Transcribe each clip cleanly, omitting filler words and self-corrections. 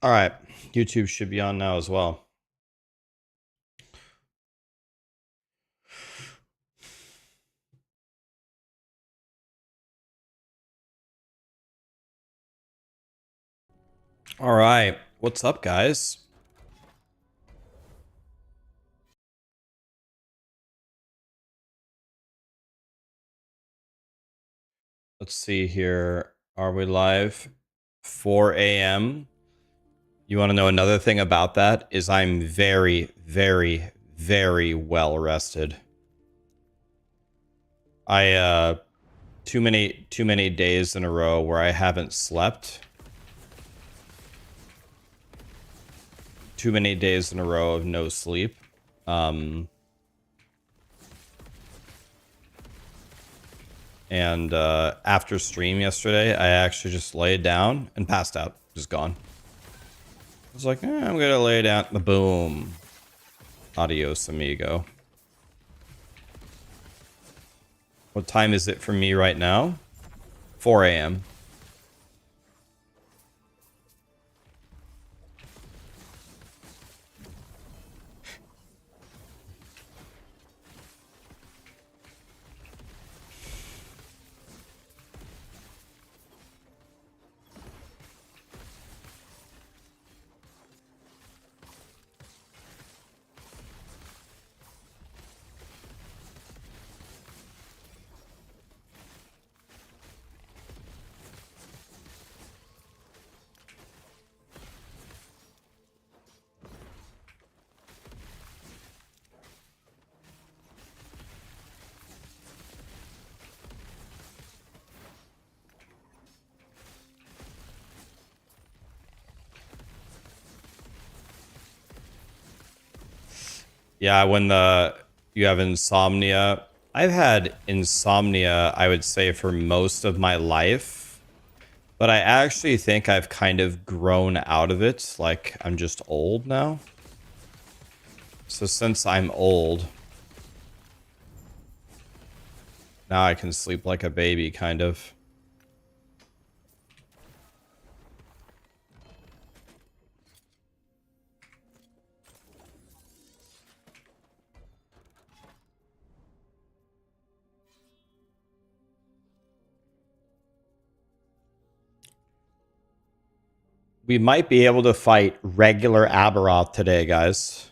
All right, YouTube should be on now as well. All right, what's up, guys? Let's see here. Are we live? 4 a.m. You want to know another thing about that is I'm very, very, very well rested. I too many days in a row where I haven't slept. Too many days in a row of no sleep. And after stream yesterday, I actually just laid down and passed out. Just gone. I was like, I'm gonna lay down. Boom. Adios, amigo. What time is it for me right now? 4 a.m. Yeah, when you have insomnia. I've had insomnia, I would say, for most of my life. But I actually think I've kind of grown out of it. Like, I'm just old now. So since I'm old, now I can sleep like a baby, kind of. We might be able to fight regular Abberoth today, guys.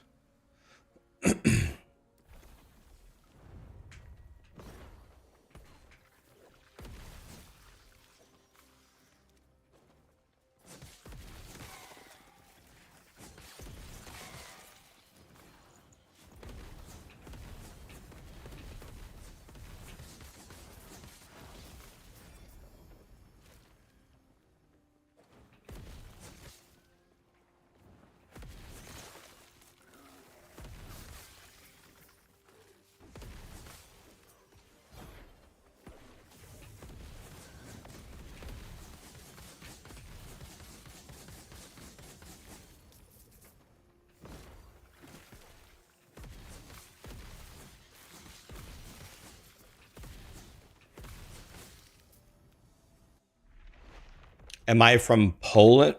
Am I from Poland?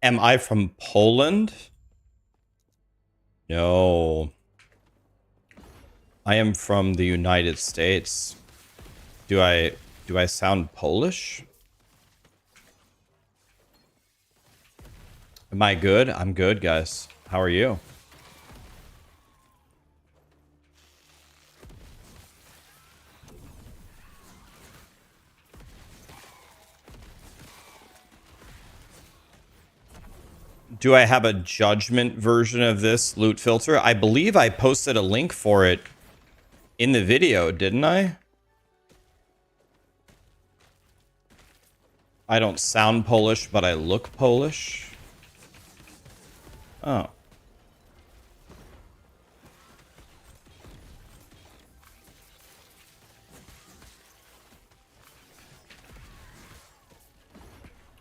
Am I from Poland? No. I am from the United States. Do I sound Polish? Am I good? I'm good, guys. How are you? Do I have a Judgement version of this loot filter? I believe I posted a link for it in the video, didn't I? I don't sound Polish, but I look Polish. Oh.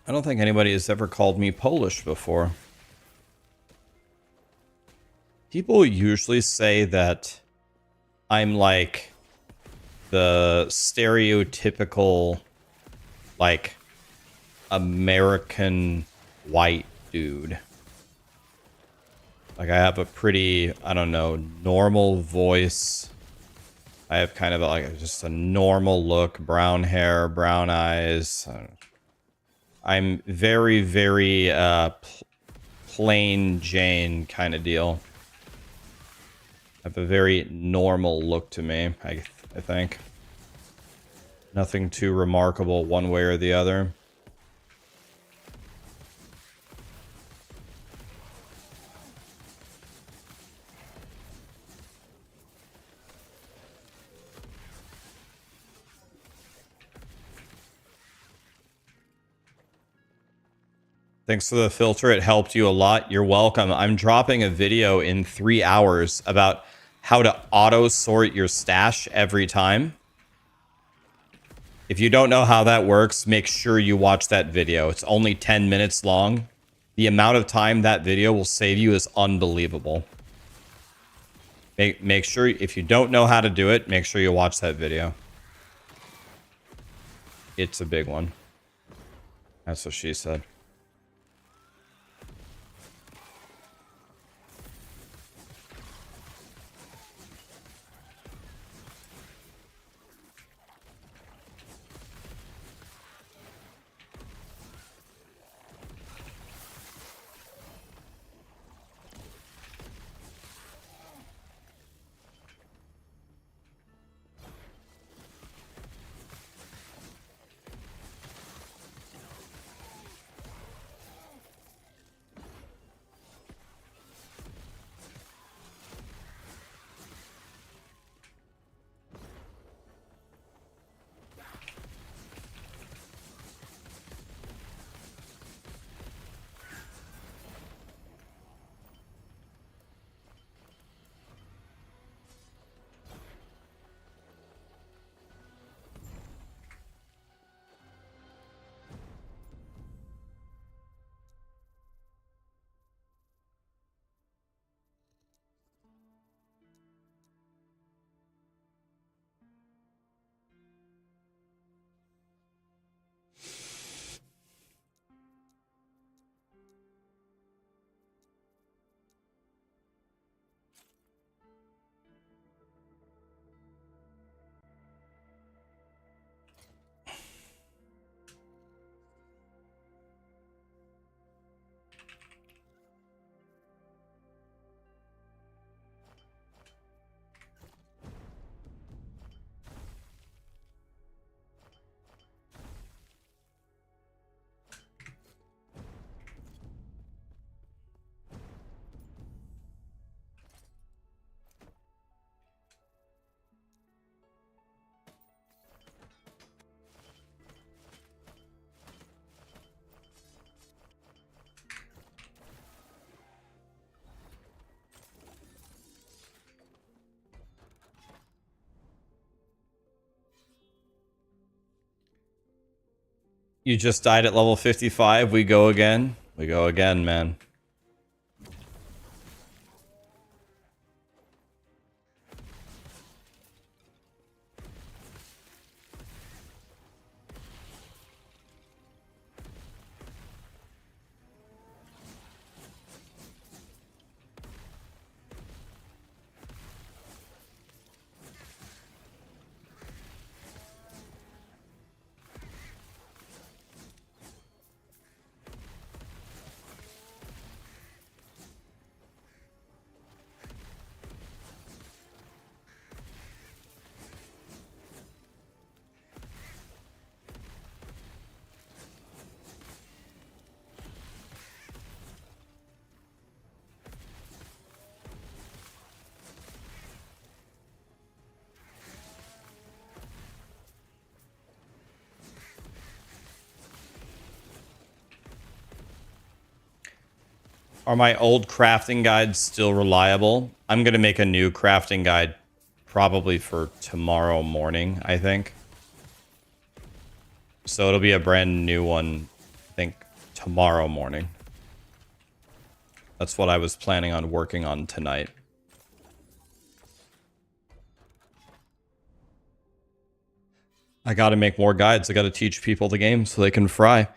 I don't think anybody has ever called me Polish before. People usually say that I'm like the stereotypical, like, American white dude. Like, I have a pretty, I don't know, normal voice. I have kind of like just a normal look, brown hair, brown eyes. I'm very, very plain Jane kind of deal. I have a very normal look to me, I think. Nothing too remarkable one way or the other. Thanks for the filter. It helped you a lot. You're welcome. I'm dropping a video in 3 hours about how to auto sort your stash every time. If you don't know how that works, make sure you watch that video. It's only 10 minutes long. The amount of time that video will save you is unbelievable. Make sure, if you don't know how to do it, make sure you watch that video. It's a big one. That's what she said. You just died at level 55. We go again. We go again, man. Are my old crafting guides still reliable? I'm going to make a new crafting guide probably for tomorrow morning, I think. So it'll be a brand new one, I think, tomorrow morning. That's what I was planning on working on tonight. I got to make more guides. I got to teach people the game so they can fry.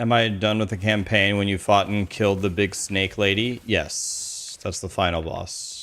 Am I done with the campaign when you fought and killed the big snake lady? Yes. That's the final boss.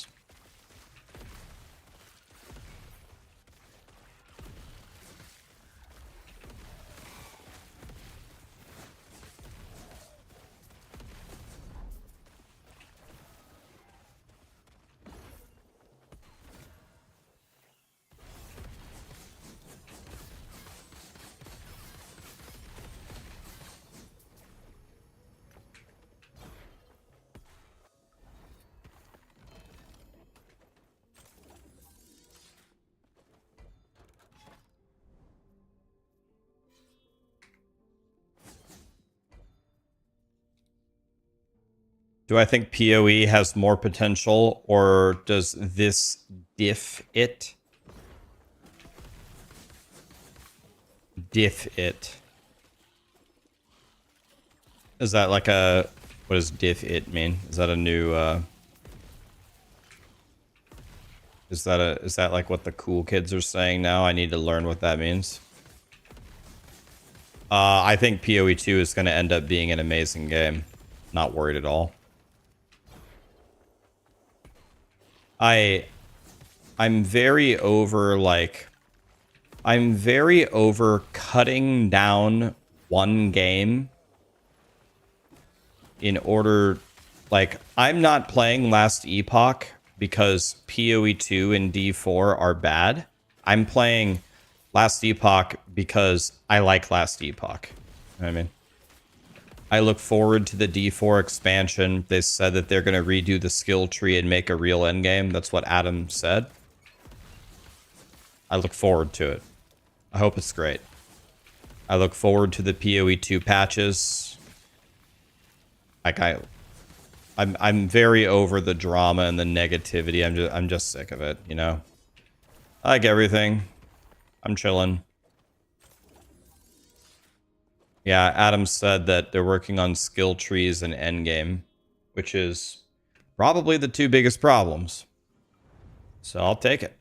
Do I think PoE has more potential, or does this diff it? Diff it. Is that like a... What does diff it mean? Is that a new... Is that like what the cool kids are saying now? I need to learn what that means. I think PoE2 is going to end up being an amazing game. Not worried at all. I'm very over, like... I'm very over cutting down one game in order... Like, I'm not playing Last Epoch because PoE2 and D4 are bad. I'm playing Last Epoch because I like Last Epoch. You know what I mean? I look forward to the D4 expansion. They said that they're going to redo the skill tree and make a real endgame. That's what Adam said. I look forward to it. I hope it's great. I look forward to the PoE2 patches. Like I'm very over the drama and the negativity. I'm just sick of it, you know. I like everything. I'm chilling. Yeah, Adam said that they're working on skill trees and endgame, which is probably the two biggest problems. So I'll take it.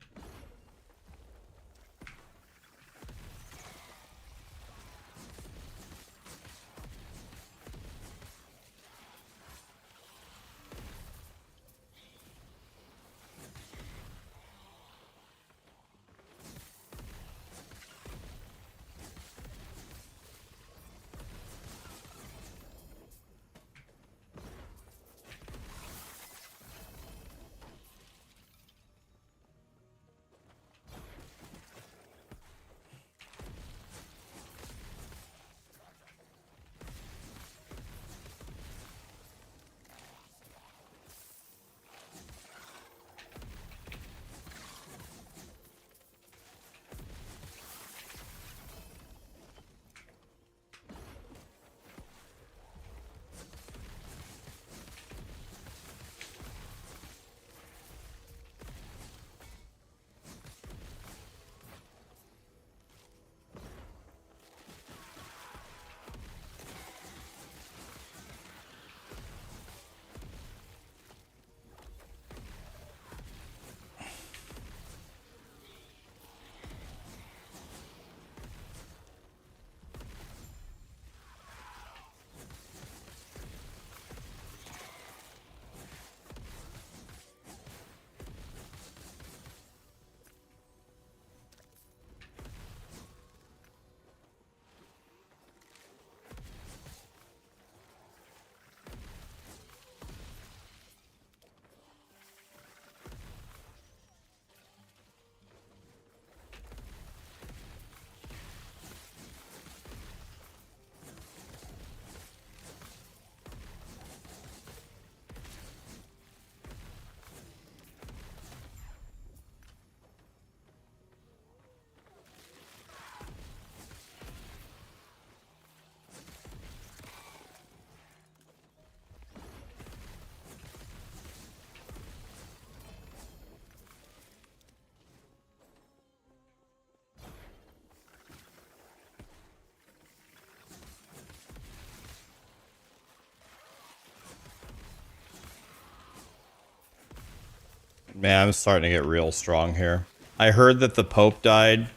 Man, I'm starting to get real strong here. I heard that the Pope died.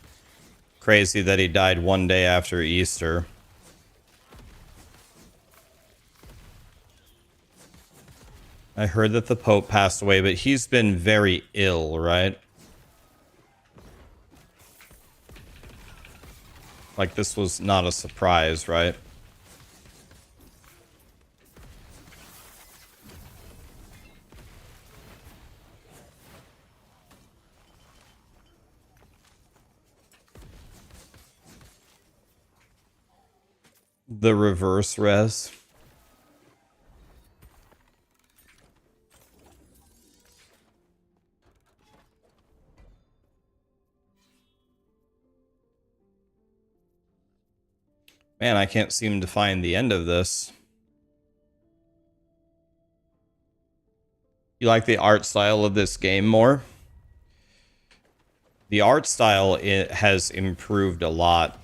Crazy that he died one day after Easter. I heard that the Pope passed away, but he's been very ill, right? Like, this was not a surprise, right? The reverse res. Man, I can't seem to find the end of this. You like the art style of this game more? The art style, it has improved a lot.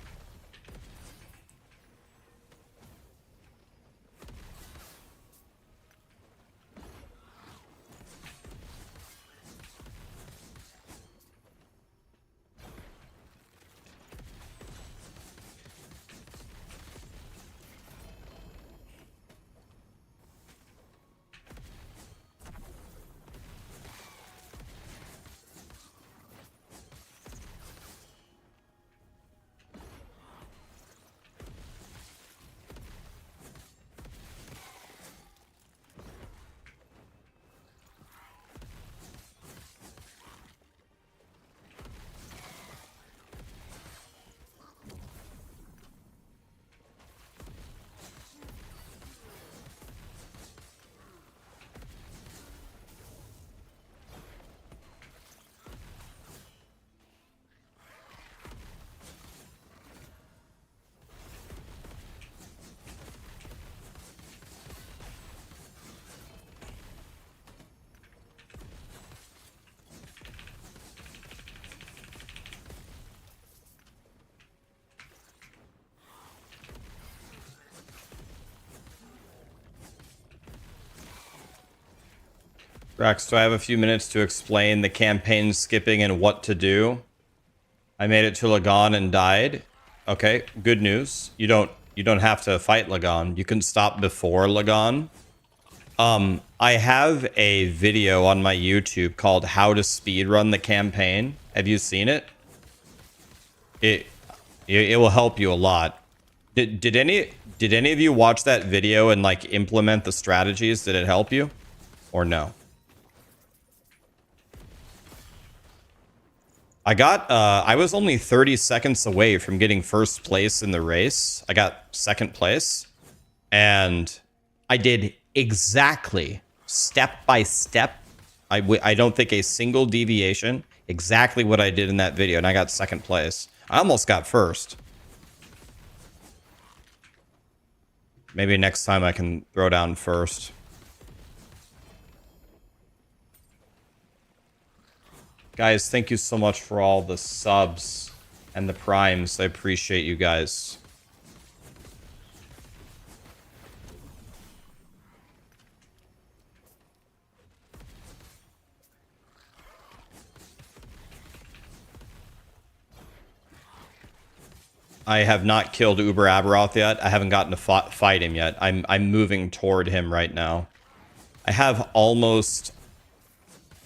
Rax, do I have a few minutes to explain the campaign skipping and what to do? I made it to Lagan and died. Okay, good news. You don't have to fight Lagan. You can stop before Lagan. I have a video on my YouTube called How to Speedrun the Campaign. Have you seen it? It will help you a lot. Did any of you watch that video and like implement the strategies? Did it help you? Or no? I was only 30 seconds away from getting first place in the race. I got second place. And I did exactly, step by step. I don't think a single deviation. Exactly what I did in that video. And I got second place. I almost got first. Maybe next time I can throw down first. Guys, thank you so much for all the subs and the primes. I appreciate you guys. I have not killed Uber Abberoth yet. I haven't gotten to fight him yet. I'm moving toward him right now. I have almost...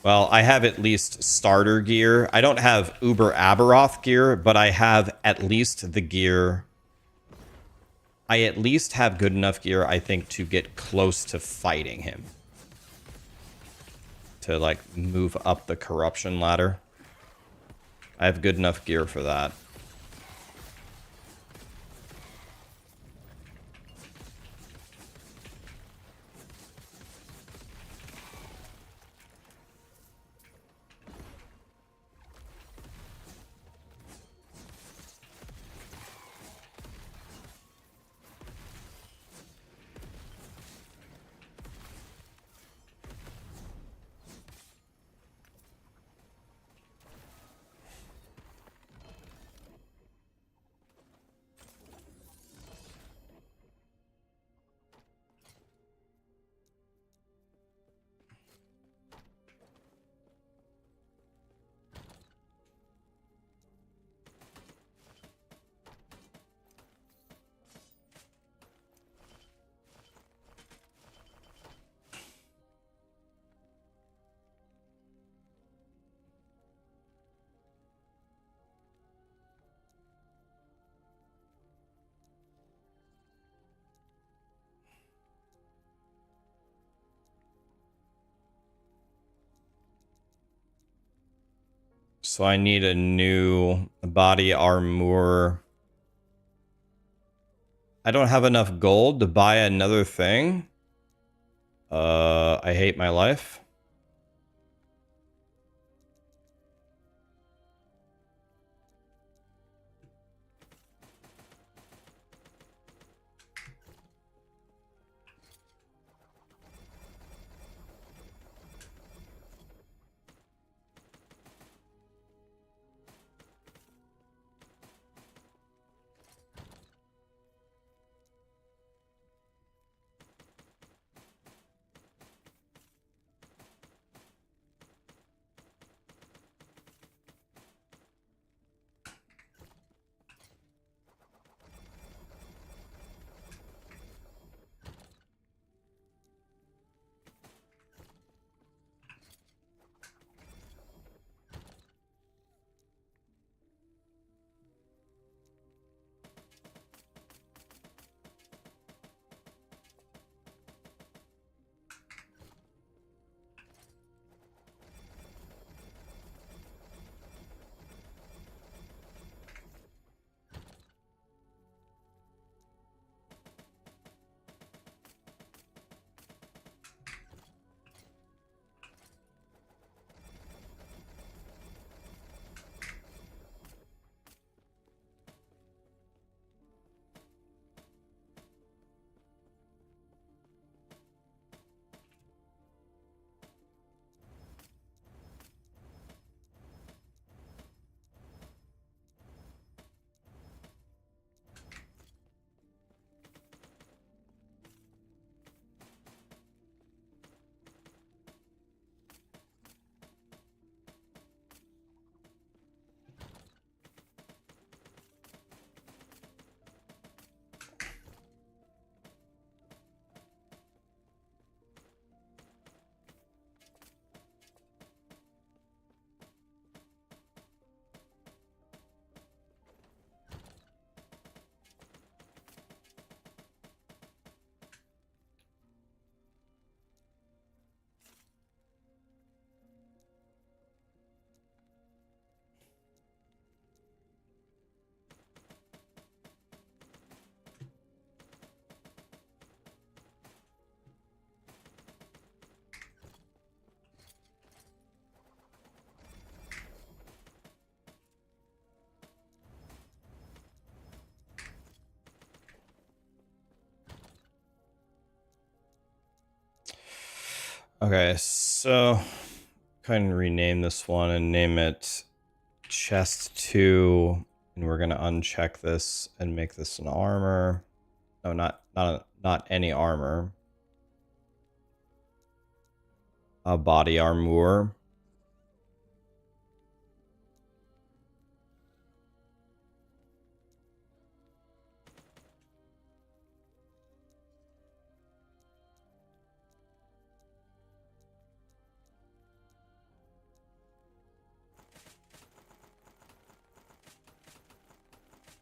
Well, I have at least starter gear. I don't have Uber Abberoth gear, but I have at least the gear. I at least have good enough gear, I think, to get close to fighting him. To, like, move up the corruption ladder. I have good enough gear for that. So I need a new body armor. I don't have enough gold to buy another thing. I hate my life. Okay, so kind of rename this one and name it chest 2, and we're gonna uncheck this and make this an armor. No, not any armor. A body armor.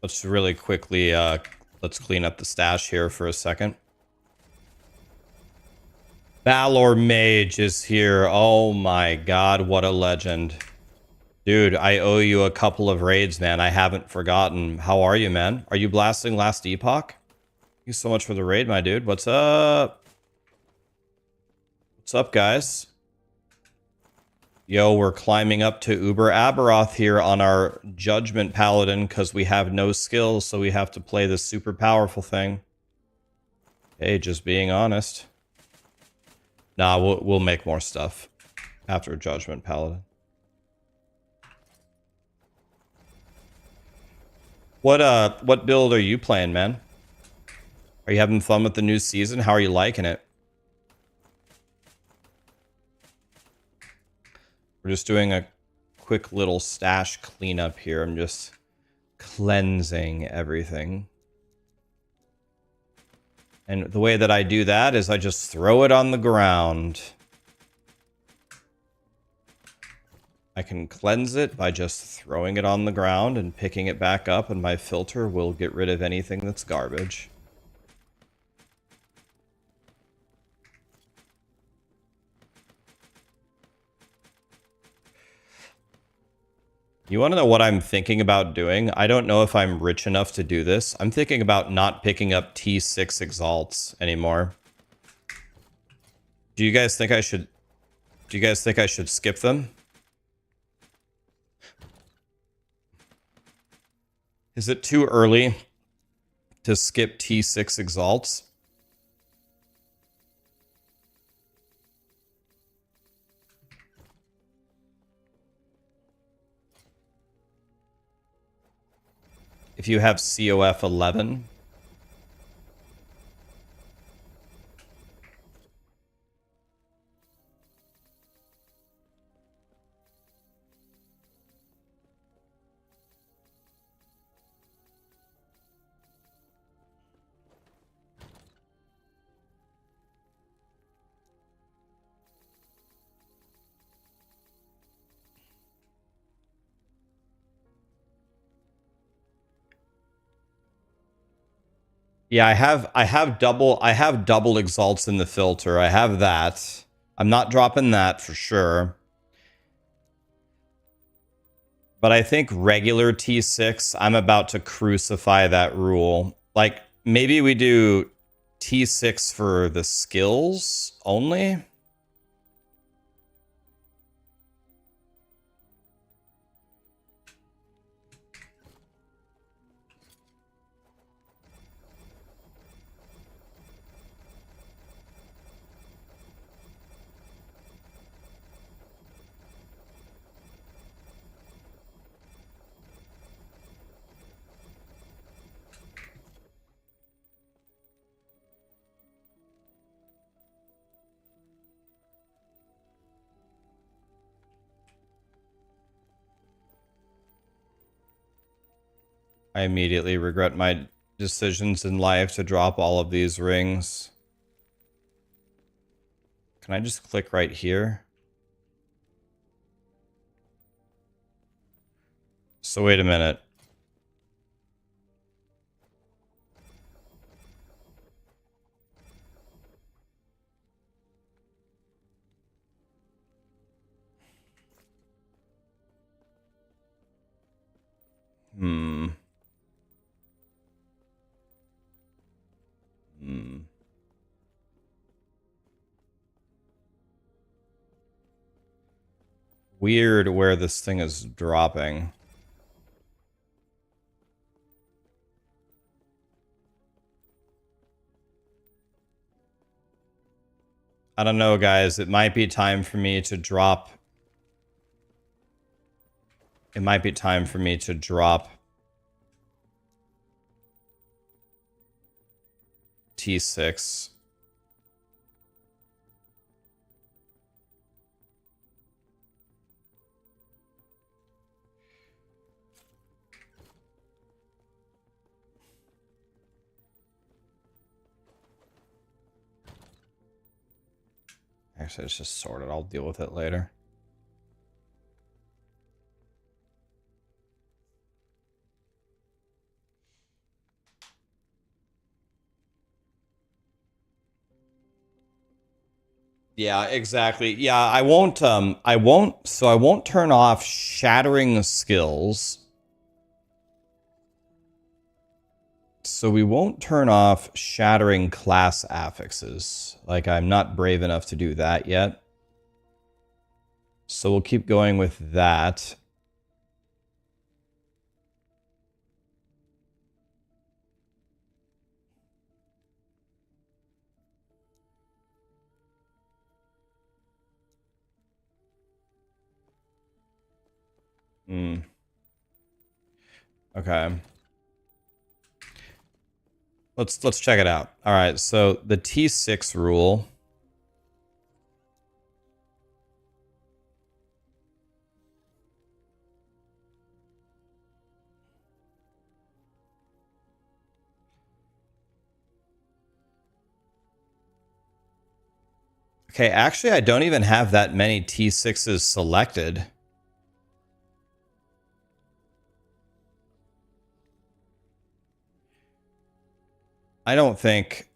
Let's really quickly let's clean up the stash here for a second. Valor Mage is here. Oh my god, what a legend. Dude, I owe you a couple of raids, man. I haven't forgotten. How are you, man? Are you blasting last Epoch? Thank you so much for the raid, my dude. What's up? What's up, guys? Yo, we're climbing up to Uber Abberoth here on our Judgement Paladin because we have no skills, so we have to play this super powerful thing. Hey, just being honest. Nah, we'll make more stuff after Judgement Paladin. What build are you playing, man? Are you having fun with the new season? How are you liking it? We're just doing a quick little stash cleanup here. I'm just cleansing everything. And the way that I do that is I just throw it on the ground. I can cleanse it by just throwing it on the ground and picking it back up, and my filter will get rid of anything that's garbage. You want to know what I'm thinking about doing? I don't know if I'm rich enough to do this. I'm thinking about not picking up T6 Exalts anymore. Do you guys think I should... Do you guys think I should skip them? Is it too early to skip T6 Exalts? If you have COF 11... Yeah, I have double exalts in the filter. I have that. I'm not dropping that for sure. But I think regular T6, I'm about to crucify that rule. Like, maybe we do T6 for the skills only? I immediately regret my decisions in life to drop all of these rings. Can I just click right here? So wait a minute. Weird where this thing is dropping. I don't know, guys. It might be time for me to drop... It might be time for me to drop T6. Actually, it's just sorted. I'll deal with it later. Yeah, exactly. Yeah, I won't turn off shattering skills. So we won't turn off shattering class affixes. Like, I'm not brave enough to do that yet. So we'll keep going with that. Okay. Let's check it out. All right, so the T6 rule. Okay, actually, I don't even have that many T6s selected. I don't think...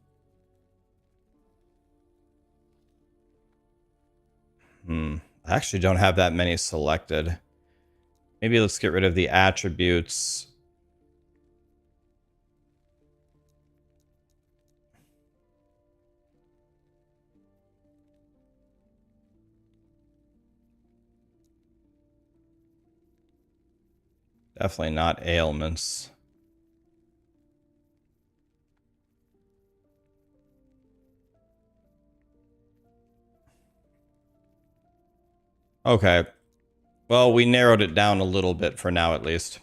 I actually don't have that many selected. Maybe let's get rid of the attributes. Definitely not ailments. Okay. Well, we narrowed it down a little bit for now, at least.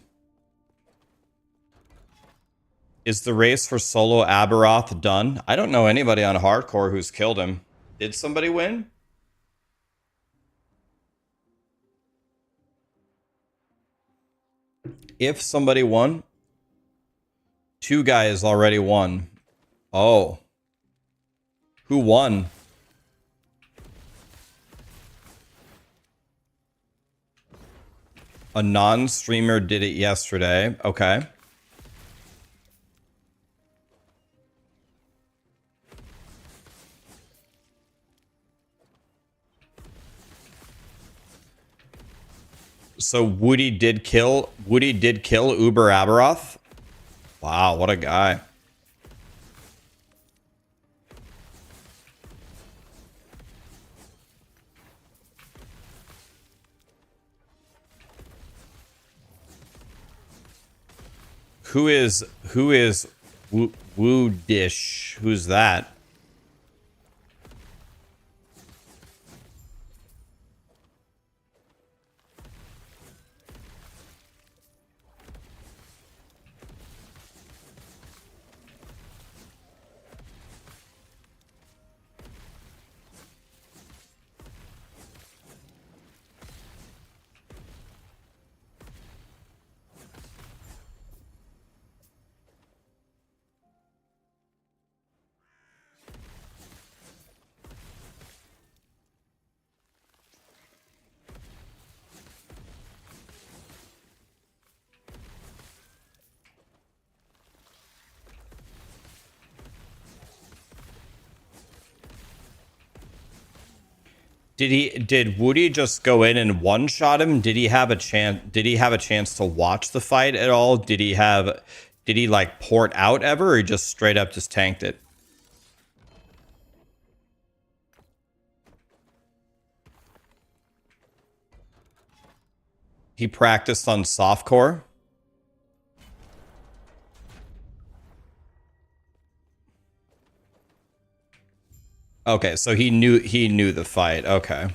Is the race for solo Abberoth done? I don't know anybody on hardcore who's killed him. Did somebody win? If somebody won, 2 guys already won. Oh. Who won? A non-streamer did it yesterday. Okay. So Woody did kill Uber Abberoth? Wow, what a guy. Who is Woo Dish? Who's that? Did Woody just go in and one-shot him? Did he have a chance to watch the fight at all? Did he like port out ever, or he just straight up just tanked it? He practiced on softcore. Okay, so he knew the fight. Okay.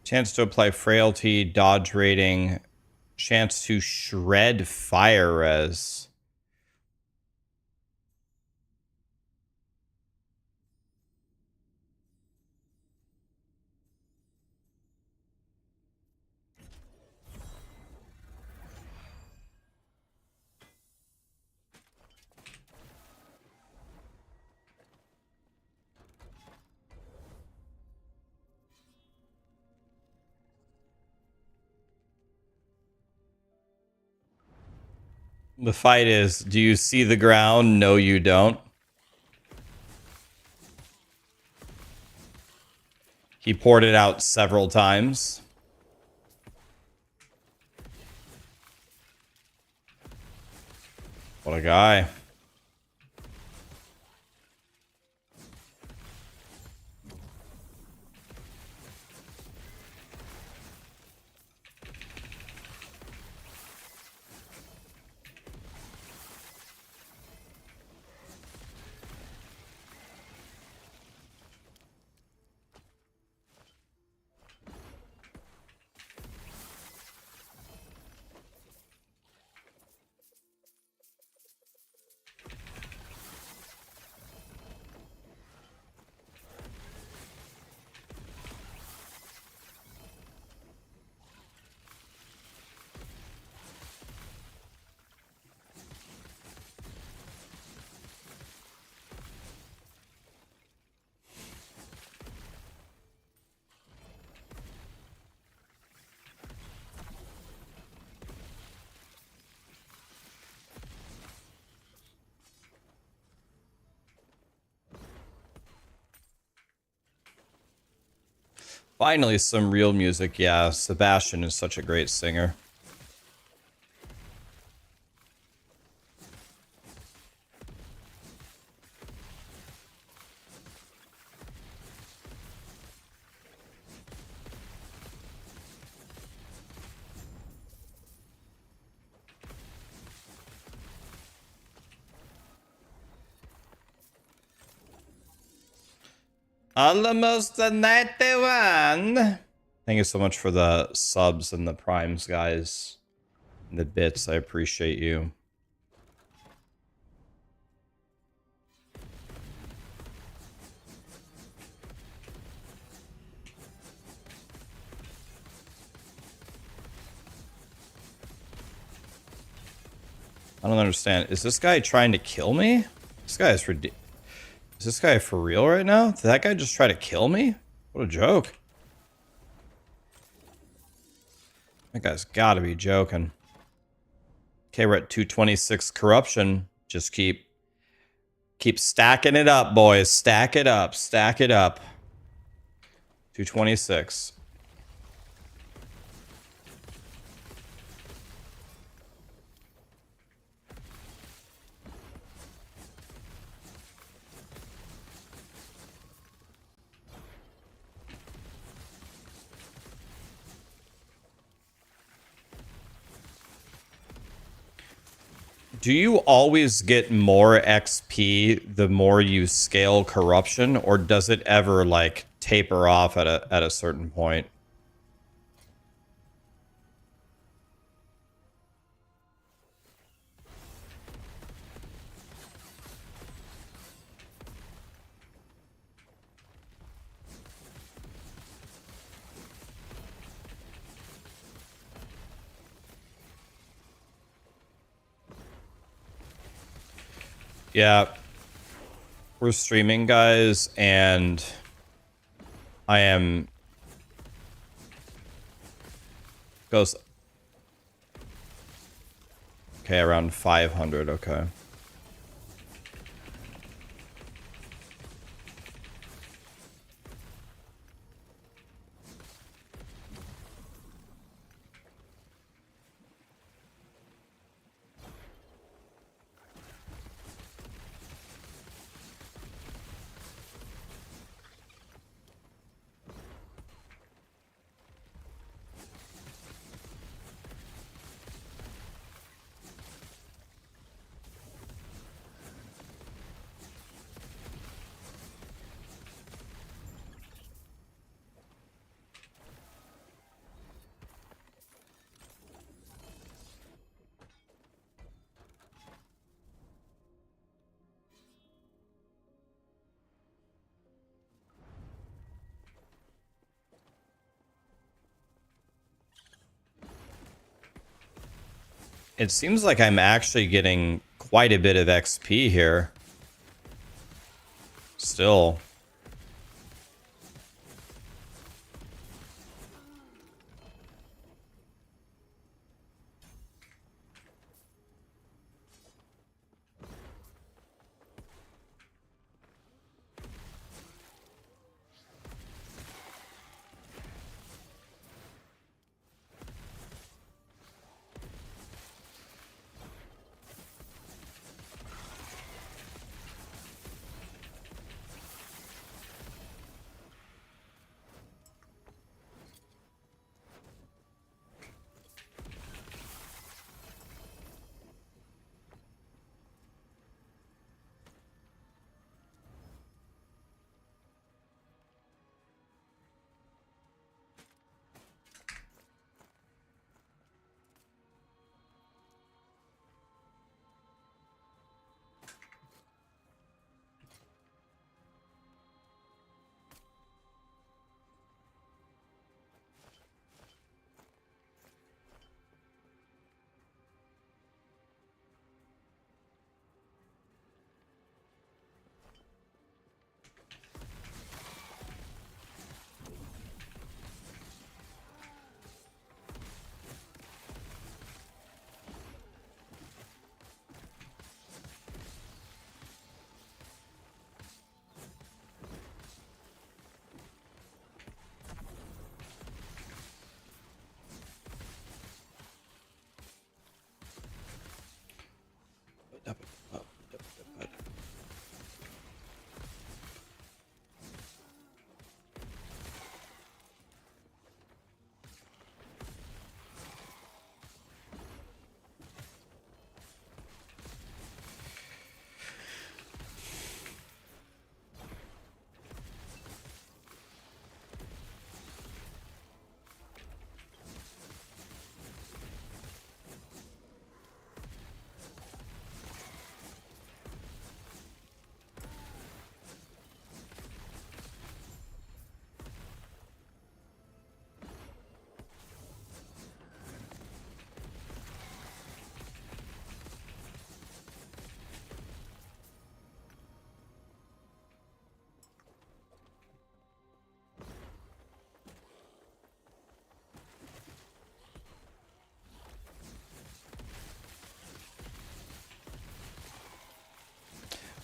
Chance to apply frailty, dodge rating, chance to shred fire res. The fight is, do you see the ground? No, you don't. He poured it out several times. What a guy. Finally, some real music. Yeah, Sebastian is such a great singer. Almost a 91. Thank you so much for the subs and the primes, guys. And the bits, I appreciate you. I don't understand. Is this guy trying to kill me? This guy is ridiculous. Is this guy for real right now? Did that guy just try to kill me? What a joke. That guy's gotta be joking. Okay, we're at 226 corruption. Just keep stacking it up, boys. Stack it up. Stack it up. 226. Do you always get more XP the more you scale corruption, or does it ever like taper off at a certain point? Yeah. We're streaming, guys, and I am goes okay, around 500, okay. It seems like I'm actually getting quite a bit of XP here. Still.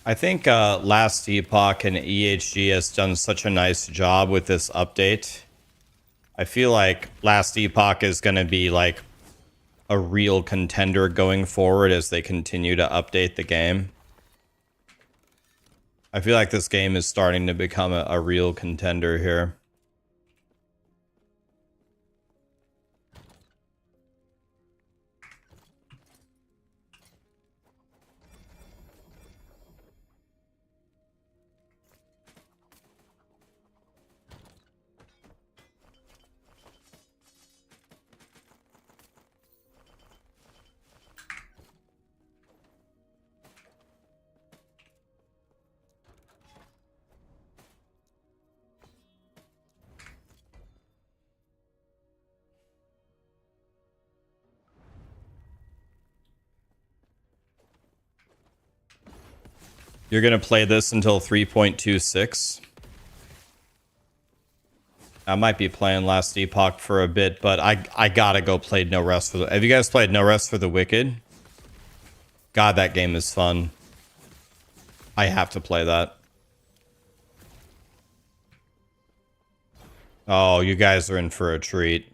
I think Last Epoch and EHG has done such a nice job with this update. I feel like Last Epoch is going to be like a real contender going forward as they continue to update the game. I feel like this game is starting to become a real contender here. You're going to play this until 3.26. I might be playing Last Epoch for a bit, but I gotta go play No Rest for the... Have you guys played No Rest for the Wicked? God, that game is fun. I have to play that. Oh, you guys are in for a treat.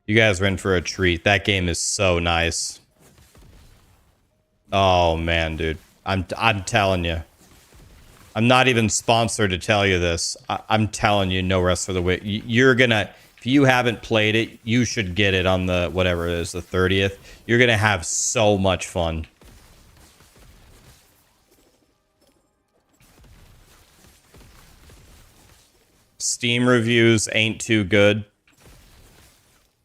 You guys are in for a treat. That game is so nice. Oh, man, dude. I'm telling you. I'm not even sponsored to tell you this. I'm telling you, No Rest for the Wicked. You're gonna... If you haven't played it, you should get it on the... Whatever it is, the 30th. You're gonna have so much fun. Steam reviews ain't too good.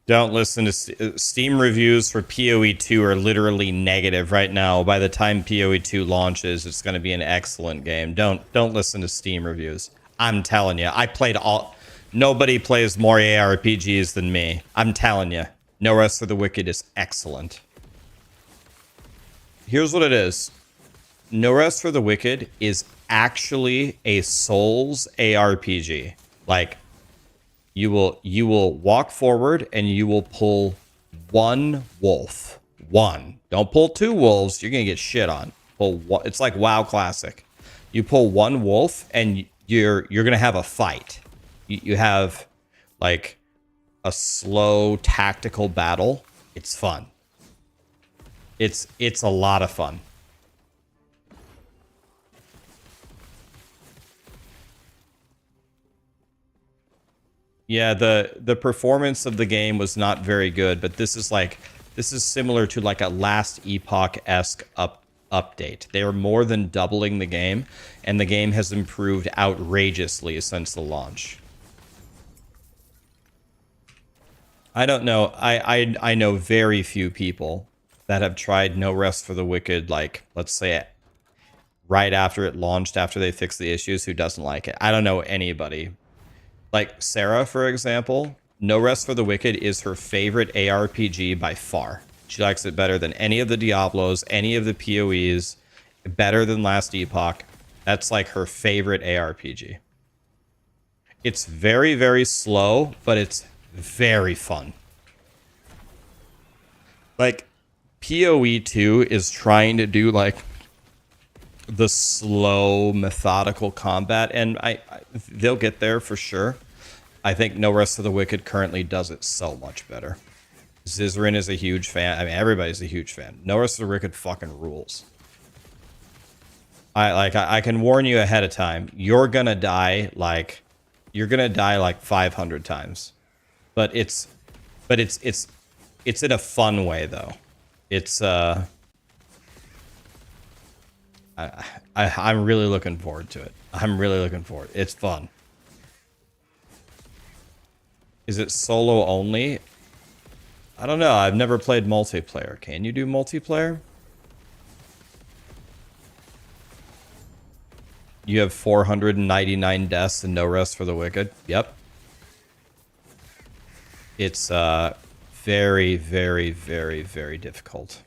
Don't listen to Steam reviews for POE2 are literally negative right now. By the time POE2 launches, it's going to be an excellent game. Don't listen to Steam reviews. I'm telling you, I played all. Nobody plays more ARPGs than me. I'm telling you, No Rest for the Wicked is excellent. Here's what it is. No Rest for the Wicked is actually a Souls ARPG. Like, you will walk forward and you will pull one wolf. One. Don't pull two wolves. You're gonna get shit on. Pull one. It's like WoW Classic. You pull one wolf and you're gonna have a fight. You have like a slow tactical battle. It's fun. It's a lot of fun. Yeah, the performance of the game was not very good, but this is similar to like a Last Epoch-esque update. They are more than doubling the game, and the game has improved outrageously since the launch. I don't know. I know very few people that have tried No Rest for the Wicked, like, let's say right after it launched, after they fixed the issues, who doesn't like it. I don't know anybody. Like Sarah, for example, No Rest for the Wicked is her favorite ARPG by far. She likes it better than any of the Diablos, any of the POEs, better than Last Epoch. That's like her favorite ARPG. It's very, very slow, but it's very fun. Like, POE2 is trying to do like the slow, methodical combat, and they'll get there for sure. I think No Rest of the Wicked currently does it so much better. Zizrin is a huge fan. I mean, everybody's a huge fan. No Rest of the Wicked fucking rules. I can warn you ahead of time. You're gonna die like 500 times, but it's in a fun way though. It's I'm really looking forward to it. I'm really looking forward. It's fun. Is it solo only? I don't know. I've never played multiplayer. Can you do multiplayer? You have 499 deaths and No Rest for the Wicked. Yep. It's very, very, very, very difficult.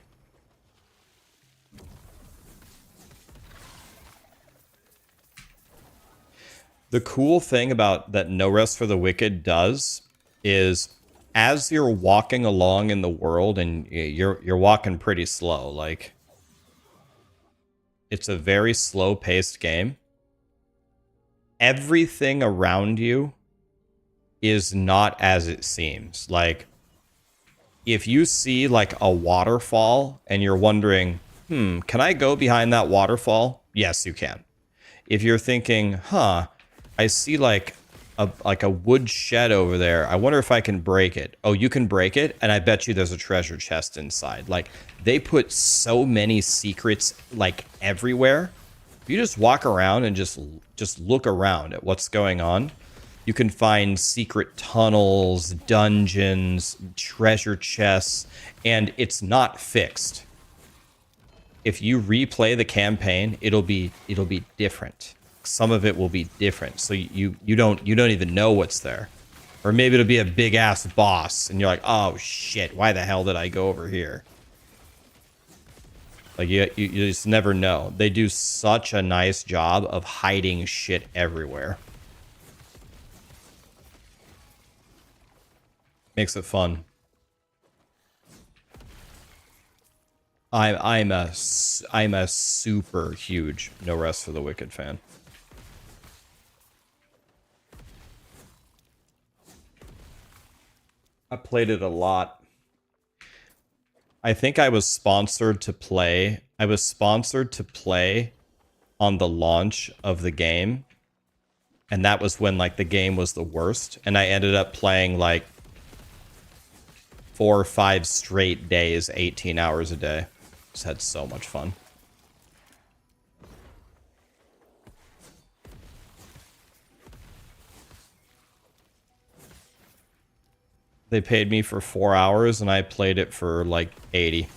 The cool thing about that No Rest for the Wicked does is as you're walking along in the world, and you're walking pretty slow, like It's a very slow-paced game. Everything around you is not as it seems. Like, if you see like a waterfall and you're wondering, can I go behind that waterfall? Yes, you can. If you're thinking, I see like a wood shed over there. I wonder if I can break it. Oh, you can break it, and I bet you there's a treasure chest inside. Like, they put so many secrets like everywhere. If you just walk around and just look around at what's going on, you can find secret tunnels, dungeons, treasure chests, and it's not fixed. If you replay the campaign, it'll be different. Some of it will be different, so you don't even know what's there. Or maybe it'll be a big ass boss, and you're like, oh shit, why the hell did I go over here? Like, you just never know. They do such a nice job of hiding shit everywhere. Makes it fun. I'm a super huge No Rest for the Wicked fan. I played it a lot. I think I was sponsored to play. I was sponsored to play on the launch of the game. And that was when like the game was the worst. And I ended up playing like 4 or 5 straight days, 18 hours a day. Just had so much fun. They paid me for 4 hours and I played it for like 80.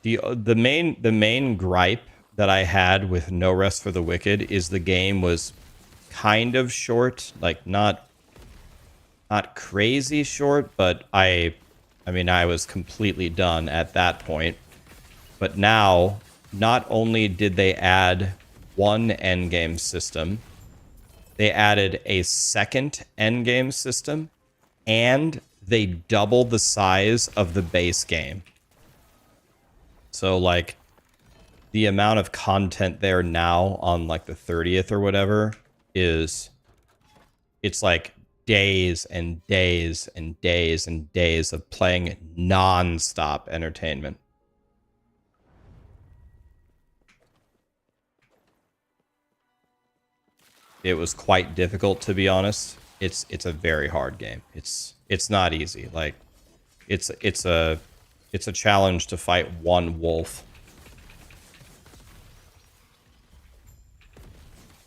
The main gripe that I had with No Rest for the Wicked is the game was kind of short, like not crazy short, but I mean, I was completely done at that point. But now, not only did they add one endgame system, they added a second endgame system, and they doubled the size of the base game. So, like, the amount of content there now on, like, the 30th or whatever is... It's like days and days and days and days of playing non-stop entertainment. It was quite difficult, to be honest. It's a very hard game. It's not easy. Like, it's a challenge to fight one wolf.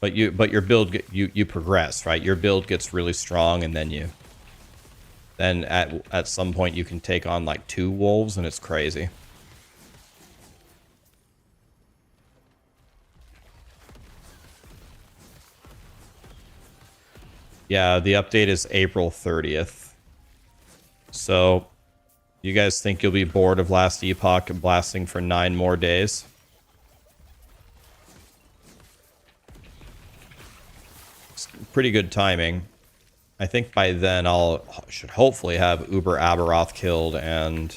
But your build, you progress, right? Your build gets really strong, and then at some point you can take on like 2 wolves, and it's crazy. Yeah, the update is April 30th. So, you guys think you'll be bored of Last Epoch and blasting for 9 more days? It's pretty good timing. I think by then should hopefully have Uber Abberoth killed and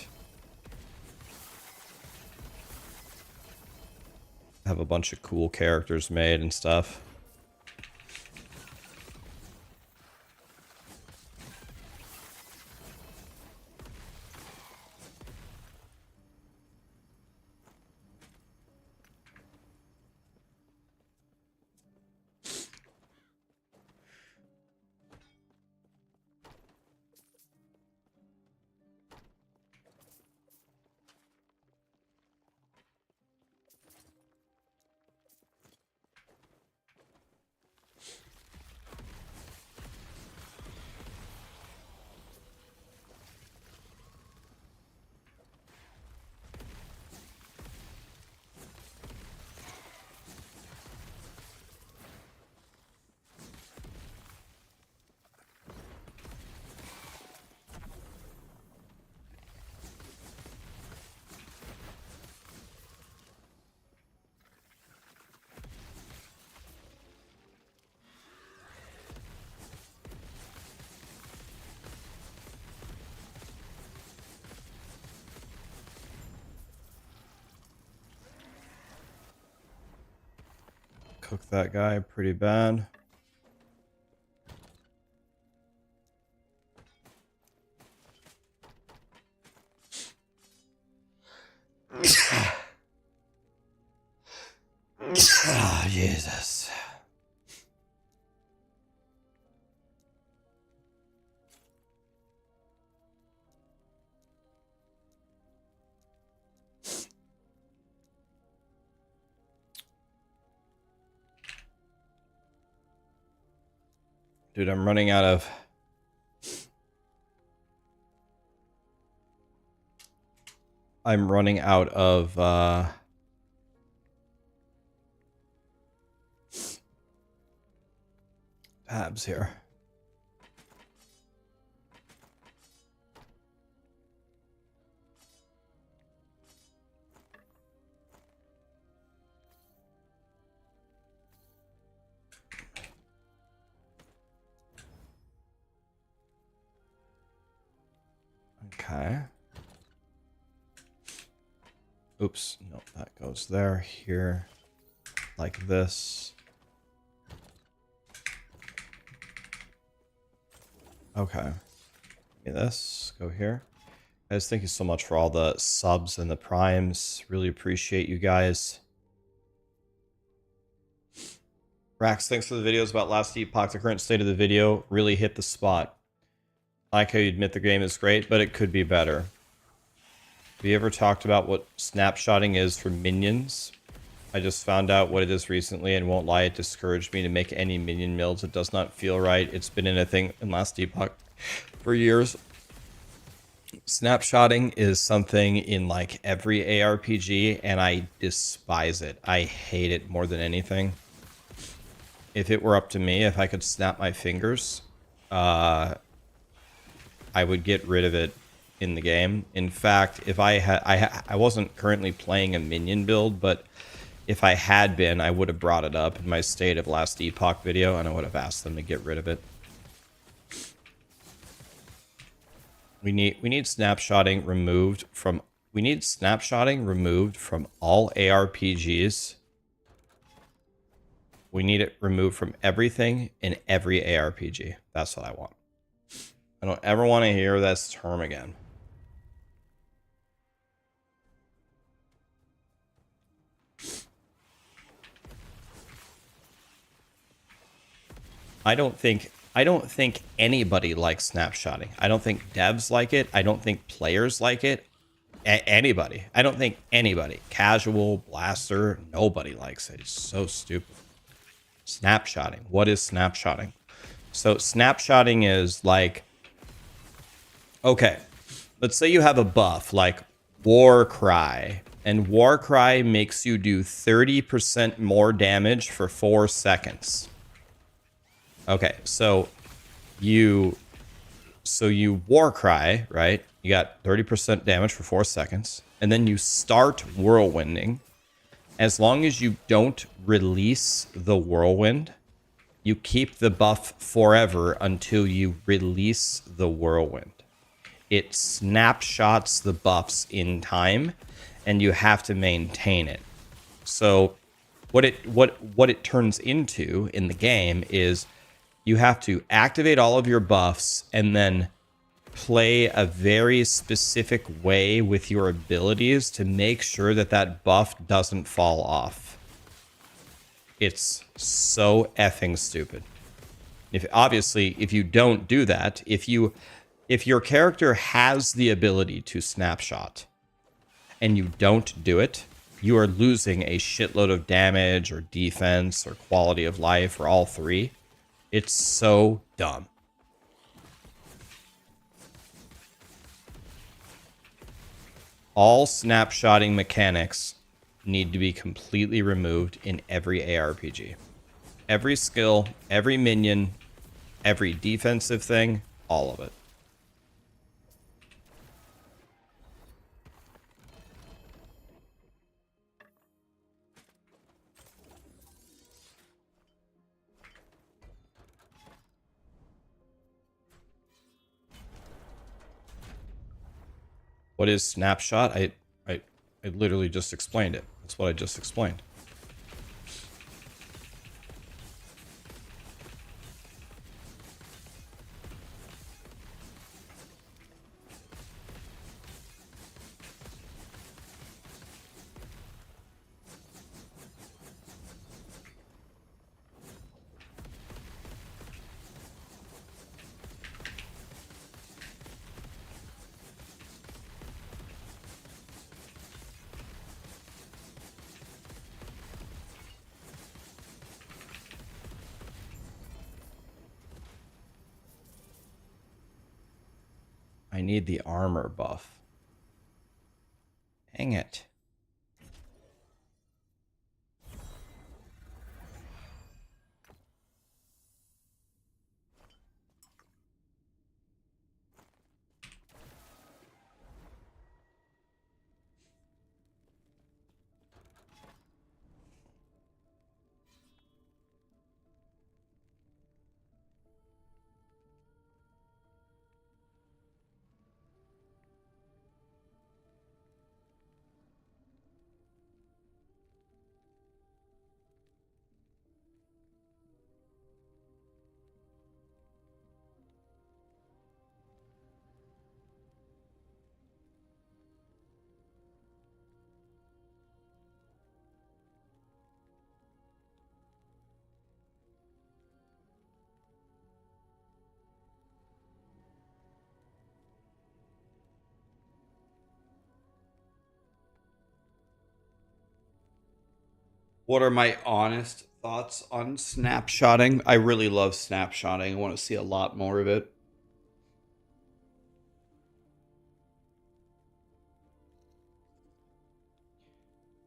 have a bunch of cool characters made and stuff. cook that guy pretty bad. Oh, Jesus. Dude, I'm running out of... tabs here. Okay. Oops, no, that goes there, here, like this. Okay. Give me this, go here. Guys, thank you so much for all the subs and the primes. Really appreciate you guys. Rax, thanks for the videos about last Epoch. The current state of the video really hit the spot. I like how you admit the game is great, but it could be better. Have you ever talked about what snapshotting is for minions? I just found out what it is recently and won't lie, it discouraged me to make any minion builds. It does not feel right. It's been in a thing in last Epoch for years. Snapshotting is something in like every ARPG and I despise it. I hate it more than anything. If it were up to me, if I could snap my fingers, I would get rid of it in the game. In fact, if I had, I wasn't currently playing a minion build, but if I had been, I would have brought it up in my State of Last Epoch video, and I would have asked them to get rid of it. We need snapshotting removed from. We need snapshotting removed from all ARPGs. We need it removed from everything in every ARPG. That's what I want. I don't ever want to hear this term again. I don't think anybody likes snapshotting. I don't think devs like it. I don't think players like it. Anybody. I don't think anybody. Casual, blaster, nobody likes it. It's so stupid. Snapshotting. What is snapshotting? So snapshotting is like, okay, let's say you have a buff like War Cry, and War Cry makes you do 30% more damage for 4 seconds. Okay, so you War Cry, right? You got 30% damage for 4 seconds, and then you start whirlwinding. As long as you don't release the whirlwind, you keep the buff forever until you release the whirlwind. It snapshots the buffs in time, and you have to maintain it. So what it turns into in the game is you have to activate all of your buffs and then play a very specific way with your abilities to make sure that that buff doesn't fall off. It's so effing stupid. If you don't do that, if your character has the ability to snapshot and you don't do it, you are losing a shitload of damage or defense or quality of life or all three. It's so dumb. All snapshotting mechanics need to be completely removed in every ARPG. Every skill, every minion, every defensive thing, all of it. What is snapshot? I literally just explained it. That's what I just explained. I need the armor buff. Dang it. What are my honest thoughts on snapshotting? I really love snapshotting. I want to see a lot more of it.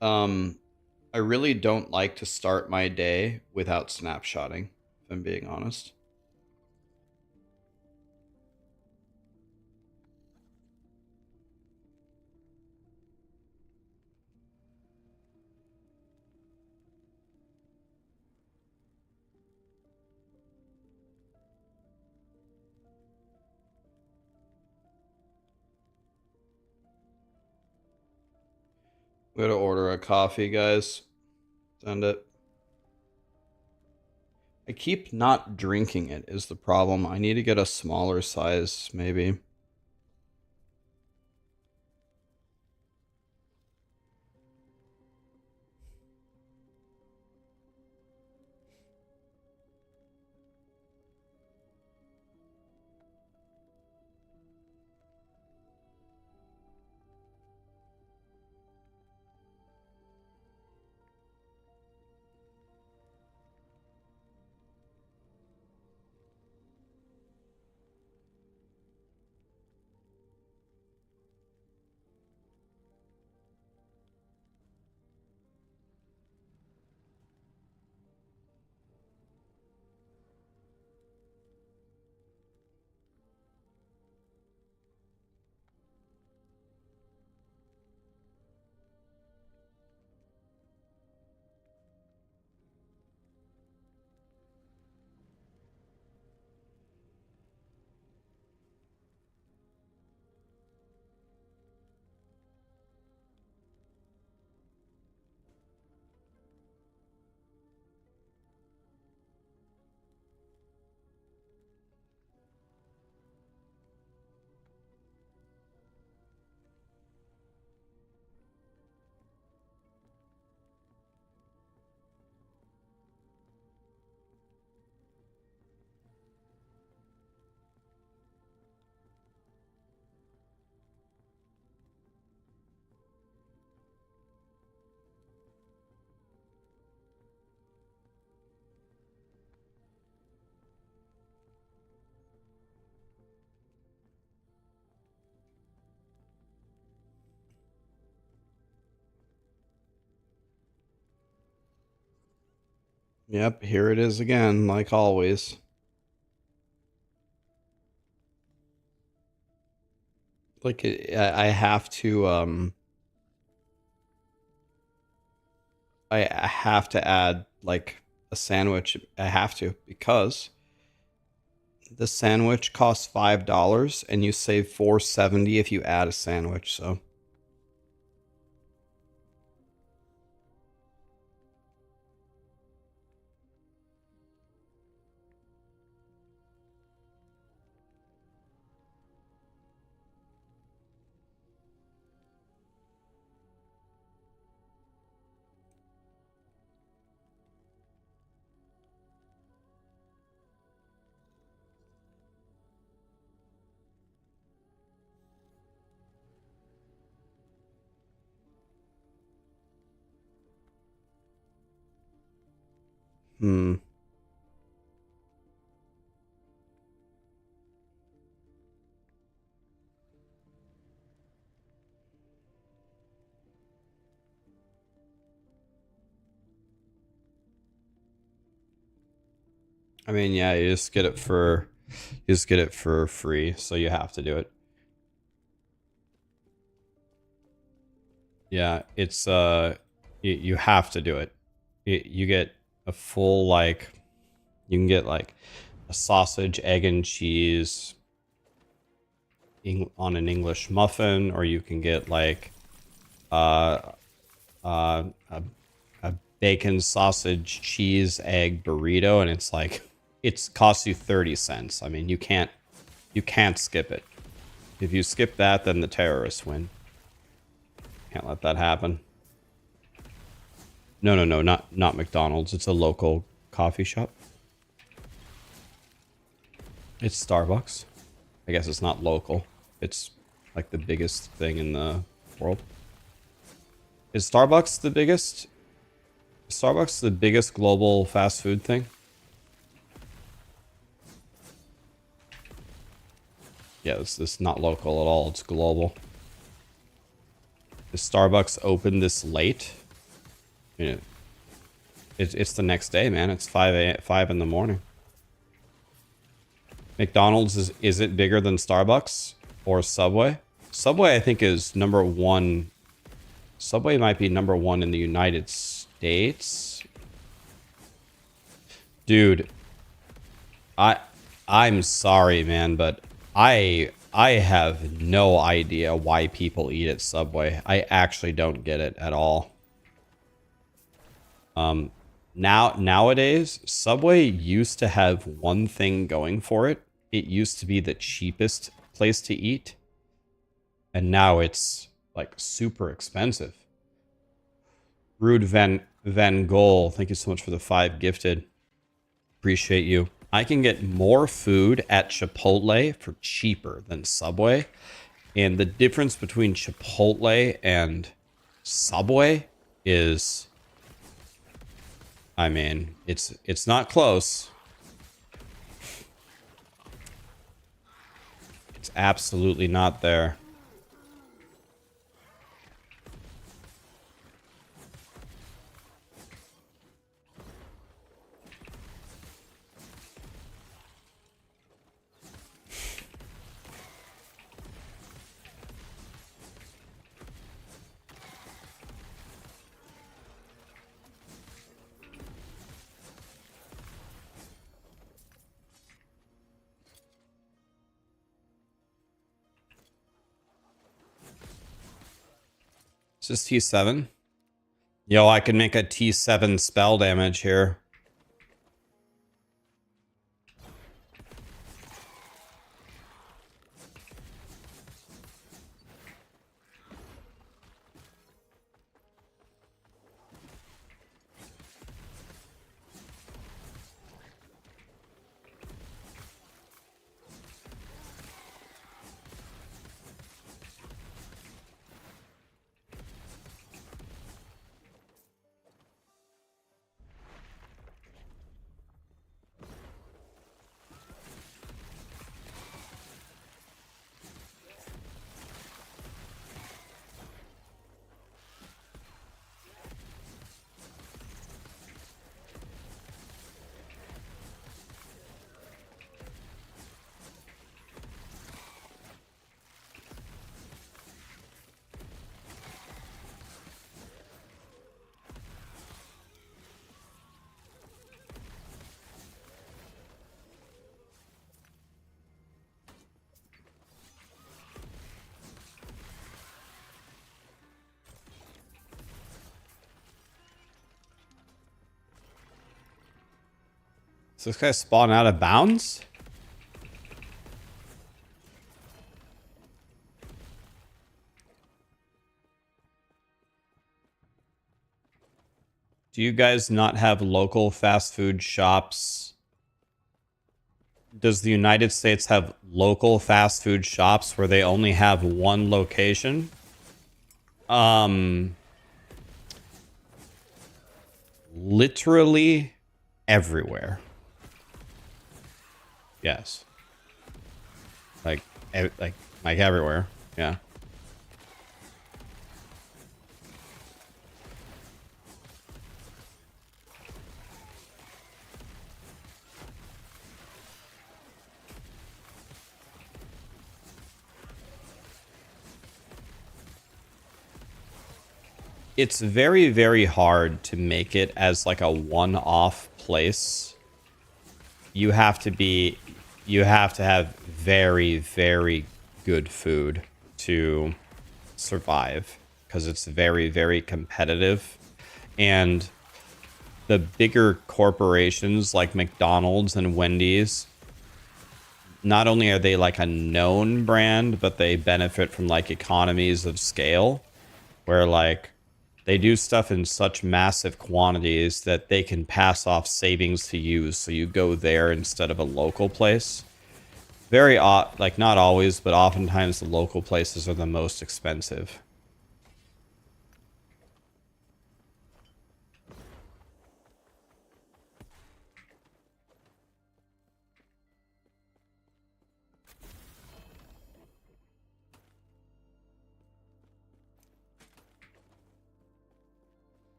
Um, I really don't like to start my day without snapshotting, if I'm being honest. We gotta order a coffee, guys. Send it. I keep not drinking it is the problem. I need to get a smaller size, maybe. Yep, here it is again, like always. Like I have to I have to add like a sandwich. I have to because the sandwich costs $5 and you save $4.70 if you add a sandwich. So hmm. I mean, yeah, you just get it for free, so you have to do it. Yeah, it's you have to do it. You get a full, like, you can get like a sausage, egg, and cheese on an English muffin, or you can get like uh, a bacon, sausage, cheese, egg burrito, and it's like it costs you 30 cents. I mean, you can't skip it. If you skip that, then the terrorists win. Can't let that happen. No, not McDonald's. It's a local coffee shop. It's Starbucks. I guess it's not local. It's like the biggest thing in the world. Is Starbucks the biggest? Starbucks the biggest global fast food thing? Yeah, it's not local at all. It's global. Is Starbucks open this late? You know, it's the next day, man. It's 5 in the morning. McDonald's is it bigger than Starbucks or Subway? Subway, I think, is number one. Subway might be number one in the United States. Dude, I'm sorry, man, but I have no idea why people eat at Subway. I actually don't get it at all. Nowadays, Subway used to have one thing going for it. It used to be the cheapest place to eat. And now it's like super expensive. Rude Van Gogh, thank you so much for the 5 gifted. Appreciate you. I can get more food at Chipotle for cheaper than Subway. And the difference between Chipotle and Subway is, I mean, it's not close. It's absolutely not there. Is this T7? Yo, I can make a T7 spell damage here. So this guy's spawn out of bounds? Do you guys not have local fast food shops? Does the United States have local fast food shops where they only have one location? Literally everywhere. Yes. Like everywhere. Yeah. it's very, very hard to make it as like a one-off place. You have to have very, very good food to survive because it's very, very competitive. And the bigger corporations like McDonald's and Wendy's, not only are they like a known brand, but they benefit from like economies of scale where like they do stuff in such massive quantities that they can pass off savings to you. So you go there instead of a local place. Very odd, like not always, but oftentimes the local places are the most expensive.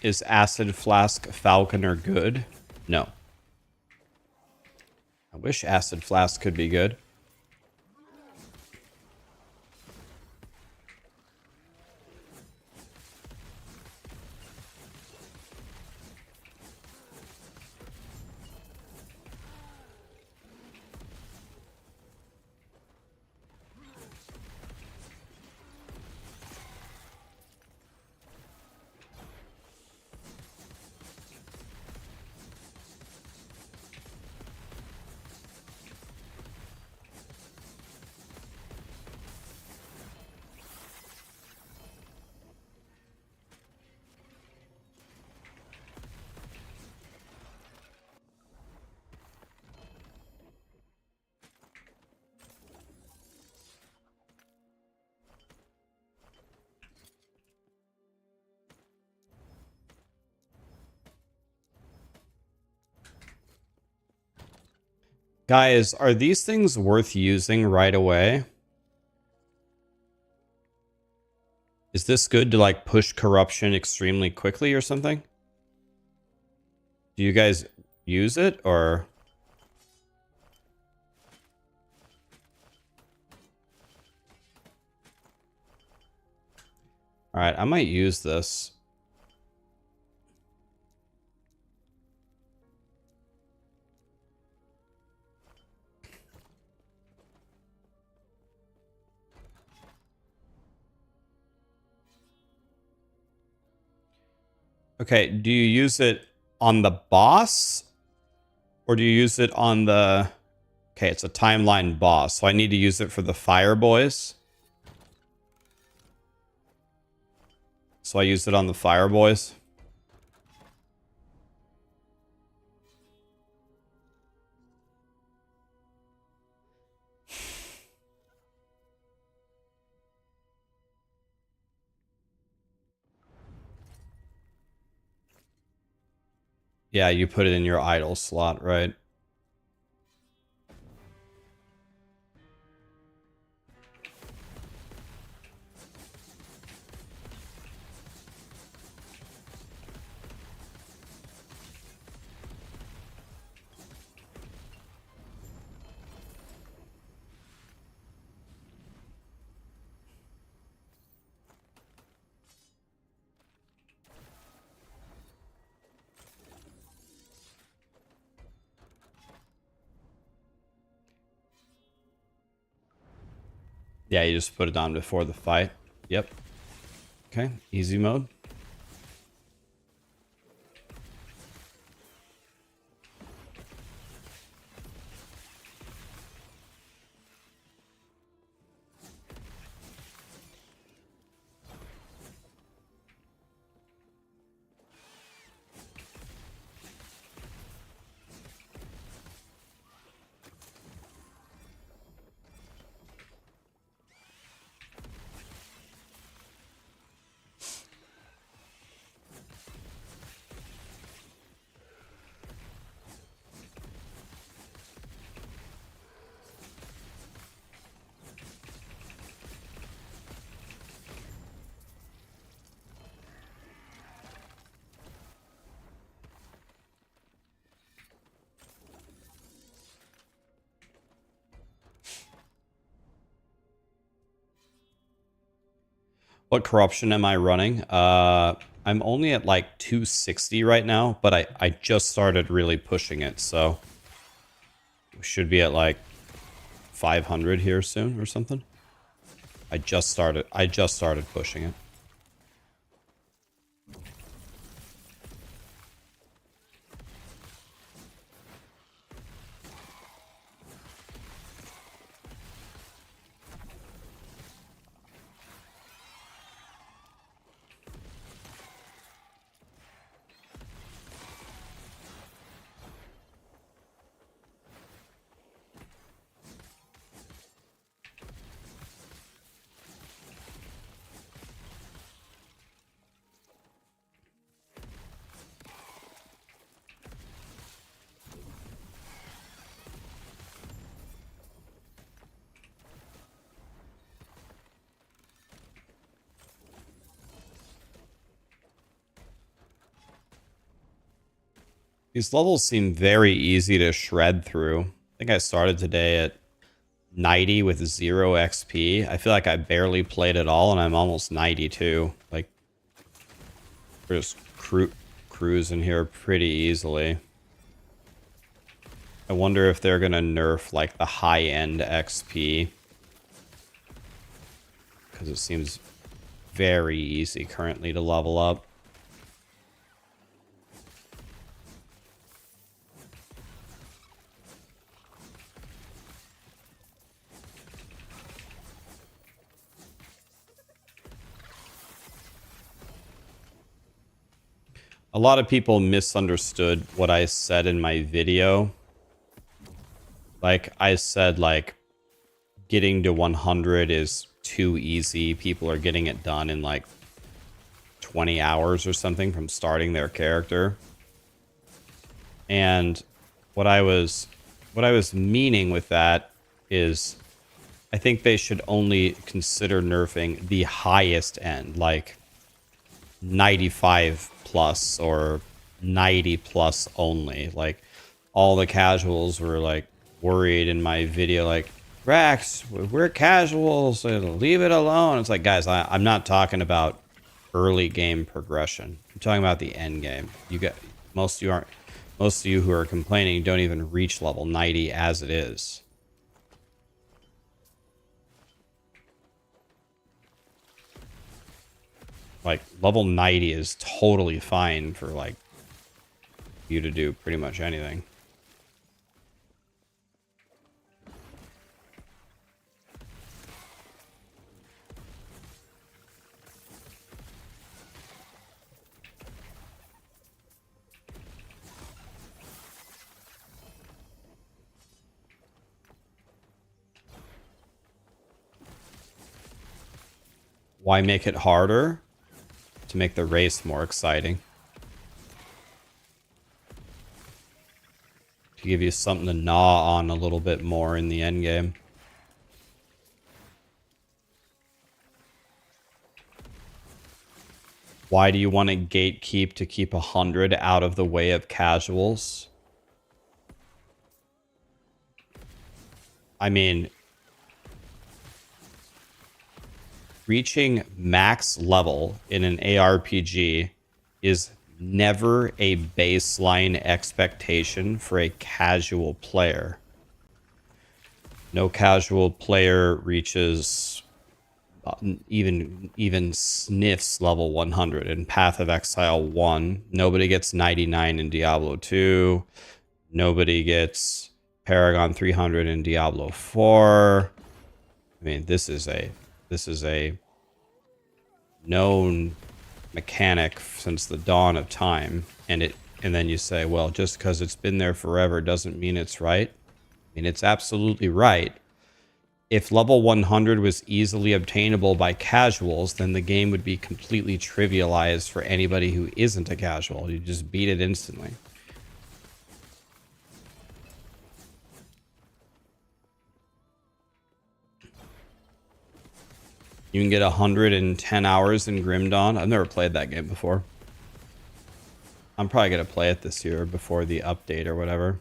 Is Acid Flask Falconer good? No. I wish Acid Flask could be good. Guys, are these things worth using right away? Is this good to like push corruption extremely quickly or something? Do you guys use it or? All right, I might use this. Okay, do you use it on the boss? Or do you use it on the... Okay, it's a timeline boss, so I need to use it for the fire boys. So I use it on the fire boys. Yeah, you put it in your idle slot, right? Yeah, you just put it on before the fight. Yep. Okay, easy mode. What corruption am I running? I'm only at like 260 right now, but I just started really pushing it, so we should be at like 500 here soon or something. I just started pushing it. These levels seem very easy to shred through. I think I started today at 90 with 0 XP. I feel like I barely played at all, and I'm almost 92. Like, we're just cruising here pretty easily. I wonder if they're going to nerf, like, the high-end XP. Because it seems very easy currently to level up. A lot of people misunderstood what I said in my video. Like, I said, like, getting to 100 is too easy. People are getting it done in, like, 20 hours or something from starting their character. And what I was meaning with that is I think they should only consider nerfing the highest end, like 95 plus or 90 plus only. Like, all the casuals were like worried in my video, like, Rax, we're casuals, leave it alone. It's like, guys, I'm not talking about early game progression. I'm talking about the end game. Most of you who are complaining don't even reach level 90 as it is. Like, level 90 is totally fine for, like, you to do pretty much anything. Why make it harder? To make the race more exciting. To give you something to gnaw on a little bit more in the end game. Why do you want to gatekeep to keep 100 out of the way of casuals? I mean, reaching max level in an ARPG is never a baseline expectation for a casual player. No casual player reaches even sniffs level 100 in Path of Exile 1. Nobody gets 99 in Diablo 2. Nobody gets Paragon 300 in Diablo 4. I mean, this is a known mechanic since the dawn of time, and then you say, well, just because it's been there forever doesn't mean it's right. I mean, it's absolutely right. If level 100 was easily obtainable by casuals, then the game would be completely trivialized for anybody who isn't a casual. You just beat it instantly. You can get 110 hours in Grim Dawn. I've never played that game before. I'm probably going to play it this year before the update or whatever.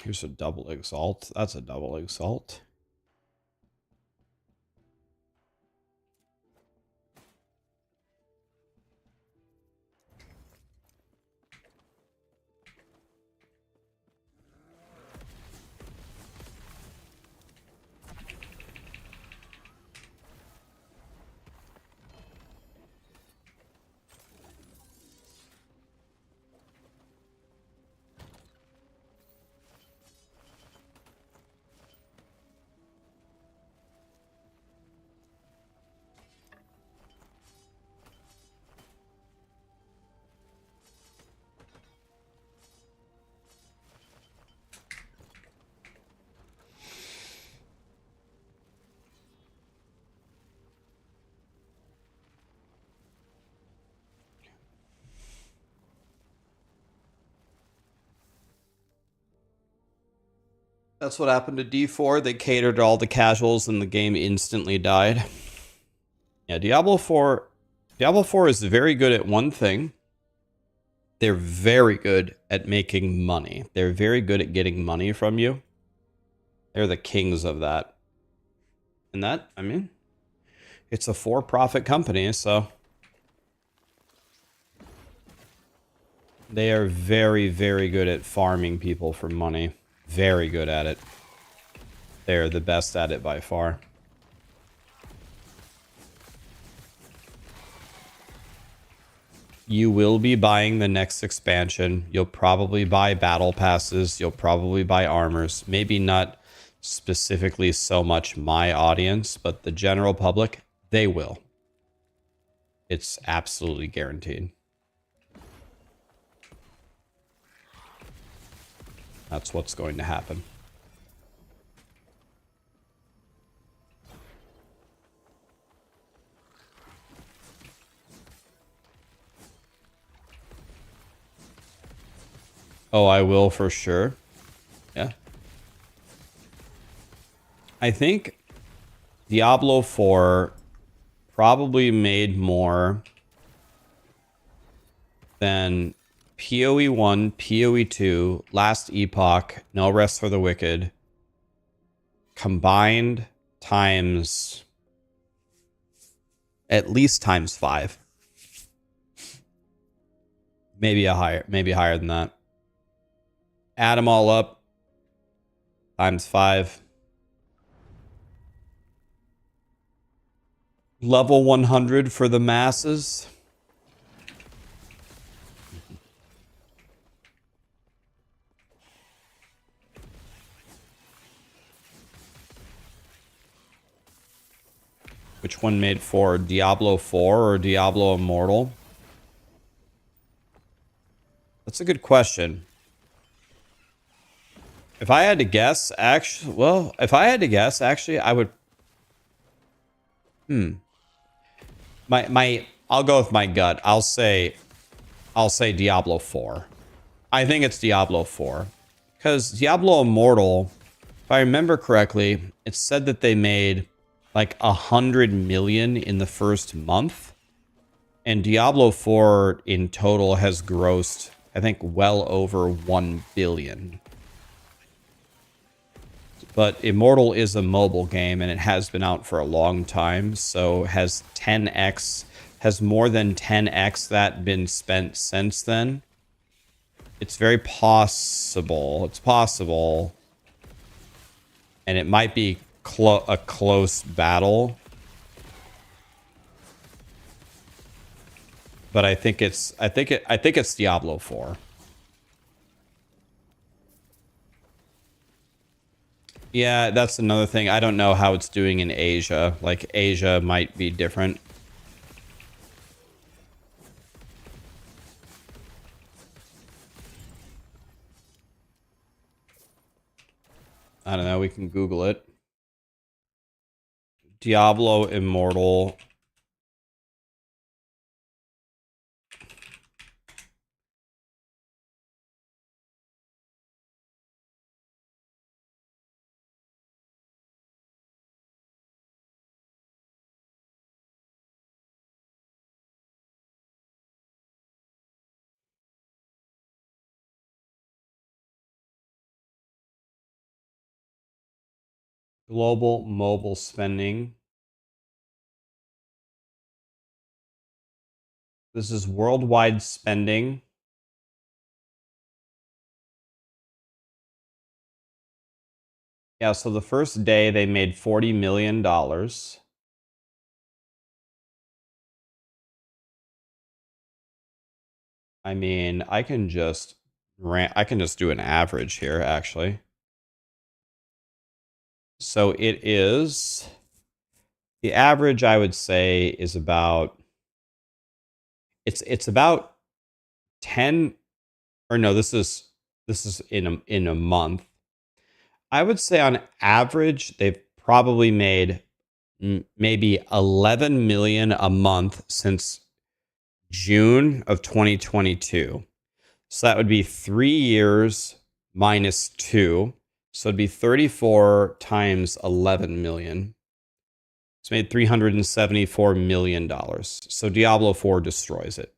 Here's a double exalt. That's a double exalt. That's what happened to D4. They catered to all the casuals and the game instantly died. Yeah, Diablo 4 is very good at one thing. They're very good at making money. They're very good at getting money from you. They're the kings of that. And that, I mean, it's a for-profit company, so they are very, very good at farming people for money. Very good at it. They're the best at it by far. You will be buying the next expansion. You'll probably buy battle passes. You'll probably buy armors. Maybe not specifically so much my audience, but the general public, they will. It's absolutely guaranteed. That's what's going to happen. Oh, I will for sure. Yeah. I think Diablo 4 probably made more than POE1, POE2, Last Epoch, No Rest for the Wicked combined times at least times 5. Maybe higher than that. Add them all up times 5. Level 100 for the masses. Which one made 4? Diablo 4 or Diablo Immortal? That's a good question. If I had to guess, actually, I would. I'll go with my gut. I'll say Diablo 4. I think it's Diablo 4. Because Diablo Immortal, if I remember correctly, it said that they made like 100 million in the first month. And Diablo 4 in total has grossed, I think, well over 1 billion. But Immortal is a mobile game, and it has been out for a long time. So has more than 10x that been spent since then? It's very possible. It's possible. And it might be a close battle. But I think it's Diablo 4. Yeah, that's another thing. I don't know how it's doing in Asia. Like, Asia might be different. I don't know. We can Google it. Diablo Immortal. Global mobile spending. This is worldwide spending. Yeah, so the first day they made $40 million. I mean, I can just do an average here, actually. So it is, the average I would say is about, it's about 10, or no, this is in a month. I would say on average they've probably made maybe 11 million a month since June of 2022. So that would be 3 years minus 2. So it'd be 34 times 11 million. It's made $374 million. So Diablo 4 destroys it.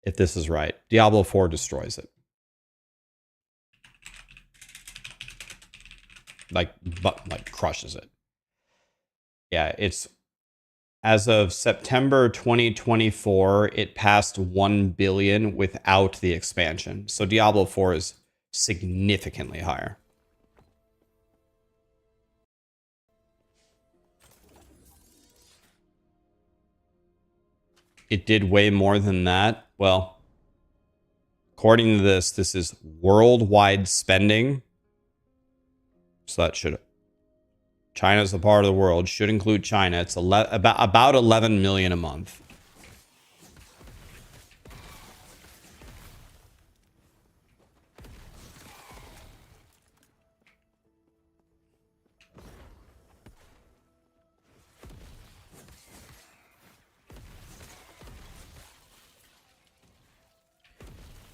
If this is right, Diablo 4 destroys it. Like crushes it. Yeah, it's as of September 2024, it passed 1 billion without the expansion. So Diablo 4 is significantly higher. It did way more than that. Well, according to this, this is worldwide spending. So that should, China's a part of the world, should include China. It's about 11 million a month.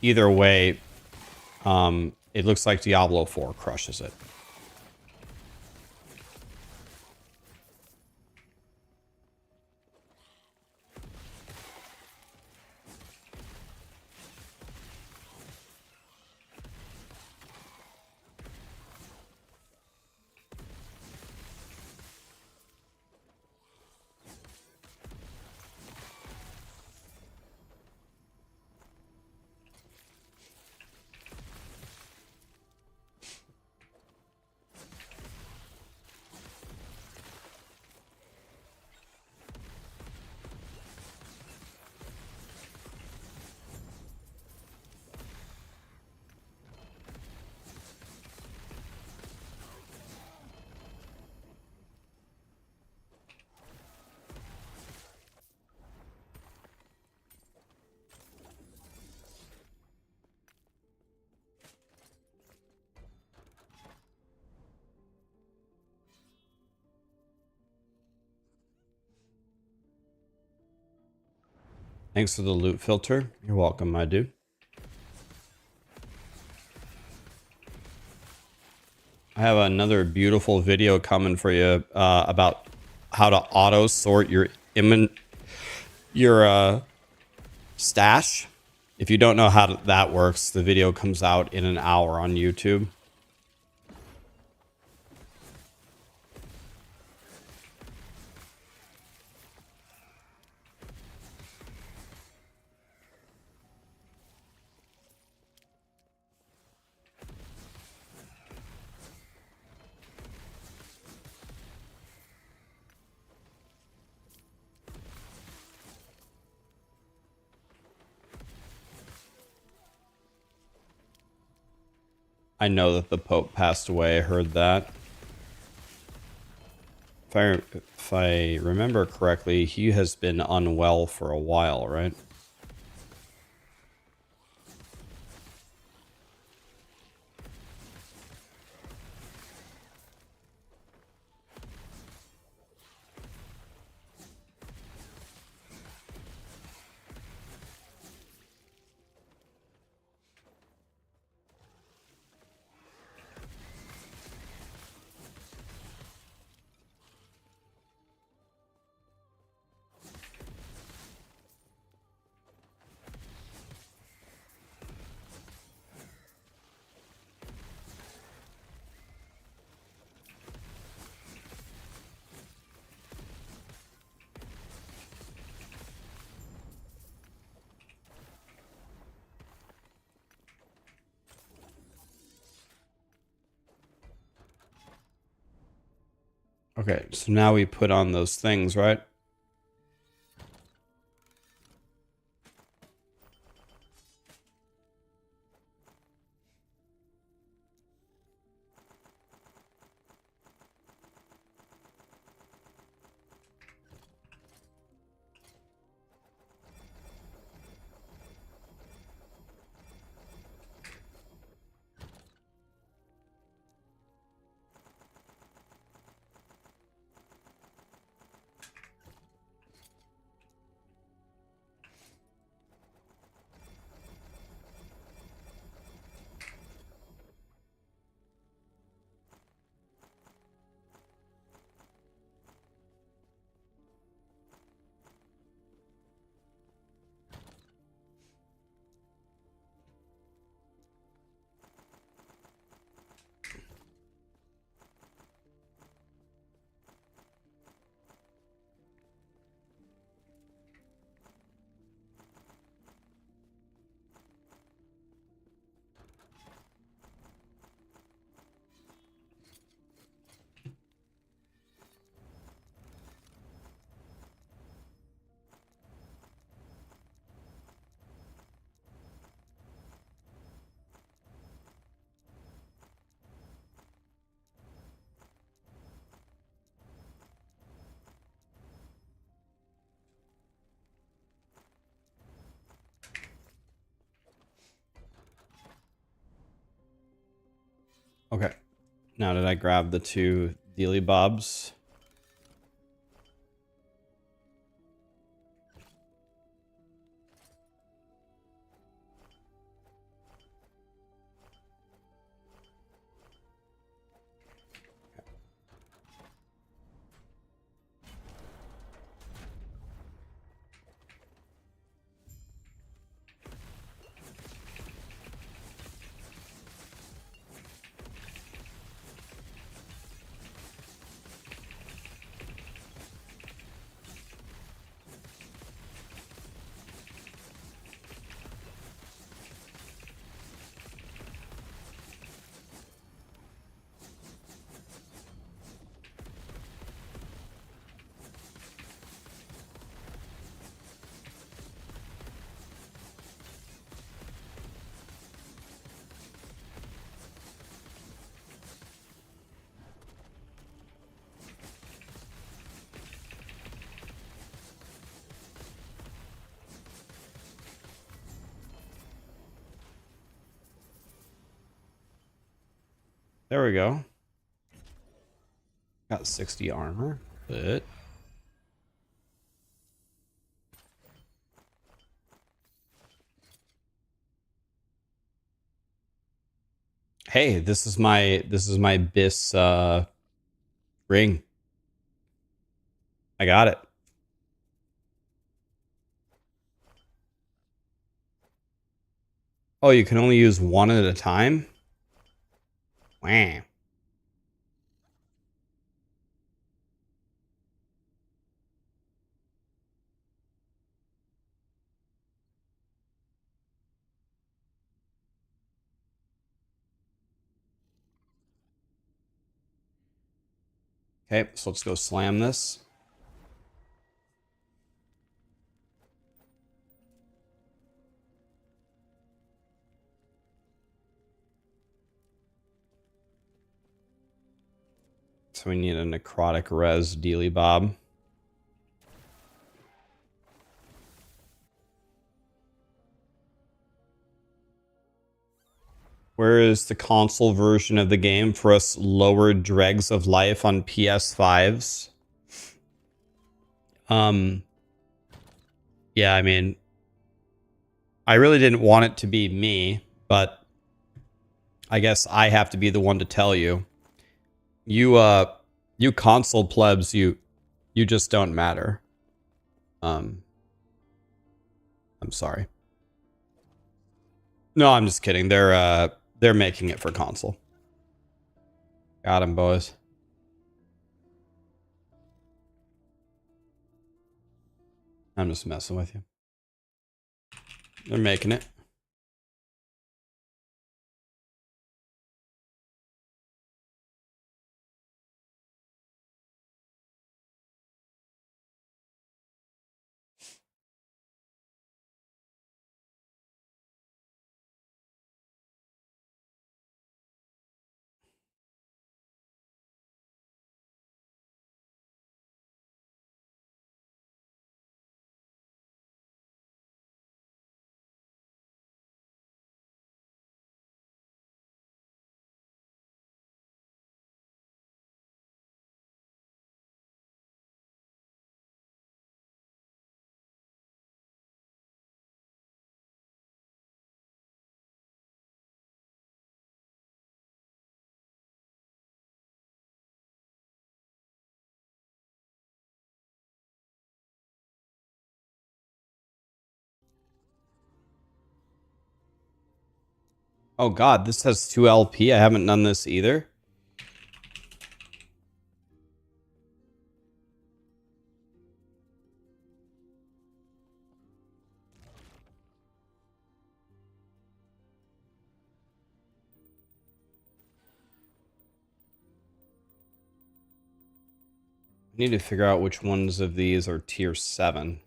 Either way, it looks like Diablo 4 crushes it. Thanks for the loot filter. You're welcome, my dude. I have another beautiful video coming for you about how to auto sort your stash. If you don't know how that works, the video comes out in an hour on YouTube. I know that the Pope passed away. I heard that. If I remember correctly, he has been unwell for a while, right? Okay, so now we put on those things, right? Okay. Now did I grab the 2 dealy bobs? There we go. Got 60 armor. Good. Hey, this is my bis ring. I got it. Oh, you can only use one at a time? Wow. Okay, so let's go slam this. So we need a necrotic res dealy bob. Where is the console version of the game for us lower dregs of life on PS5s? Yeah, I mean, I really didn't want it to be me, but I guess I have to be the one to tell you. You console plebs, you just don't matter. I'm sorry. No, I'm just kidding. They're making it for console. Got him, boys. I'm just messing with you. They're making it. Oh god, this has 2 LP. I haven't done this either. I need to figure out which ones of these are tier 7.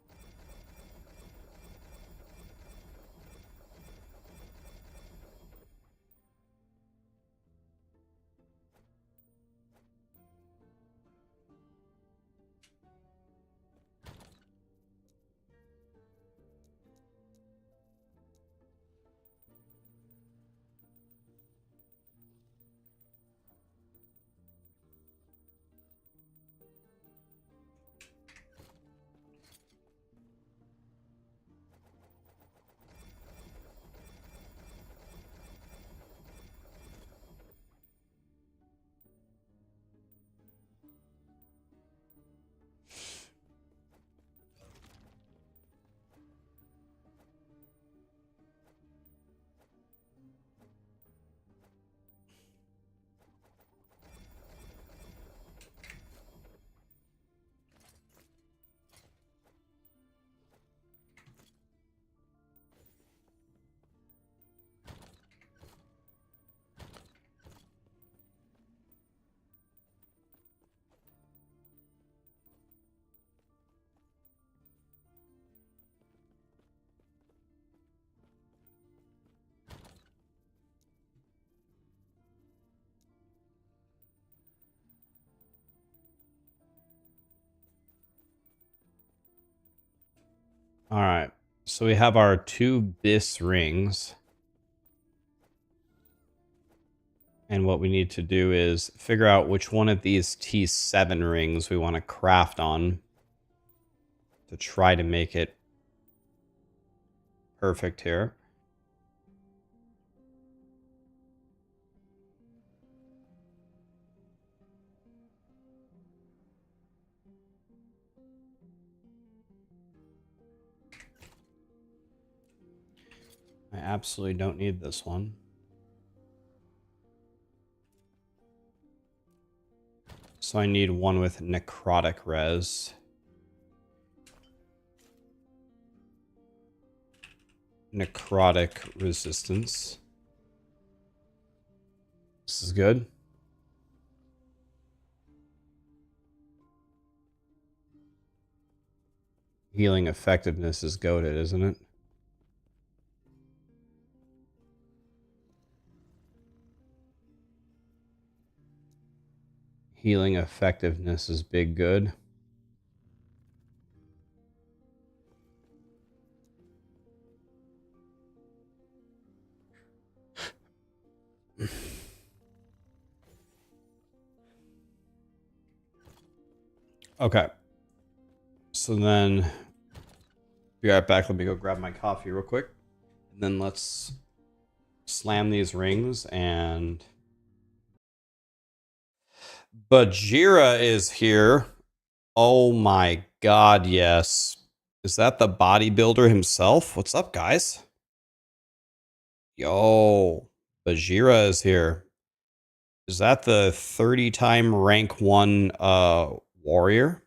All right, so we have our 2 bis rings. And what we need to do is figure out which one of these T7 rings we want to craft on to try to make it perfect here. I absolutely don't need this one. So I need one with necrotic res. Necrotic resistance. This is good. Healing effectiveness is goated, isn't it? Healing effectiveness is big good. Okay. So then, be right back. Let me go grab my coffee real quick. And then let's slam these rings and... Bajira is here. Oh my god, yes. Is that the bodybuilder himself? What's up, guys? Yo, Bajira is here. Is that the 30-time rank 1 warrior?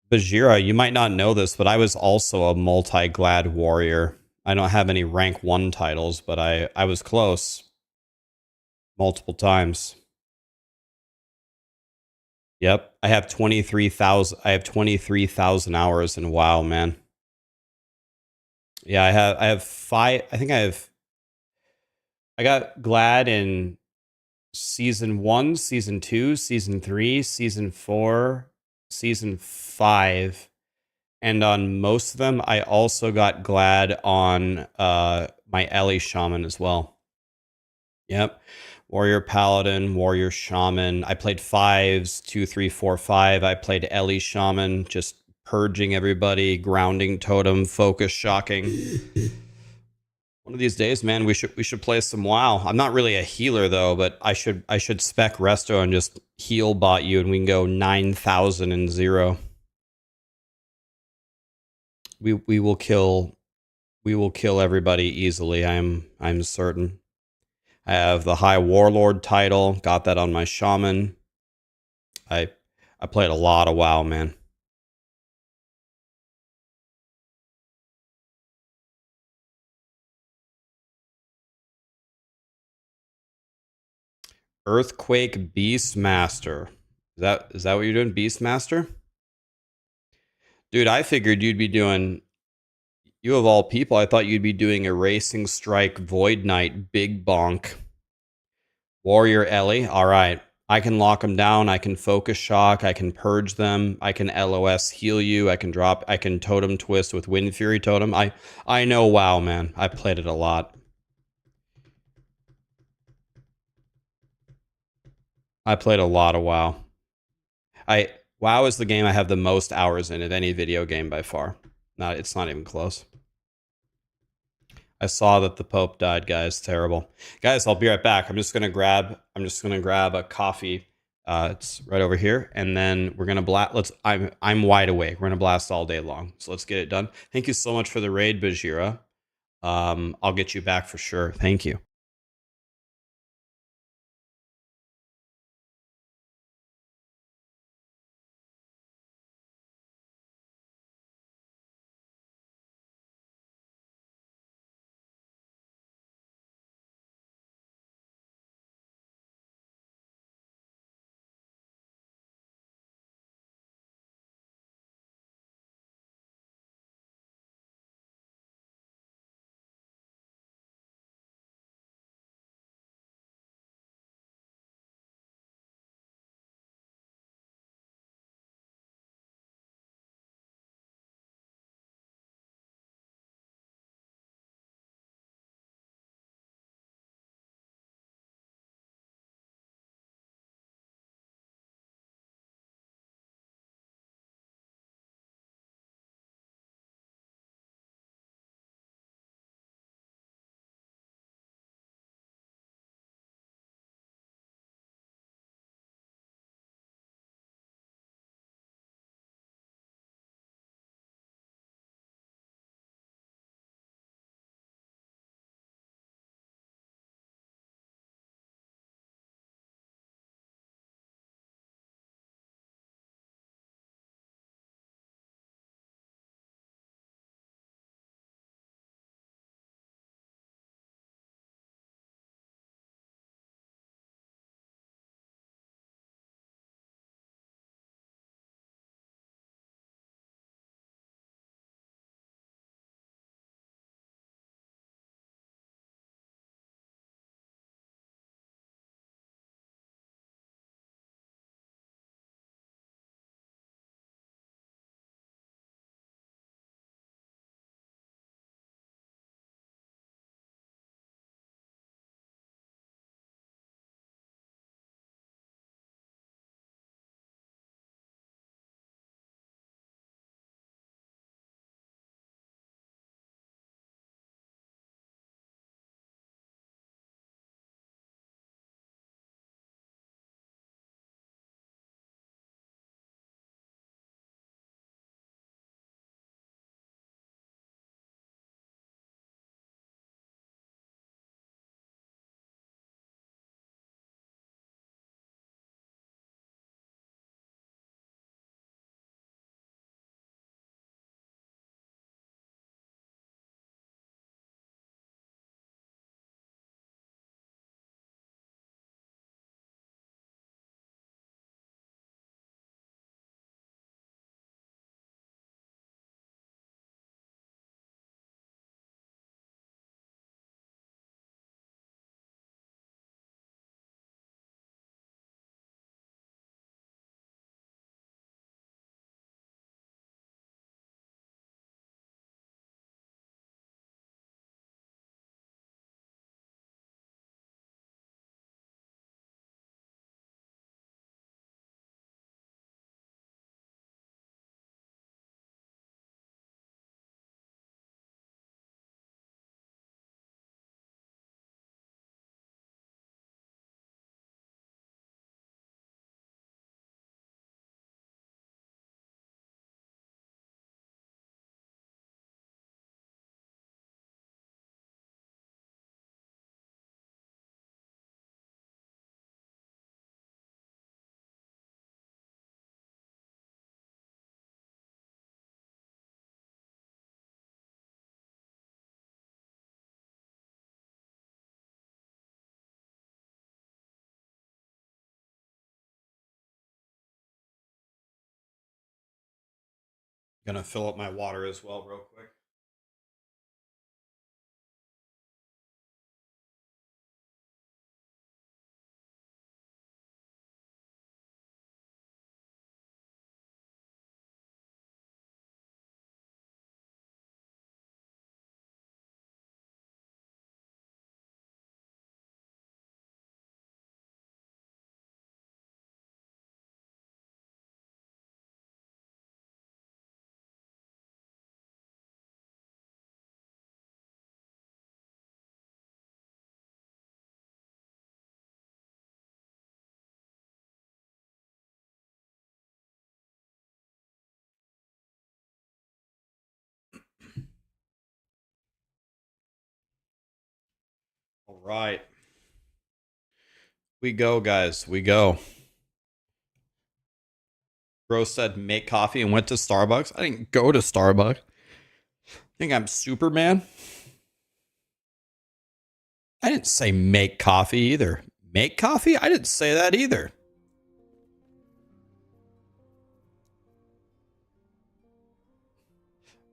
Bajira, you might not know this, but I was also a multi-glad warrior. I don't have any rank 1 titles, but I was close. Multiple times. Yep, I have 23,000 hours in WoW, man. Yeah, I have 5. I got glad in season 1, season 2, season 3, season 4, season 5, and on most of them I also got glad on my Ellie shaman as well. Yep. Warrior Paladin, Warrior Shaman. I played 5s, 2, 3, 4, 5. I played Ellie Shaman, just purging everybody, grounding totem, focus shocking. One of these days, man, we should play some WoW. I'm not really a healer though, but I should spec Resto and just heal bot you, and we can go 9,000 and 0. We will kill everybody easily. I'm certain. I have the High Warlord title. Got that on my Shaman. I played a lot of WoW, man. Earthquake Beastmaster. Is that what you're doing, Beastmaster? Dude, I figured you'd be doing. You of all people, I thought you'd be doing Erasing Strike, Void Knight, Big Bonk, Warrior Ellie. All right, I can lock them down. I can focus shock. I can purge them. I can LOS heal you. I can drop. I can totem twist with Wind Fury Totem. I know WoW, man. I played it a lot. I played a lot of WoW. WoW is the game I have the most hours in of any video game by far. It's not even close. I saw that the Pope died, guys. Terrible. Guys, I'll be right back. I'm just gonna grab a coffee. It's right over here, and then we're gonna blast. I'm wide awake. We're gonna blast all day long. So let's get it done. Thank you so much for the raid, Bajira. I'll get you back for sure. Thank you. Gonna fill up my water as well real quick. All right. We go, guys. We go. Bro said make coffee and went to Starbucks. I didn't go to Starbucks. Think I'm Superman? I didn't say make coffee either. Make coffee? I didn't say that either.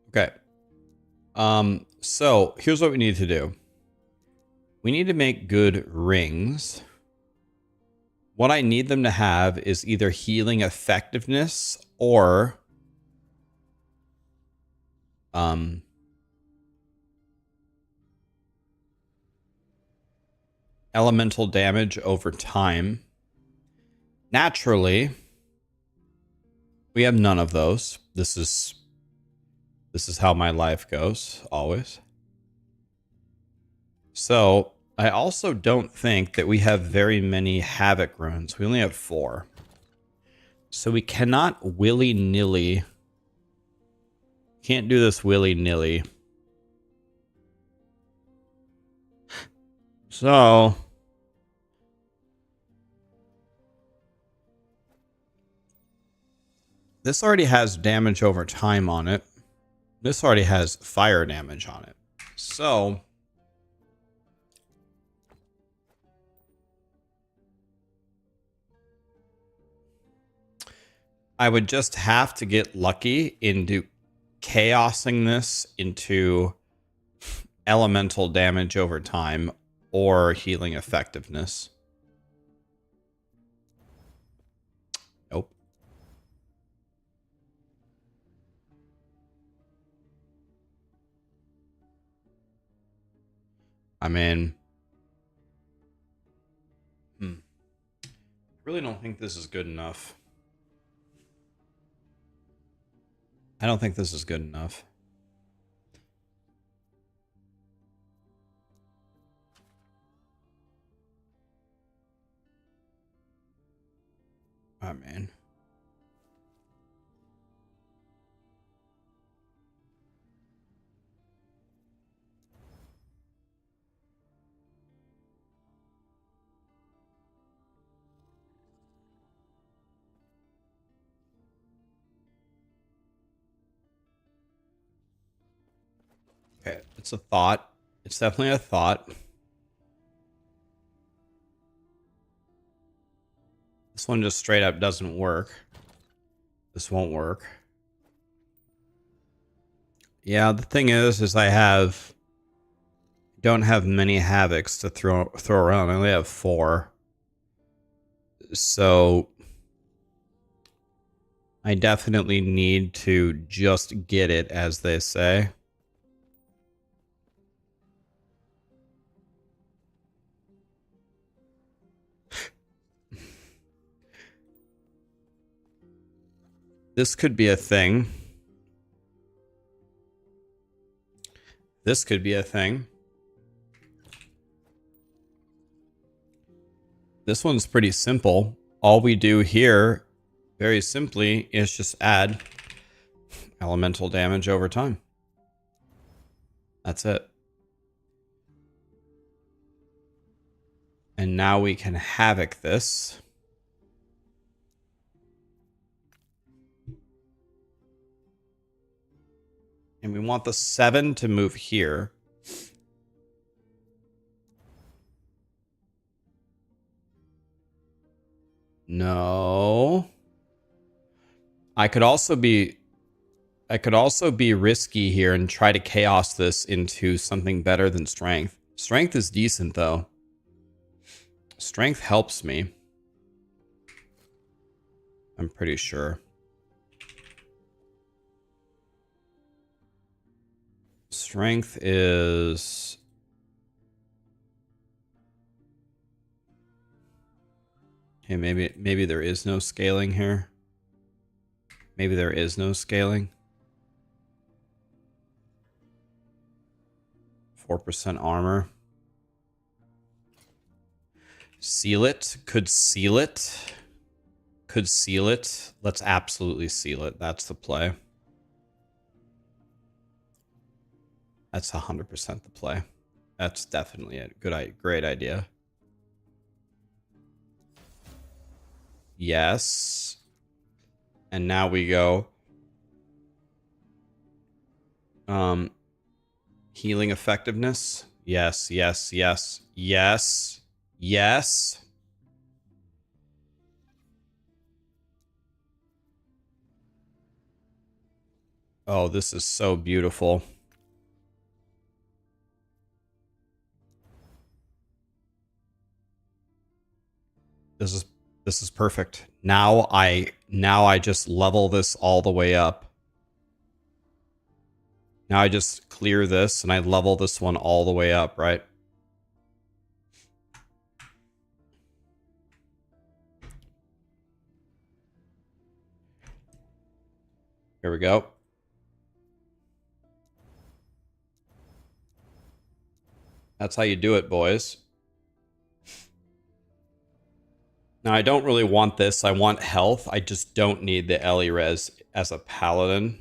Okay. So here's what we need to do. We need to make good rings. What I need them to have is either healing effectiveness or elemental damage over time. Naturally, we have none of those. This is how my life goes, always. So, I also don't think that we have very many Havoc runes. We only have 4. So we cannot willy-nilly... Can't do this willy-nilly. So... This already has damage over time on it. This already has fire damage on it. So... I would just have to get lucky into chaosing this into elemental damage over time or healing effectiveness. Nope. I mean, I really don't think this is good enough. I don't think this is good enough. Oh, man. Okay, it's a thought. It's definitely a thought. This one just straight up doesn't work. This won't work. Yeah, the thing is I don't have many Havocs to throw around. I only have 4. So I definitely need to just get it, as they say. This could be a thing. This could be a thing. This one's pretty simple. All we do here, very simply, is just add elemental damage over time. That's it. And now we can Havoc this. And we want the 7 to move here. No. I could also be I could also be risky here and try to chaos this into something better than strength. Strength is decent, though. Strength helps me. I'm pretty sure. Strength is... Okay, maybe there is no scaling here. Maybe there is no scaling. 4% armor. Seal it. Could seal it. Could seal it. Let's absolutely seal it. That's the play. That's 100% the play. That's definitely a great idea. Yes. And now we go. Healing effectiveness. Yes, yes, yes, yes, yes. Oh, this is so beautiful. This is perfect. Now I just level this all the way up. Now I just clear this and I level this one all the way up, right? Here we go. That's how you do it, boys. Now, I don't really want this. I want health. I just don't need the Ellie res as a paladin.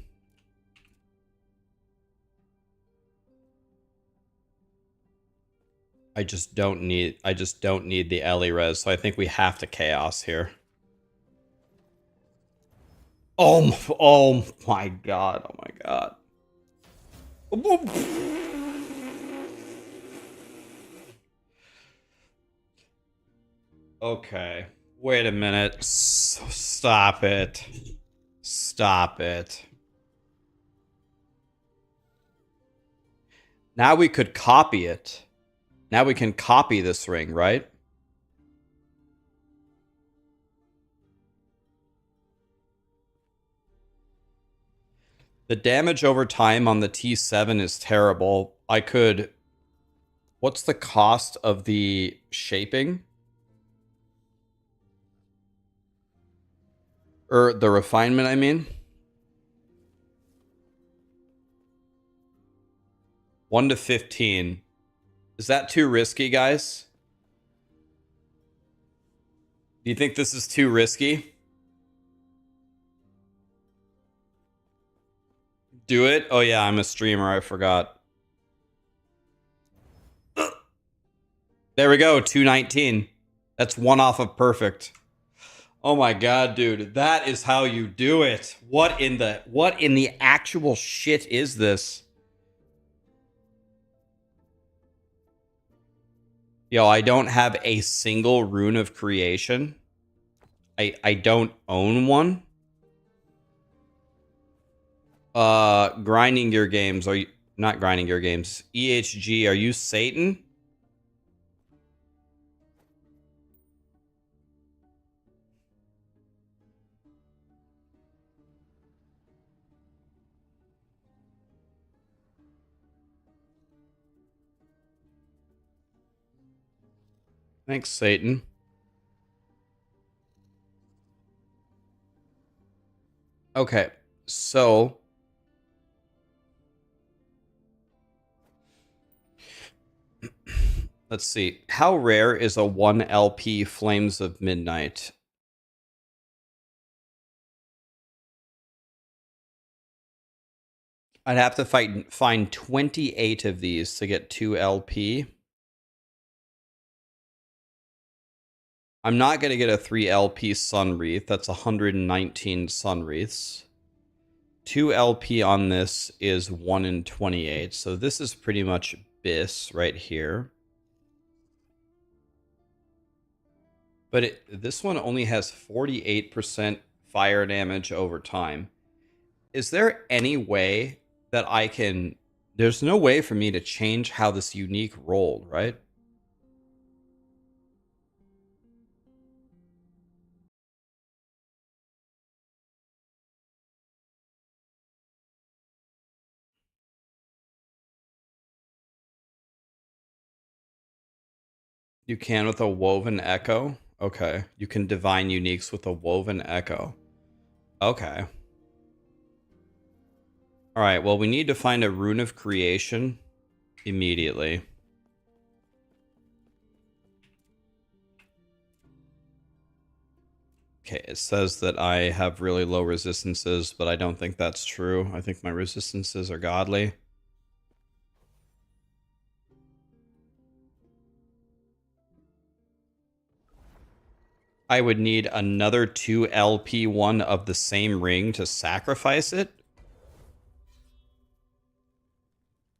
I just don't need the Ellie res, so I think we have to chaos here. Oh my god. Oh my god. Okay. Wait a minute. Stop it. Stop it. Now we could copy it. Now we can copy this ring, right? The damage over time on the T7 is terrible. I could... What's the cost of the shaping? Or the refinement, I mean. 1 to 15. Is that too risky, guys? Do you think this is too risky? Do it? Oh yeah, I'm a streamer, I forgot. There we go, 219. That's one off of perfect. Oh my god, dude. That is how you do it. What in the actual shit is this? Yo, I don't have a single rune of creation. I don't own one. Grinding Gear Games, are you not Grinding Gear Games? EHG, are you Satan? Thanks, Satan. Okay, so let's see. How rare is a 1 LP Flames of Midnight? I'd have to find 28 of these to get 2 LP. I'm not going to get a 3 LP Sun Wreath. That's 119 Sun Wreaths. 2 LP on this is 1 in 28. So this is pretty much BIS right here. But this one only has 48% fire damage over time. is there any way that I can... There's no way for me to change how this unique rolled, right? You can with a woven echo? Okay. You can divine uniques with a woven echo. Okay. Alright, well, we need to find a rune of creation immediately. Okay, it says that I have really low resistances, but I don't think that's true. I think my resistances are godly. I would need another 2 LP1 of the same ring to sacrifice it?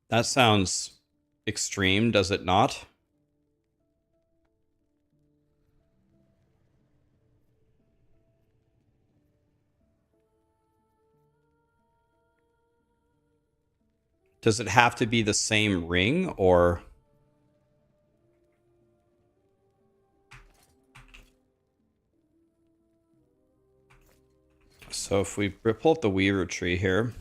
That sounds extreme, does it not? Does it have to be the same ring, or... So if we pull up the Weaver tree here...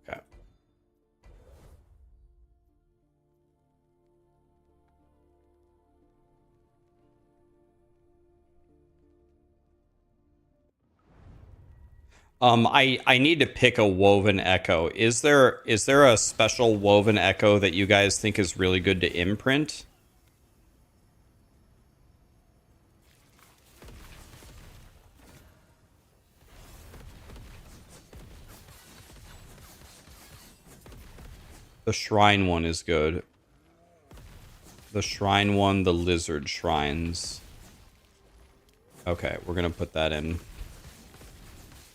Okay. I need to pick a woven echo. Is there a special woven echo that you guys think is really good to imprint? The shrine one is good. The shrine one, the lizard shrines. Okay, we're gonna put that in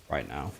right now.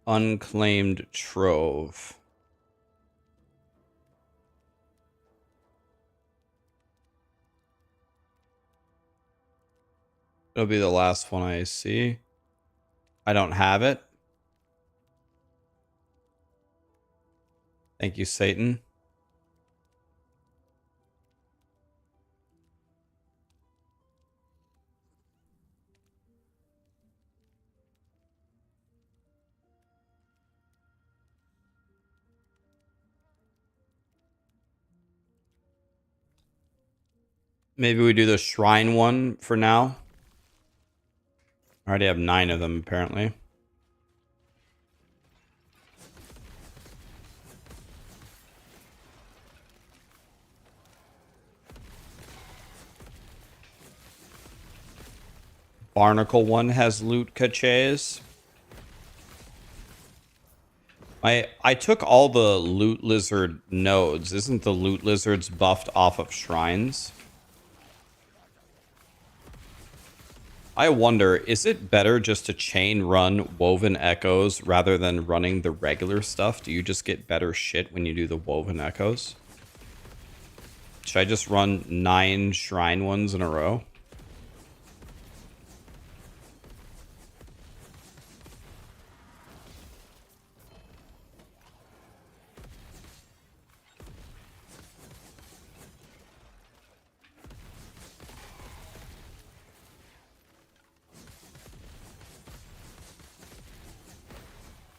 Unclaimed trove. It'll be the last one I see. I don't have it. Thank you, Satan. Maybe we do the shrine one for now. I already have 9 of them, apparently. Barnacle one has loot caches. I took all the loot lizard nodes. Isn't the loot lizards buffed off of shrines? I wonder, is it better just to chain run woven echoes rather than running the regular stuff? Do you just get better shit when you do the woven echoes? Should I just run 9 shrine ones in a row?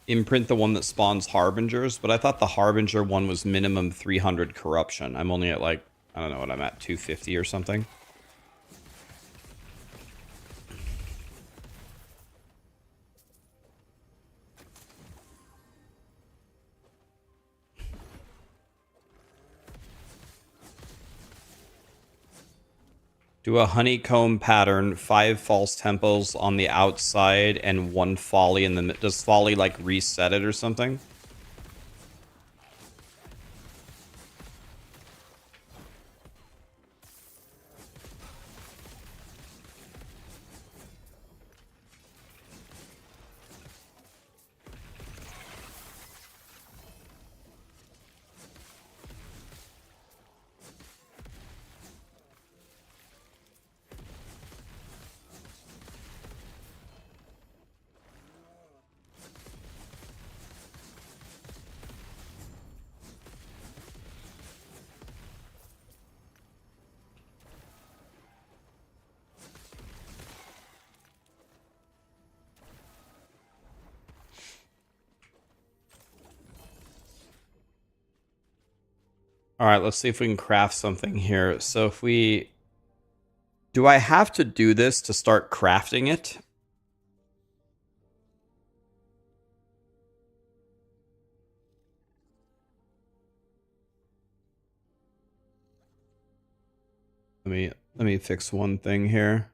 imprint the one that spawns harbingers, but I thought the harbinger one was minimum 300 corruption. I'm only at like, I don't know what I'm at, 250 or something. Do a honeycomb pattern, 5 false temples on the outside and 1 folly in the... Does folly like reset it or something? All right, let's see if we can craft something here. So if we... Do I have to do this to start crafting it? Let me fix one thing here.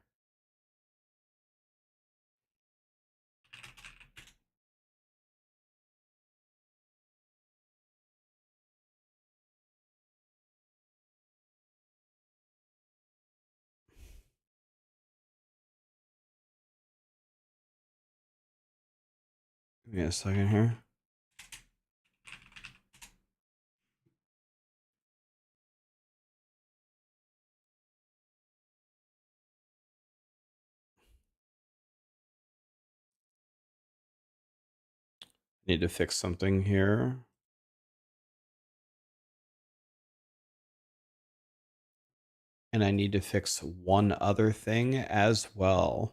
Give me a second here. Need to fix something here. And I need to fix one other thing as well.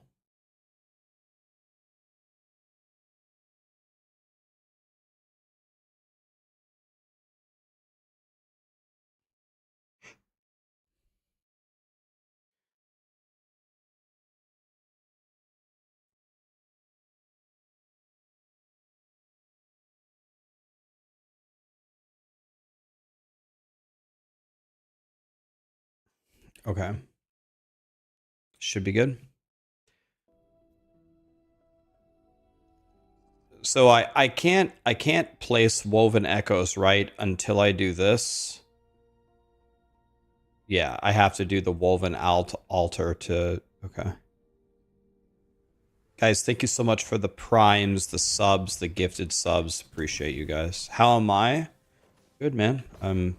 Okay. Should be good. So I can't place woven echoes right until I do this. Yeah, I have to do the woven altar to... Okay. Guys, thank you so much for the primes, the subs, the gifted subs. Appreciate you guys. How am I? Good, man. I'm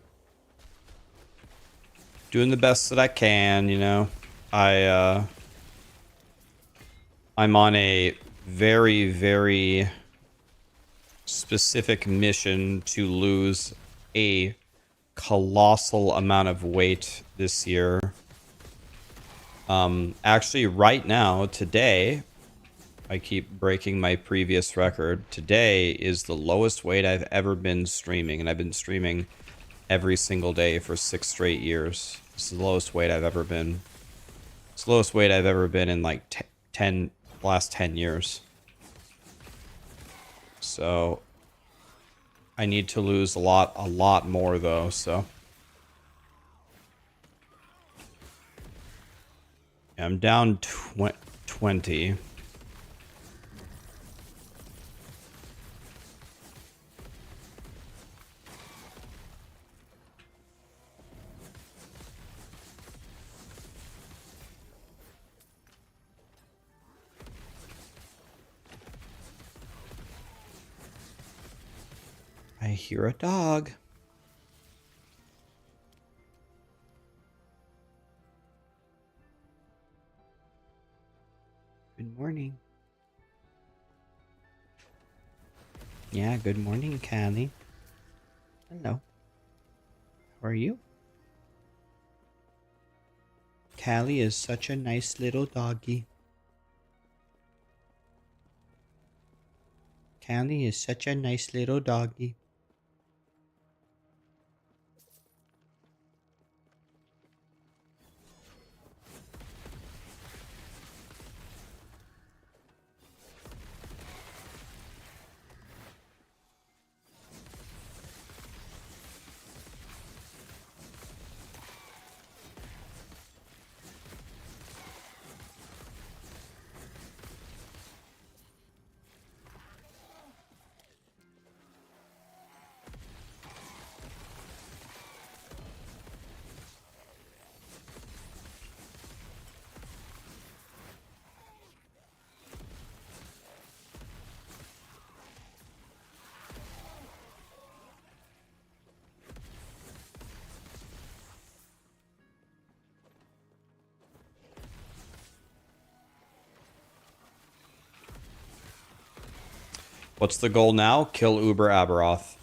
doing the best that I can, you know. I'm on a very, very specific mission to lose a colossal amount of weight this year. Actually, right now, today, I keep breaking my previous record. Today is the lowest weight I've ever been streaming, and I've been streaming every single day for 6 straight years. This is the lowest weight I've ever been. It's the lowest weight I've ever been in like last 10 years. So I need to lose a lot more though, so I'm down 20. I hear a dog. Good morning. Yeah, good morning, Callie. Hello. How are you? Callie is such a nice little doggy. Candy is such a nice little doggy. What's the goal now? Kill Uber Abberoth.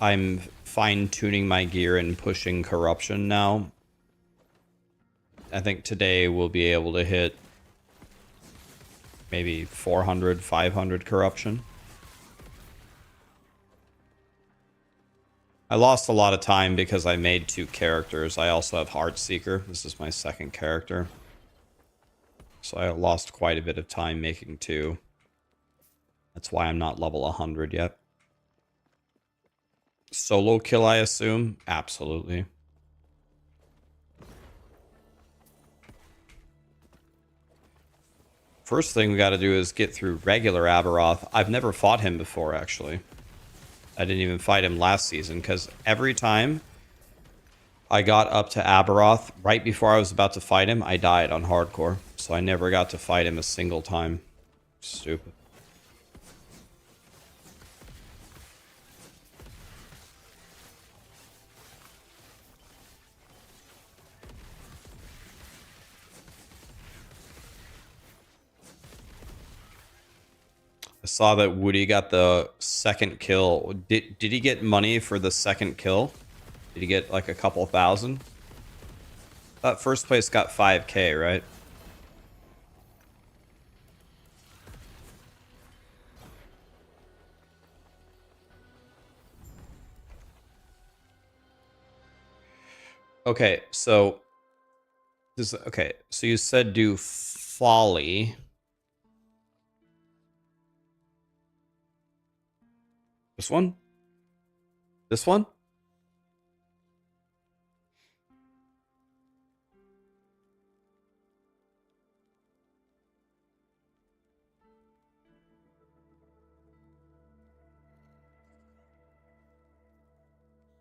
I'm fine-tuning my gear and pushing corruption now. I think today we'll be able to hit maybe 400, 500 corruption. I lost a lot of time because I made 2 characters. I also have Heartseeker. This is my second character. So I lost quite a bit of time making 2. That's why I'm not level 100 yet. Solo kill, I assume? Absolutely. First thing we got to do is get through regular Abberoth. I've never fought him before, actually. I didn't even fight him last season, because every time I got up to Abberoth, right before I was about to fight him, I died on hardcore. So I never got to fight him a single time. Stupid. I saw that Woody got the second kill. Did he get money for the second kill? Did he get like a couple thousand? That first place got 5K, right? Okay, so so you said do folly. This one? This one?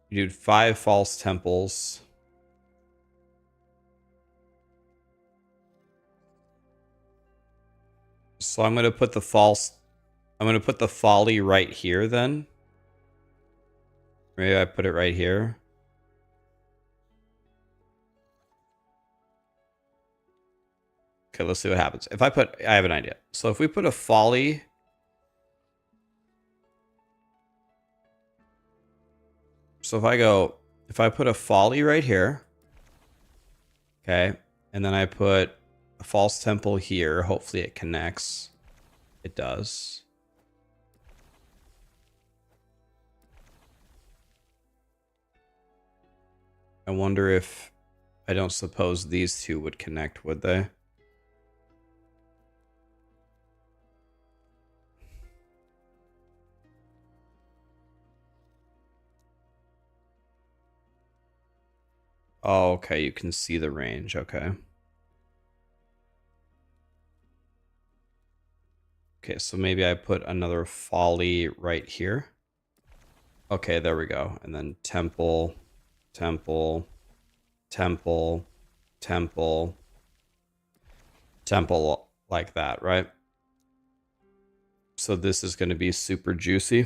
You did 5 false temples. So I'm going to put the folly right here then. Maybe I put it right here. Okay, let's see what happens. I have an idea. So if we put a folly. So if I put a folly right here. Okay. And then I put a false temple here. Hopefully it connects. It does. I wonder if, I don't suppose these 2 would connect, would they? Oh, okay. You can see the range. Okay. Okay, so maybe I put another folly right here. Okay, there we go. And then temple, temple, temple, temple, temple, like that, right? So this is going to be super juicy.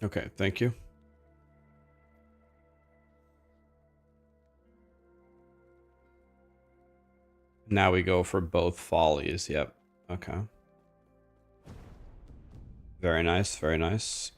Okay, thank you. Now we go for both follies. Yep. Okay. Very nice. Very nice.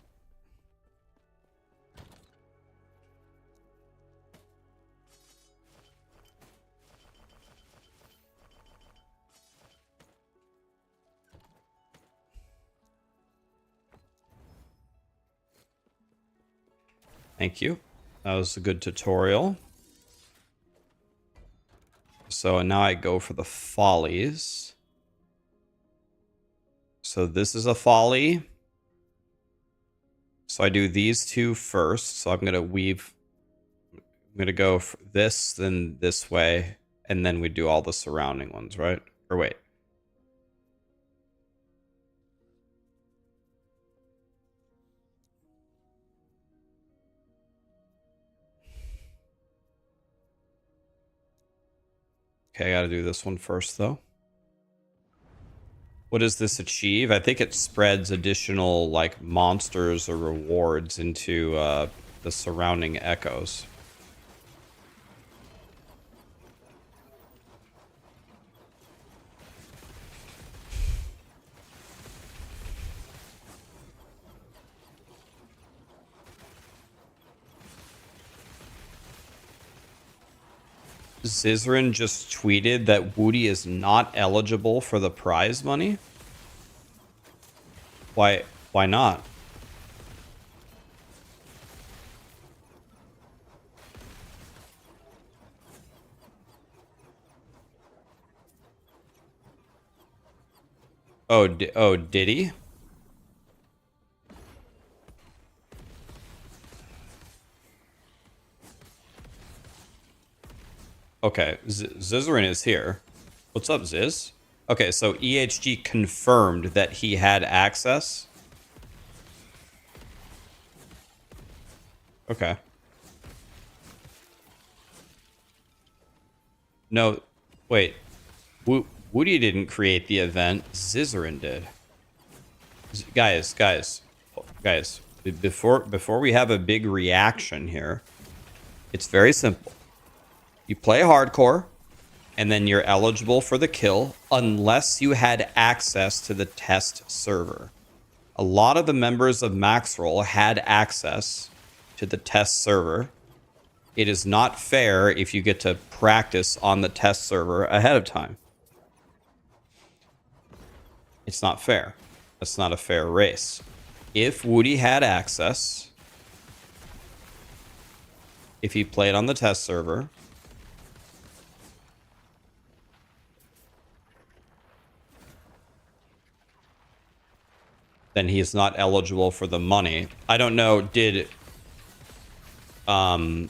Thank you. That was a good tutorial. So now I go for the follies. So this is a folly. So I do these two first. So I'm going to weave. I'm going to go for this, then this way. And then we do all the surrounding ones, right? Or wait. Okay, I got to do this one first, though. What does this achieve? I think it spreads additional, like, monsters or rewards into the surrounding echoes. Zizrin just tweeted that Woody is not eligible for the prize money. Why not? Oh, did he? Okay, Zizrin is here. What's up, Ziz? Okay, so EHG confirmed that he had access. Okay. No, wait. Woody didn't create the event. Zizrin did. Guys. Before we have a big reaction here, it's very simple. You play hardcore, and then you're eligible for the kill unless you had access to the test server. A lot of the members of Maxroll had access to the test server. It is not fair if you get to practice on the test server ahead of time. It's not fair. That's not a fair race. If Woody had access, if he played on the test server, then he is not eligible for the money. I don't know, I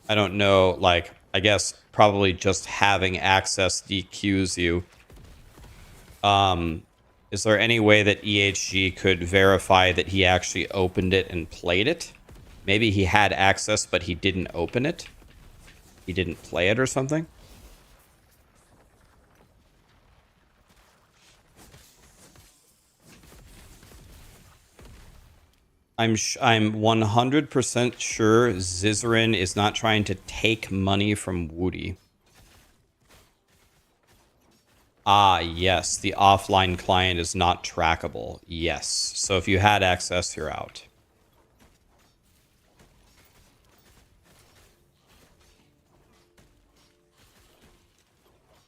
don't know, like, I guess probably just having access DQs you. Is there any way that EHG could verify that he actually opened it and played it? Maybe he had access, but he didn't open it. He didn't play it or something. I'm 100% sure Zizrin is not trying to take money from Woody. Ah, yes. The offline client is not trackable. Yes. So if you had access, you're out.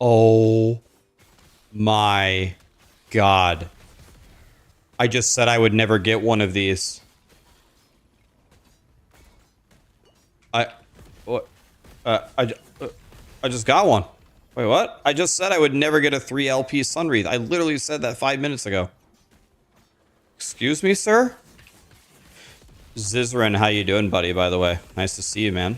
Oh my God. I just said I would never get one of these. I just got one. Wait, what? I just said I would never get a 3 LP Sunwreath. I literally said that 5 minutes ago. Excuse me, sir? Zizrin, how you doing, buddy, by the way? Nice to see you, man.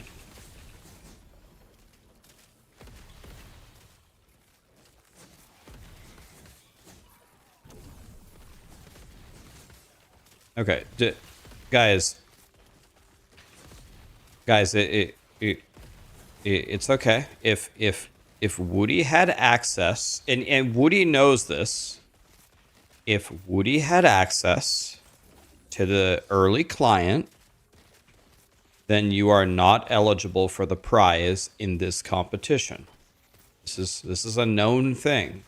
Okay, guys, it's okay if Woody had access, and Woody knows this. If Woody had access to the early client, then you are not eligible for the prize in this competition. This is a known thing.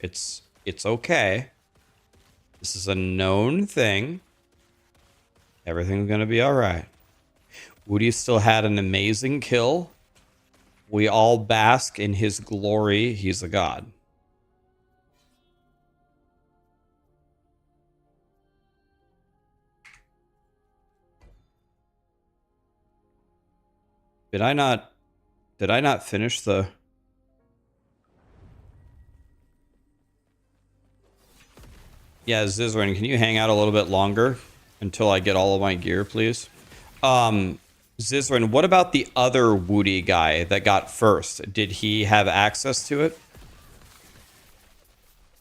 It's okay. This is a known thing. Everything's gonna be all right. Woody still had an amazing kill. We all bask in his glory. He's a god. Did I not finish the... Yeah, Zizrin, can you hang out a little bit longer until I get all of my gear, please? Zizrin, what about the other Woody guy that got first? Did he have access to it?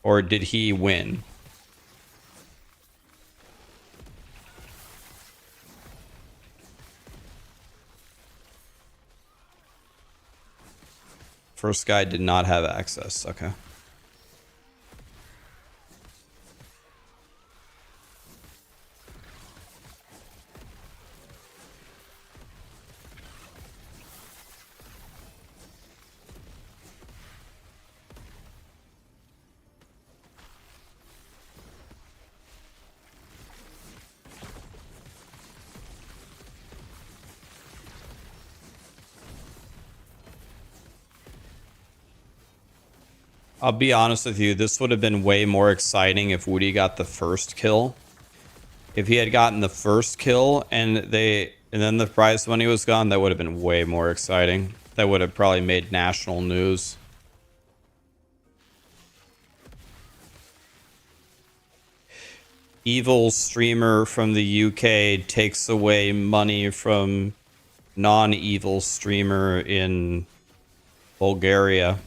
Or did he win? First guy did not have access. Okay. I'll be honest with you, this would have been way more exciting if Woody got the first kill. If he had gotten the first kill and then the prize money was gone, that would have been way more exciting. That would have probably made national news. Evil streamer from the UK takes away money from non-evil streamer in Bulgaria.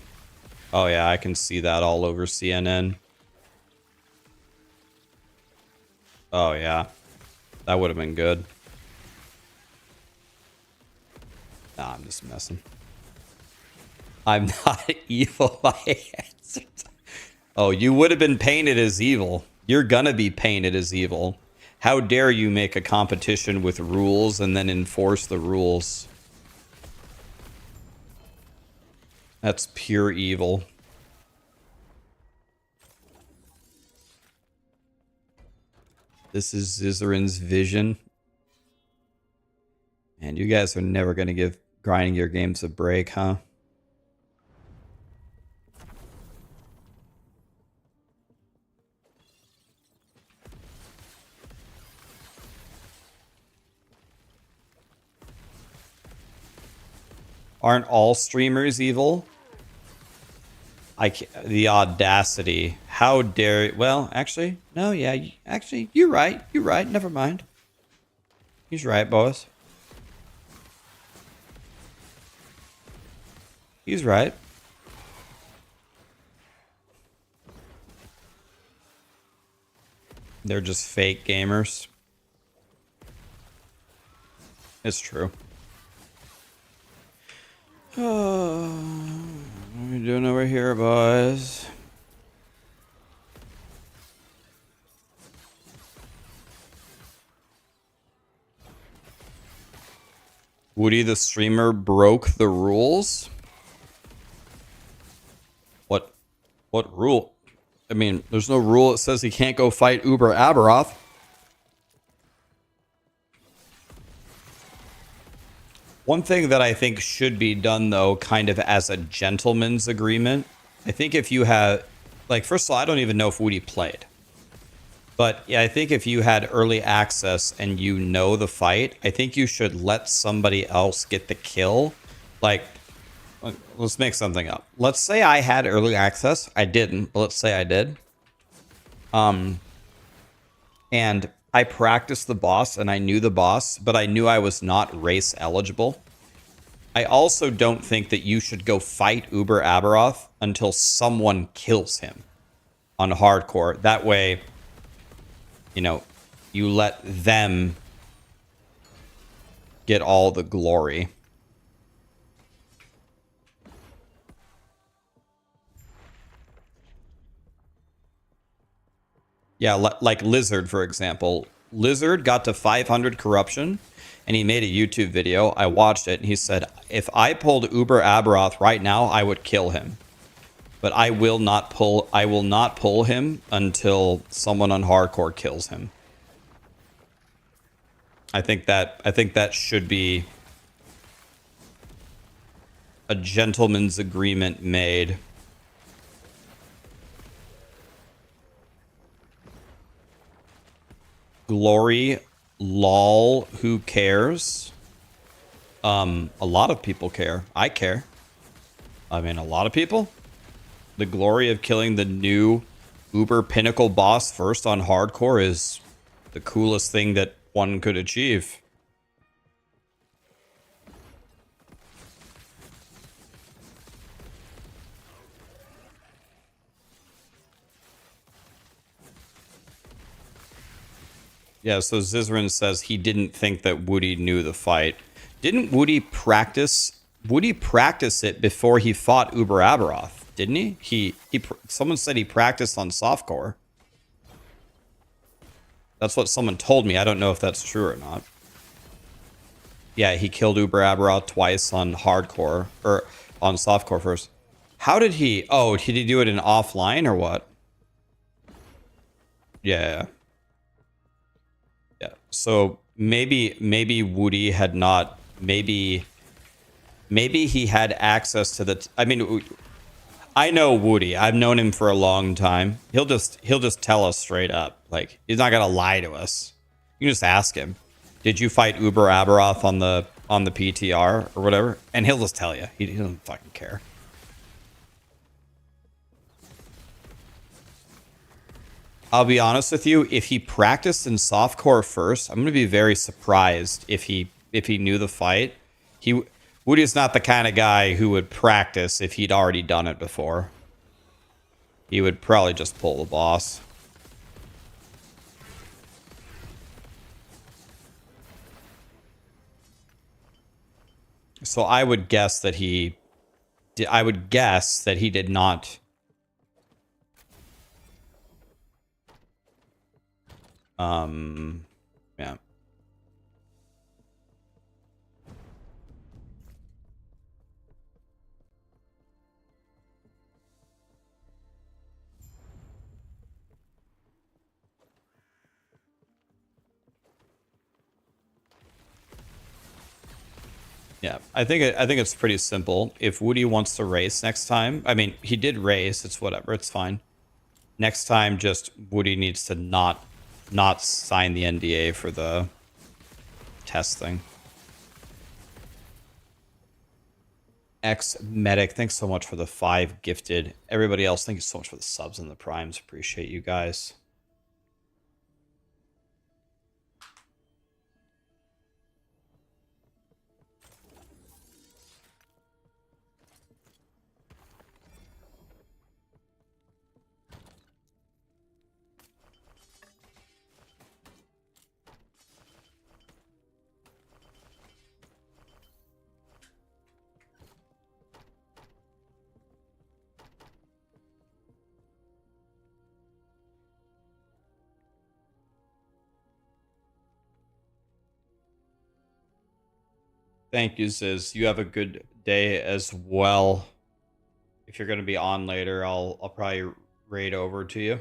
Oh yeah, I can see that all over CNN. Oh yeah, that would have been good. Nah, I'm just messing. I'm not evil by answer. Oh, you would have been painted as evil. You're gonna be painted as evil. How dare you make a competition with rules and then enforce the rules? That's pure evil. This is Zizerin's vision. Man, you guys are never going to give grinding your games a break, huh? Aren't all streamers evil? The audacity. How dare... Well, actually, no, yeah. Actually, you're right. You're right. Never mind. He's right, boys. He's right. They're just fake gamers. It's true. Oh, what are we doing over here, boys? Woody the streamer broke the rules? What rule? I mean, there's no rule that says he can't go fight Uber Abberoth. One thing that I think should be done, though, kind of as a gentleman's agreement, I think if you have, like, first of all, I don't even know if Woody played. But yeah, I think if you had early access and you know the fight, I think you should let somebody else get the kill. Like, let's make something up. Let's say I had early access. I didn't, but let's say I did. And I practiced the boss and I knew the boss, but I knew I was not race eligible. I also don't think that you should go fight Uber Abberoth until someone kills him on hardcore. That way, you know, you let them get all the glory. Yeah, like Lizard, for example. Lizard got to 500 corruption, and he made a YouTube video. I watched it, and he said, if I pulled Uber Abberoth right now, I would kill him. But I will not pull him until someone on hardcore kills him. I think that should be a gentleman's agreement made. Glory, lol, who cares? A lot of people care. I care. I mean, a lot of people. The glory of killing the new Uber Pinnacle boss first on hardcore is the coolest thing that one could achieve. Yeah, so Zizrin says he didn't think that Woody knew the fight. Didn't Woody practice? Woody practice it before he fought Uber Abberoth, didn't he? Someone said he practiced on softcore. That's what someone told me. I don't know if that's true or not. Yeah, he killed Uber Abberoth twice on hardcore, or on softcore first. How did he... Oh, did he do it in offline or what? Yeah. Yeah. So maybe Woody had not... Maybe he had access to the... I mean, I know Woody. I've known him for a long time. He'll just tell us straight up. Like, he's not gonna lie to us. You can just ask him. Did you fight Uber Abberoth on the PTR or whatever? And he'll just tell you. He doesn't fucking care. I'll be honest with you. If he practiced in softcore first, I'm gonna be very surprised if he knew the fight. Woody's not the kind of guy who would practice if he'd already done it before. He would probably just pull the boss. So I would guess that he did not. Yeah. Yeah, I think it's pretty simple. If Woody wants to race next time, I mean, he did race. It's whatever. It's fine. Next time, just Woody needs to not sign the NDA for the test thing. X Medic, thanks so much for the 5 gifted. Everybody else, thank you so much for the subs and the primes. Appreciate you guys. Thank you, Ziz. You have a good day as well. If you're going to be on later, I'll probably raid over to you.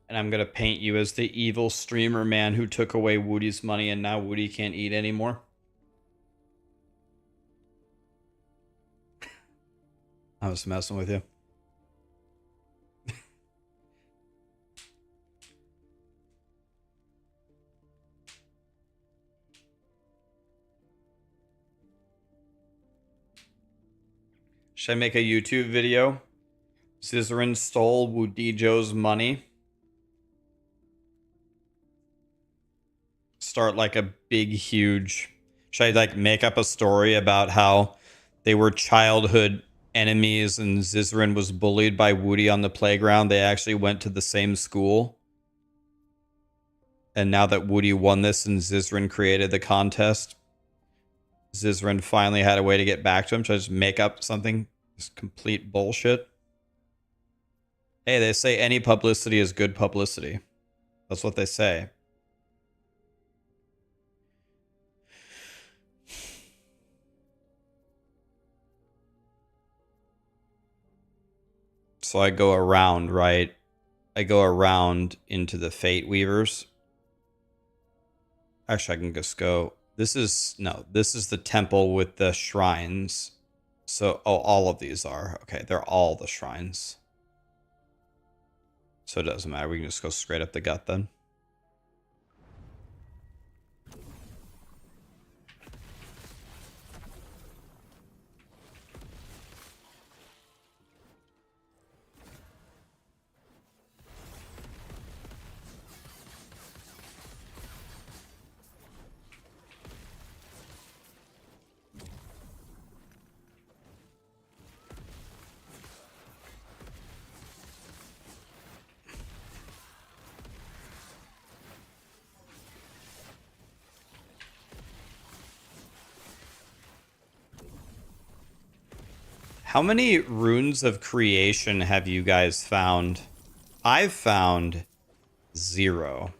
And I'm going to paint you as the evil streamer man who took away Woody's money and now Woody can't eat anymore. I was messing with you. Should I make a YouTube video? Scissorin stole Woodyjo's money. Start like a big, huge... Should I like make up a story about how they were childhood enemies and Scissorin was bullied by Woody on the playground? They actually went to the same school. And now that Woody won this and Scissorin created the contest, Scissorin finally had a way to get back to him. Should I just make up something? Just complete bullshit. Hey, they say any publicity is good publicity. That's what they say. So I go around, right? I go around into the Fate Weavers. Actually, I can just go... This is the temple with the shrines. So, oh, all of these are. Okay, they're all the shrines. So it doesn't matter. We can just go straight up the gut then. How many runes of creation have you guys found? I've found 0.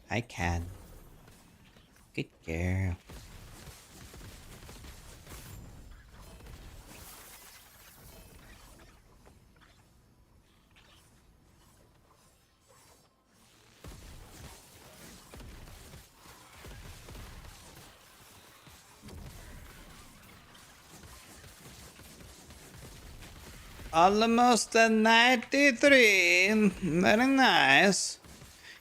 I can. Good girl. Almost a 93. Very nice.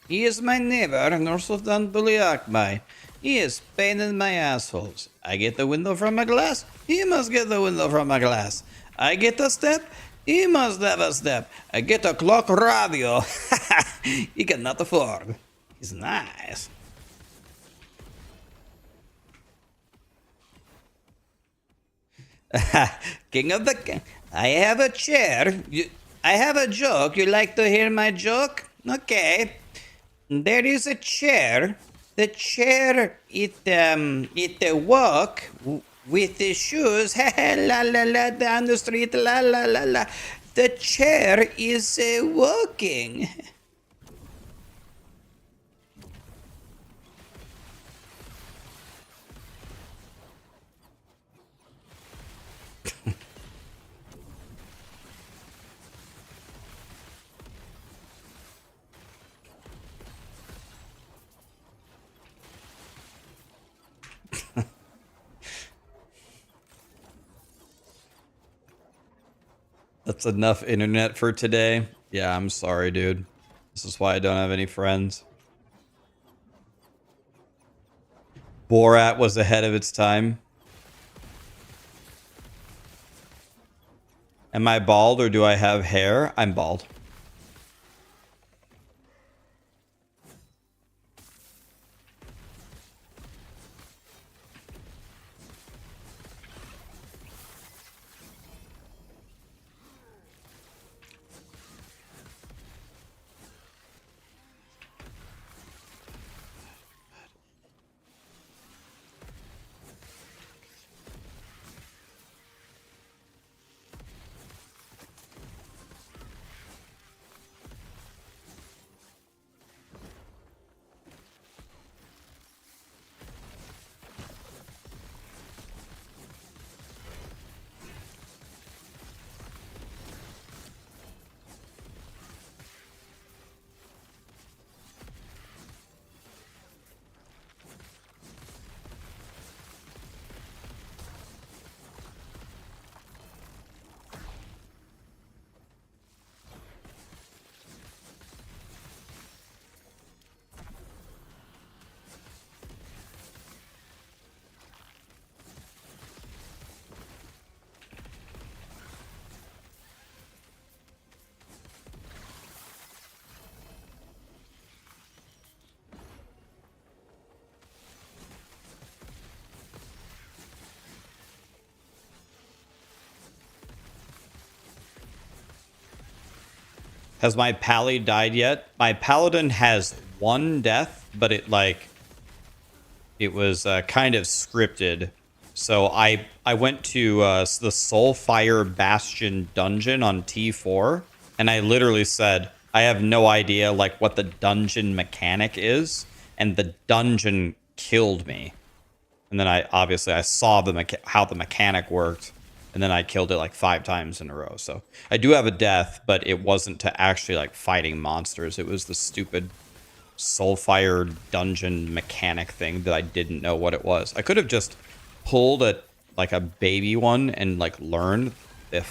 He is my neighbor, Nursultan Buliakbai. He is pain in my assholes. I get the window from a glass, he must get the window from a glass. I get a step, he must have a step. I get a clock radio. He cannot afford. He's nice. King of the... I have a chair. I have a joke. You like to hear my joke? Okay. There is a chair. The chair, it walk with the shoes. La la la down the street. La la la la. The chair is walking. That's enough internet for today. Yeah, I'm sorry, dude. This is why I don't have any friends. Borat was ahead of its time. Am I bald or do I have hair? I'm bald. Has my Pally died yet? My Paladin has 1 death, but it was kind of scripted. So I went to the Soulfire Bastion dungeon on T4, and I literally said, I have no idea like what the dungeon mechanic is, and the dungeon killed me. And then I saw how the mechanic worked, and then I killed it like 5 times in a row. So I do have a death, but it wasn't to actually like fighting monsters. It was the stupid Soulfire dungeon mechanic thing that I didn't know what it was. I could have just pulled like a baby one and like learned it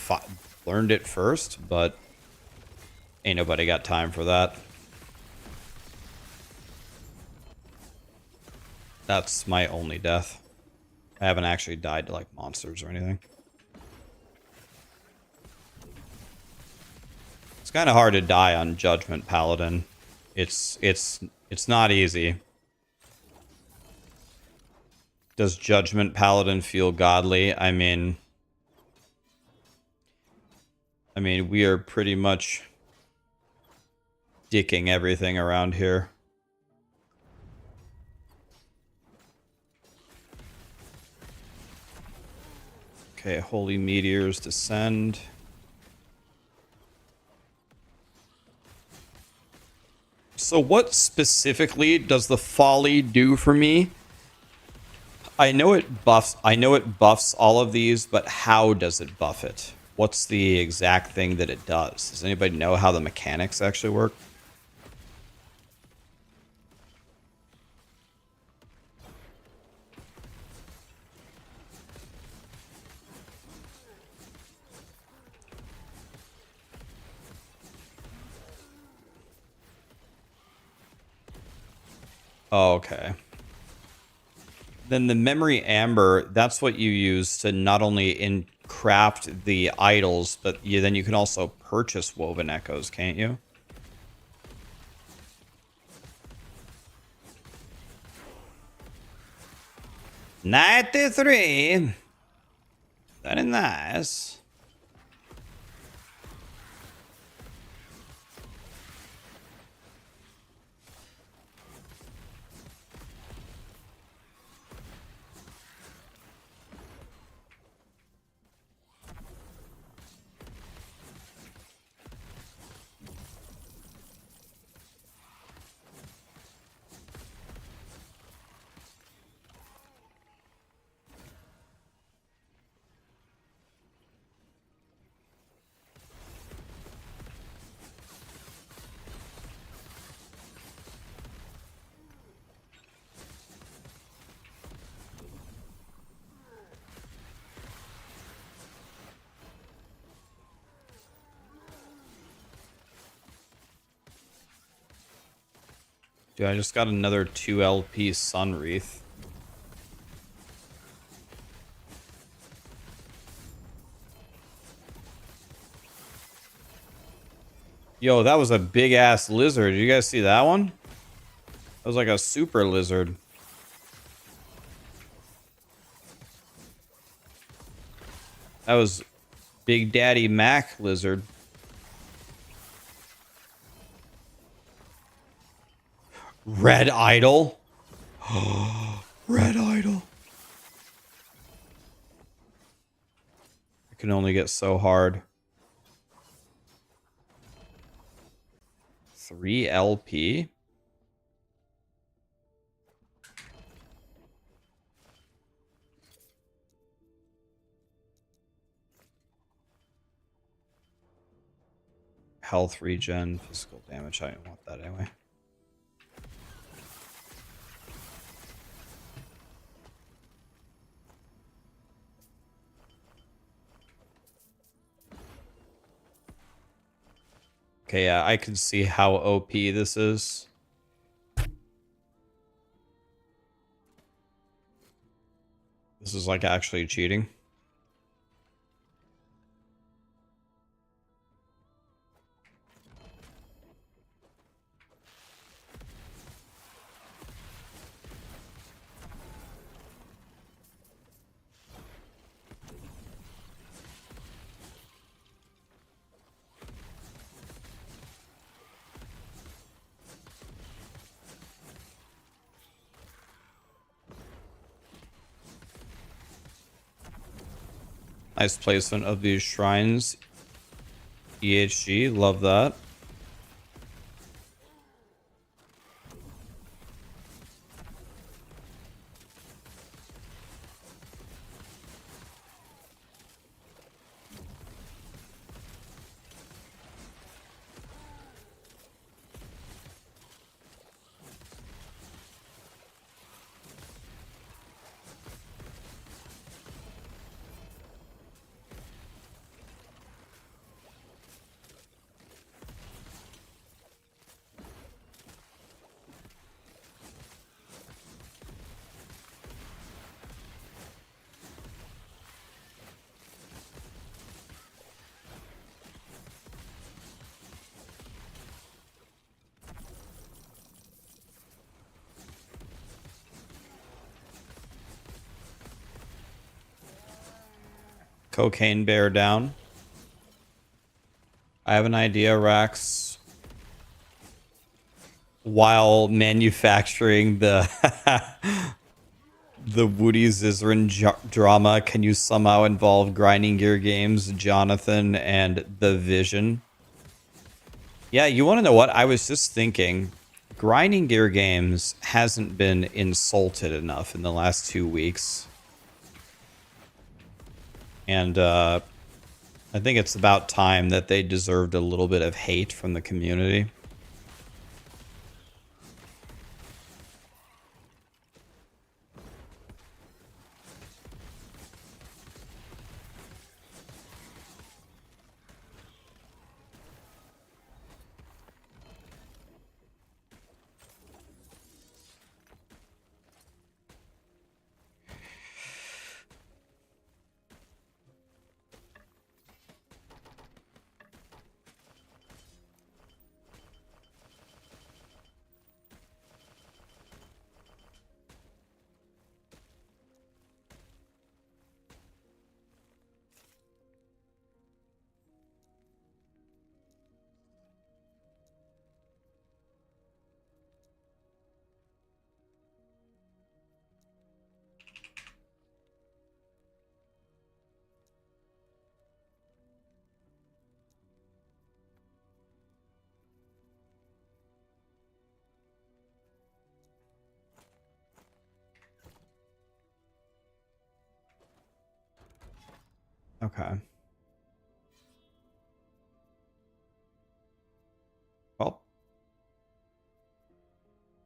first, but ain't nobody got time for that. That's my only death. I haven't actually died to like monsters or anything. It's kind of hard to die on Judgement Paladin. It's not easy. Does Judgement Paladin feel godly? I mean, we are pretty much dicking everything around here. Okay, holy meteors descend. So what specifically does the folly do for me? I know it buffs all of these, but how does it buff it? What's the exact thing that it does? Does anybody know how the mechanics actually work? Oh, okay. Then the memory amber, that's what you use to not only craft the idols, but then you can also purchase woven echoes, can't you? $93. That is nice. Dude, I just got another 2 LP Sun Wreath. Yo, that was a big ass lizard. Did you guys see that one? That was like a super lizard. That was Big Daddy Mac lizard. Red Idol. Red Idol. It can only get so hard. 3 LP. Health regen, physical damage. I don't want that anyway. Okay, yeah, I can see how OP this is. This is like actually cheating. Nice placement of these shrines. EHG, love that. Cocaine bear down. I have an idea, Rax. While manufacturing the the Woody Zizrin drama, can you somehow involve Grinding Gear Games, Jonathan, and The Vision? Yeah, you want to know what? I was just thinking, Grinding Gear Games hasn't been insulted enough in the last 2 weeks. And I think it's about time that they deserved a little bit of hate from the community. Okay. Well,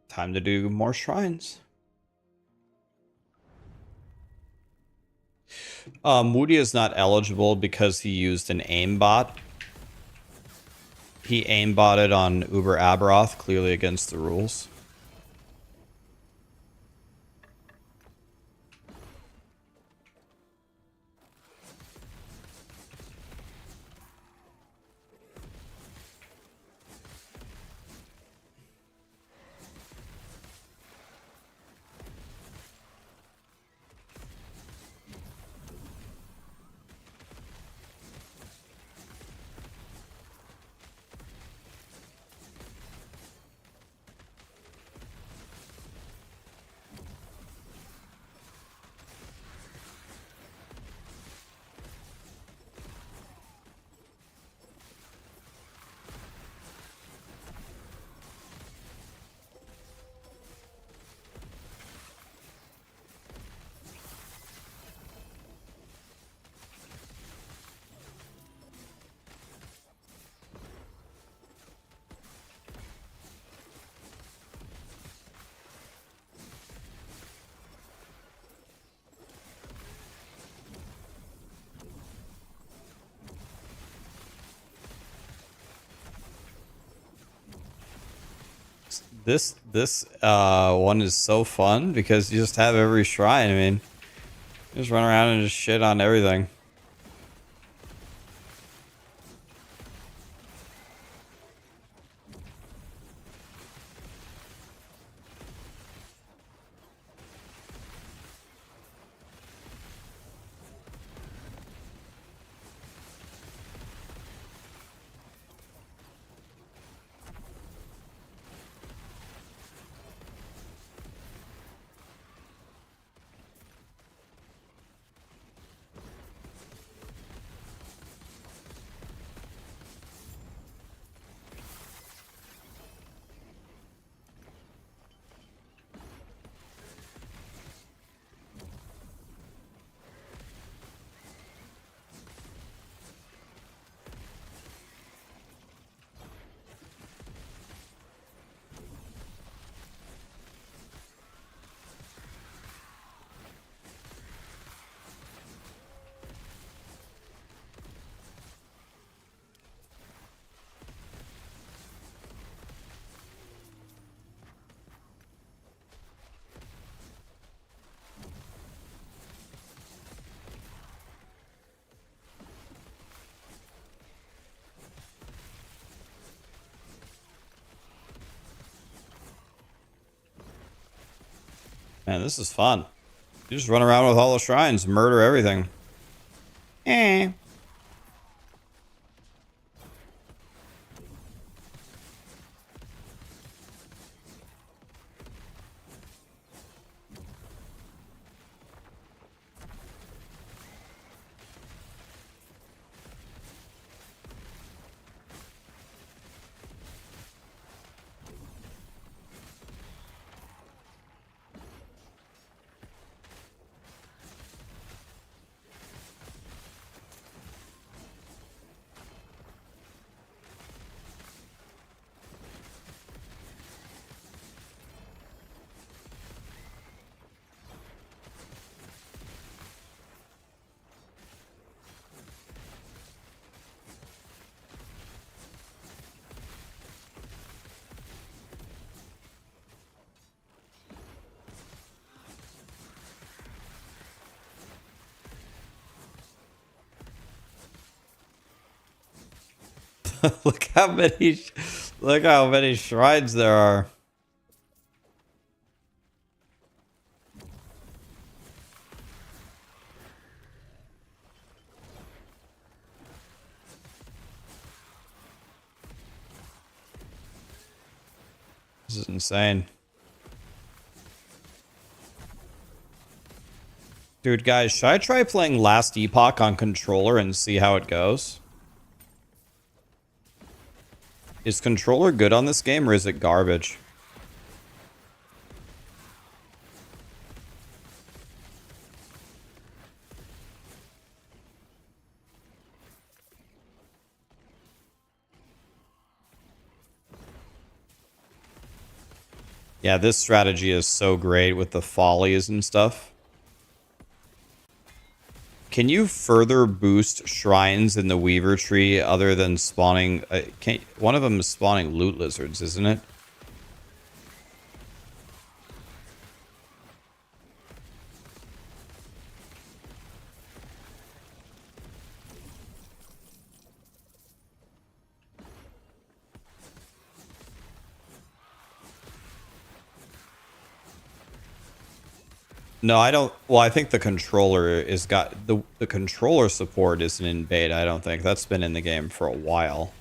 time to do more shrines. Moody is not eligible because he used an aimbot. He aimbotted on Uber Abberoth, clearly against the rules. This one is so fun because you just have every shrine. I mean, you just run around and just shit on everything. Man, this is fun. You just run around with all the shrines, murder everything. Eh. look how many shrines there are. This is insane. Dude, guys, should I try playing Last Epoch on controller and see how it goes? Is controller good on this game or is it garbage? Yeah, this strategy is so great with the follies and stuff. Can you further boost shrines in the Weaver tree other than spawning? One of them is spawning loot lizards, isn't it? No, I don't. Well, I think the controller is got the controller support isn't in beta. I don't think that's been in the game for a while.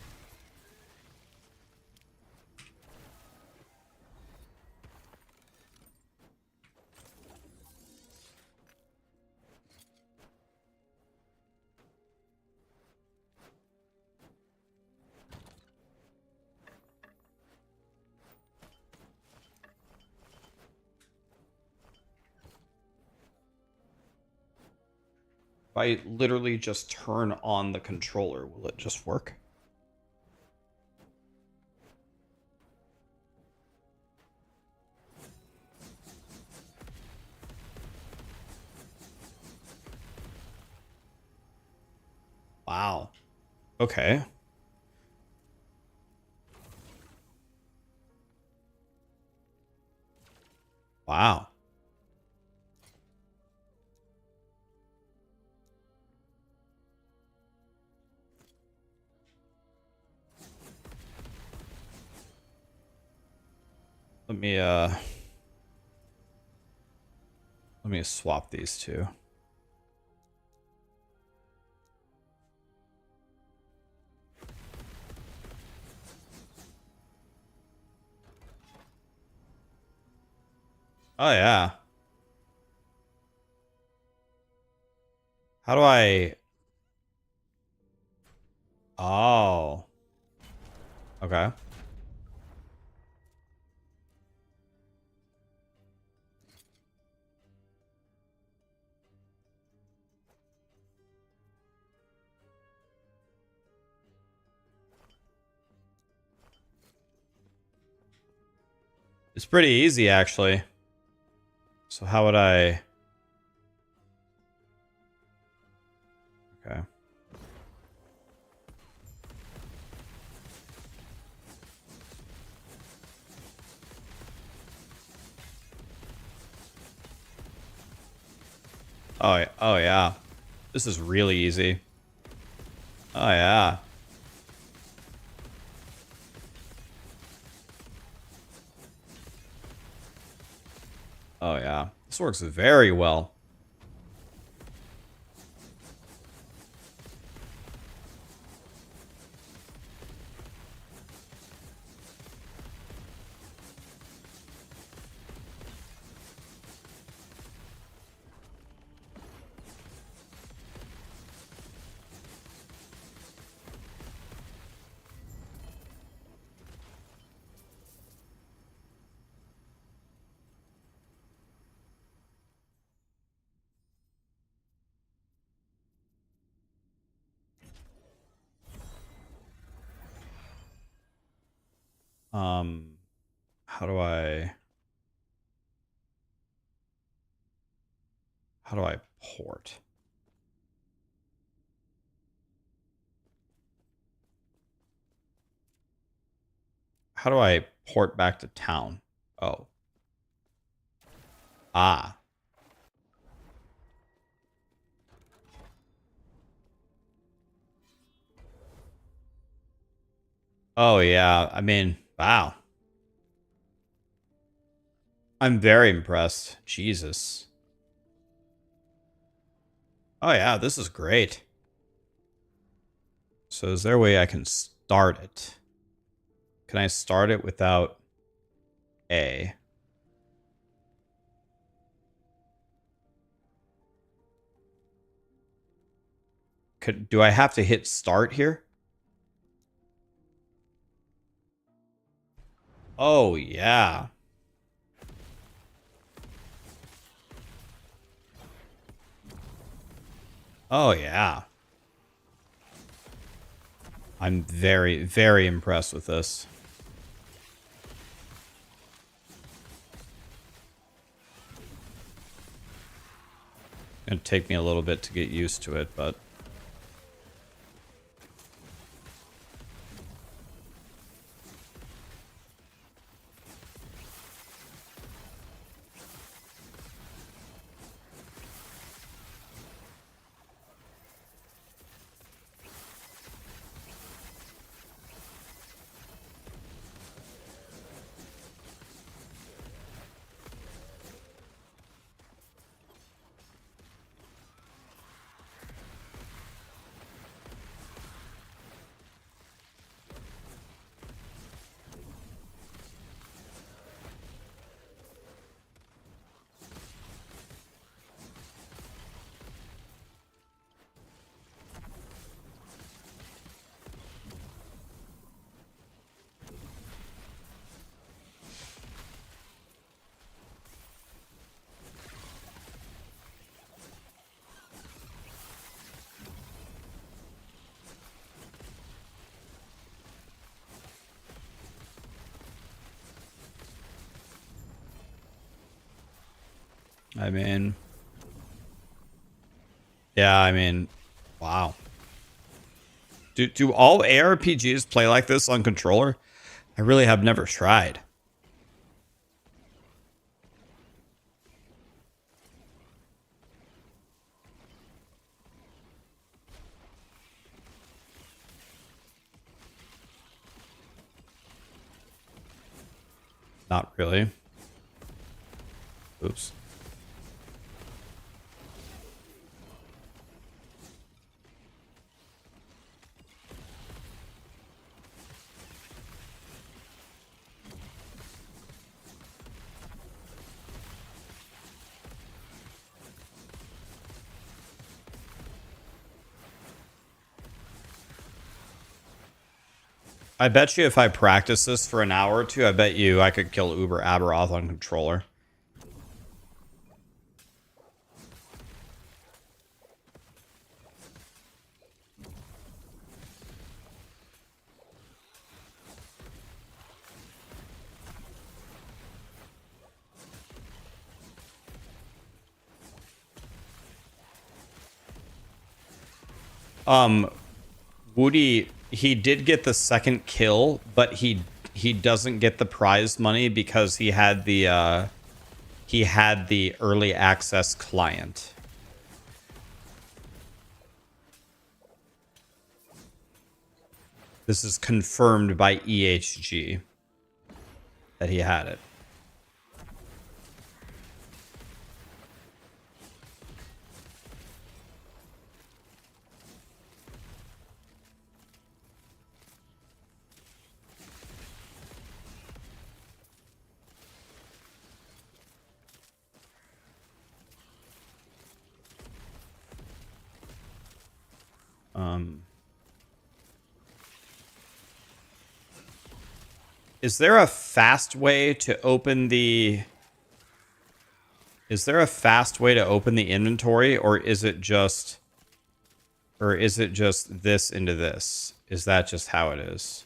If I literally just turn on the controller, will it just work? Wow. Okay. Wow. Let me swap these two. Oh yeah. How do I? Oh. Okay. It's pretty easy actually. So how would I? Okay. Oh yeah. This is really easy. Oh yeah. Oh yeah. This works very well. How do I port? How do I port back to town? Oh. Ah. Oh, yeah. I mean, wow. I'm very impressed. Jesus. Oh, yeah. This is great. So is there a way I can start it? Can I start it without A? Do I have to hit start here? Oh, yeah. Oh, yeah. I'm very, very impressed with this. It'll take me a little bit to get used to it, but... I mean... Yeah, I mean... Wow. Do all ARPGs play like this on controller? I really have never tried. Not really. Oops. I bet you if I practice this for an hour or two, I bet you I could kill Uber Abberoth on controller. Woody, he did get the second kill, but he doesn't get the prize money because he had the early access client. This is confirmed by EHG that he had it. Is there a fast way to open the... Is there a fast way to open the inventory, or is it just... Or is it just this into this? Is that just how it is?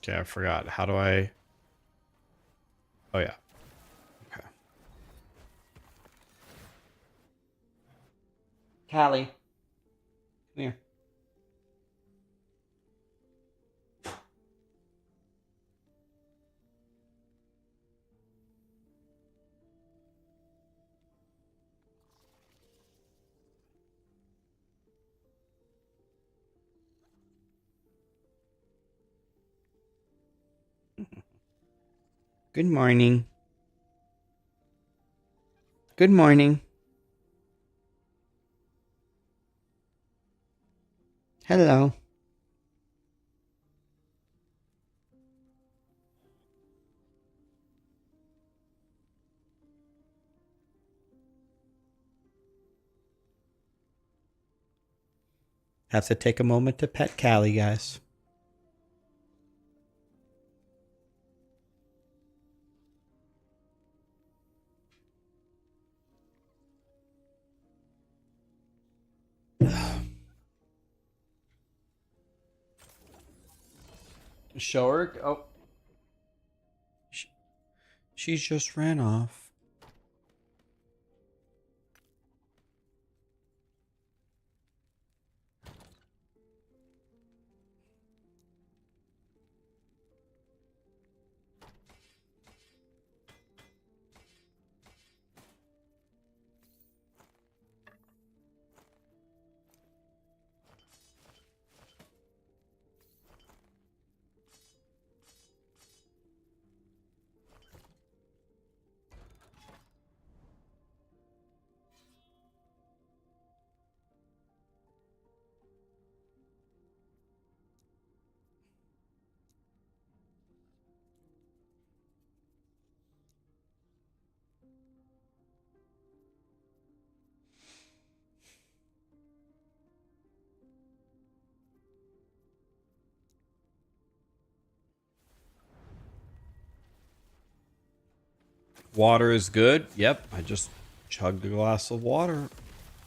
Okay, I forgot. How do I... Oh, yeah. Okay. Callie. Come here. Good morning. Good morning. Hello. Have to take a moment to pet Callie, guys. Show her? Oh. She just ran off. Water is good. Yep, I just chugged a glass of water.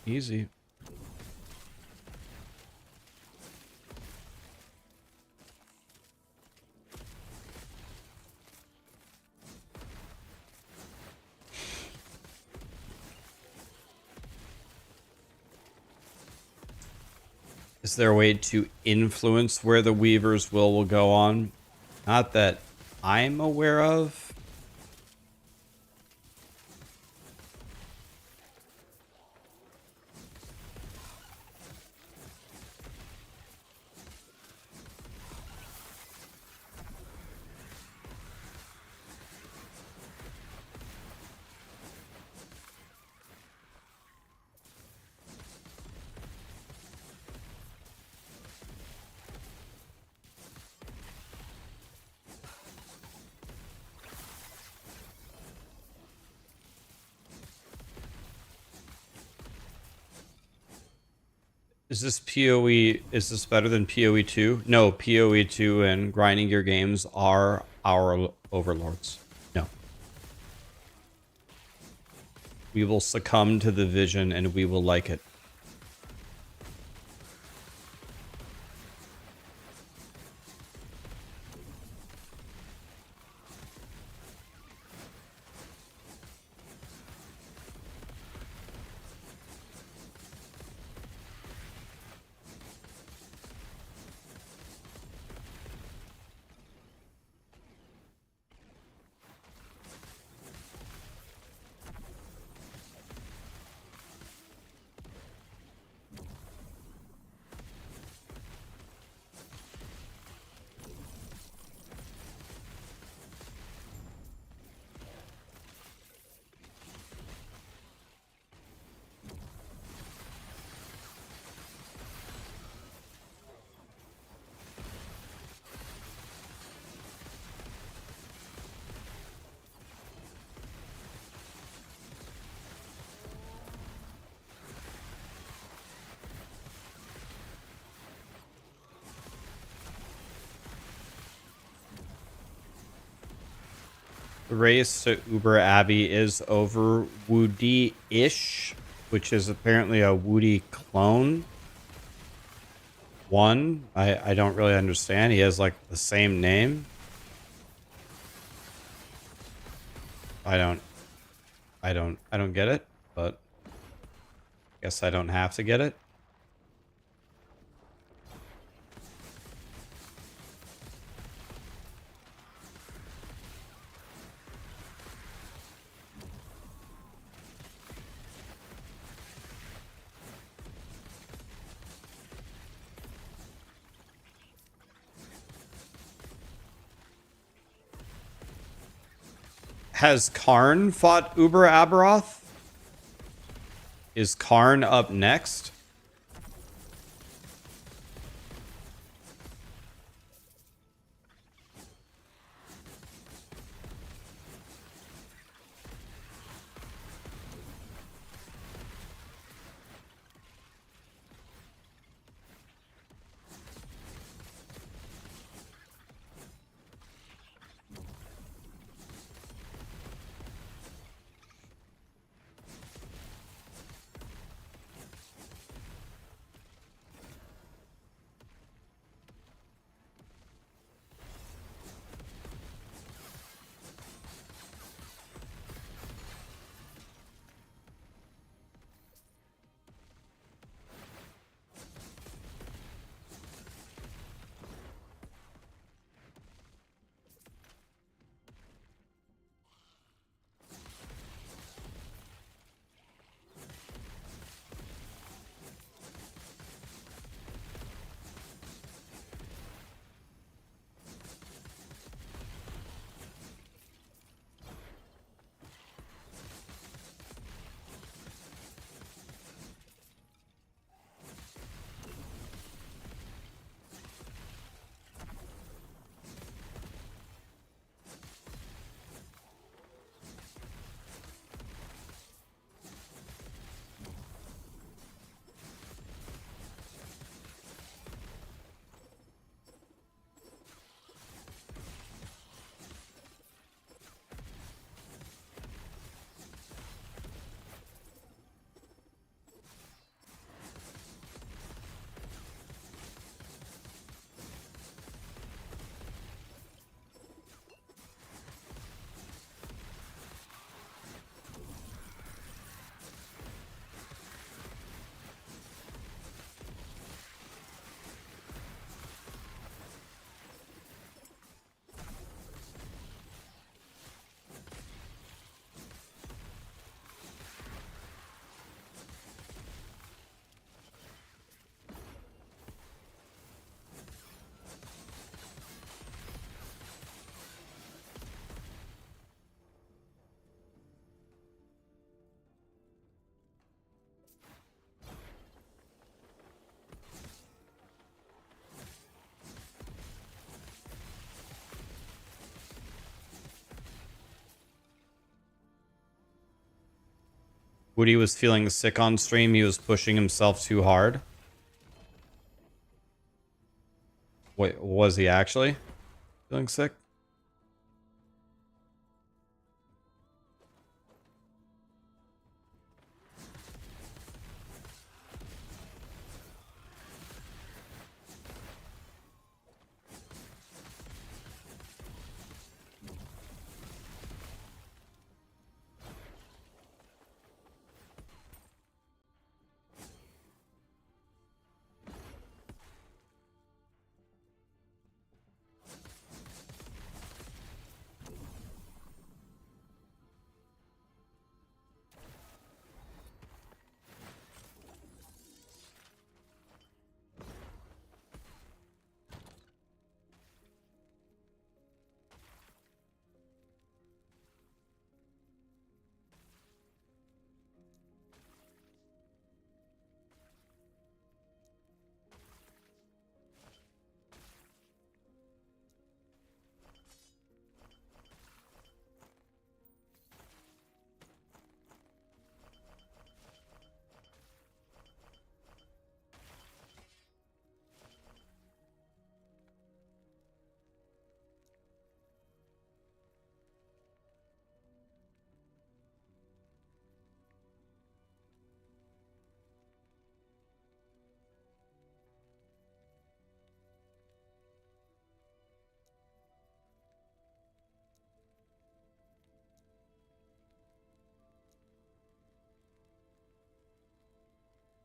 Easy. Is there a way to influence where the Weaver's will go on? Not that I'm aware of. Is this PoE? Is this better than PoE2? No, PoE2 and grinding your games are our overlords. No. We will succumb to the vision and we will like it. The race to Uber Abbey is over Woody-ish, which is apparently a Woody clone. one. I don't really understand. He has like the same name. I don't get it, but guess I don't have to get it. Has Karn fought Uber Abberoth? Is Karn up next? Woody was feeling sick on stream. He was pushing himself too hard. Wait, was he actually feeling sick?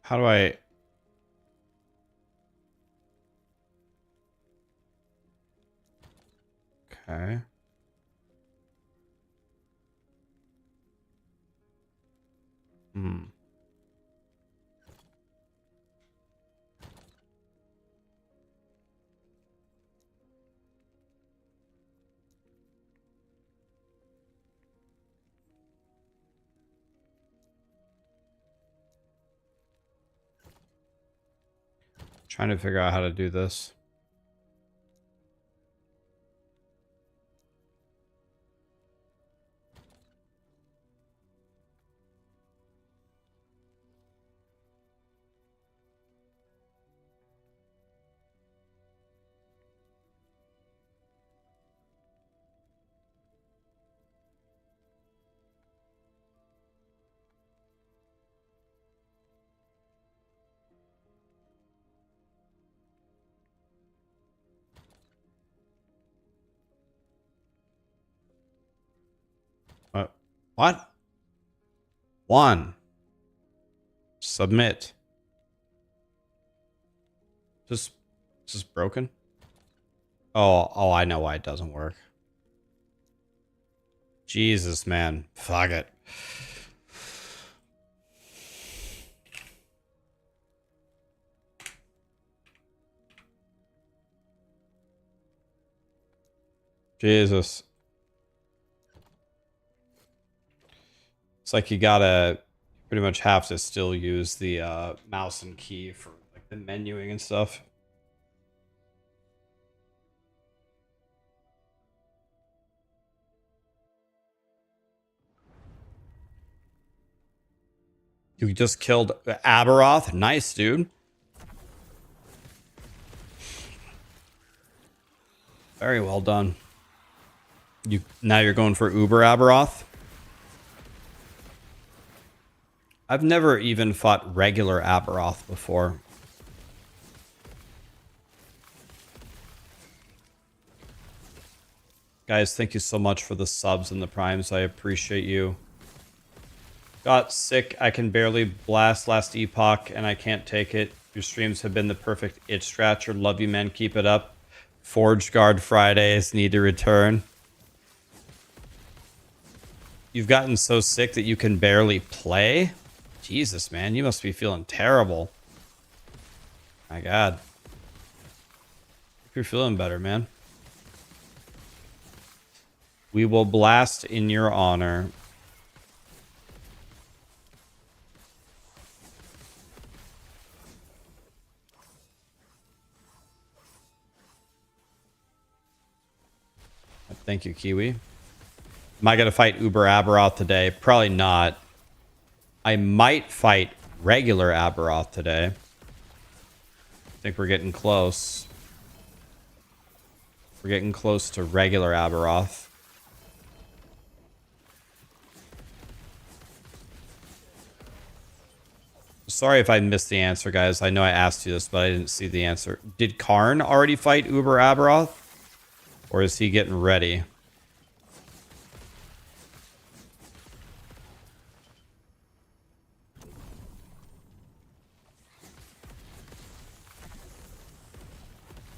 How do I... Okay. Hmm. Trying to figure out how to do this. What? One. Submit. Just, is this broken? Oh, I know why it doesn't work. Jesus, man. Fuck it. Jesus. It's like you gotta pretty much have to still use the mouse and key for like the menuing and stuff. You just killed Abberoth. Nice, dude. Very well done. Now you're going for Uber Abberoth? I've never even fought regular Abberoth before. Guys, thank you so much for the subs and the primes. I appreciate you. Got sick. I can barely blast last Epoch, and I can't take it. Your streams have been the perfect itch scratcher. Love you, man. Keep it up. Forge Guard Fridays need to return. You've gotten so sick that you can barely play? Jesus, man. You must be feeling terrible. My God. Hope you're feeling better, man. We will blast in your honor. Thank you, Kiwi. Am I going to fight Uber Abberoth today? Probably not. I might fight regular Abberoth today. I think we're getting close. We're getting close to regular Abberoth. Sorry if I missed the answer, guys. I know I asked you this, but I didn't see the answer. Did Karn already fight Uber Abberoth? Or is he getting ready?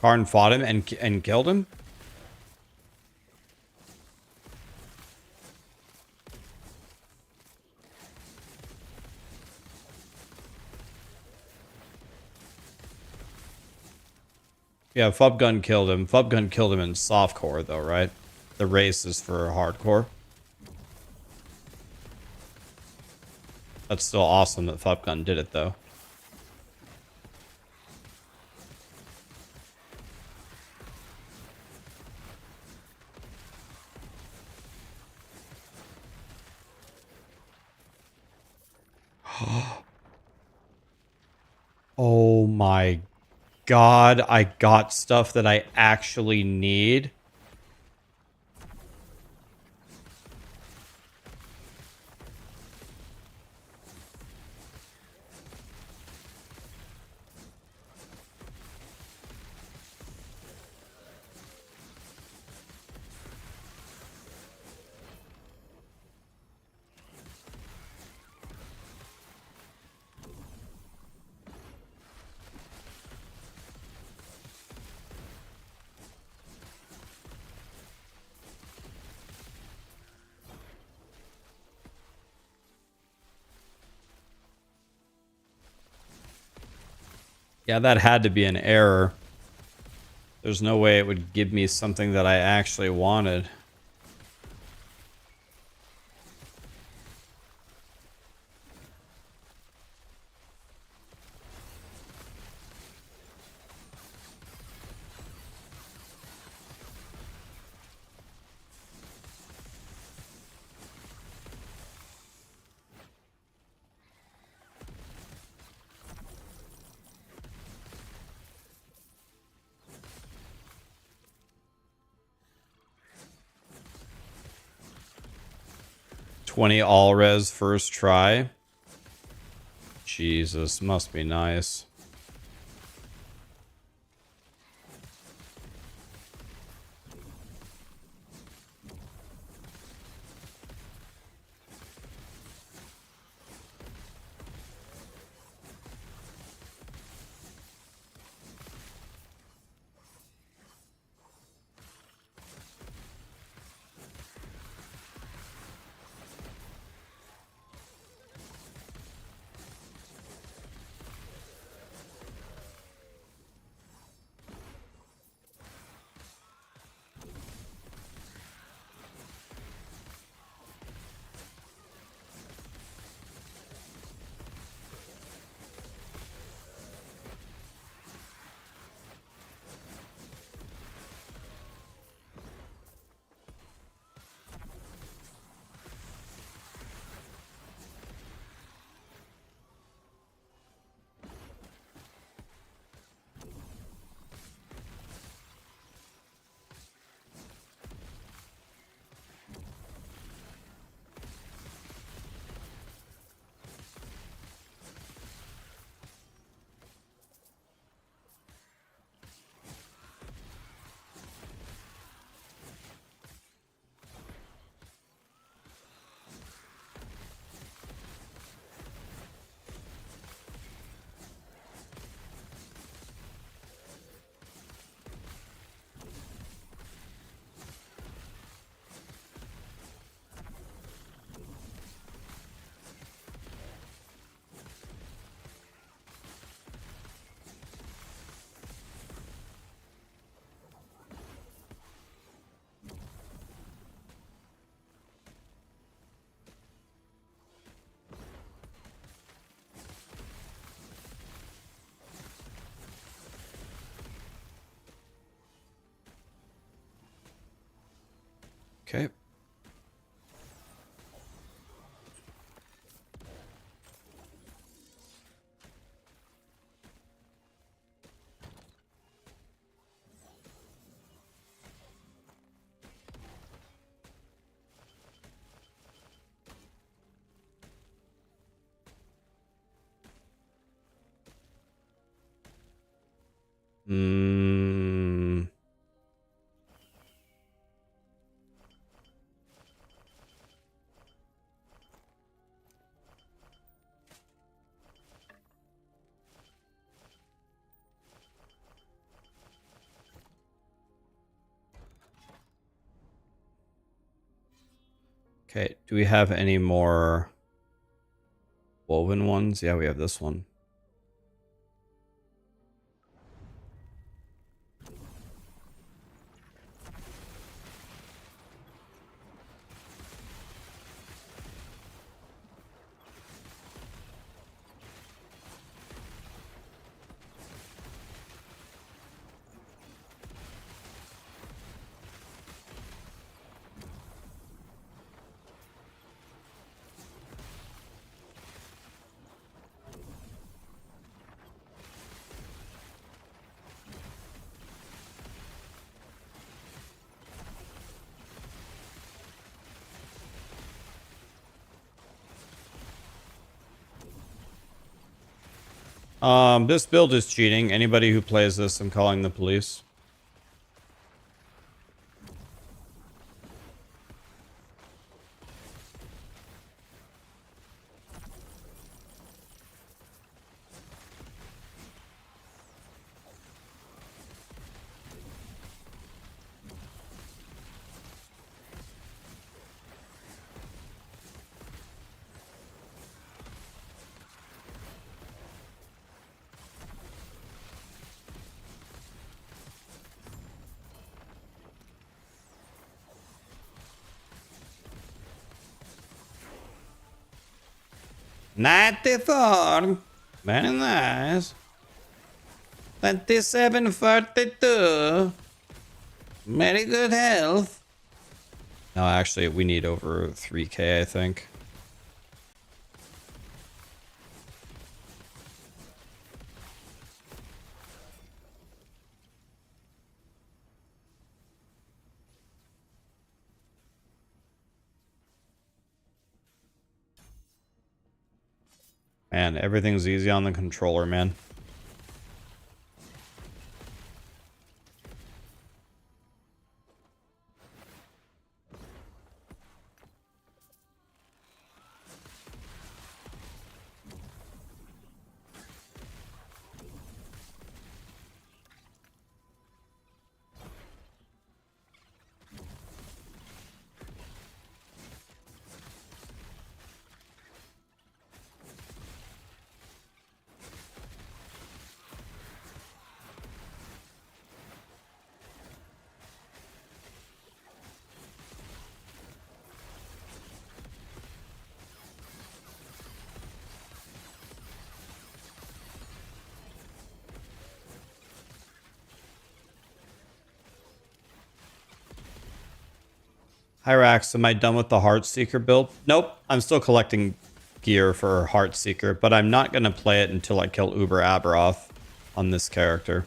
Karn fought him and killed him? Yeah, Fubgun killed him. Fubgun killed him in softcore, though, right? The race is for hardcore. That's still awesome that Fubgun did it, though. Oh my God, I got stuff that I actually need. Yeah, that had to be an error. There's no way it would give me something that I actually wanted. $20 all res first try. Jesus, must be nice. Okay. Mm. Okay, do we have any more woven ones? Yeah, we have this one. This build is cheating. Anybody who plays this, I'm calling the police. 94. Very nice. 2742. Very good health. No, actually, we need over 3k, I think. Man, everything's easy on the controller, man. Hi, Rax. Am I done with the Heartseeker build? Nope. I'm still collecting gear for Heartseeker, but I'm not going to play it until I kill Uber Abberoth on this character.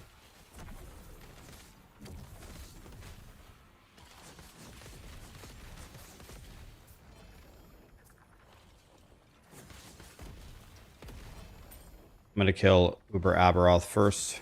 I'm going to kill Uber Abberoth first.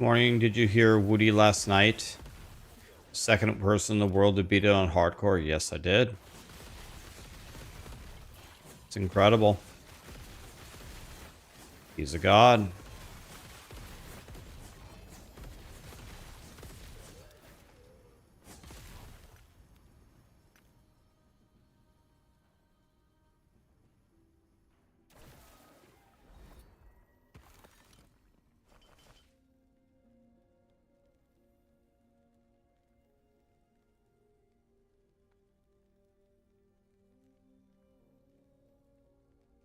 Morning, did you hear Woody last night? Second person in the world to beat it on hardcore? Yes, I did. It's incredible. He's a god.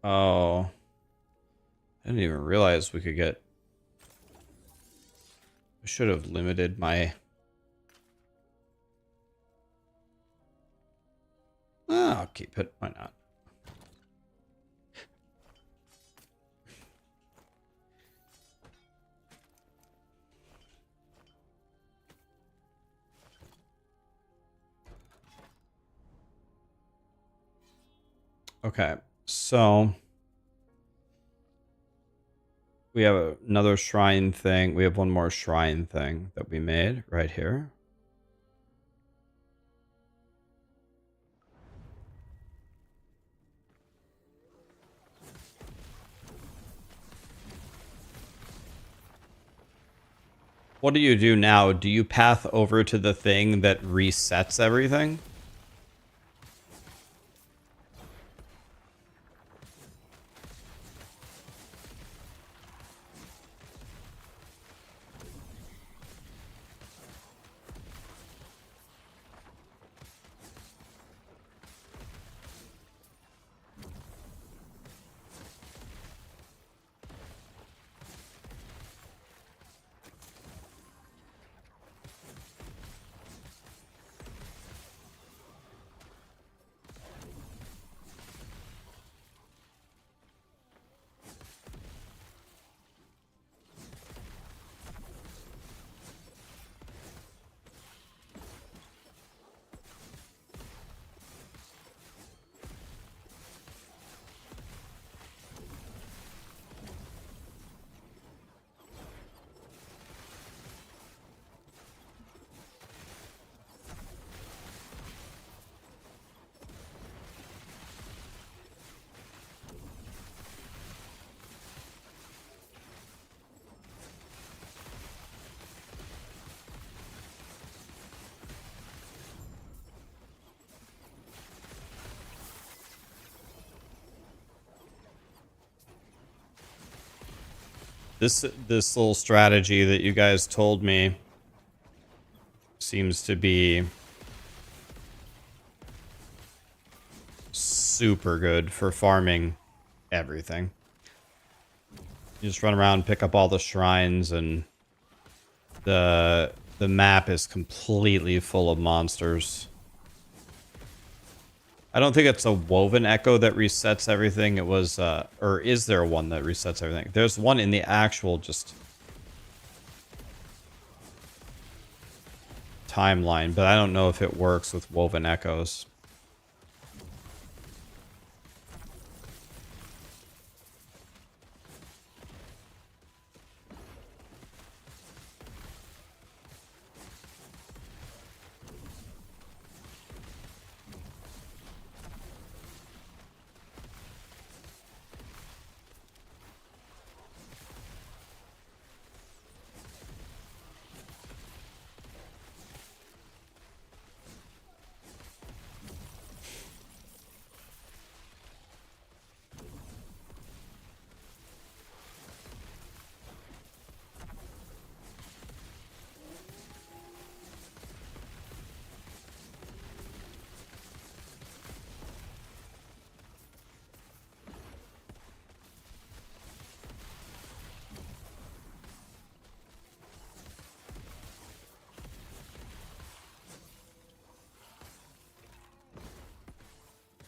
Oh. I didn't even realize we could get... I should have limited my... Oh, I'll keep it. Why not? Okay, so... We have another shrine thing. We have one more shrine thing that we made right here. What do you do now? Do you path over to the thing that resets everything? This little strategy that you guys told me seems to be super good for farming everything. You just run around, pick up all the shrines, and the map is completely full of monsters. I don't think it's a woven echo that resets everything. It was, or is there one that resets everything? There's one in the actual just timeline, but I don't know if it works with woven echoes.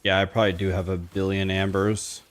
Yeah, I probably do have a billion ambers.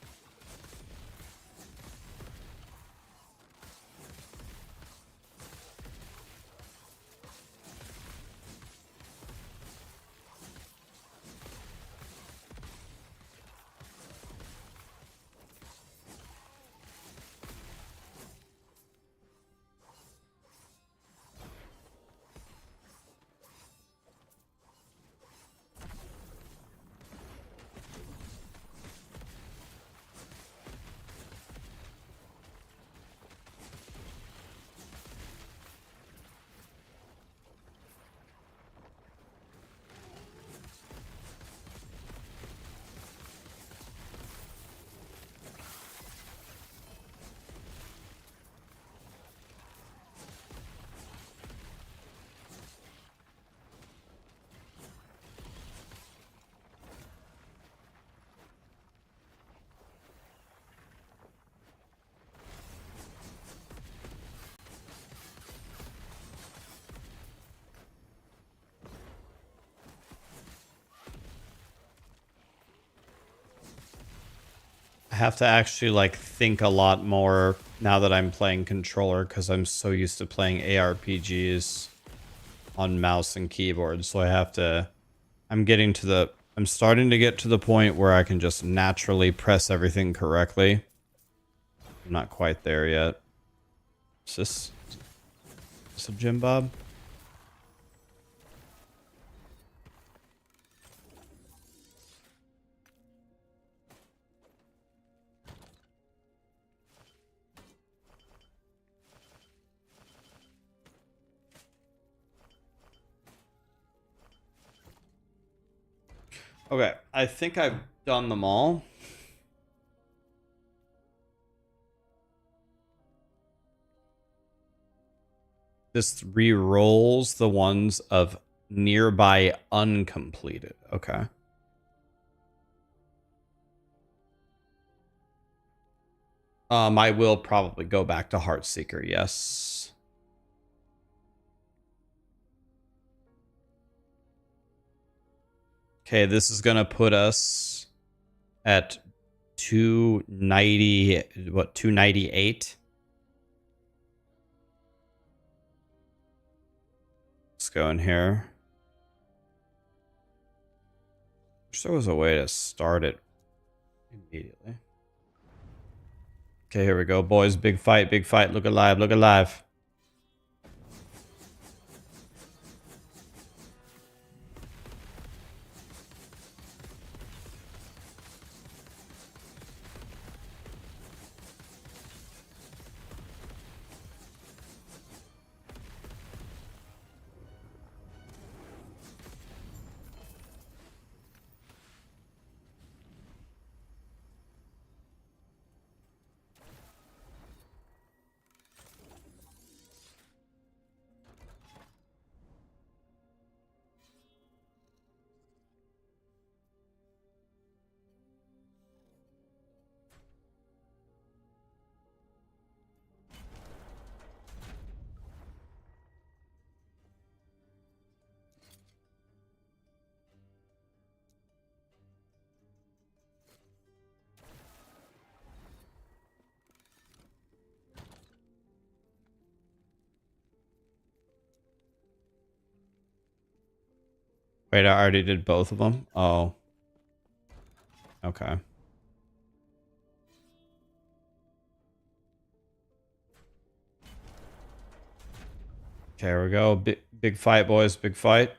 I have to actually like think a lot more now that I'm playing controller because I'm so used to playing ARPGs on mouse and keyboard. So I have to, I'm starting to get to the point where I can just naturally press everything correctly. I'm not quite there yet. Is this a Jim Bob? Okay, I think I've done them all. This re-rolls the ones of nearby uncompleted. Okay. I will probably go back to Heartseeker, yes. Okay, this is gonna put us at 290, what, 298? Let's go in here. Wish there was a way to start it immediately. Okay, here we go, boys. Big fight, big fight. Look alive, look alive. Wait, I already did both of them? Oh. Okay. Okay, here we go. Big fight, boys. Big fight.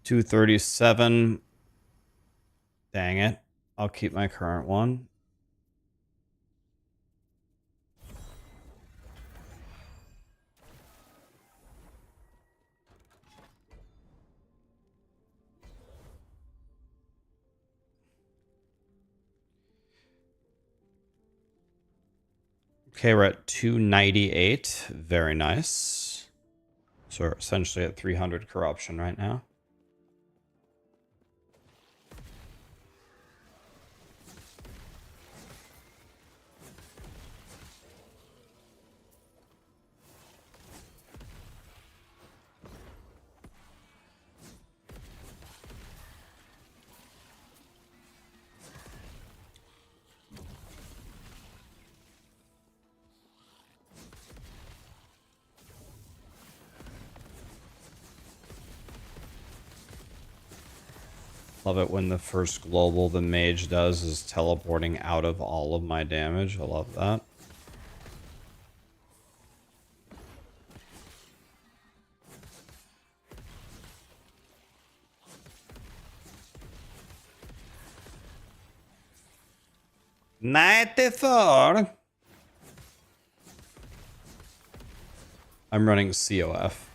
$237. Dang it. I'll keep my current one. Okay, we're at 298. Very nice. So we're essentially at 300 corruption right now. Love it when the first global the mage does is teleporting out of all of my damage. I love that. $94. I'm running COF.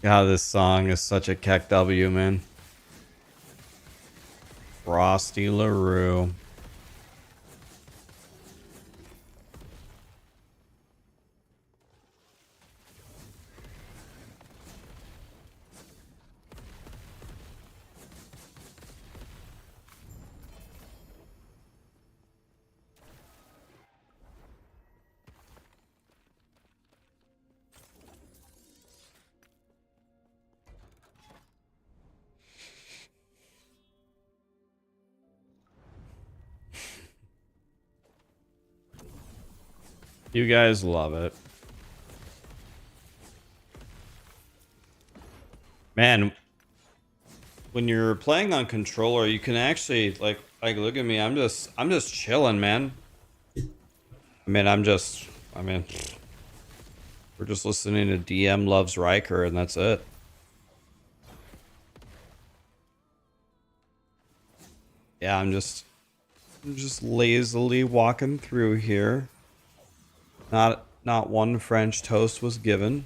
God, this song is such a Keck W, man. Frosty LaRue. You guys love it. Man, when you're playing on controller, you can actually like look at me. I'm just chilling, man. I mean, we're just listening to DM Loves Riker and that's it. Yeah, I'm just lazily walking through here. Not one French toast was given.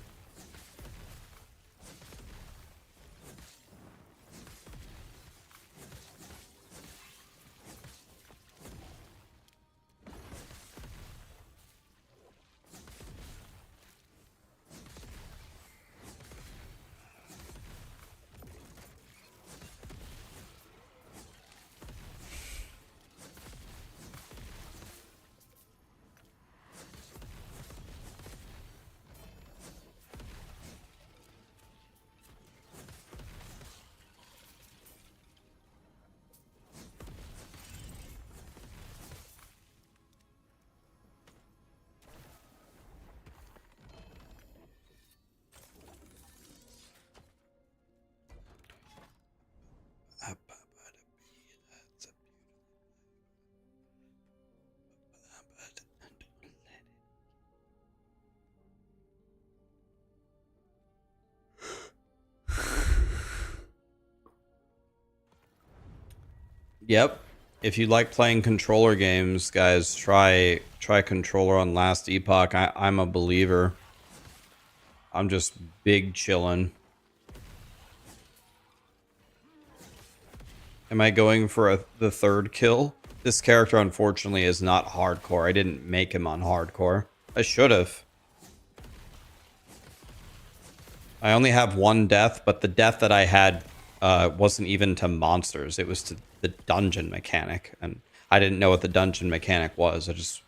Yep. If you like playing controller games, guys, try controller on Last Epoch. I'm a believer. I'm just big chillin'. Am I going for the third kill? This character, unfortunately, is not hardcore. I didn't make him on hardcore. I should have. I only have one death, but the death that I had wasn't even to monsters. It was to the dungeon mechanic. And I didn't know what the dungeon mechanic was. I just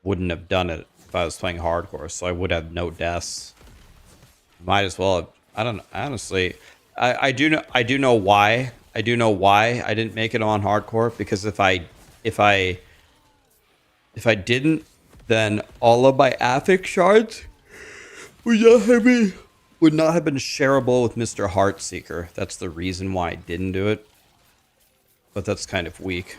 wouldn't have done it if I was playing hardcore. So I would have no deaths. Might as well have. I don't know. Honestly, I do know why. I do know why I didn't make it on hardcore, because if I didn't, then all of my affix shards would not have been shareable with Mr. Heartseeker. That's the reason why I didn't do it. But that's kind of weak.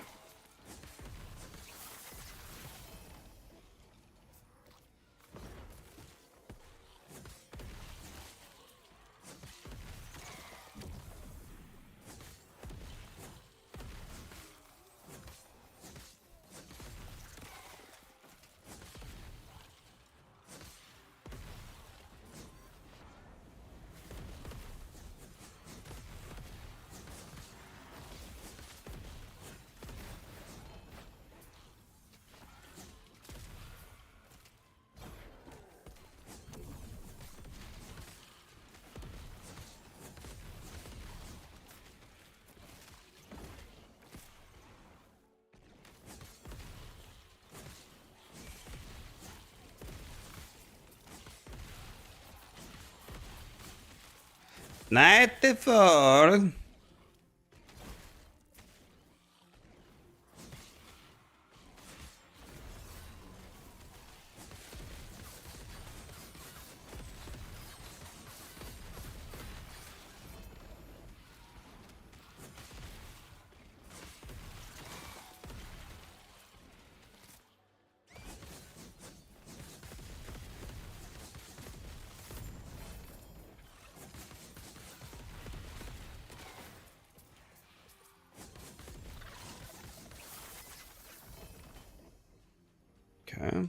'94. Okay.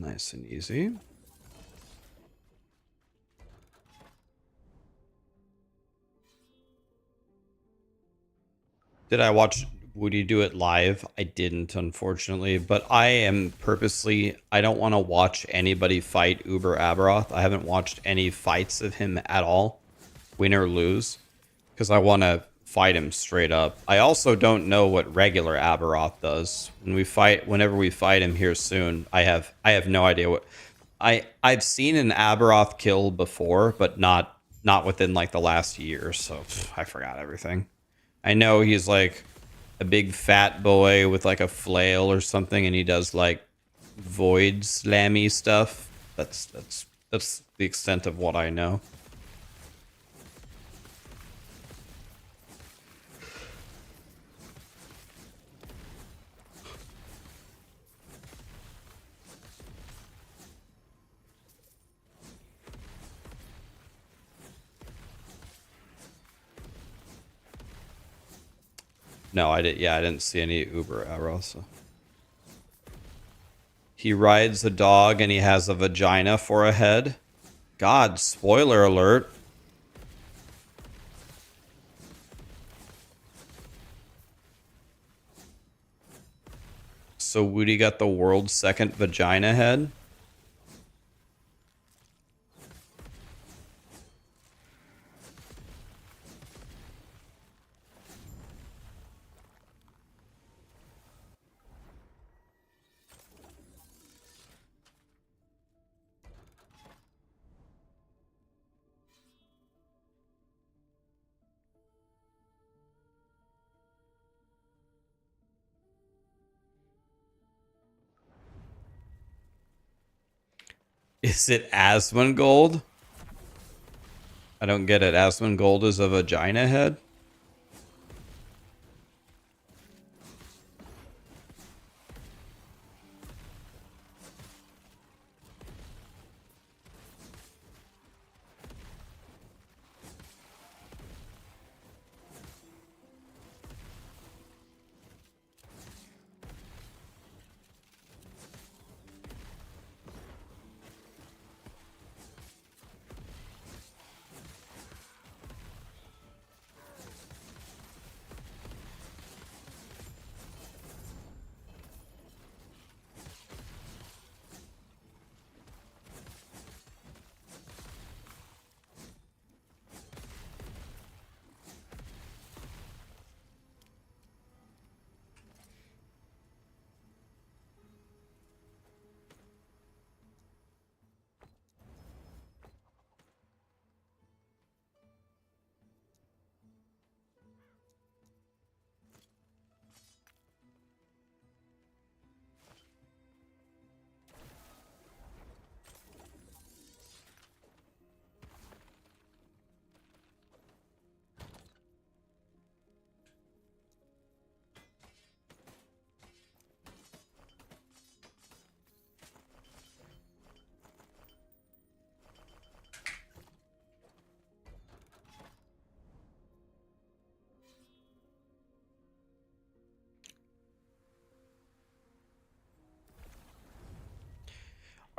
Nice and easy. Did I watch Woody do it live? I didn't, unfortunately, but I am purposely, I don't want to watch anybody fight Uber Abberoth. I haven't watched any fights of him at all, win or lose, because I want to fight him straight up. I also don't know what regular Abberoth does. Whenever we fight him here soon, I have no idea what I've seen an Abberoth kill before, but not within like the last year, so I forgot everything. I know he's like a big fat boy with like a flail or something, and he does like void slammy stuff. That's the extent of what I know. No, I did. Yeah, I didn't see any Uber arrows. So. He rides a dog and he has a vagina for a head. God, spoiler alert. So Woody got the world's second vagina head. Is it Asmongold? I don't get it. Asmongold is a vagina head?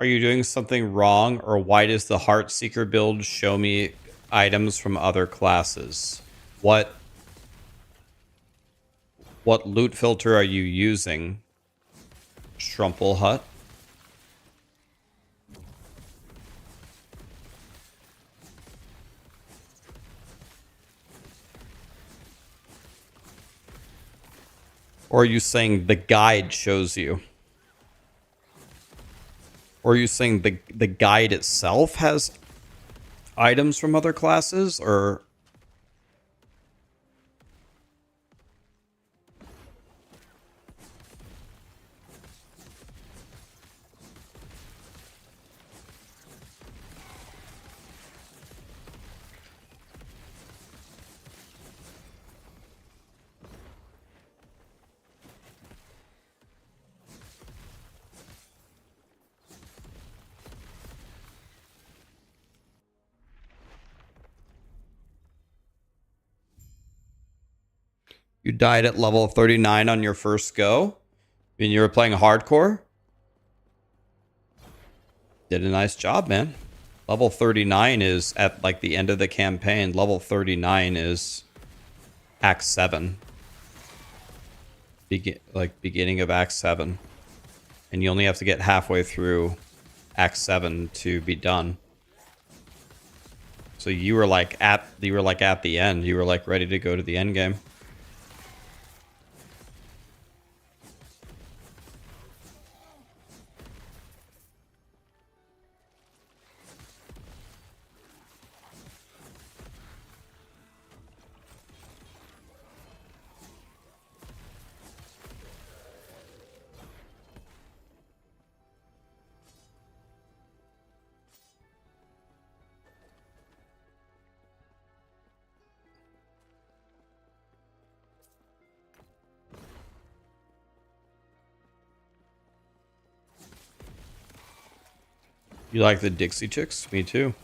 Are you doing something wrong, or why does the Heartseeker build show me items from other classes? What loot filter are you using? Strumple Hut? Or are you saying the guide shows you? Or are you saying the guide itself has items from other classes, or... You died at level 39 on your first go? And you were playing hardcore? did a nice job, man. Level 39 is at like the end of the campaign. Level 39 is Act 7. Beginning of Act 7. And you only have to get halfway through Act 7 to be done. So you were like at the end. You were like ready to go to the end game. You like the Dixie Chicks? Me too.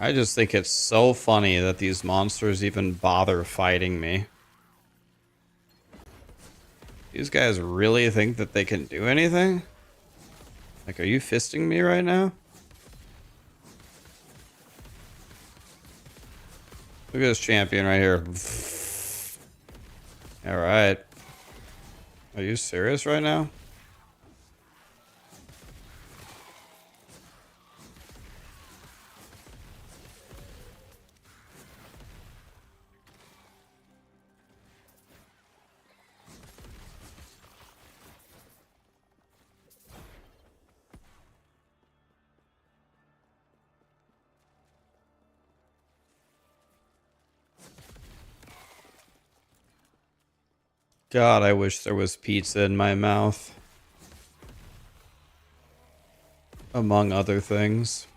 I just think it's so funny that these monsters even bother fighting me. These guys really think that they can do anything? Like, are you fisting me right now? Look at this champion right here. Alright. Are you serious right now? God, I wish there was pizza in my mouth. Among other things.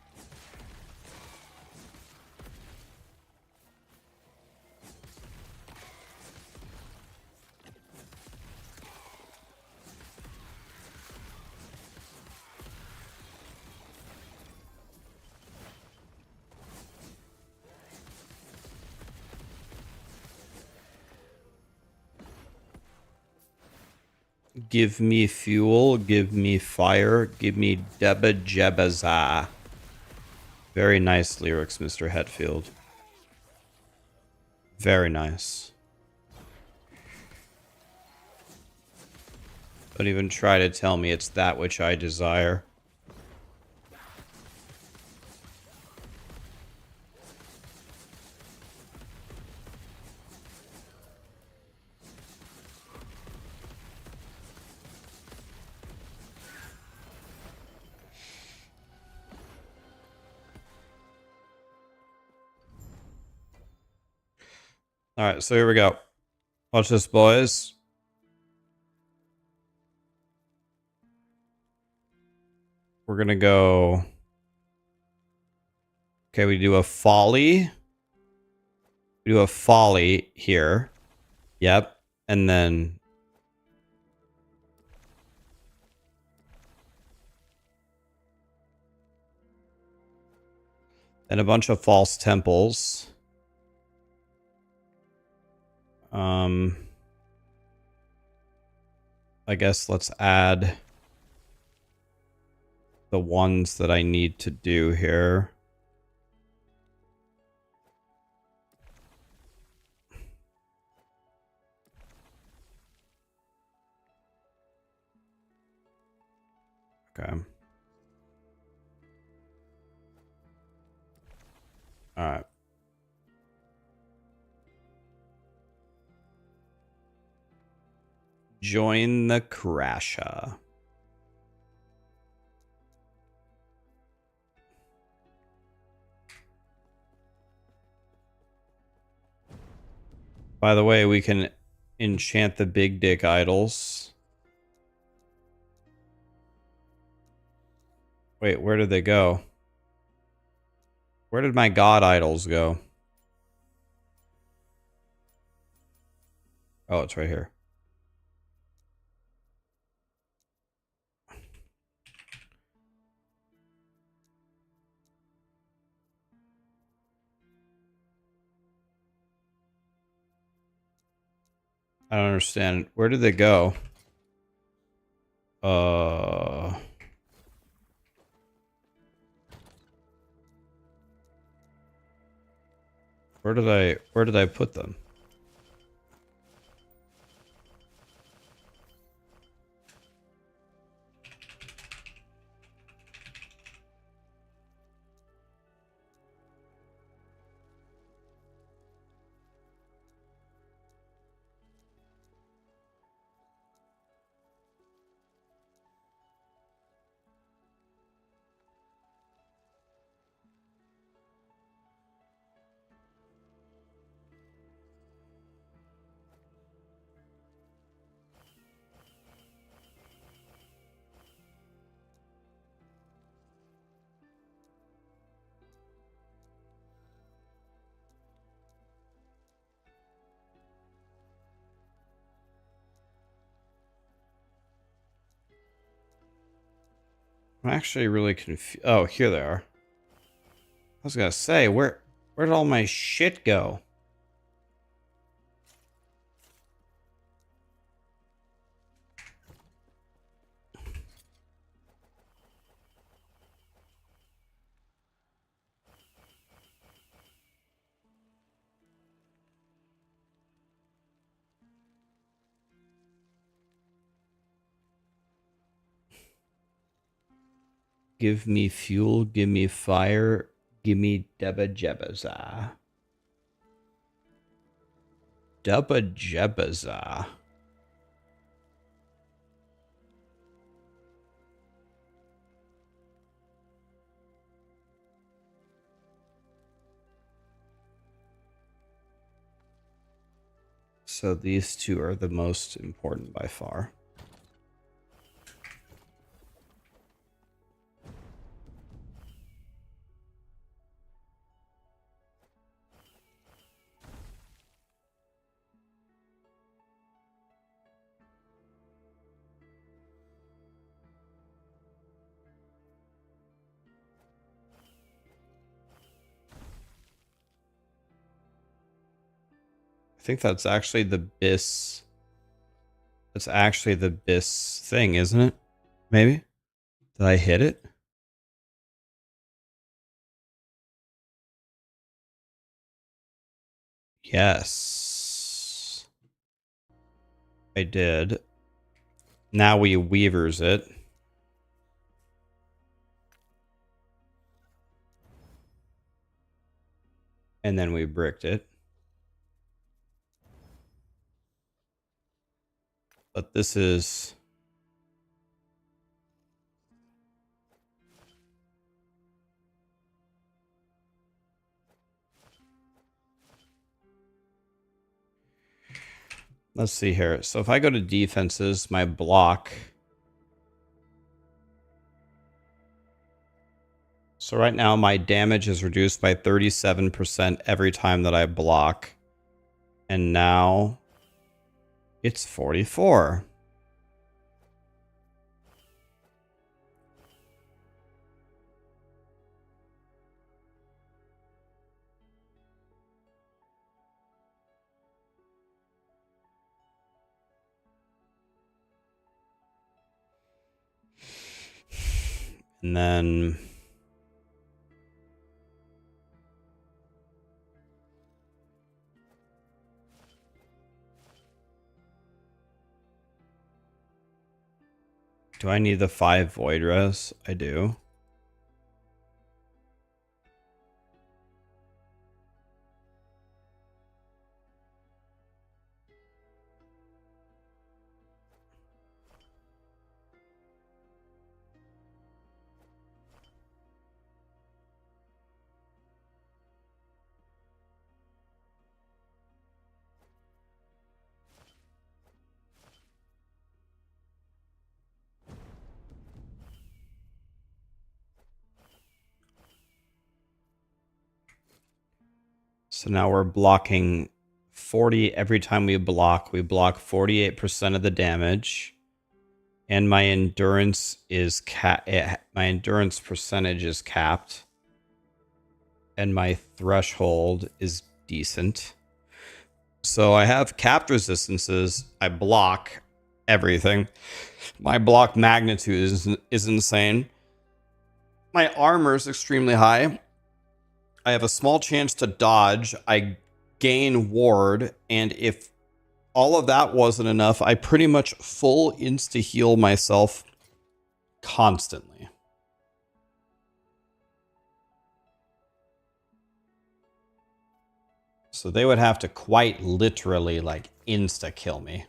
Give me fuel, give me fire, give me Deba Jebaza. Very nice lyrics, Mr. Hetfield. Very nice. Don't even try to tell me it's that which I desire. All right, so here we go. Watch this, boys. We're going to go... Okay, we do a folly. We do a folly here. Yep. And then... and a bunch of false temples. I guess let's add the ones that I need to do here. Okay. All right. Join the Crasher. By the way, we can enchant the big dick idols. Wait, where did they go? Where did my god idols go? Oh, it's right here. I don't understand. Where did they go? Where did I put them? I'm actually really confused. Oh, here they are. I was gonna say, where did all my shit go? Give me fuel, give me fire, give me Debba Jebbaza. Debba Jebbaza. So these two are the most important by far. I think that's actually the BIS. That's actually the BIS thing, isn't it? Maybe? Did I hit it? Yes. I did. Now we weavers it. And then we bricked it. But this is... Let's see here. So if I go to defenses, my block... So right now my damage is reduced by 37% every time that I block. And now it's 44. And then... Do I need the 5 void res? I do. So now we're blocking 40 every time we block 48% of the damage. And my endurance is my endurance percentage is capped. And my threshold is decent. So I have capped resistances. I block everything. My block magnitude is insane. My armor is extremely high. I have a small chance to dodge. I gain ward. And if all of that wasn't enough, I pretty much full insta-heal myself constantly. So they would have to quite literally like insta-kill me.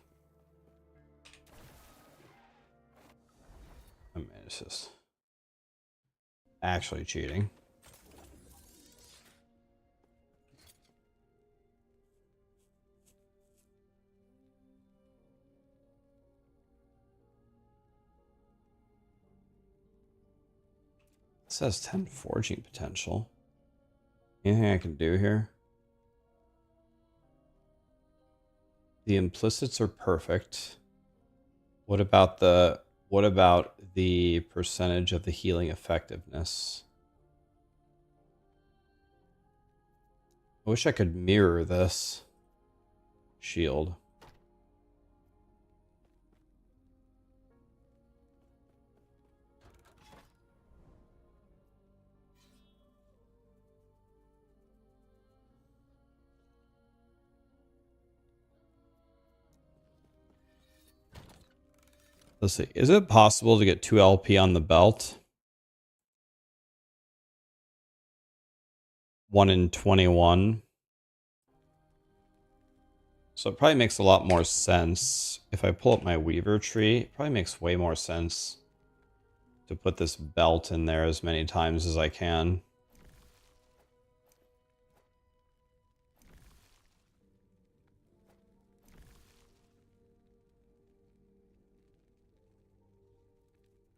I mean, it's just actually cheating. It says 10 forging potential. Anything I can do here? The implicits are perfect. What about the percentage of the healing effectiveness? I wish I could mirror this shield. Let's see. Is it possible to get 2 LP on the belt? 1 in 21. So it probably makes a lot more sense. If I pull up my Weaver tree, it probably makes way more sense to put this belt in there as many times as I can.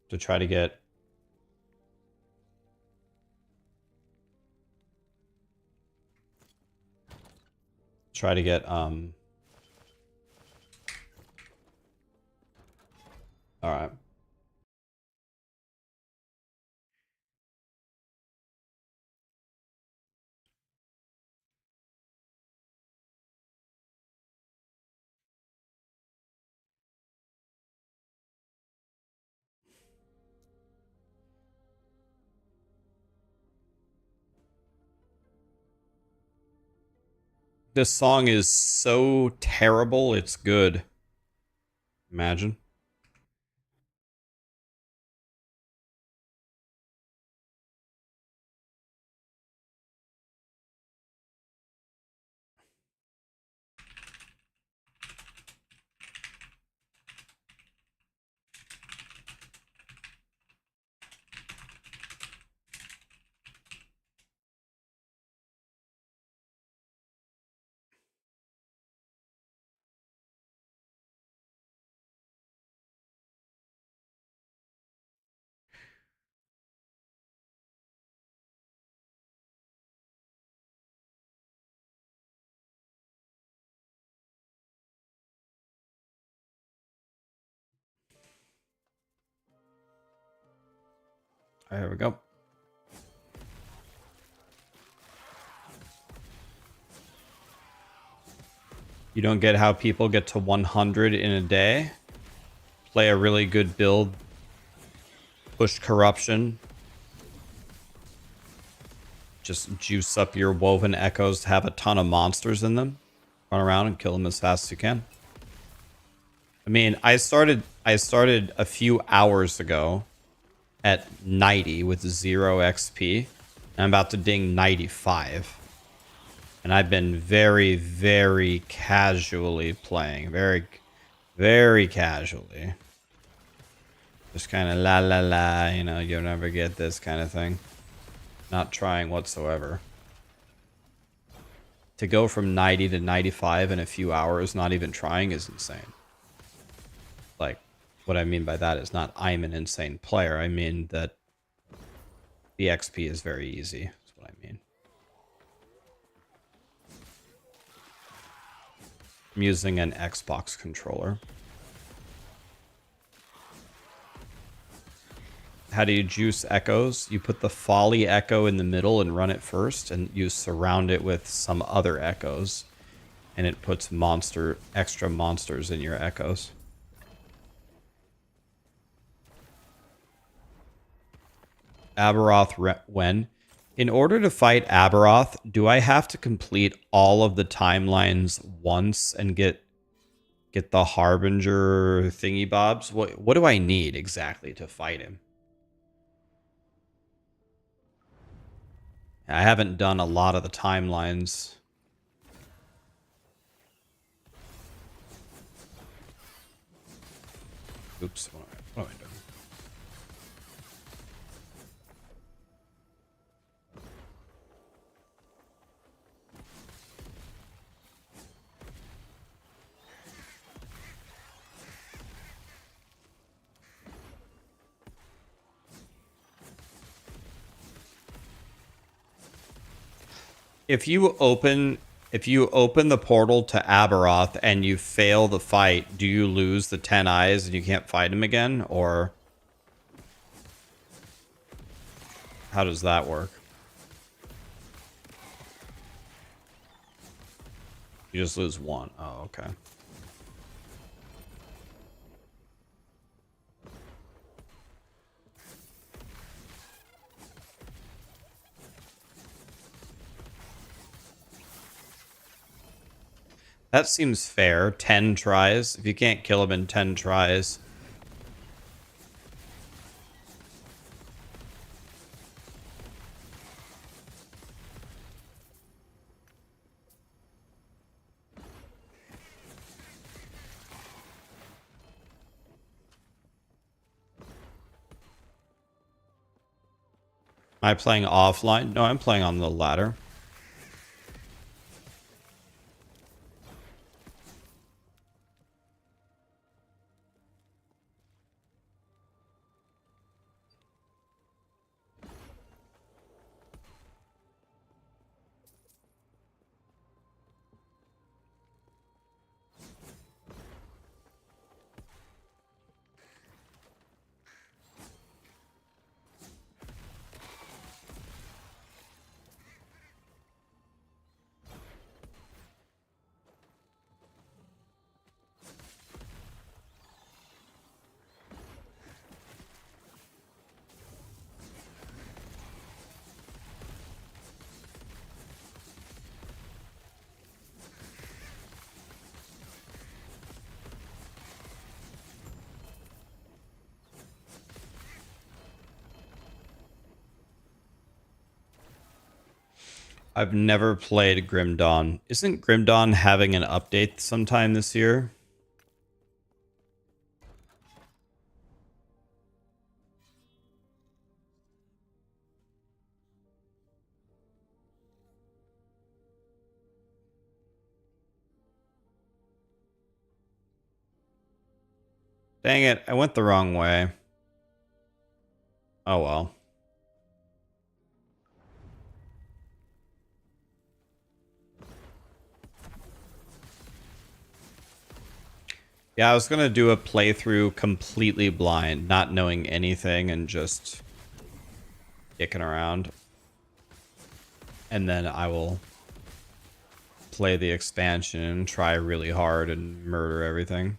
To try to get all right. This song is so terrible, it's good. Imagine. All right, here we go. You don't get how people get to 100 in a day. Play a really good build. Push corruption. Just juice up your woven echoes to have a ton of monsters in them. Run around and kill them as fast as you can. I mean, I started a few hours ago at 90 with 0 XP. And I'm about to ding 95. And I've been very, very casually playing. Very, very casually. Just kind of la la la, you know, you'll never get this kind of thing. Not trying whatsoever. To go from 90 to 95 in a few hours, not even trying, is insane. Like, what I mean by that is not I'm an insane player. I mean that the XP is very easy. That's what I mean. I'm using an Xbox controller. How do you juice echoes? You put the folly echo in the middle and run it first, and you surround it with some other echoes, and it puts extra monsters in your echoes. Abberoth when? In order to fight Abberoth, do I have to complete all of the timelines once and get the Harbinger thingy bobs? What do I need exactly to fight him? I haven't done a lot of the timelines. Oops, what am I doing? If you open the portal to Abberoth and you fail the fight, do you lose the 10 eyes and you can't fight him again? Or how does that work? You just lose one. Oh, okay. That seems fair. 10 tries. If you can't kill him in 10 tries. Am I playing offline? No, I'm playing on the ladder. I've never played Grim Dawn. Isn't Grim Dawn having an update sometime this year? Dang it, I went the wrong way. Oh well. Yeah, I was gonna do a playthrough completely blind, not knowing anything and just kicking around. And then I will play the expansion and try really hard and murder everything.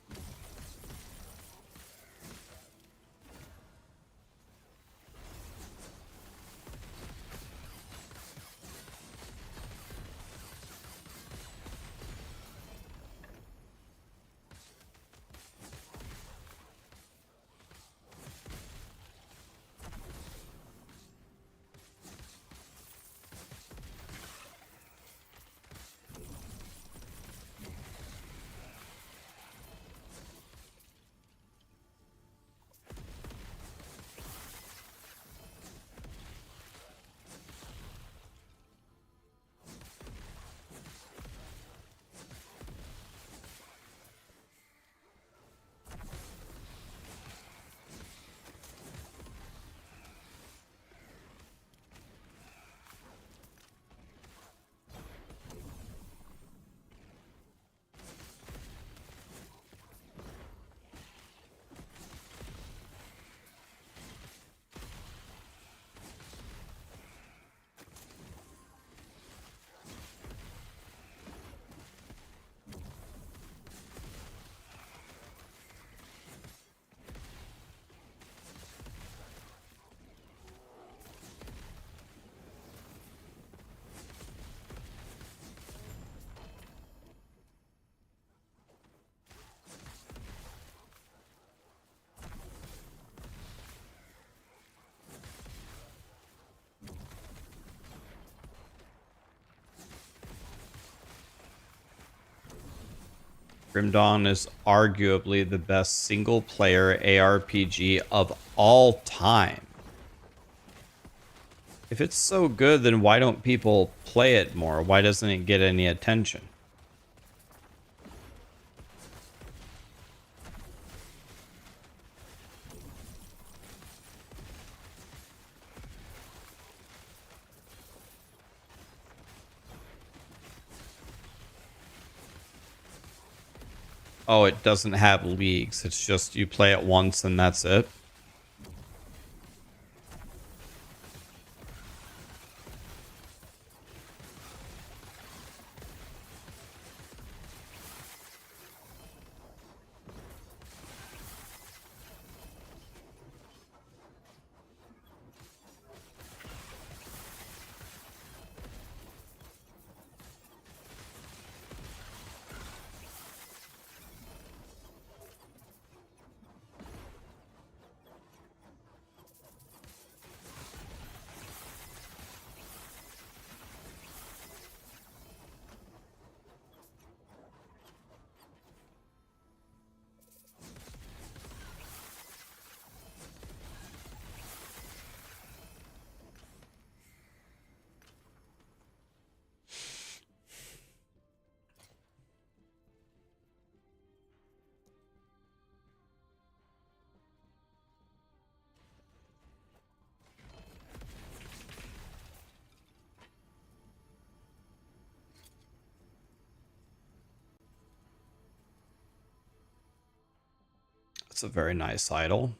Grim Dawn is arguably the best single-player ARPG of all time. If it's so good, then why don't people play it more? Why doesn't it get any attention? Oh, it doesn't have leagues. It's just you play it once and that's it. It's a very nice idol.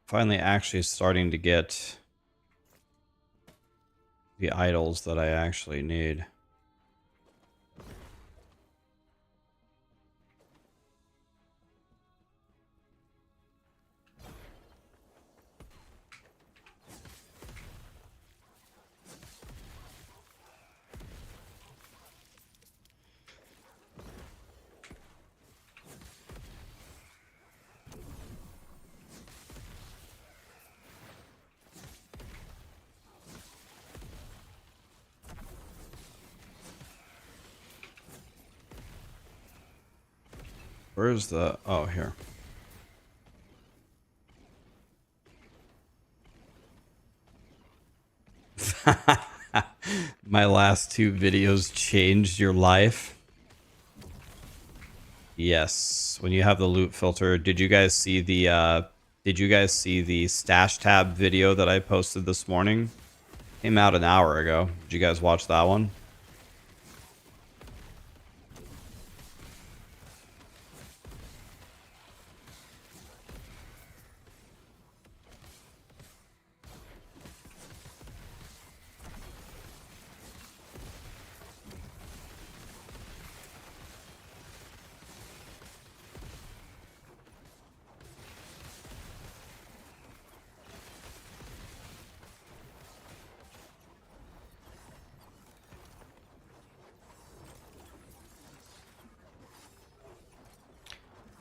Finally actually starting to get the idols that I actually need. Where's the... Oh, here. My last two videos changed your life. Yes. When you have the loot filter, did you guys see the stash tab video that I posted this morning? Came out an hour ago. Did you guys watch that one?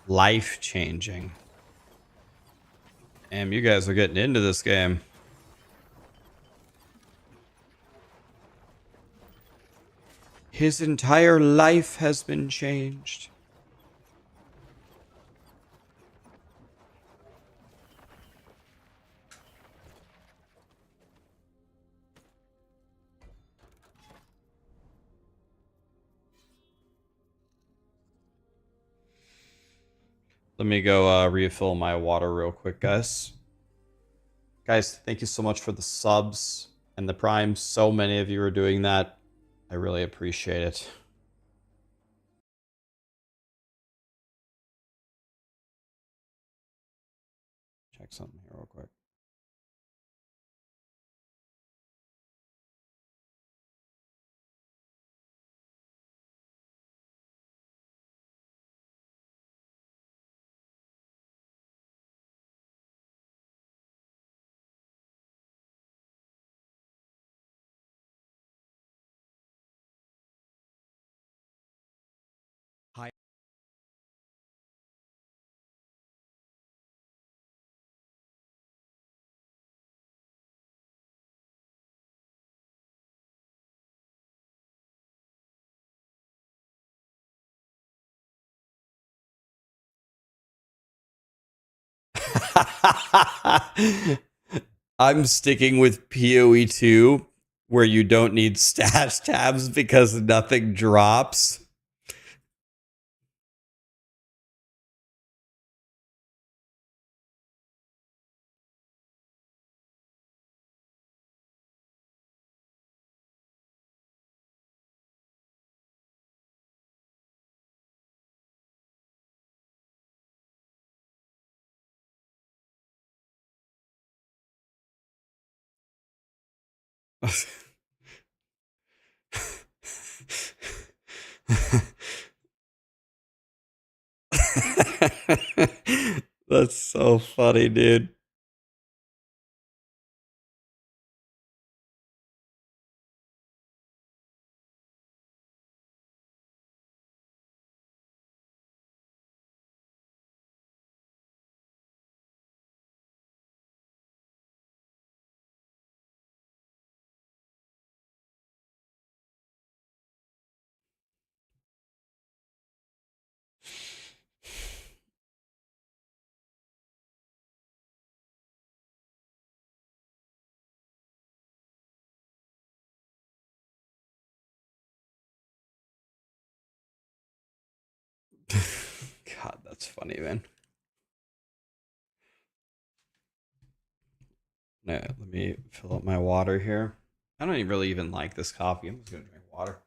Life-changing. Damn, you guys are getting into this game. His entire life has been changed. Let me go refill my water real quick, guys. Guys, thank you so much for the subs and the primes. So many of you are doing that. I really appreciate it. Check something here real quick. Hi. I'm sticking with POE2, where you don't need stash tabs because nothing drops. That's so funny, dude. God, that's funny, man. Let me fill up my water here. I don't really even like this coffee. I'm just gonna drink water.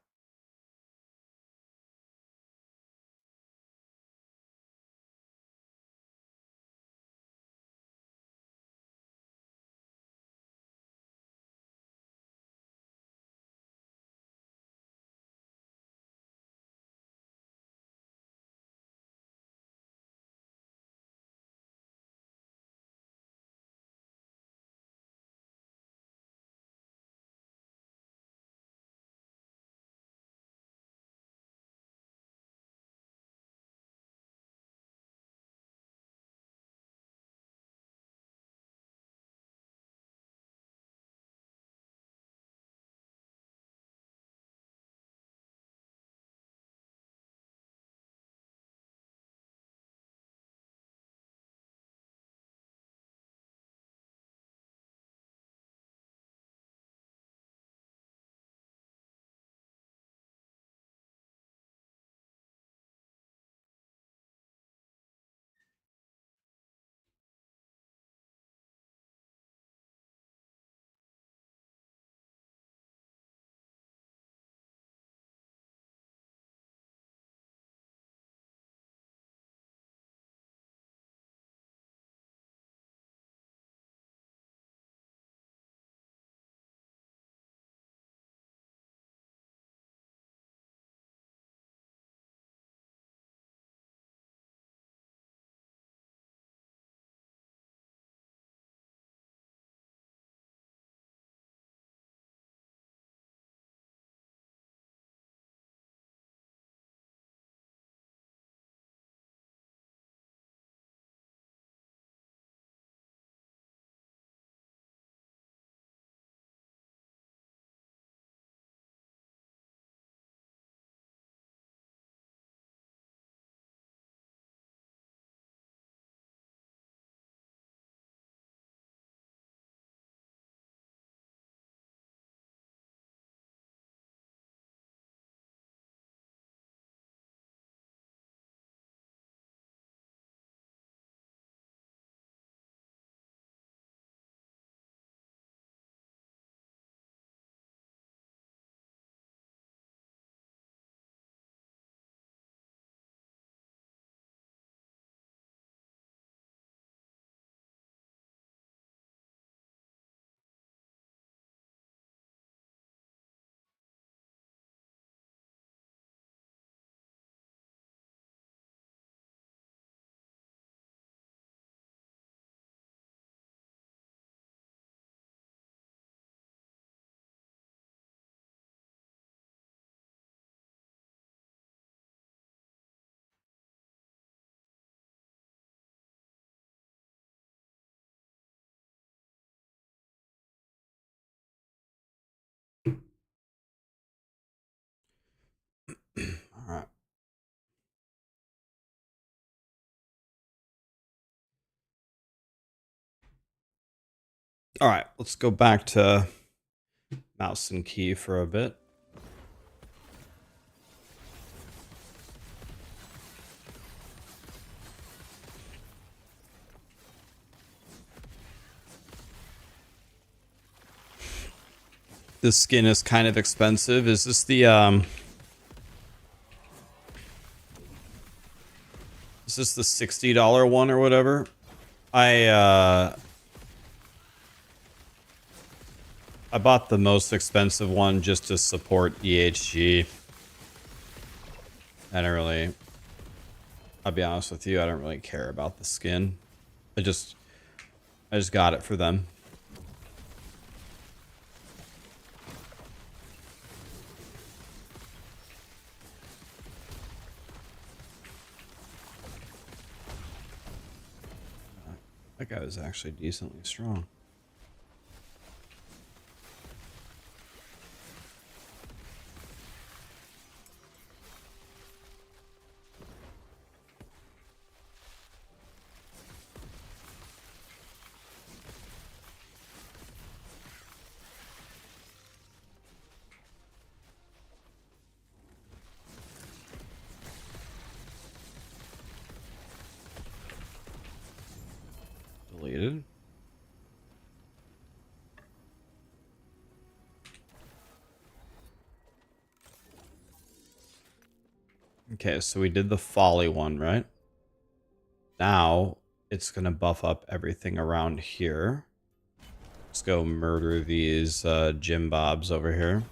All right, let's go back to mouse and key for a bit. This skin is kind of expensive. Is this the is this the $60 one or whatever? I bought the most expensive one just to support EHG. I don't really, I'll be honest with you, I don't really care about the skin. I just got it for them. That guy was actually decently strong. Deleted. Okay, so we did the folly one, right? Now it's gonna buff up everything around here. Let's go murder these Jim Bobs over here.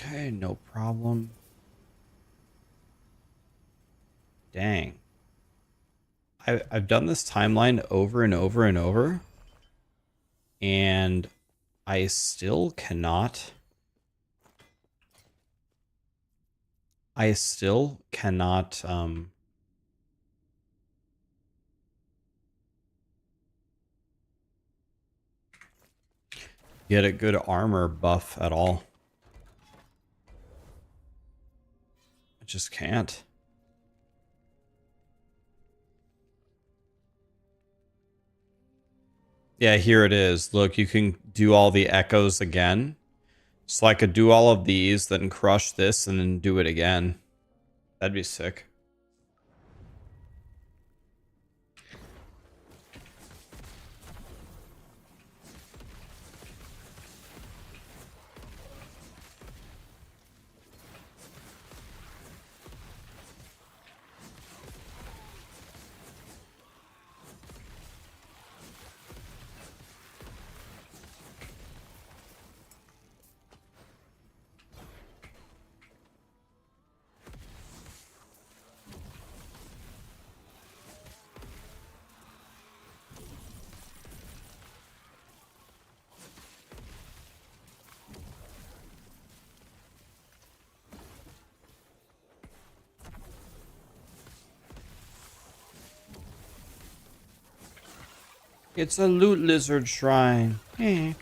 Okay, no problem. Dang. I've done this timeline over and over and over, and I still cannot. Get a good armor buff at all. I just can't. Yeah, here it is. Look, you can do all the echoes again. So I could do all of these, then crush this, and then do it again. That'd be sick. It's a loot lizard shrine. Eh.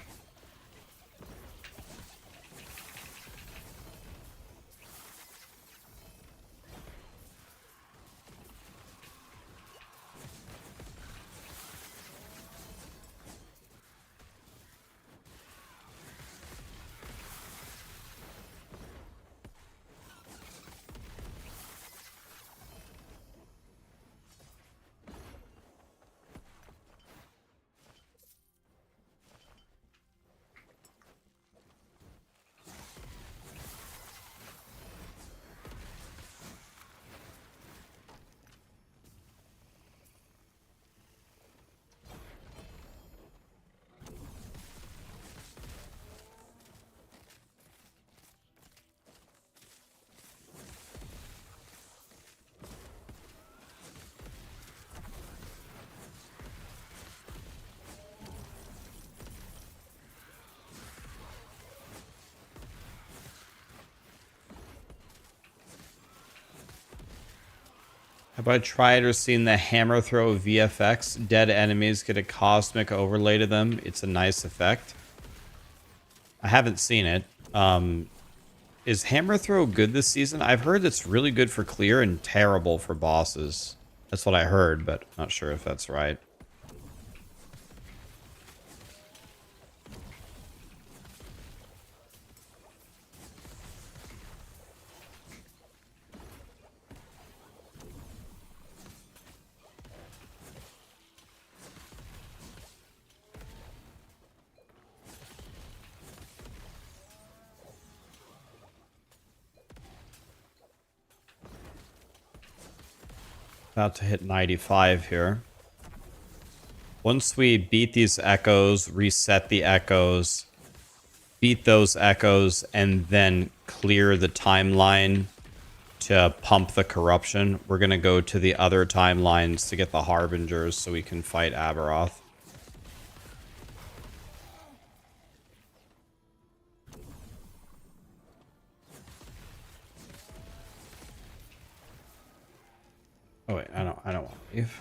Have I tried or seen the hammer throw VFX? Dead enemies get a cosmic overlay to them. It's a nice effect. I haven't seen it. Is hammer throw good this season? I've heard it's really good for clear and terrible for bosses. That's what I heard, but not sure if that's right. About to hit 95 here. Once we beat these echoes, reset the echoes, beat those echoes, and then clear the timeline to pump the corruption, we're going to go to the other timelines to get the harbingers so we can fight Abberoth. Oh wait, I don't want to leave.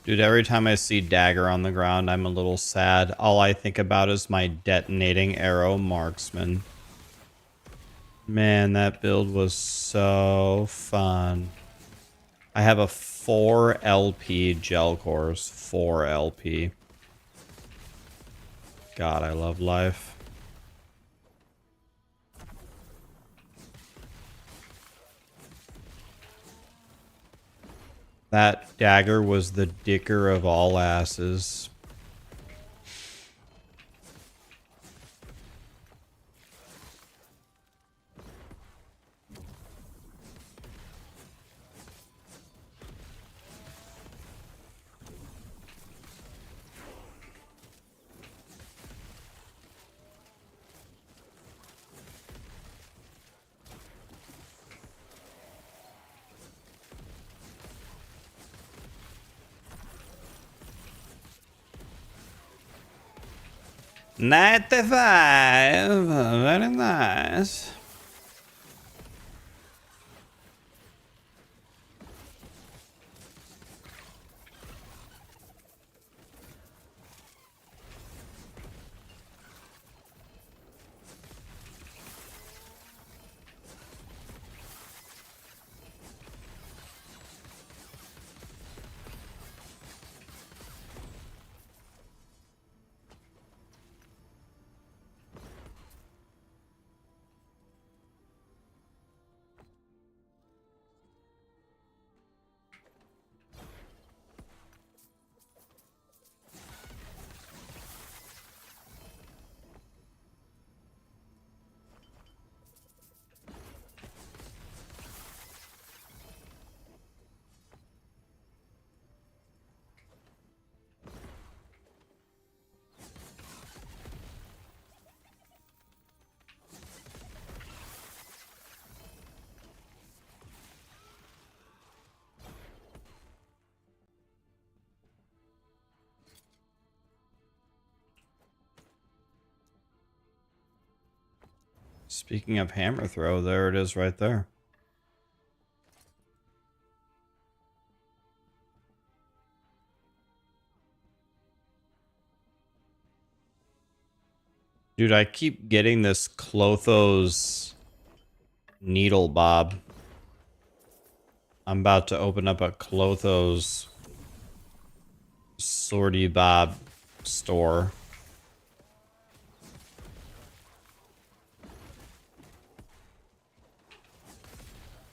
Dude, every time I see dagger on the ground, I'm a little sad. All I think about is my detonating arrow marksman. Man, that build was so fun. I have a 4 LP gel course. 4 LP. God, I love life. That dagger was the dicker of all asses. $95. Very nice. Speaking of hammer throw, there it is right there. Dude, I keep getting this Clotho's needle bob. I'm about to open up a Clotho's sortie bob store.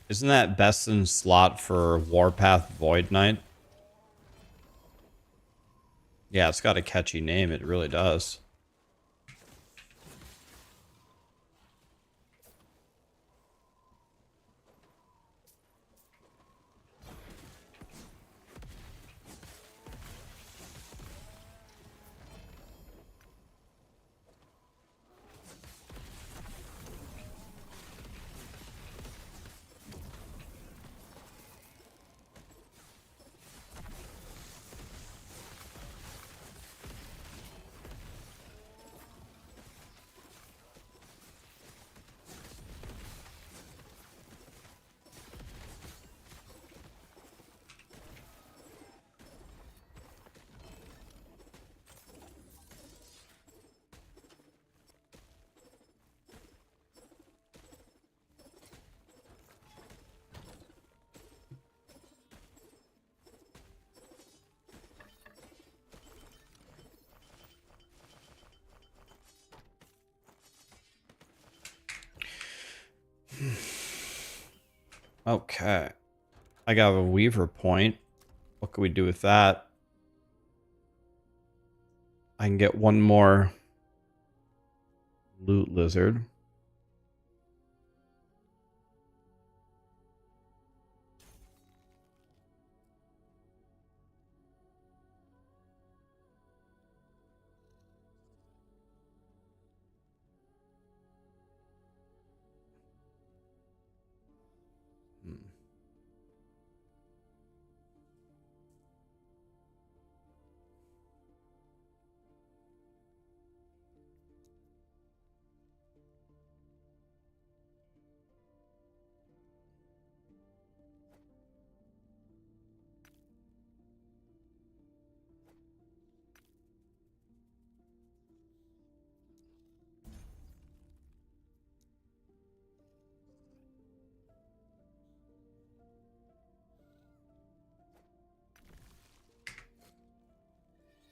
Isn't that best in slot for Warpath Void Knight? Yeah, it's got a catchy name. It really does. Okay. I got a Weaver point. What can we do with that? I can get one more loot lizard.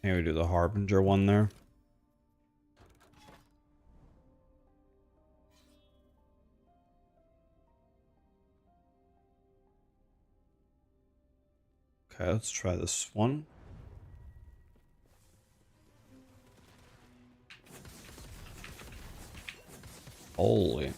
Maybe we do the Harbinger one there. Okay, let's try this one. Holy.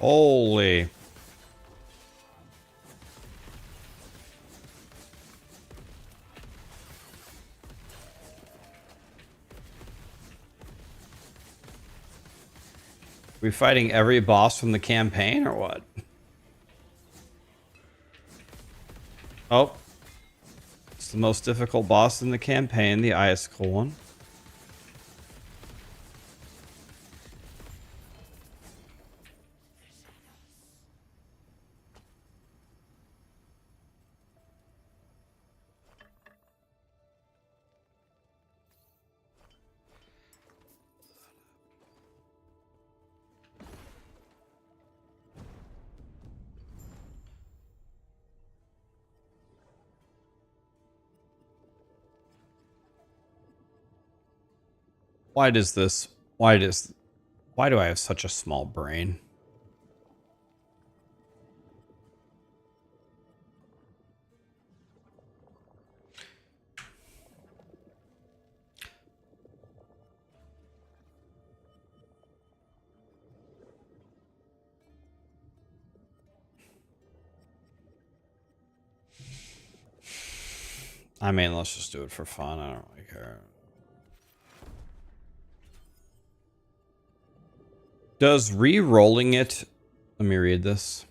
Holy. We fighting every boss from the campaign or what? Oh. It's the most difficult boss in the campaign, the icicle one. Why does this? Why do I have such a small brain? I mean, let's just do it for fun. I don't really care. Does re-rolling it... Let me read this.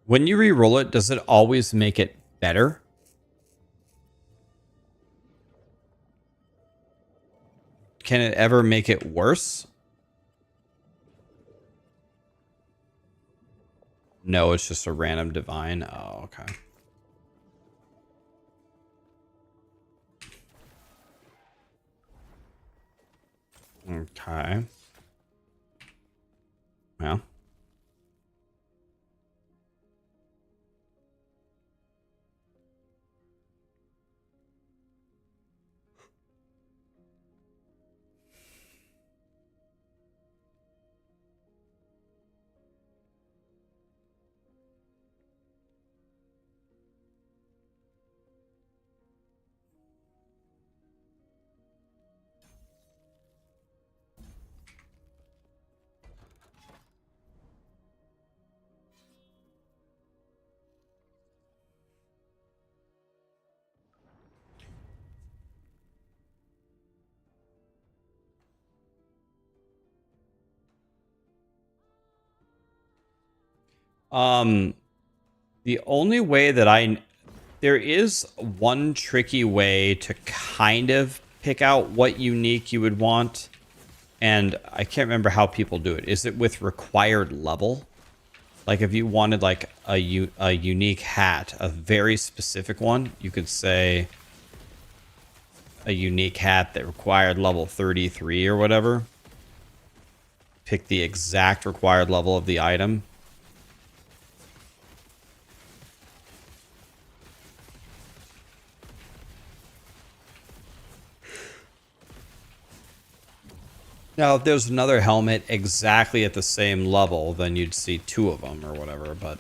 When you re-roll it, does it always make it better? Can it ever make it worse? No, it's just a random divine. Oh, okay. Okay. Well. The only way that there is one tricky way to kind of pick out what unique you would want, and I can't remember how people do it. Is it with required level? Like if you wanted like a unique hat, a very specific one, you could say a unique hat that required level 33 or whatever. Pick the exact required level of the item. Now, if there's another helmet exactly at the same level, then you'd see two of them or whatever, but...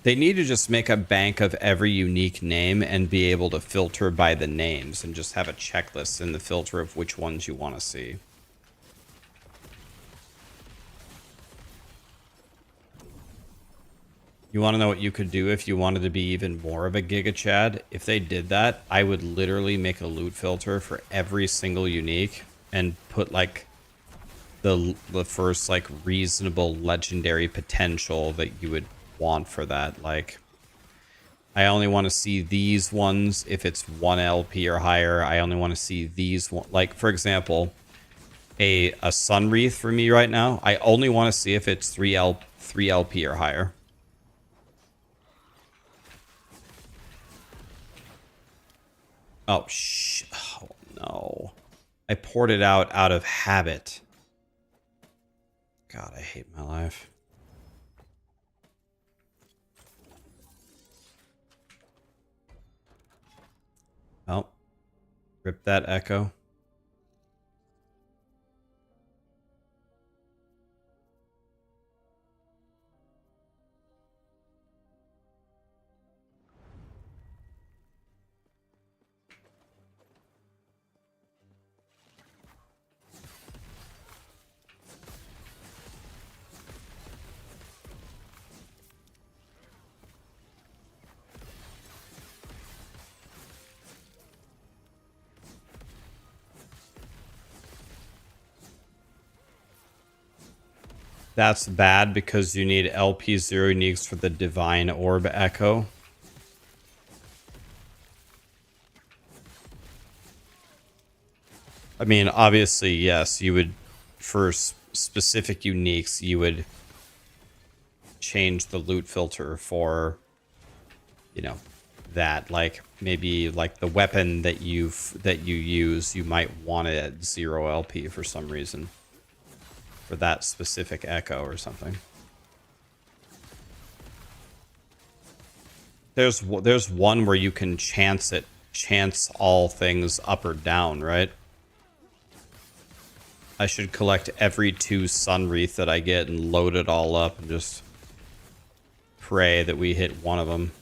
They need to just make a bank of every unique name and be able to filter by the names and just have a checklist in the filter of which ones you want to see. You want to know what you could do if you wanted to be even more of a Giga Chad? If they did that, I would literally make a loot filter for every single unique and put like the first like reasonable legendary potential that you would want for that. Like, I only want to see these ones if it's 1 LP or higher. I only want to see these one, like for example, a Sun Wreath for me right now. I only want to see if it's 3 LP or higher. Oh, oh, no. I poured it out of habit. God, I hate my life. Oh. Rip that echo. That's bad because you need LP0 uniques for the Divine Orb Echo. I mean, obviously, yes, you would, for specific uniques, you would change the loot filter for, you know, that. Like, maybe, like, the weapon that you use, you might want it at 0 LP for some reason. For that specific echo or something. There's one where you can chance all things up or down, right? I should collect every 2 Sun Wreath that I get and load it all up and just pray that we hit one of them.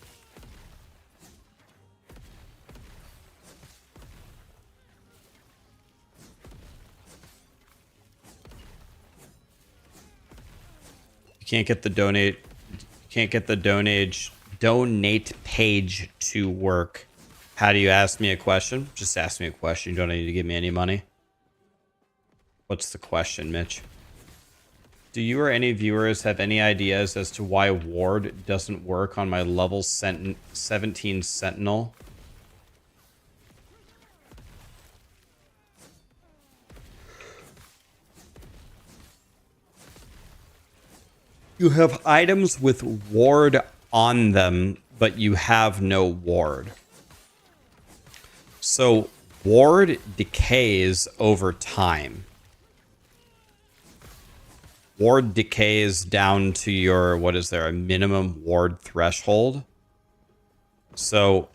Can't get the donate. Can't get the donate page to work. How do you ask me a question? Just ask me a question. You don't need to give me any money. What's the question, Mitch? Do you or any viewers have any ideas as to why Ward doesn't work on my level 17 Sentinel? You have items with Ward on them, but you have no Ward. So Ward decays over time. Ward decays down to your, what is there, a minimum Ward threshold. So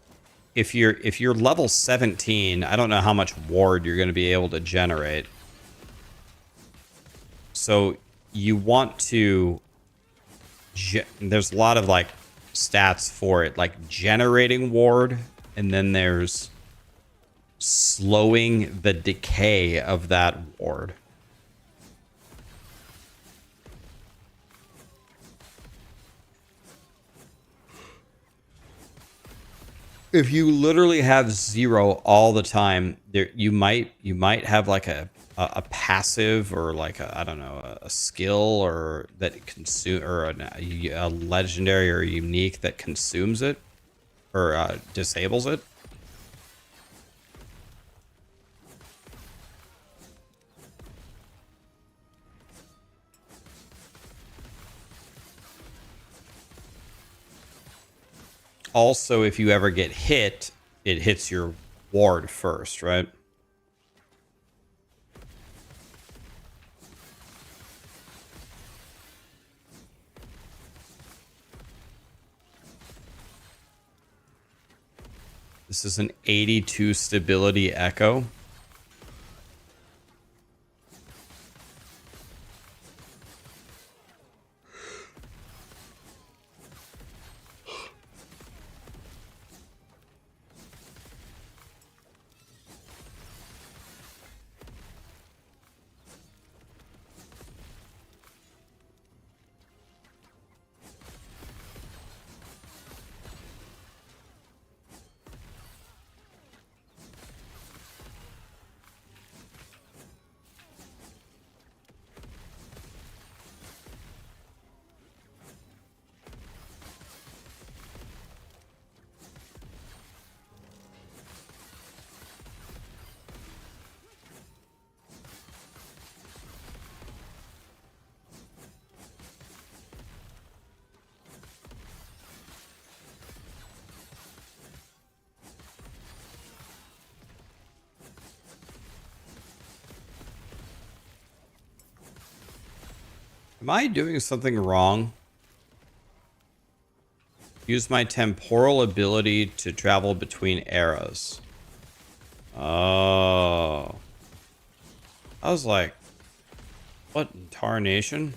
if you're level 17, I don't know how much Ward you're going to be able to generate. So you want to, there's a lot of like stats for it, like generating Ward, and then there's slowing the decay of that Ward. If you literally have 0 all the time, there you might have like a passive or like a, I don't know, a skill or that consume or a legendary or unique that consumes it or disables it. Also, if you ever get hit, it hits your ward first, right? This is an 82 stability echo. Am I doing something wrong? Use my temporal ability to travel between eras. Oh. I was like, what in tarnation?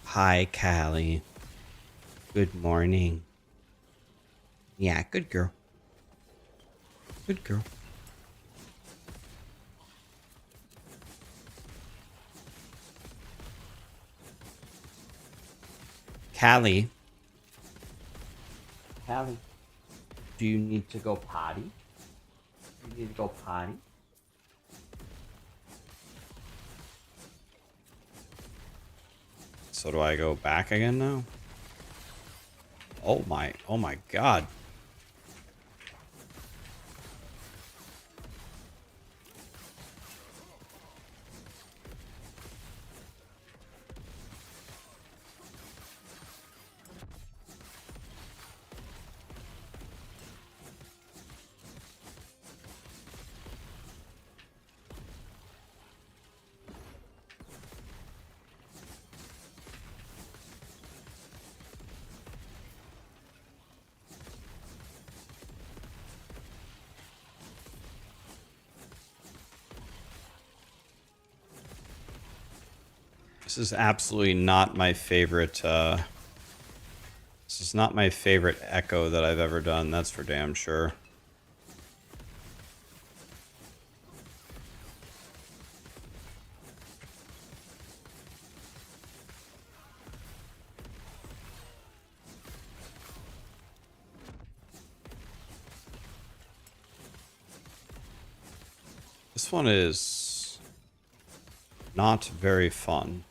Hi, Callie. Good morning. Yeah, good girl. Good girl. Callie. Callie. Do you need to go potty? You need to go potty? So do I go back again now? Oh my god. This is absolutely not my favorite. This is not my favorite echo that I've ever done. That's for damn sure. This one is not very fun.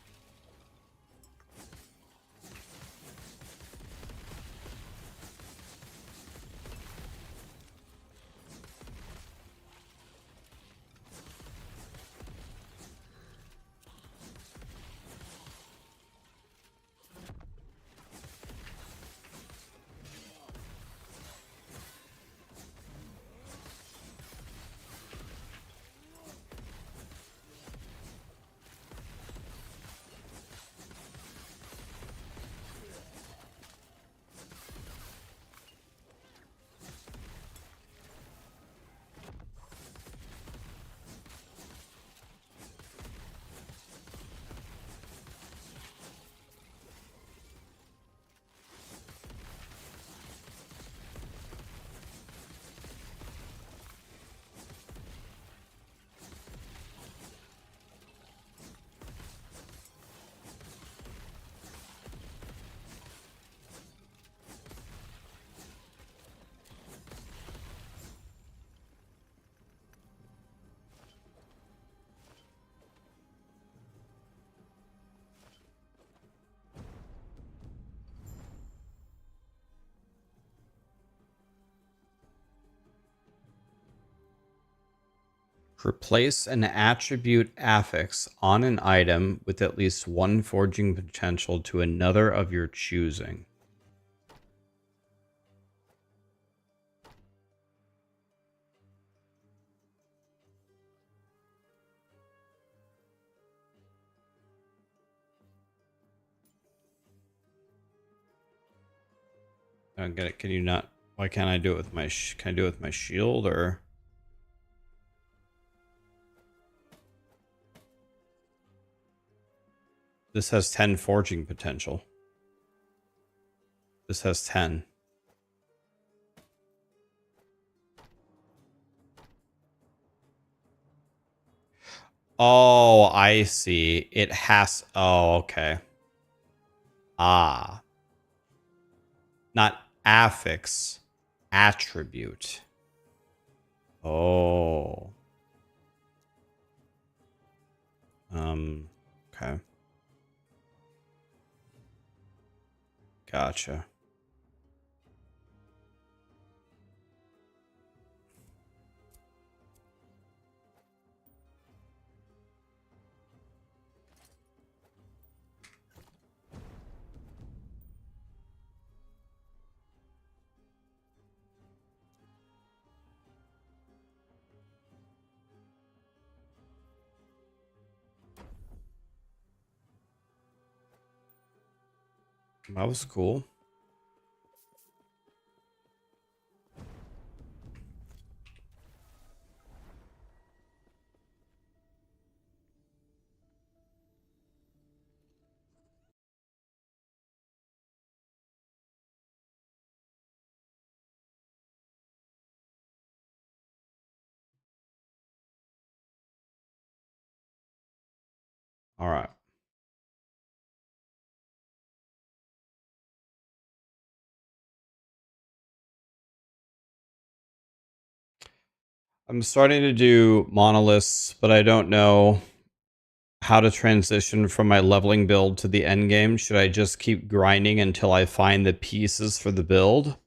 Replace an attribute affix on an item with at least one forging potential to another of your choosing. I don't get it. Can you not? Why can't I do it with my? Can I do it with my shield or? This has 10 forging potential. This has 10. Oh, I see. It has. Oh, okay. Ah. Not affix. Attribute. Oh. Okay. Gotcha. That was cool. All right. I'm starting to do monoliths, but I don't know how to transition from my leveling build to the end game. Should I just keep grinding until I find the pieces for the build?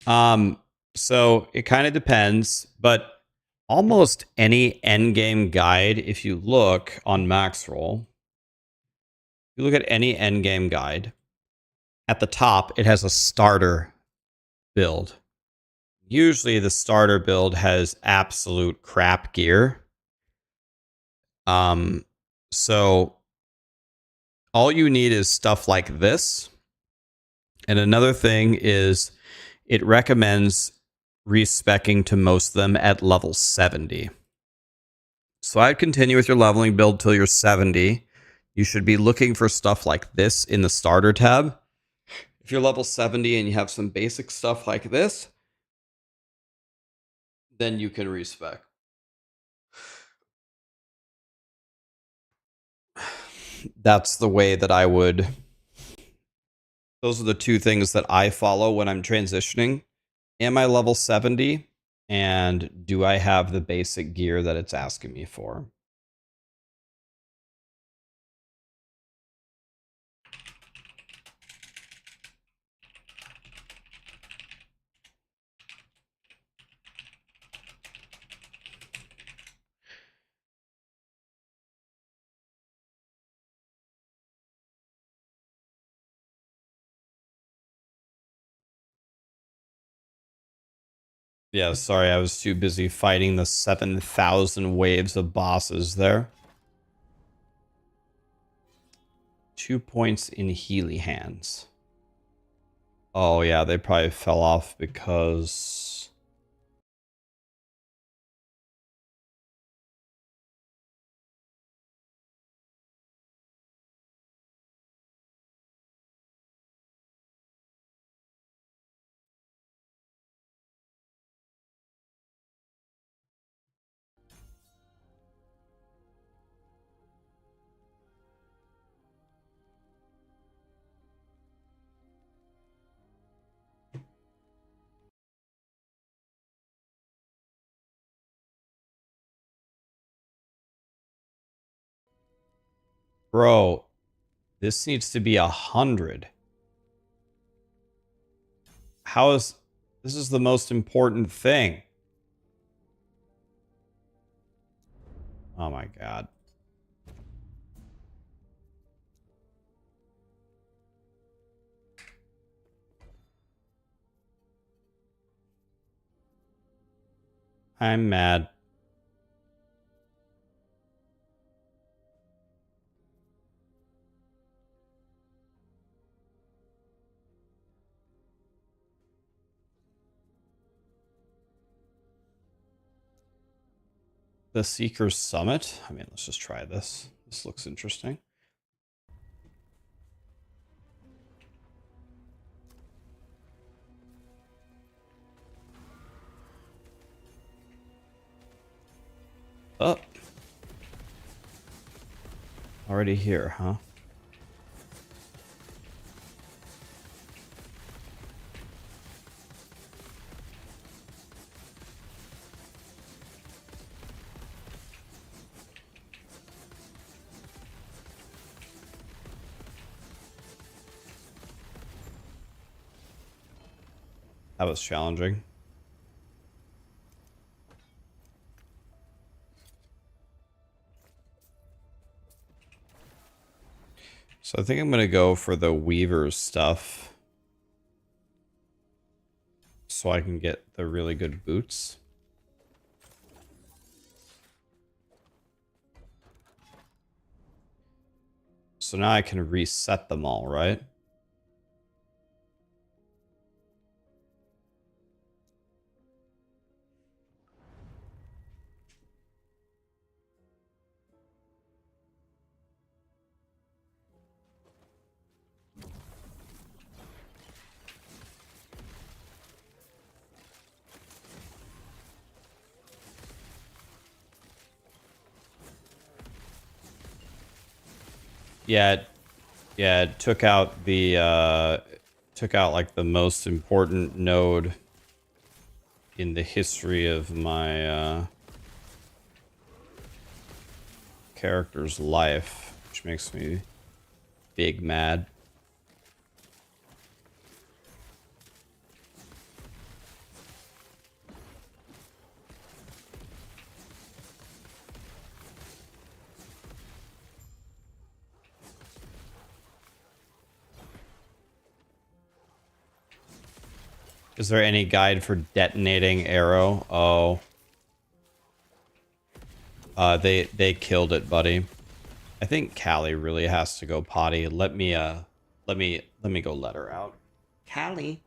So it kind of depends, but almost any end game guide, if you look on Maxroll, you look at any end game guide, at the top, it has a starter build. Usually the starter build has absolute crap gear. So all you need is stuff like this. And another thing is it recommends respecing to most of them at level 70. So I'd continue with your leveling build till you're 70. You should be looking for stuff like this in the starter tab. If you're level 70 and you have some basic stuff like this, then you can respec. That's the way that I would. Those are the two things that I follow when I'm transitioning. Am I level 70? And do I have the basic gear that it's asking me for? Yeah, sorry, I was too busy fighting the 7,000 waves of bosses there. 2 points in Healy hands. Oh yeah, they probably fell off because... Bro, this needs to be 100. How is... This is the most important thing. Oh my god. I'm mad. The Seeker's Summit? I mean, let's just try this. This looks interesting. Oh. Already here, huh? That was challenging. So I think I'm going to go for the Weaver's stuff. So I can get the really good boots. So now I can reset them all, right? Yeah, it took out the took out like the most important node in the history of my character's life, which makes me big mad. Is there any guide for detonating arrow? Oh. They killed it, buddy. I think Callie really has to go potty. Let me go let her out. Callie.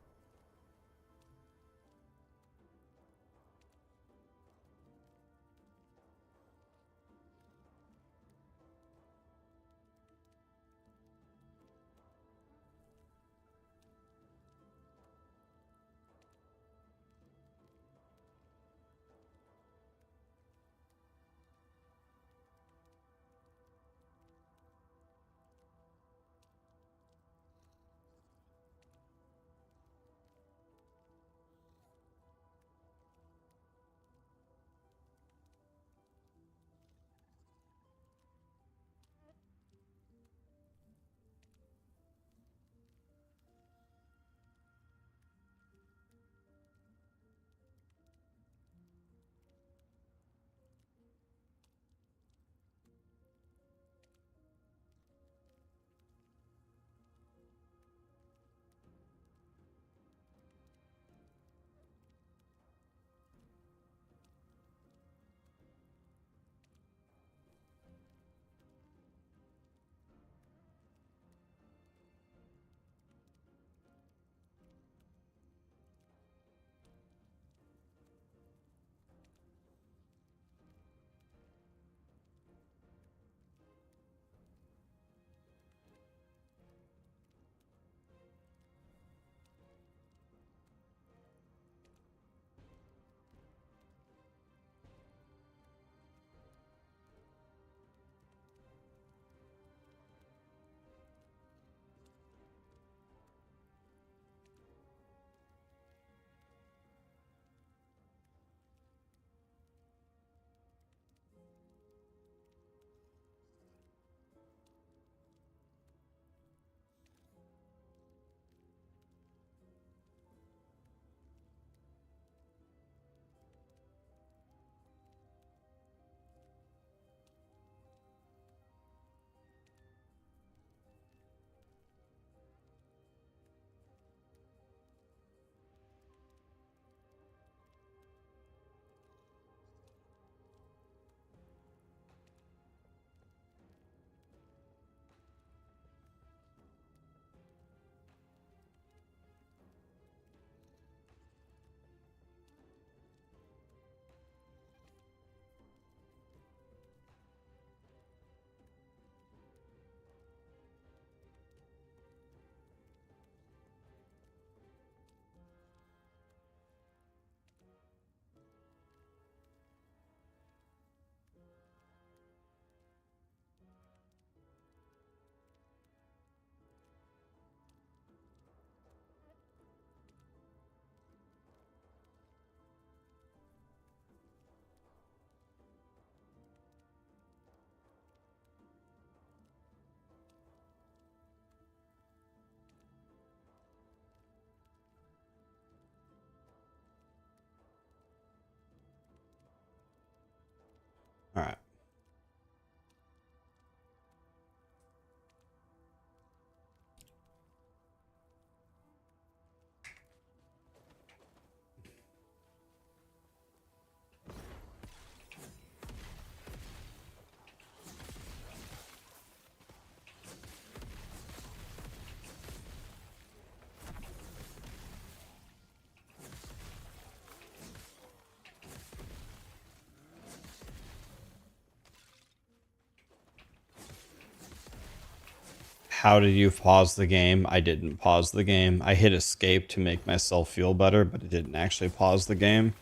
How did you pause the game? I didn't pause the game. I hit escape to make myself feel better, but it didn't actually pause the game.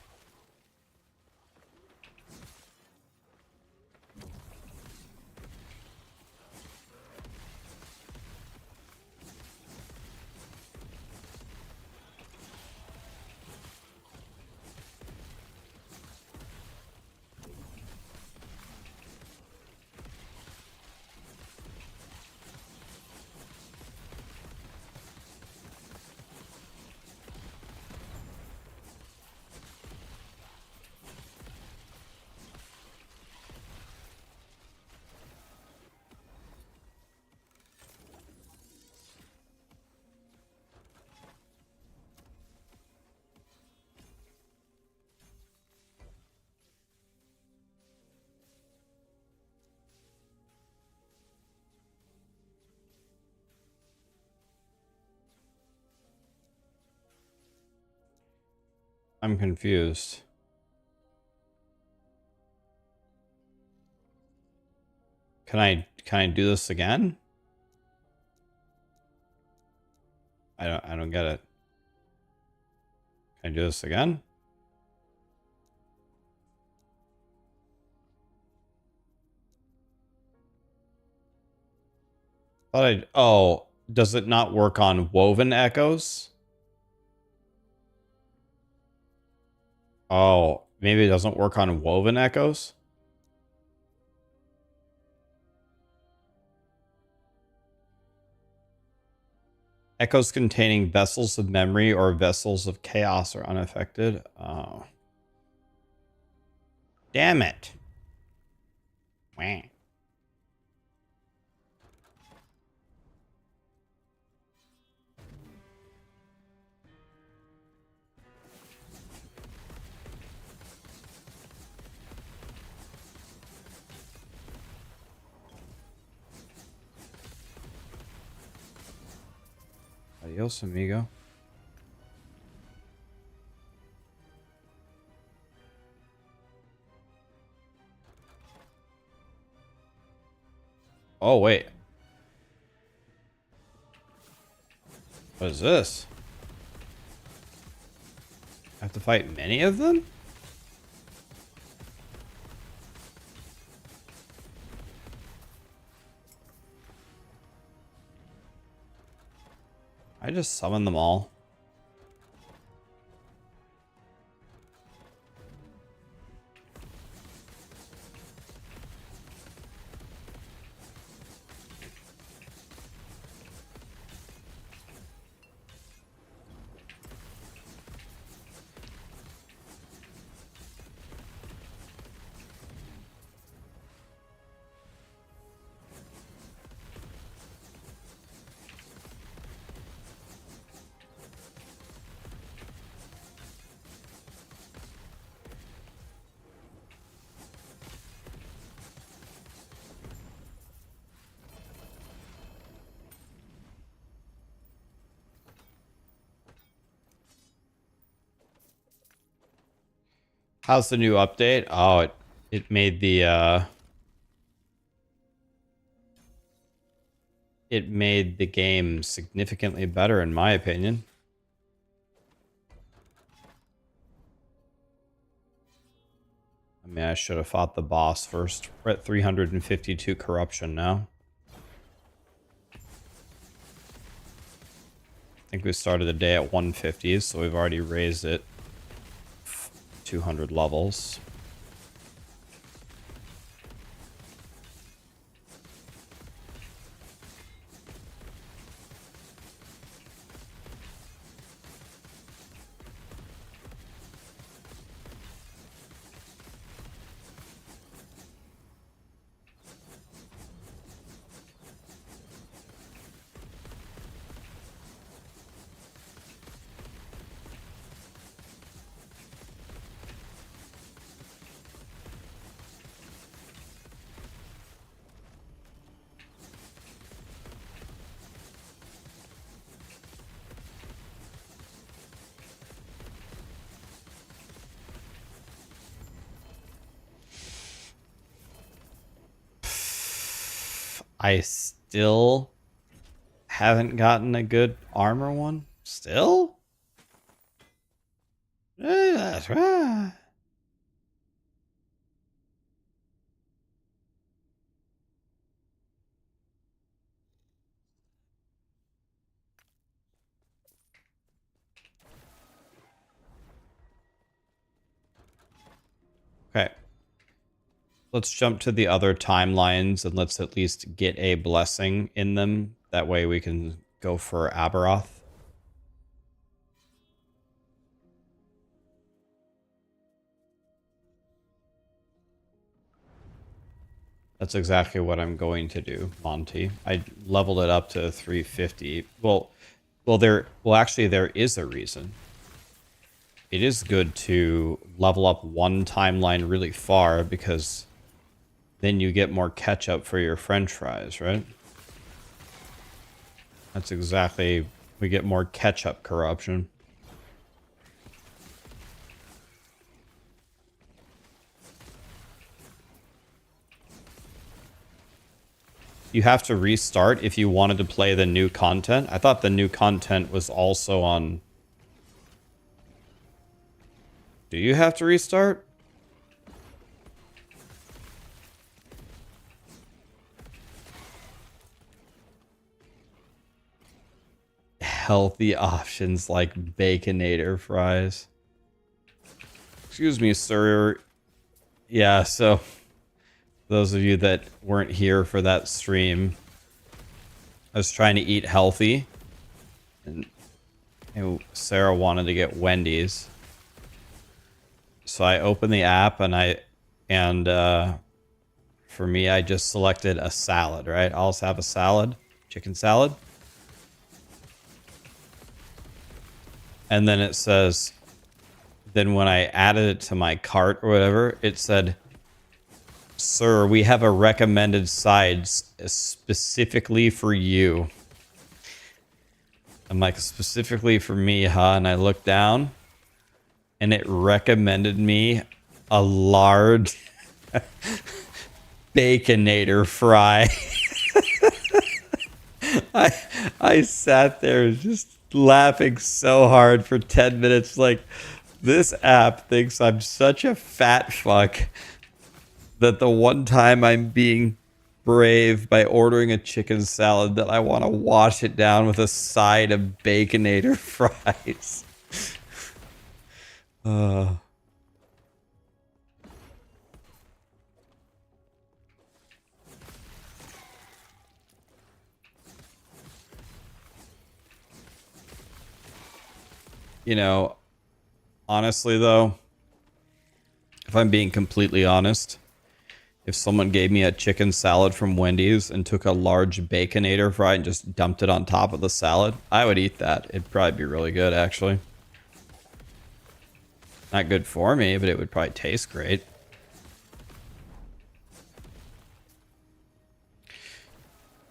I'm confused. Can I do this again? I don't get it. Can I do this again? Oh, does it not work on woven echoes? Oh, maybe it doesn't work on woven echoes? Echoes containing vessels of memory or vessels of chaos are unaffected. Oh. Damn it. Wah. Adios, amigo. Oh, wait. What is this? I have to fight many of them? I just summon them all. How's the new update? Oh, it made the it made the game significantly better in my opinion. I mean, I should have fought the boss first. We're at 352 corruption now. I think we started the day at 150, so we've already raised it 200 levels. I still haven't gotten a good armor one still. That's right. Okay. Let's jump to the other timelines and let's at least get a blessing in them. That way we can go for Abberoth. That's exactly what I'm going to do, Monty. I leveled it up to 350. Well, actually, there is a reason. It is good to level up one timeline really far because then you get more ketchup for your french fries, right? That's exactly... We get more ketchup corruption. You have to restart if you wanted to play the new content. I thought the new content was also on... Do you have to restart? Healthy options like Baconator fries. Excuse me, sir. Yeah, so... Those of you that weren't here for that stream, I was trying to eat healthy, and Sarah wanted to get Wendy's. So I opened the app, and for me, I just selected a salad, right? I'll just have a salad, chicken salad. And then it says, then when I added it to my cart or whatever, it said, "Sir, we have a recommended side specifically for you." I'm like, specifically for me, huh? And I looked down, and it recommended me a large Baconator fry. I sat there just laughing so hard for 10 minutes. Like, this app thinks I'm such a fat fuck that the one time I'm being brave by ordering a chicken salad that I want to wash it down with a side of Baconator fries. You know, honestly though, if I'm being completely honest, if someone gave me a chicken salad from Wendy's and took a large Baconator fry and just dumped it on top of the salad, I would eat that. It'd probably be really good, actually. Not good for me, but it would probably taste great.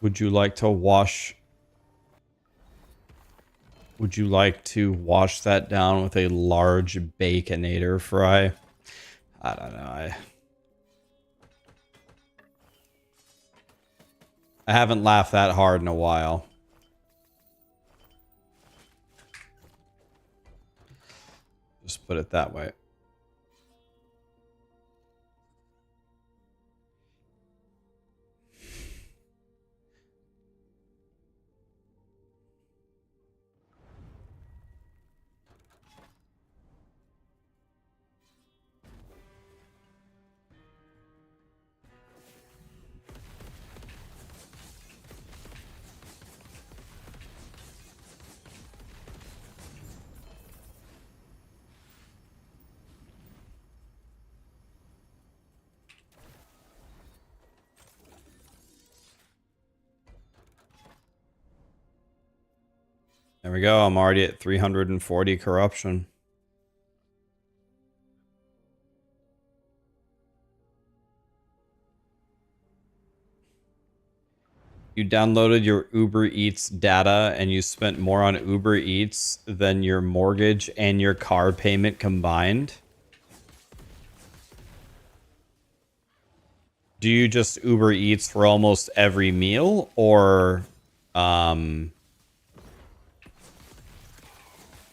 Would you like to wash... Would you like to wash that down with a large Baconator fry? I don't know. I haven't laughed that hard in a while. Just put it that way. There we go. I'm already at 340 corruption. You downloaded your Uber Eats data and you spent more on Uber Eats than your mortgage and your car payment combined? Do you just Uber Eats for almost every meal, or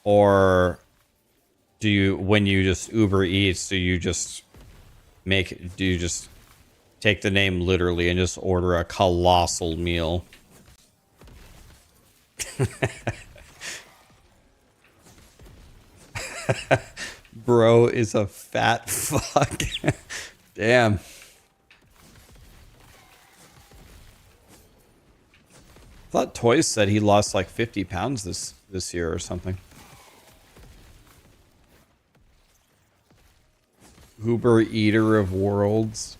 Or do you, when you just Uber Eats, do you just take the name literally and just order a colossal meal? Bro is a fat fuck. Damn. I thought Toys said he lost like 50 pounds this year or something. Uber Eater of Worlds.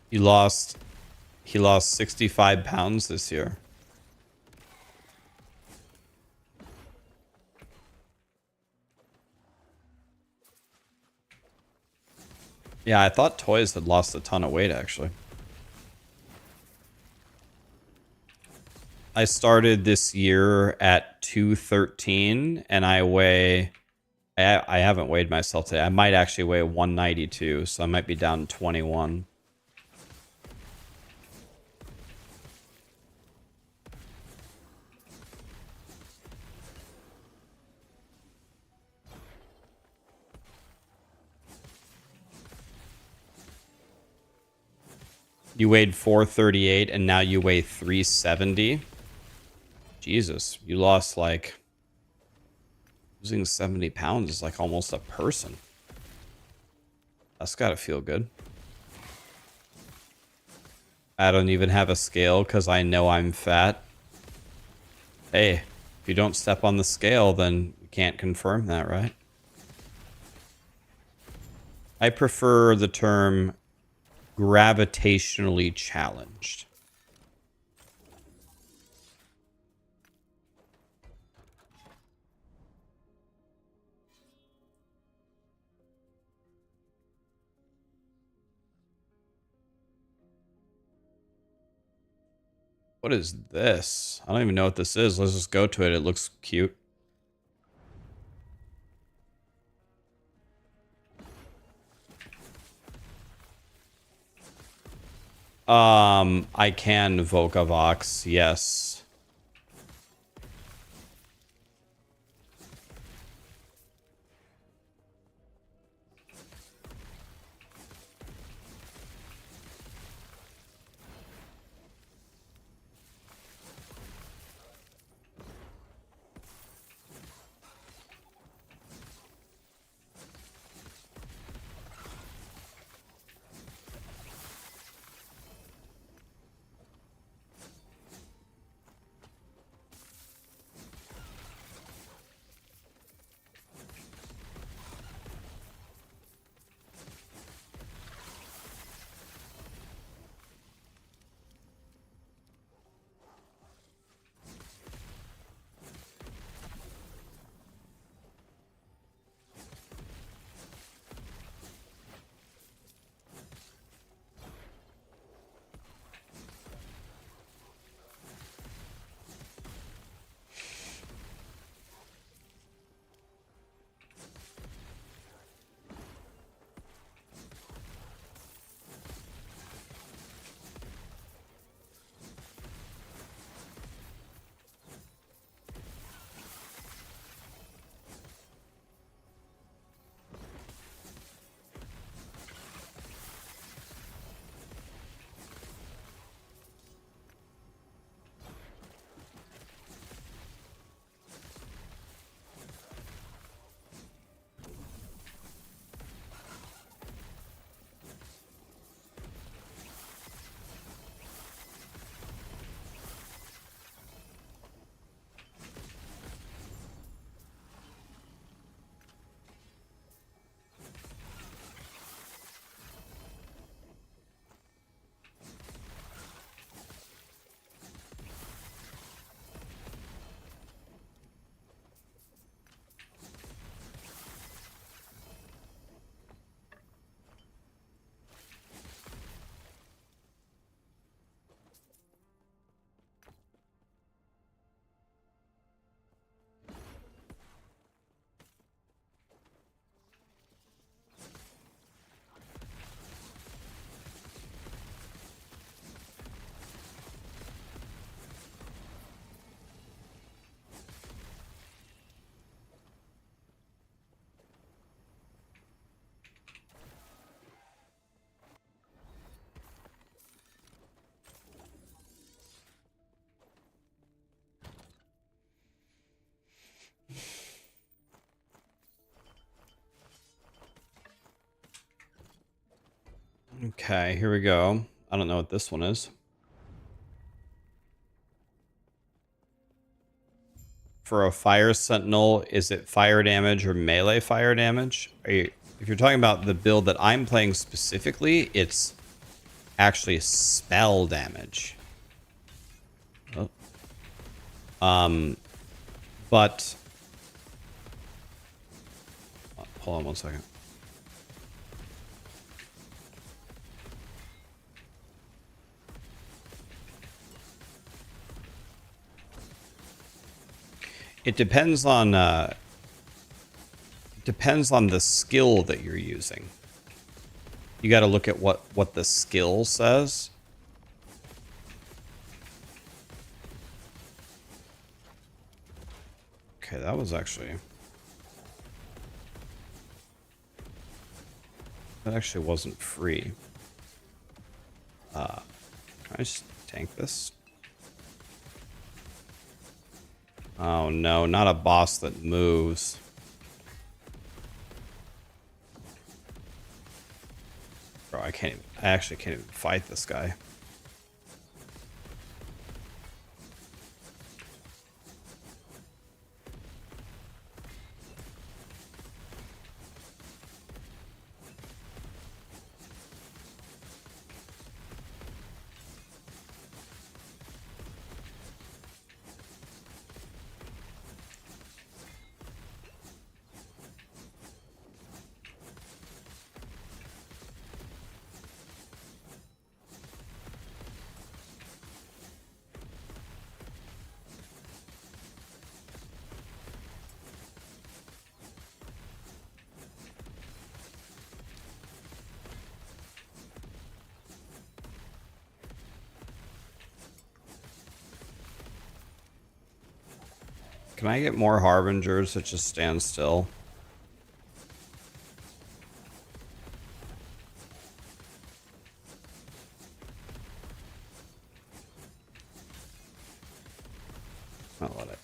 He lost 65 pounds this year. Yeah, I thought Toys had lost a ton of weight, actually. I started this year at 213, and I haven't weighed myself today. I might actually weigh 192, so I might be down 21. You weighed 438 and now you weigh 370. Jesus, you lost like, losing 70 pounds is like almost a person. That's gotta feel good. I don't even have a scale because I know I'm fat. Hey, if you don't step on the scale, then you can't confirm that, right? I prefer the term gravitationally challenged. What is this? I don't even know what this is. Let's just go to it. It looks cute. I can Vocavox, yes. Okay, here we go. I don't know what this one is. For a fire sentinel, is it fire damage or melee fire damage? If you're talking about the build that I'm playing specifically, it's actually spell damage. Oh. But hold on one second. It depends on the skill that you're using. You got to look at what the skill says. Okay, that actually wasn't free. Can I just tank this? Oh no, not a boss that moves. Bro, I actually can't even fight this guy. Can I get more harbingers that just stand still? I'll let it.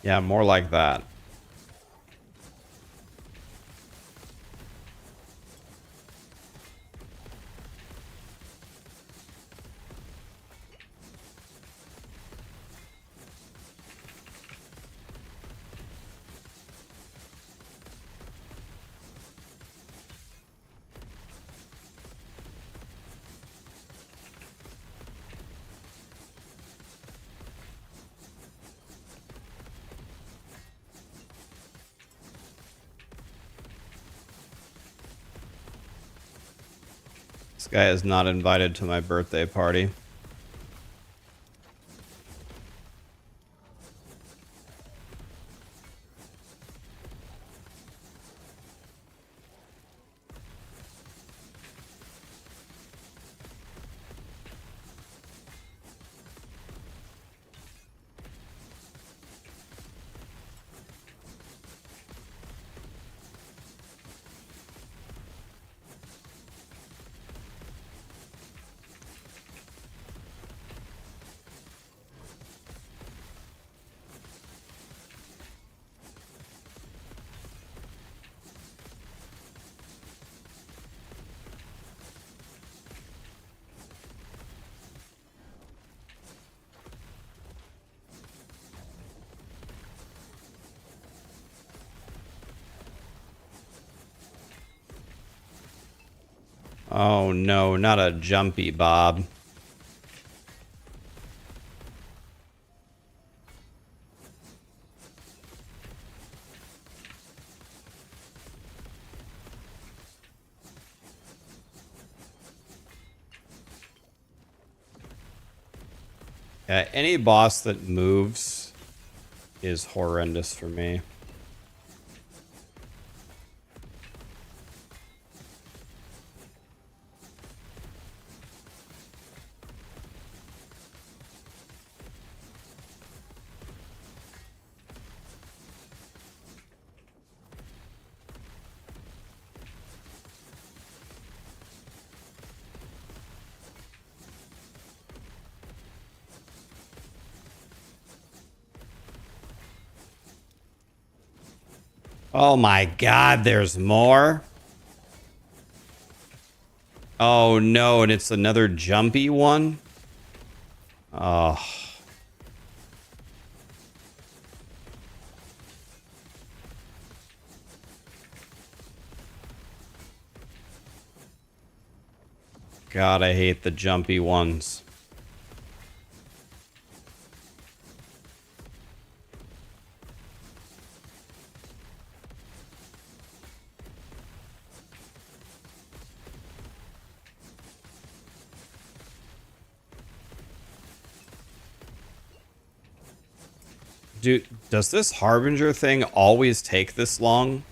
Yeah, more like that. This guy is not invited to my birthday party. Oh no, not a jumpy Bob. Yeah, any boss that moves is horrendous for me. Oh my god, there's more? Oh no, and it's another jumpy one? Oh. God, I hate the jumpy ones. Dude, does this Harbinger thing always take this long?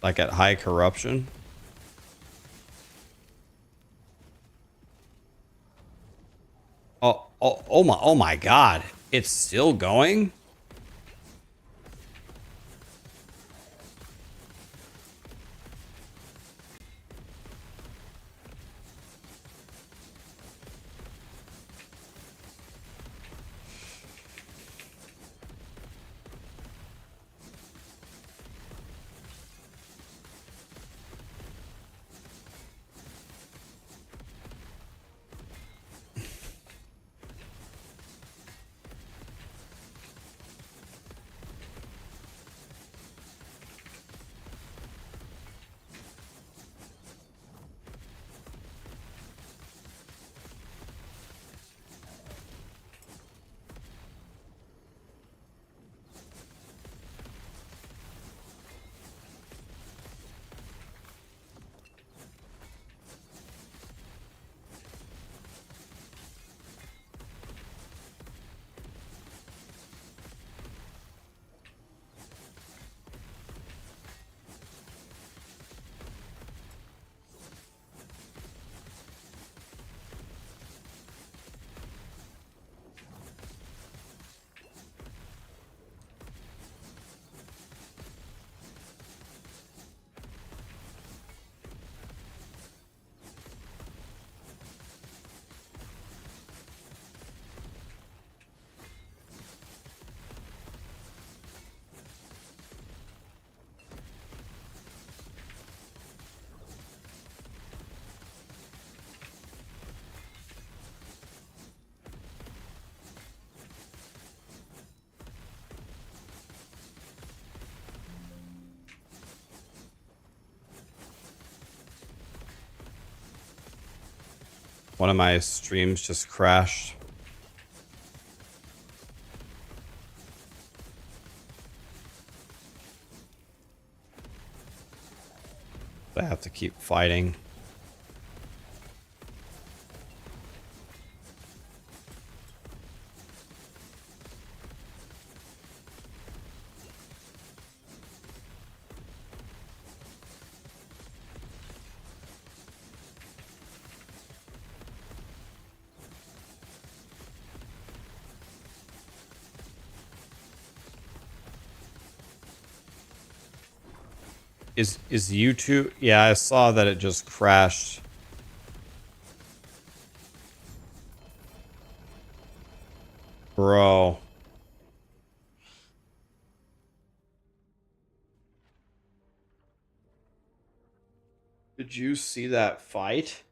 Like at high corruption? Oh my god. It's still going? One of my streams just crashed. I have to keep fighting. Is YouTube? Yeah, I saw that it just crashed. Bro. Did you see that fight?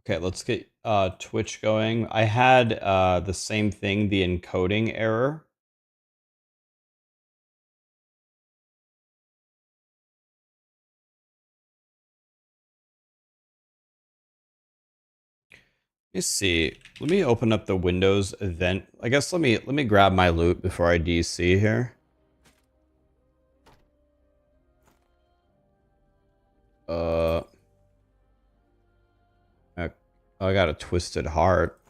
Okay, let's get Twitch going. I had the same thing, the encoding error. Let me see. Let me open up the Windows event. I guess let me grab my loot before I DC here. I got a twisted heart.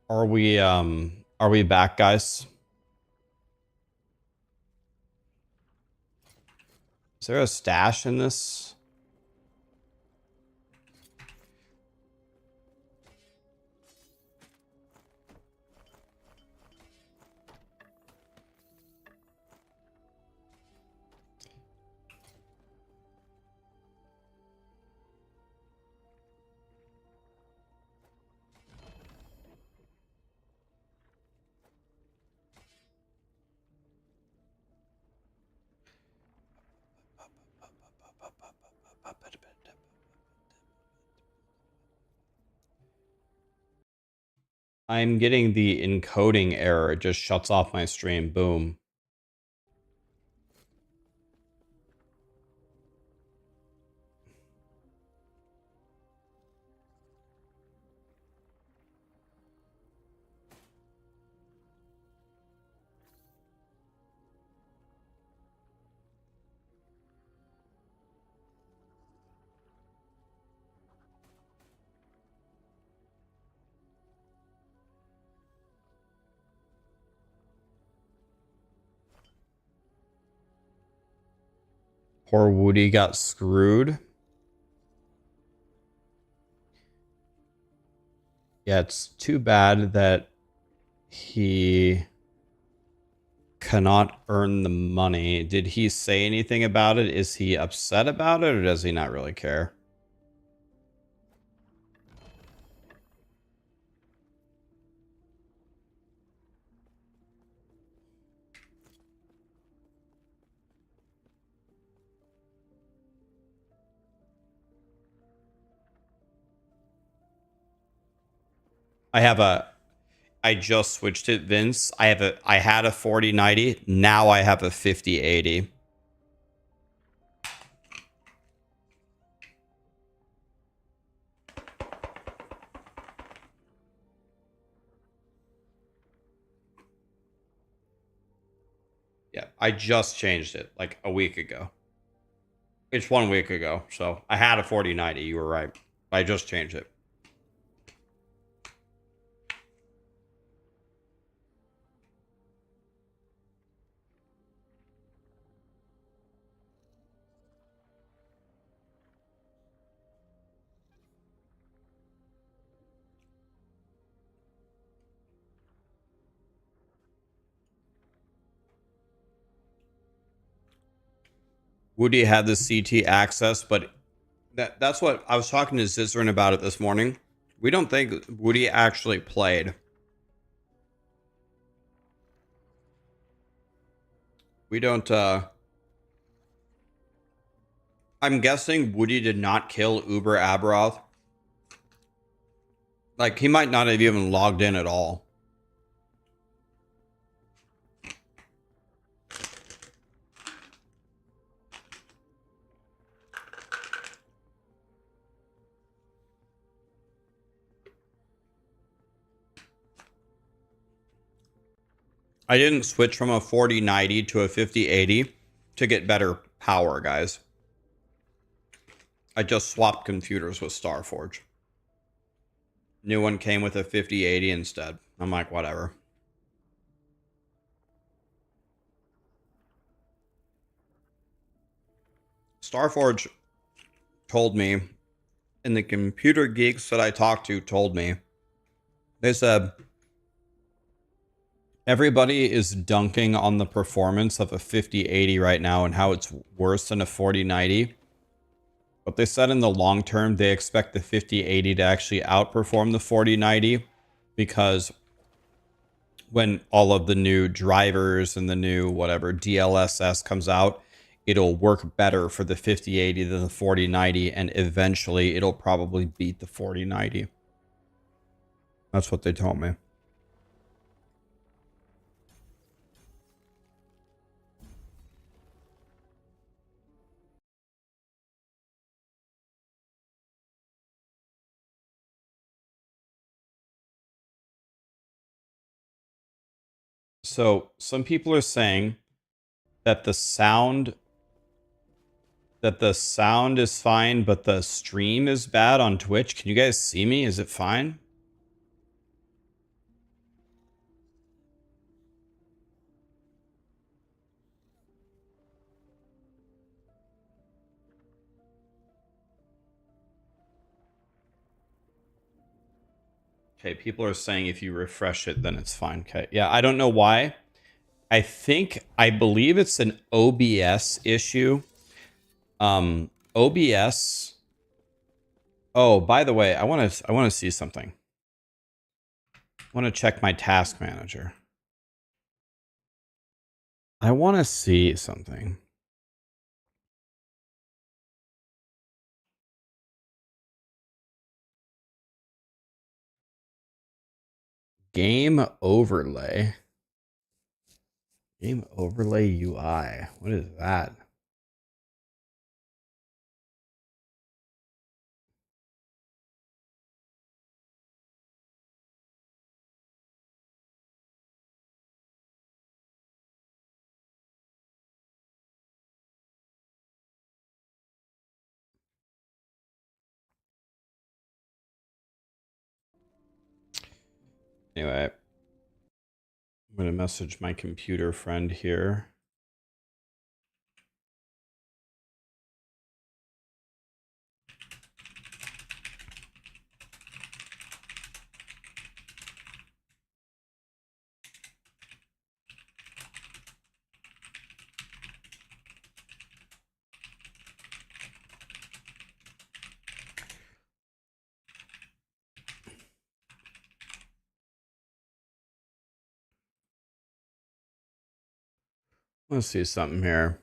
Are we back, guys? Is there a stash in this? I'm getting the encoding error. It just shuts off my stream. Boom. Poor Woody got screwed. Yeah, it's too bad that he cannot earn the money. Did he say anything about it? Is he upset about it, or does he not really care? I just switched it, Vince. I had a 4090. Now I have a 5080. Yeah, I just changed it like a week ago. It's 1 week ago. So I had a 4090. You were right. I just changed it. Woody had the CT access, but that's what I was talking to Zizarin about it this morning. We don't think Woody actually played. We don't I'm guessing Woody did not kill Uber Abberoth. Like, he might not have even logged in at all. I didn't switch from a 4090 to a 5080 to get better power, guys. I just swapped computers with Starforge. New one came with a 5080 instead. I'm like, whatever. Starforge told me, and the computer geeks that I talked to told me, they said, everybody is dunking on the performance of a 5080 right now and how it's worse than a 4090. But they said in the long term, they expect the 5080 to actually outperform the 4090 because when all of the new drivers and the new whatever DLSS comes out, it'll work better for the 5080 than the 4090, and eventually it'll probably beat the 4090. That's what they told me. So some people are saying that the sound is fine, but the stream is bad on Twitch. Can you guys see me? Is it fine? Okay, people are saying if you refresh it, then it's fine. Okay, yeah, I don't know why. I believe it's an OBS issue. OBS. Oh, by the way, I want to see something. I want to check my task manager. I want to see something. Game overlay. Game overlay UI. What is that? Anyway, I'm going to message my computer friend here. Let's see something here.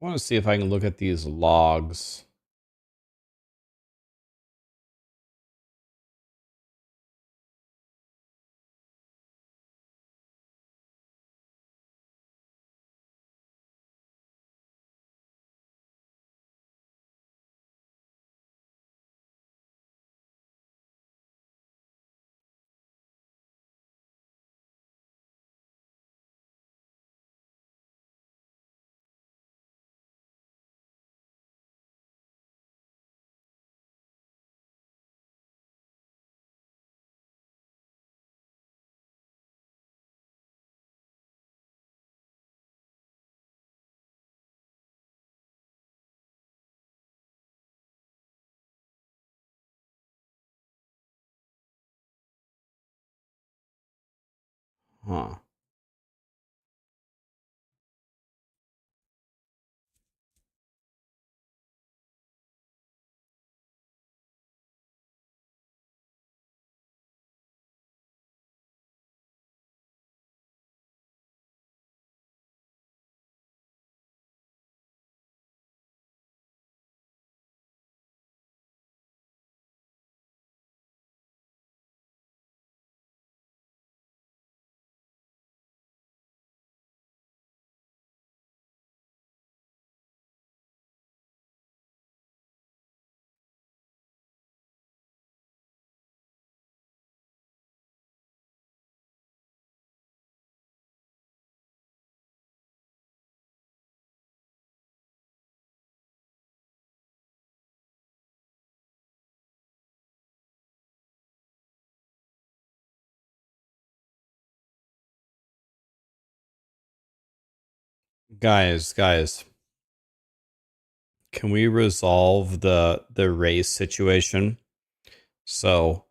I want to see if I can look at these logs. Huh. Guys, can we resolve the race situation? So,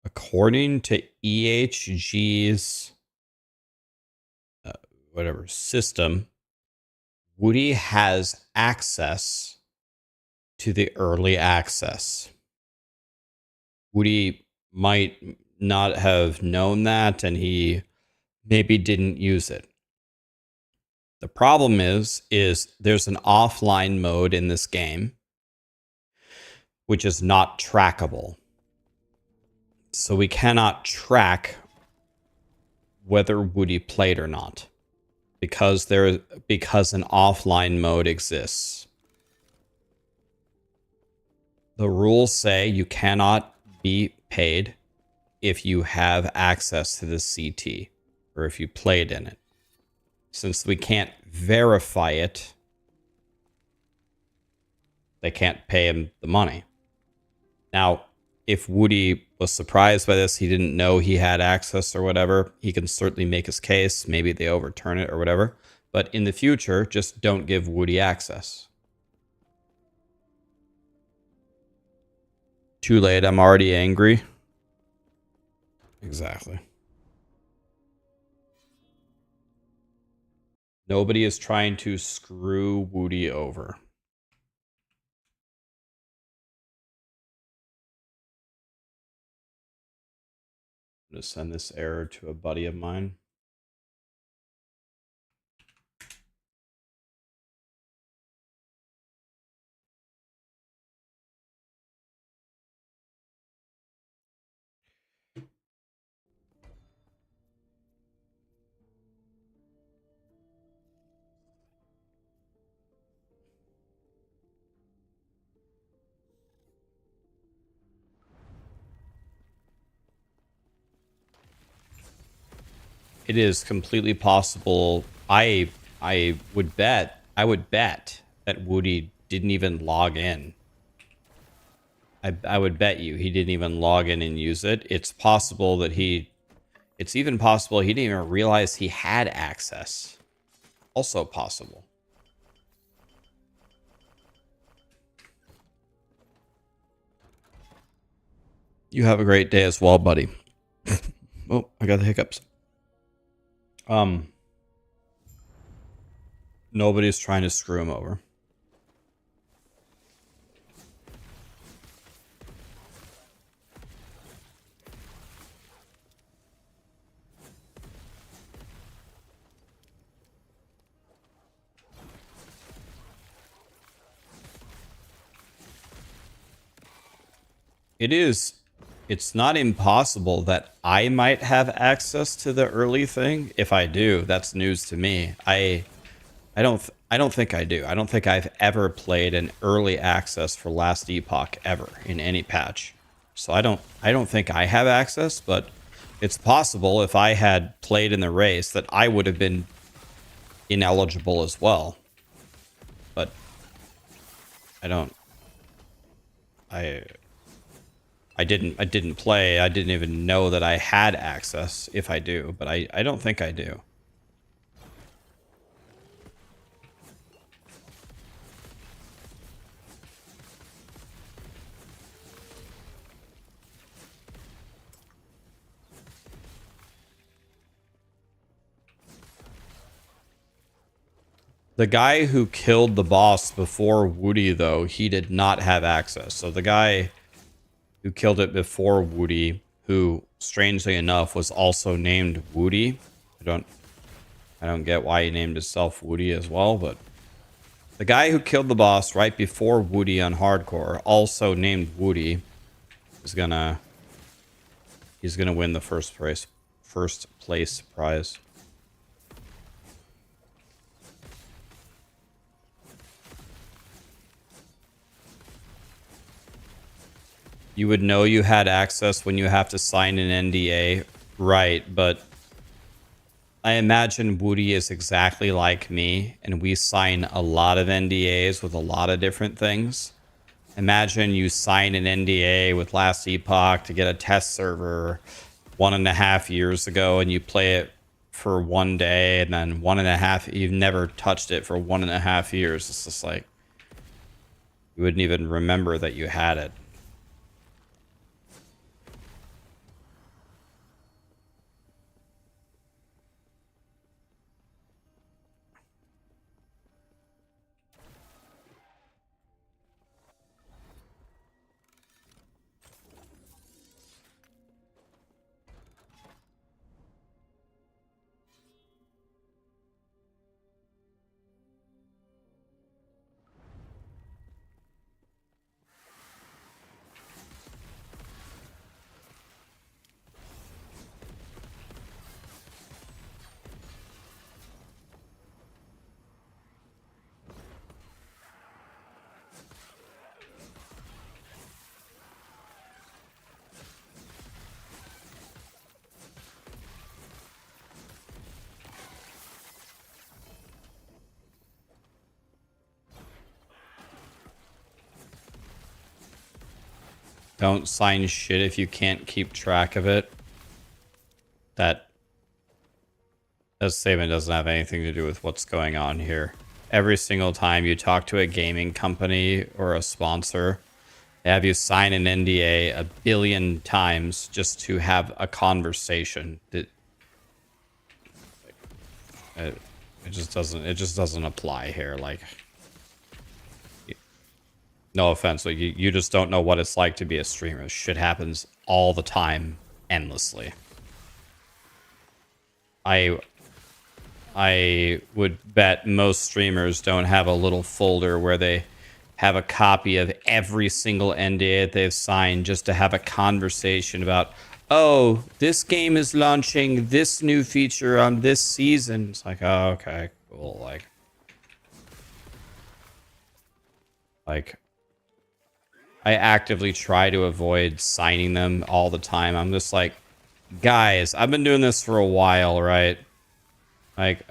according to EHG's whatever system, Woody has access to the early access. Woody might not have known that, and he maybe didn't use it. The problem is there's an offline mode in this game, which is not trackable. So we cannot track whether Woody played or not because an offline mode exists. The rules say you cannot be paid if you have access to the CT or if you played in it. Since we can't verify it, they can't pay him the money. Now, if Woody was surprised by this, he didn't know he had access or whatever, he can certainly make his case. Maybe they overturn it or whatever. But in the future, just don't give Woody access. Too late, I'm already angry. Exactly. Nobody is trying to screw Woody over. I'm going to send this error to a buddy of mine. It is completely possible. I would bet that Woody didn't even log in. I would bet you he didn't even log in and use it. It's possible that it's even possible he didn't even realize he had access. Also possible. You have a great day as well, buddy. Oh, I got the hiccups. Nobody's trying to screw him over. It's not impossible that I might have access to the early thing. If I do, that's news to me. I don't think I do. I don't think I've ever played an early access for Last Epoch ever in any patch. So I don't think I have access, but it's possible if I had played in the race that I would have been ineligible as well. But I didn't play. I didn't even know that I had access if I do, but I don't think I do. The guy who killed the boss before Woody, though, he did not have access. So the guy who killed it before Woody, who strangely enough was also named Woody. I don't get why he named himself Woody as well, but the guy who killed the boss right before Woody on hardcore, also named Woody, is he's gonna win the first place prize. You would know you had access when you have to sign an NDA, right? But I imagine Woody is exactly like me, and we sign a lot of NDAs with a lot of different things. Imagine you sign an NDA with Last Epoch to get a test server 1.5 years ago, and you play it for 1 day, and then 1.5, you've never touched it for 1.5 years. It's just like, you wouldn't even remember that you had it. don't sign shit if you can't keep track of it. That statement doesn't have anything to do with what's going on here. Every single time you talk to a gaming company or a sponsor, they have you sign an NDA a billion times just to have a conversation. It just doesn't apply here. Like, no offense, like you just don't know what it's like to be a streamer. Shit happens all the time, endlessly. I would bet most streamers don't have a little folder where they have a copy of every single NDA that they've signed just to have a conversation about, oh, this game is launching this new feature on this season. It's like, oh, okay, cool. Like I actively try to avoid signing them all the time. I'm just like, guys, I've been doing this for a while, right? Like,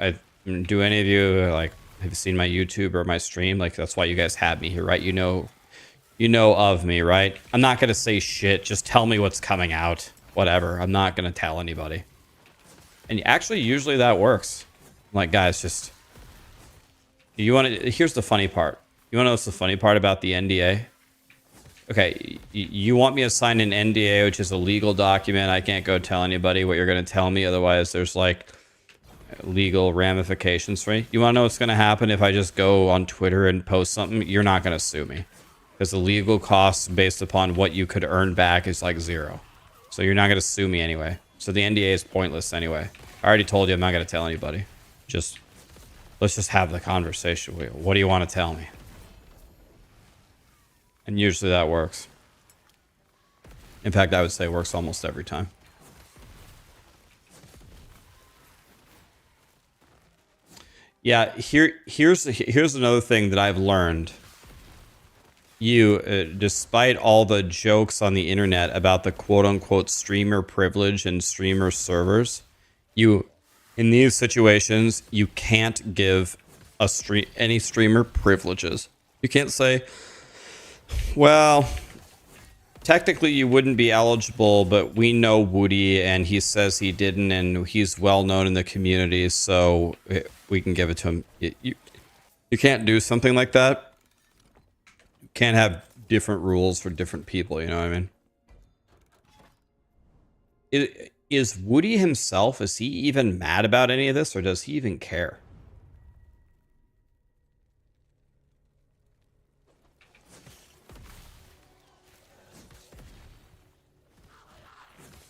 do any of you, like, have you seen my YouTube or my stream? Like, that's why you guys have me here, right? You know of me, right? I'm not going to say shit. Just tell me what's coming out. Whatever. I'm not going to tell anybody. And actually, usually that works. I'm like, guys, just... Here's the funny part. You want to know what's the funny part about the NDA? Okay, you want me to sign an NDA, which is a legal document. I can't go tell anybody what you're going to tell me. Otherwise, there's, like, legal ramifications for me. You want to know what's going to happen if I just go on Twitter and post something? You're not going to sue me. Because the legal costs based upon what you could earn back is like 0. So you're not going to sue me anyway. So the NDA is pointless anyway. I already told you I'm not going to tell anybody. Let's just have the conversation. What do you want to tell me? And usually that works. In fact, I would say it works almost every time. Yeah, here's another thing that I've learned. Despite all the jokes on the internet about the quote-unquote streamer privilege and streamer servers, in these situations, you can't give any streamer privileges. You can't say, well, technically you wouldn't be eligible, but we know Woody and he says he didn't, and he's well known in the community, so we can give it to him. You can't do something like that. You can't have different rules for different people, you know what I mean? Is Woody himself, is he even mad about any of this, or does he even care?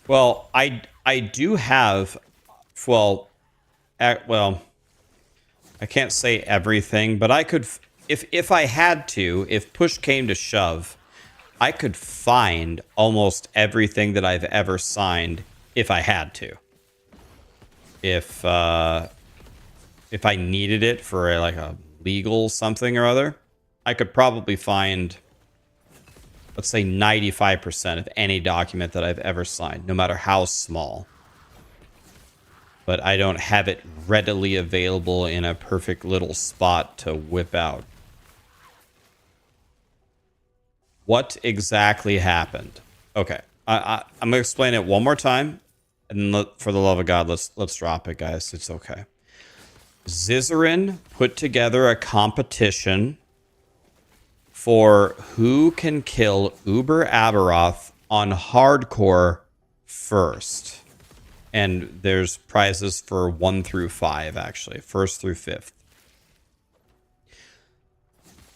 Well, I do have, well, I can't say everything, but I could, if I had to, if push came to shove, I could find almost everything that I've ever signed if I had to. If I needed it for like a legal something or other, I could probably find, let's say 95% of any document that I've ever signed, no matter how small. But I don't have it readily available in a perfect little spot to whip out. What exactly happened? Okay, I'm gonna explain it one more time, and for the love of God, let's drop it, guys. It's okay. Zizarin put together a competition for who can kill Uber Abberoth on hardcore first. And there's prizes for 1 through 5, actually. 1st through 5th.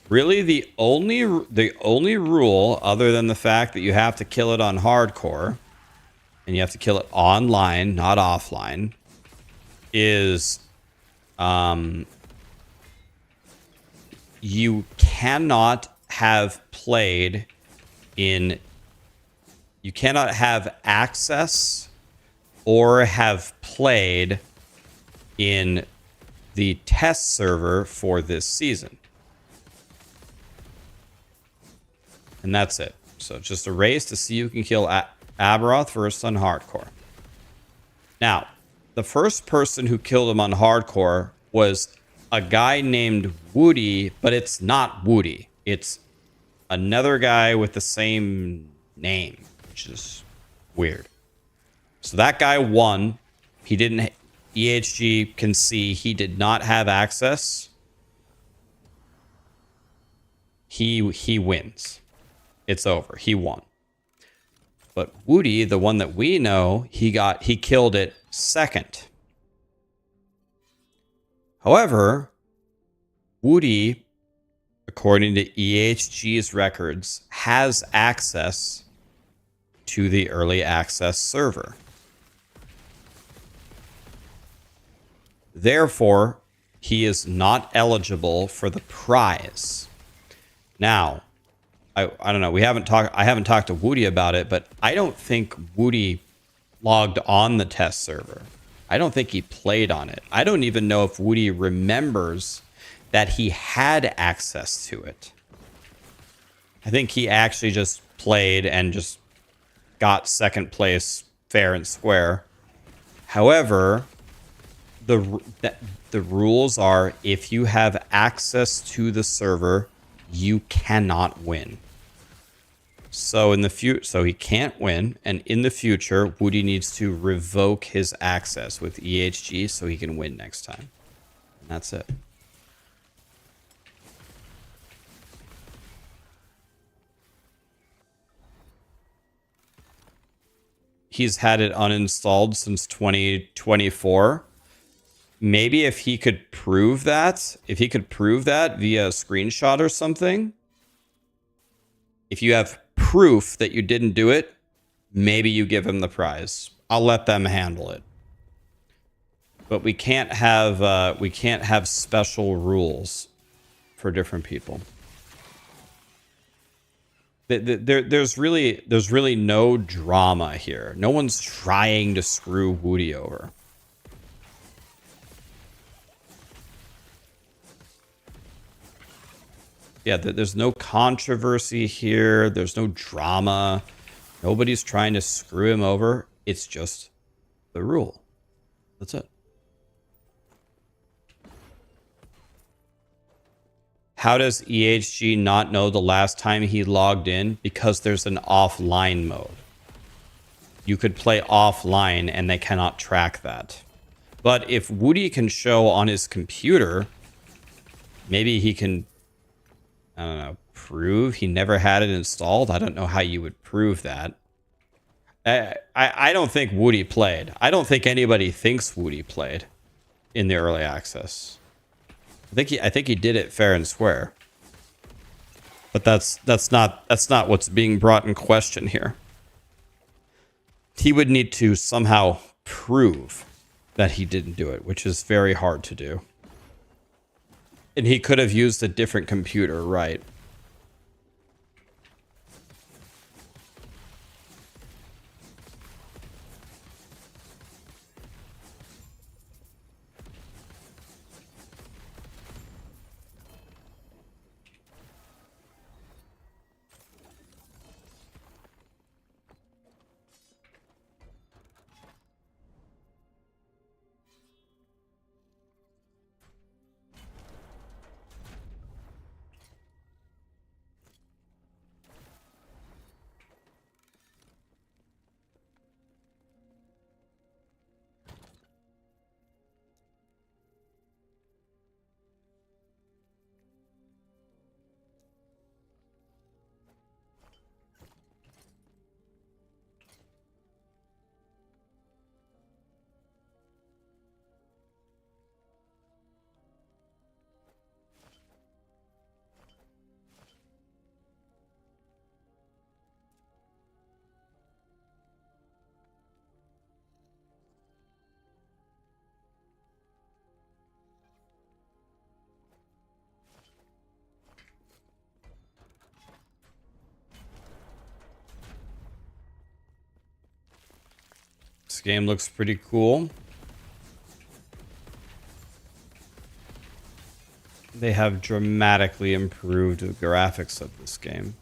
Really, the only rule, other than the fact that you have to kill it on hardcore, and you have to kill it online, not offline, is you cannot have played in... You cannot have access or have played in the test server for this season. And that's it. So just a race to see who can kill Abberoth first on hardcore. Now, the first person who killed him on hardcore was a guy named Woody, but it's not Woody. It's another guy with the same name, which is weird. So that guy won. He didn't. EHG can see he did not have access. He wins. It's over. He won. But Woody, the one that we know, he killed it second. However, Woody, according to EHG's records, has access to the early access server. Therefore, he is not eligible for the prize. Now, I don't know. I haven't talked to Woody about it, but I don't think Woody logged on the test server. I don't think he played on it. I don't even know if Woody remembers that he had access to it. I think he actually just played and just got second place fair and square. However, the rules are if you have access to the server, you cannot win. So so he can't win, and in the future, Woody needs to revoke his access with EHG so he can win next time. And that's it. He's had it uninstalled since 2024. Maybe if he could prove that, via a screenshot or something, if you have proof that you didn't do it, maybe you give him the prize. I'll let them handle it. But we can't have special rules for different people. There's really no drama here. No one's trying to screw Woody over. Yeah, there's no controversy here. There's no drama. Nobody's trying to screw him over. It's just the rule. That's it. How does EHG not know the last time he logged in? Because there's an offline mode. You could play offline and they cannot track that. But if Woody can show on his computer, maybe he can, I don't know, prove he never had it installed. I don't know how you would prove that. I don't think Woody played. I don't think anybody thinks Woody played in the early access. I think he did it fair and square. But that's not what's being brought in question here. He would need to somehow prove that he didn't do it, which is very hard to do. And he could have used a different computer, right? This game looks pretty cool. They have dramatically improved the graphics of this game.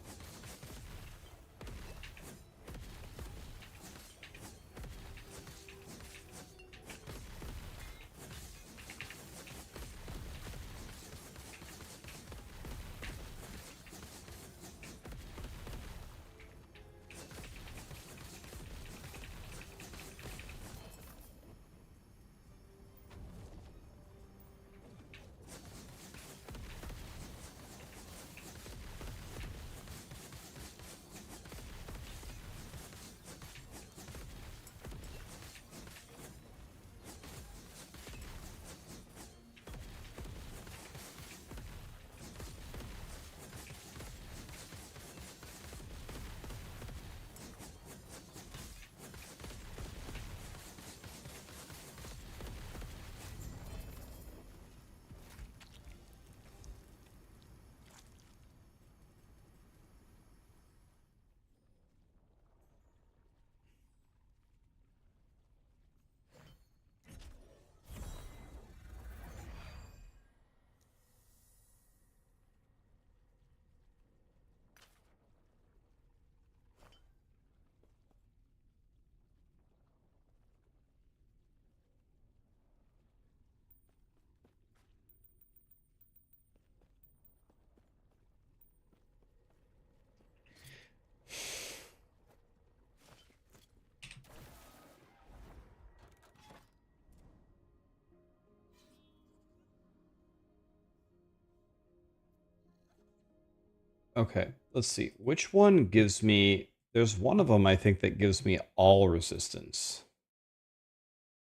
Okay, let's see. Which one gives me... There's one of them, I think, that gives me all resistance.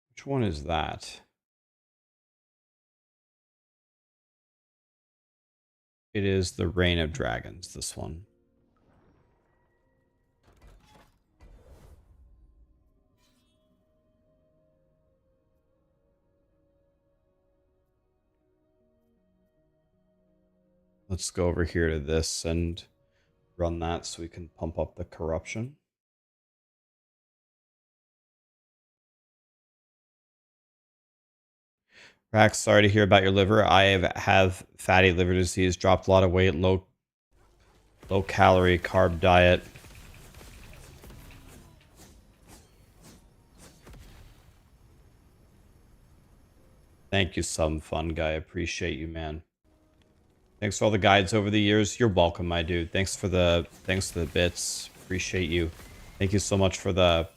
Which one is that? It is the Reign of Dragons, this one. Let's go over here to this and run that so we can pump up the corruption. Rax, sorry to hear about your liver. I have fatty liver disease, dropped a lot of weight, low calorie carb diet. Thank you, some fun guy. Appreciate you, man. Thanks for all the guides over the years. You're welcome, my dude. Thanks for the bits. Appreciate you. Thank you so much for the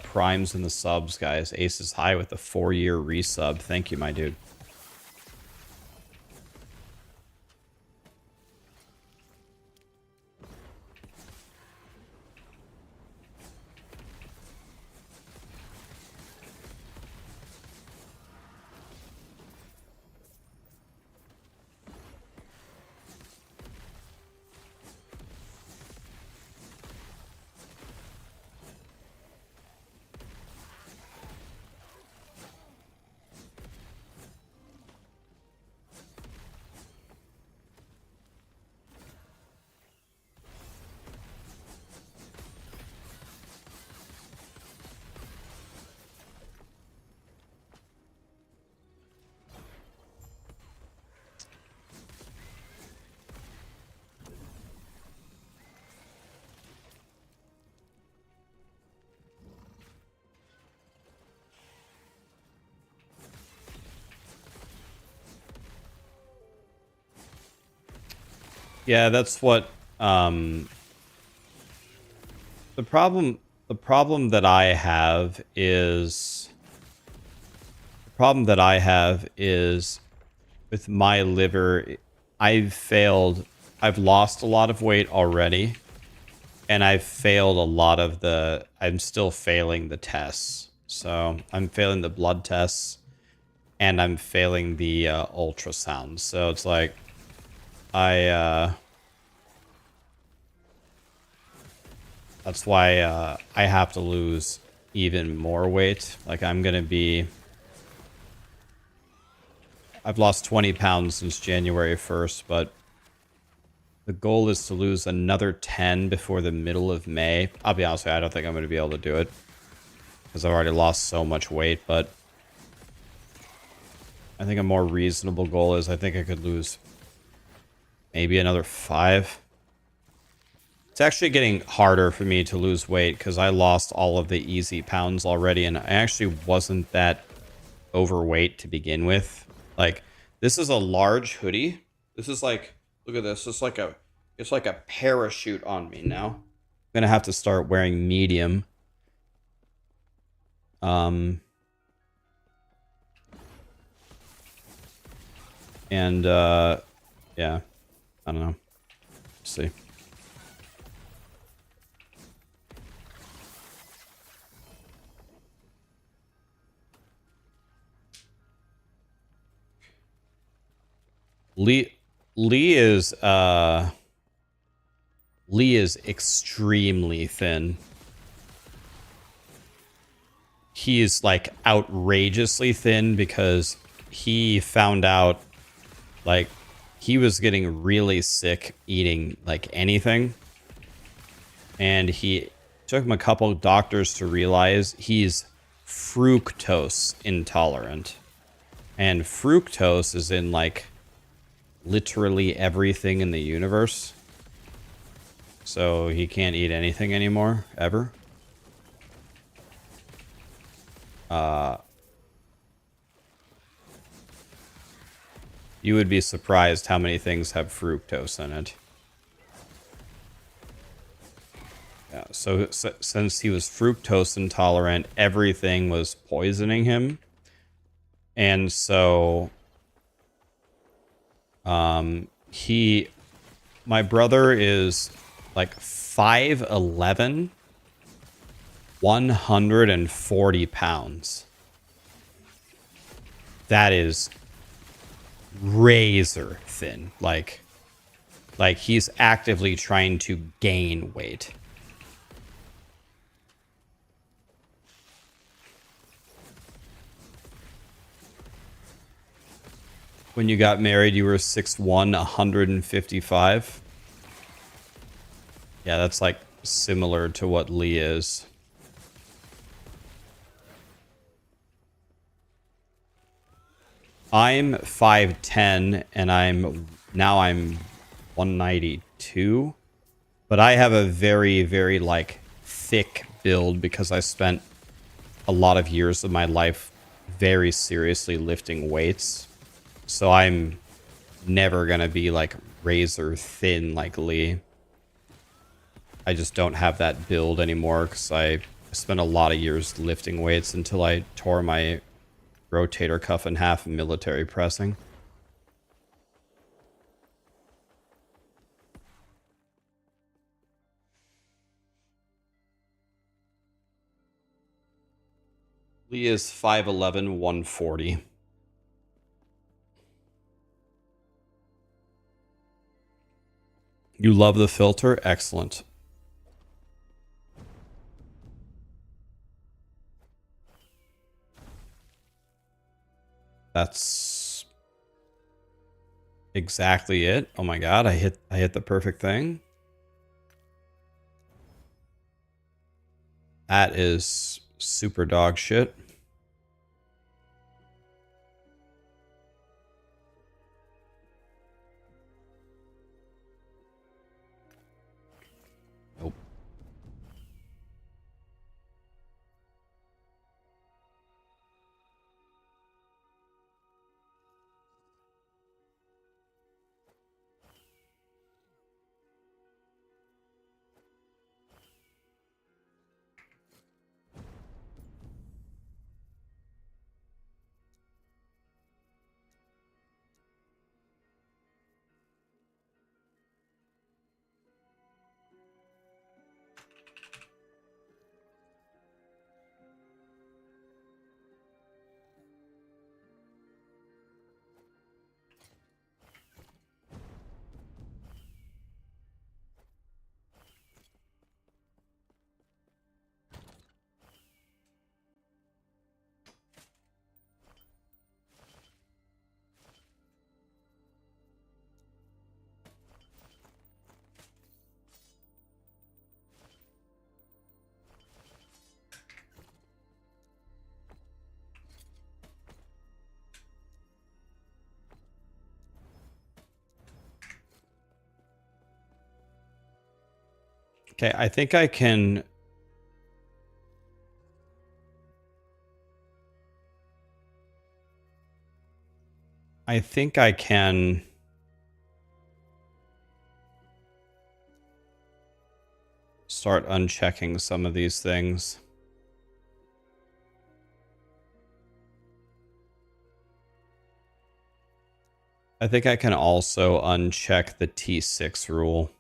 primes and the subs, guys. Ace is high with a 4-year resub. Thank you, my dude. Yeah, that's what the problem that I have is with my liver. I've lost a lot of weight already, and I've failed a lot of I'm still failing the tests. So I'm failing the blood tests, and I'm failing the ultrasounds. So it's like that's why I have to lose even more weight. Like I've lost 20 pounds since January 1st, but the goal is to lose another 10 before the middle of May. I'll be honest with you, I don't think I'm going to be able to do it because I've already lost so much weight, but I think a more reasonable goal is I think I could lose maybe another 5. It's actually getting harder for me to lose weight because I lost all of the easy pounds already, and I actually wasn't that overweight to begin with. Like, this is a large hoodie. This is like, look at this. It's like a parachute on me now. I'm gonna have to start wearing medium. And yeah, I don't know. Let's see. Lee is extremely thin. He's like outrageously thin because he found out like he was getting really sick eating like anything, and he took him a couple of doctors to realize he's fructose intolerant, and fructose is in like literally everything in the universe. So he can't eat anything anymore, ever. You would be surprised how many things have fructose in it. Yeah, so since he was fructose intolerant, everything was poisoning him. And so my brother is like 5'11", 140 pounds. That is razor thin. Like he's actively trying to gain weight. When you got married, you were 6'1", 155. Yeah, that's like similar to what Lee is. I'm 5'10", and I'm 192. But I have a very, very like thick build because I spent a lot of years of my life very seriously lifting weights. So I'm never gonna be like razor thin like Lee. I just don't have that build anymore because I spent a lot of years lifting weights until I tore my rotator cuff in half in military pressing. Lee is 5'11", 140. You love the filter? Excellent. That's exactly it. Oh my god, I hit the perfect thing. That is super dog shit. Nope. Okay, I think I can... start unchecking some of these things. I think I can also uncheck the T6 rule.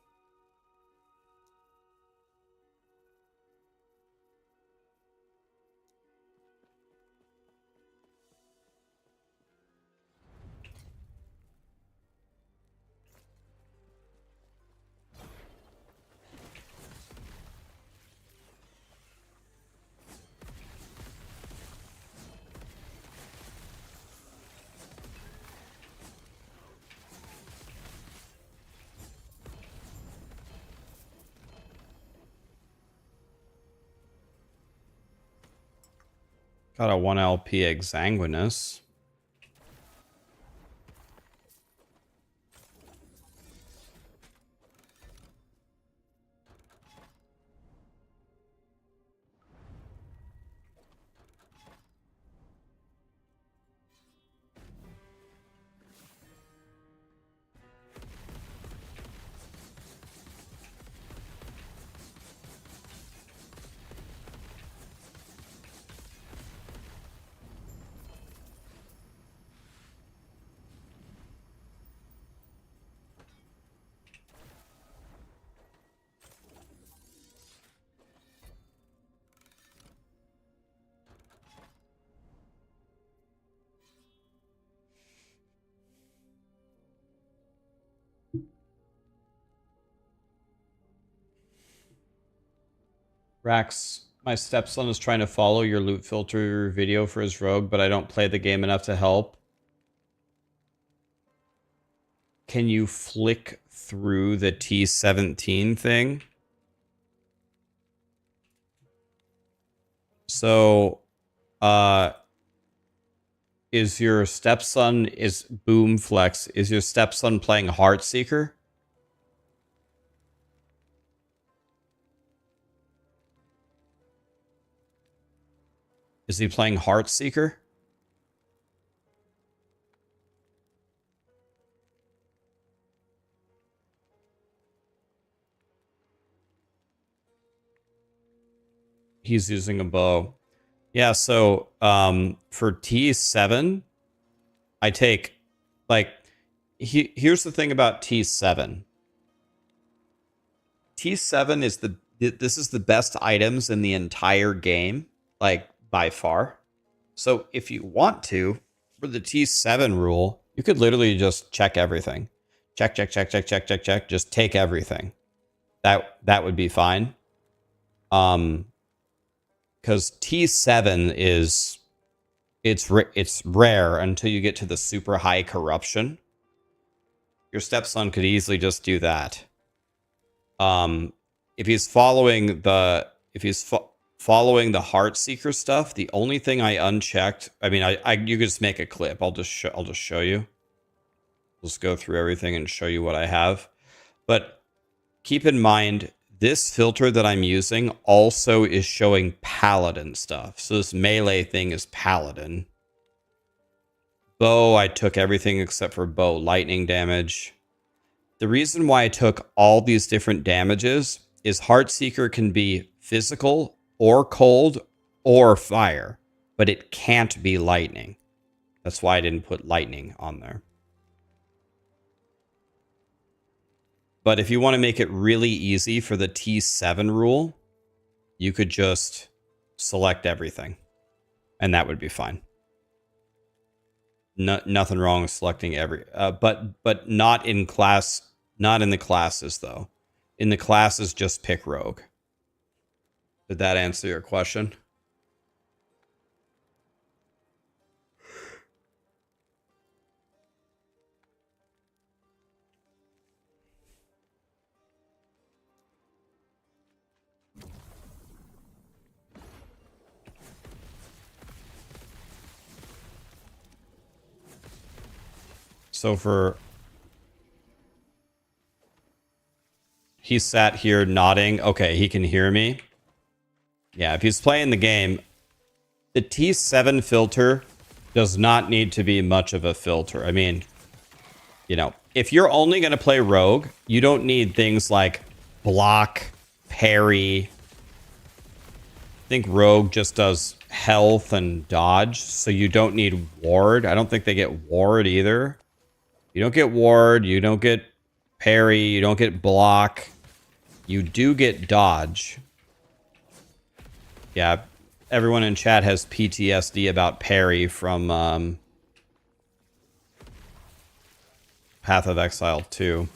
Got a 1 LP Exsanguinous. Rax, my stepson is trying to follow your loot filter video for his rogue, but I don't play the game enough to help. Can you flick through the T17 thing? So, is your stepson, is Boomflex, is your stepson playing Heartseeker? Is he playing Heartseeker? He's using a bow. Yeah, so for T7, I take, like, here's the thing about T7. T7 is this is the best items in the entire game, like, by far. So if you want to, for the T7 rule, you could literally just check everything. Check, check, check, check, check, check, check. Just take everything. That would be fine. Because T7 is it's rare until you get to the super high corruption. Your stepson could easily just do that. If he's following the following the Heartseeker stuff, the only thing I unchecked, I mean, you could just make a clip. I'll just show you. Let's go through everything and show you what I have. But keep in mind, this filter that I'm using also is showing Paladin stuff. So this melee thing is Paladin. Bow, I took everything except for bow lightning damage. The reason why I took all these different damages is Heartseeker can be physical or cold or fire, but it can't be lightning. That's why I didn't put lightning on there. But if you want to make it really easy for the T7 rule, you could just select everything, and that would be fine. Nothing wrong with selecting every, but not in class, not in the classes though. In the classes, just pick rogue. Did that answer your question? So for... He sat here nodding. Okay, he can hear me. Yeah, if he's playing the game, the T7 filter does not need to be much of a filter. I mean, you know, if you're only going to play rogue, you don't need things like block, parry. I think rogue just does health and dodge, so you don't need ward. I don't think they get ward either. You don't get ward, you don't get parry, you don't get block. You do get dodge. Yeah, everyone in chat has PTSD about parry from Path of Exile 2.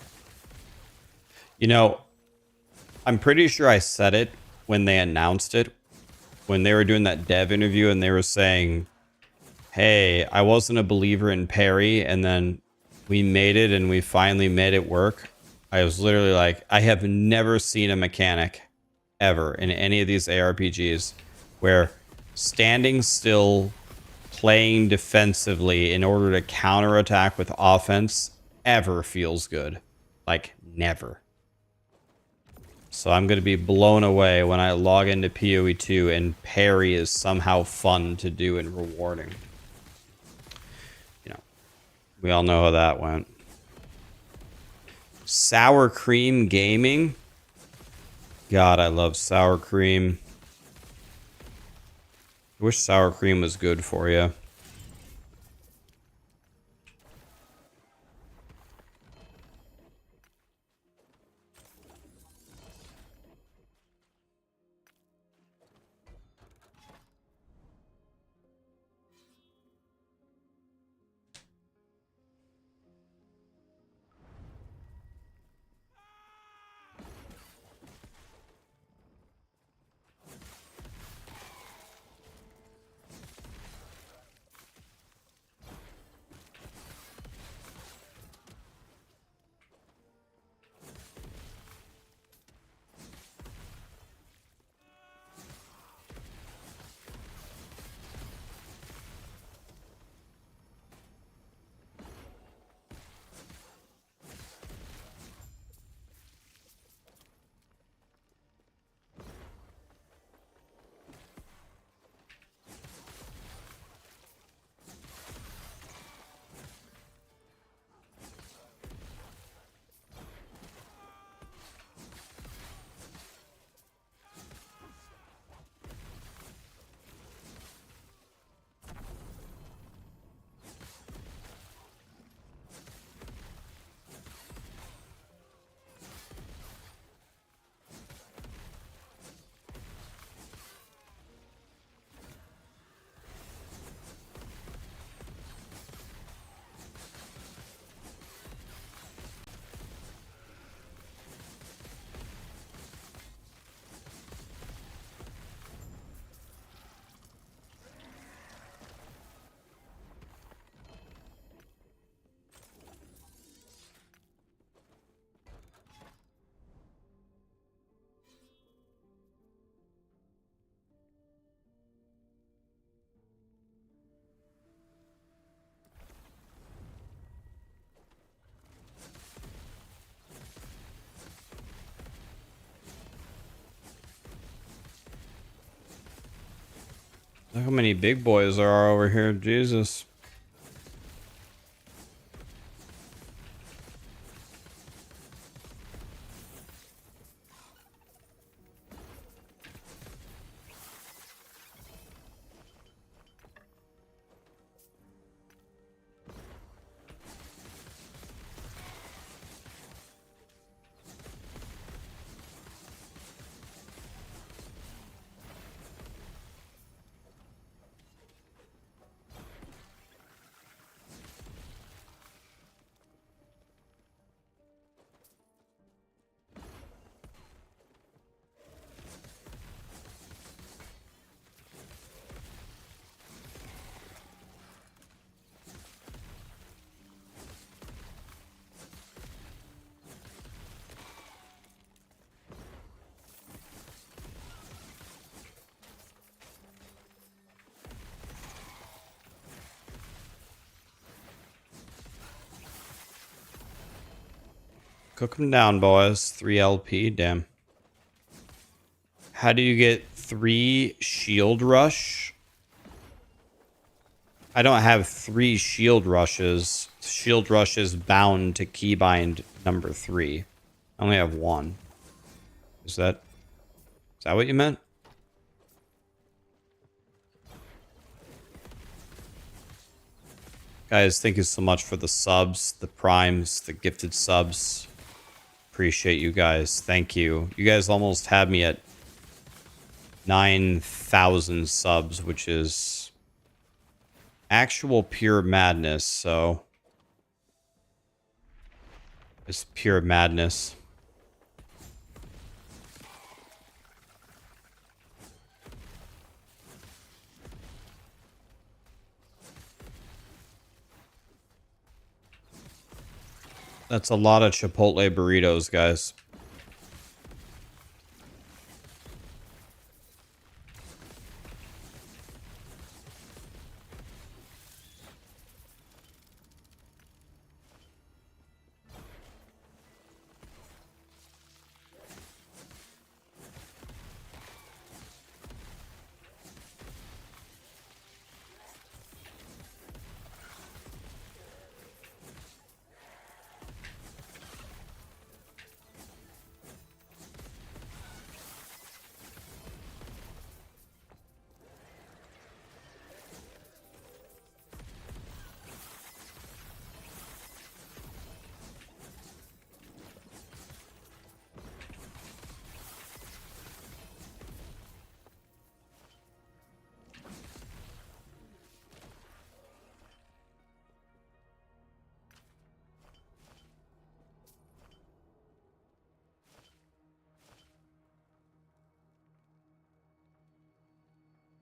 You know, I'm pretty sure I said it when they announced it. When they were doing that dev interview and they were saying, hey, I wasn't a believer in parry, and then we made it and we finally made it work. I was literally like, I have never seen a mechanic ever in any of these ARPGs where standing still, playing defensively in order to counterattack with offense ever feels good. Like, never. So I'm going to be blown away when I log into POE2 and parry is somehow fun to do and rewarding. You know, we all know how that went. Sour Cream Gaming. God, I love sour cream. I wish sour cream was good for you. Look how many big boys there are over here. Jesus. Cook them down, boys. 3 LP, damn. How do you get 3 shield rush? I don't have 3 shield rushes. Shield rush is bound to keybind number 3. I only have 1. Is that what you meant? Guys, thank you so much for the subs, the primes, the gifted subs. Appreciate you guys. Thank you. You guys almost had me at 9,000 subs, which is actual pure madness, so it's pure madness. That's a lot of Chipotle burritos, guys.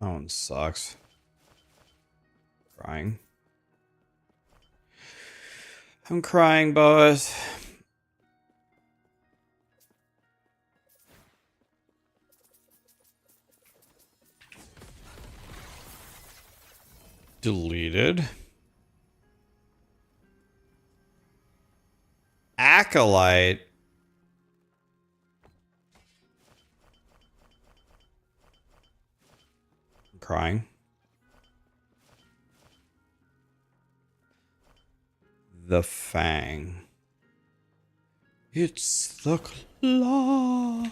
That one sucks. Crying. I'm crying, boys. Deleted. Acolyte. I'm crying. The Fang. It's the claw.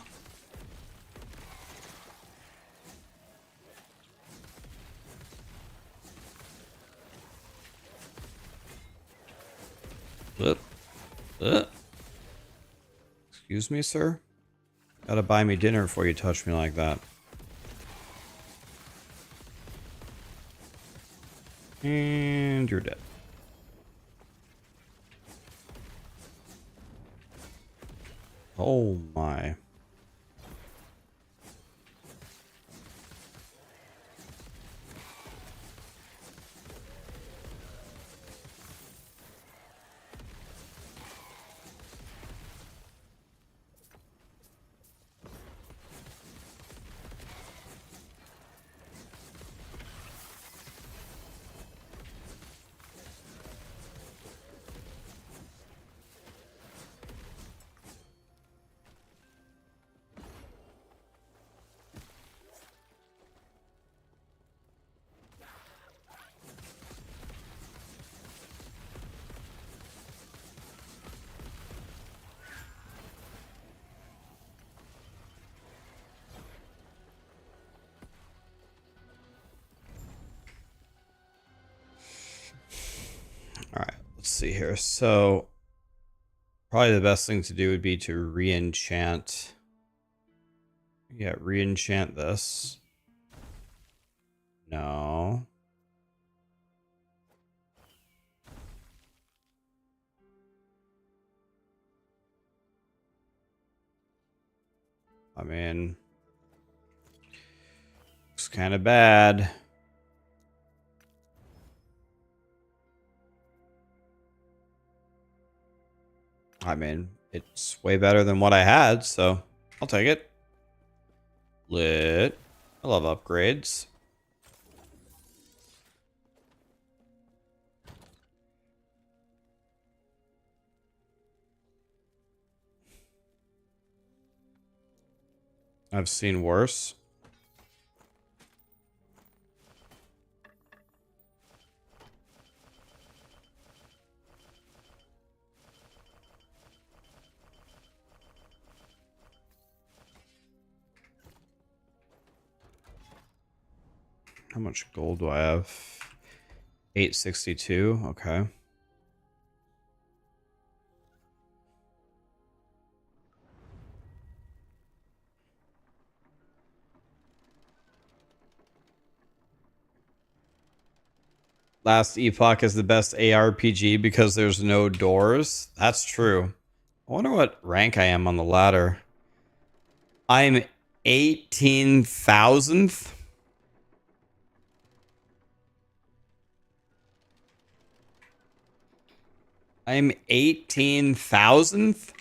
Excuse me, sir? Gotta buy me dinner before you touch me like that. And you're dead. Oh my. see here. So probably the best thing to do would be to re-enchant. Yeah, re-enchant this. No. I mean, looks kind of bad. I mean, it's way better than what I had, so I'll take it. Lit. I love upgrades. I've seen worse. How much gold do I have? 862. Okay. Last Epoch is the best ARPG because there's no doors. That's true. I wonder what rank I am on the ladder. I'm 18,000th. I'm 18,000th.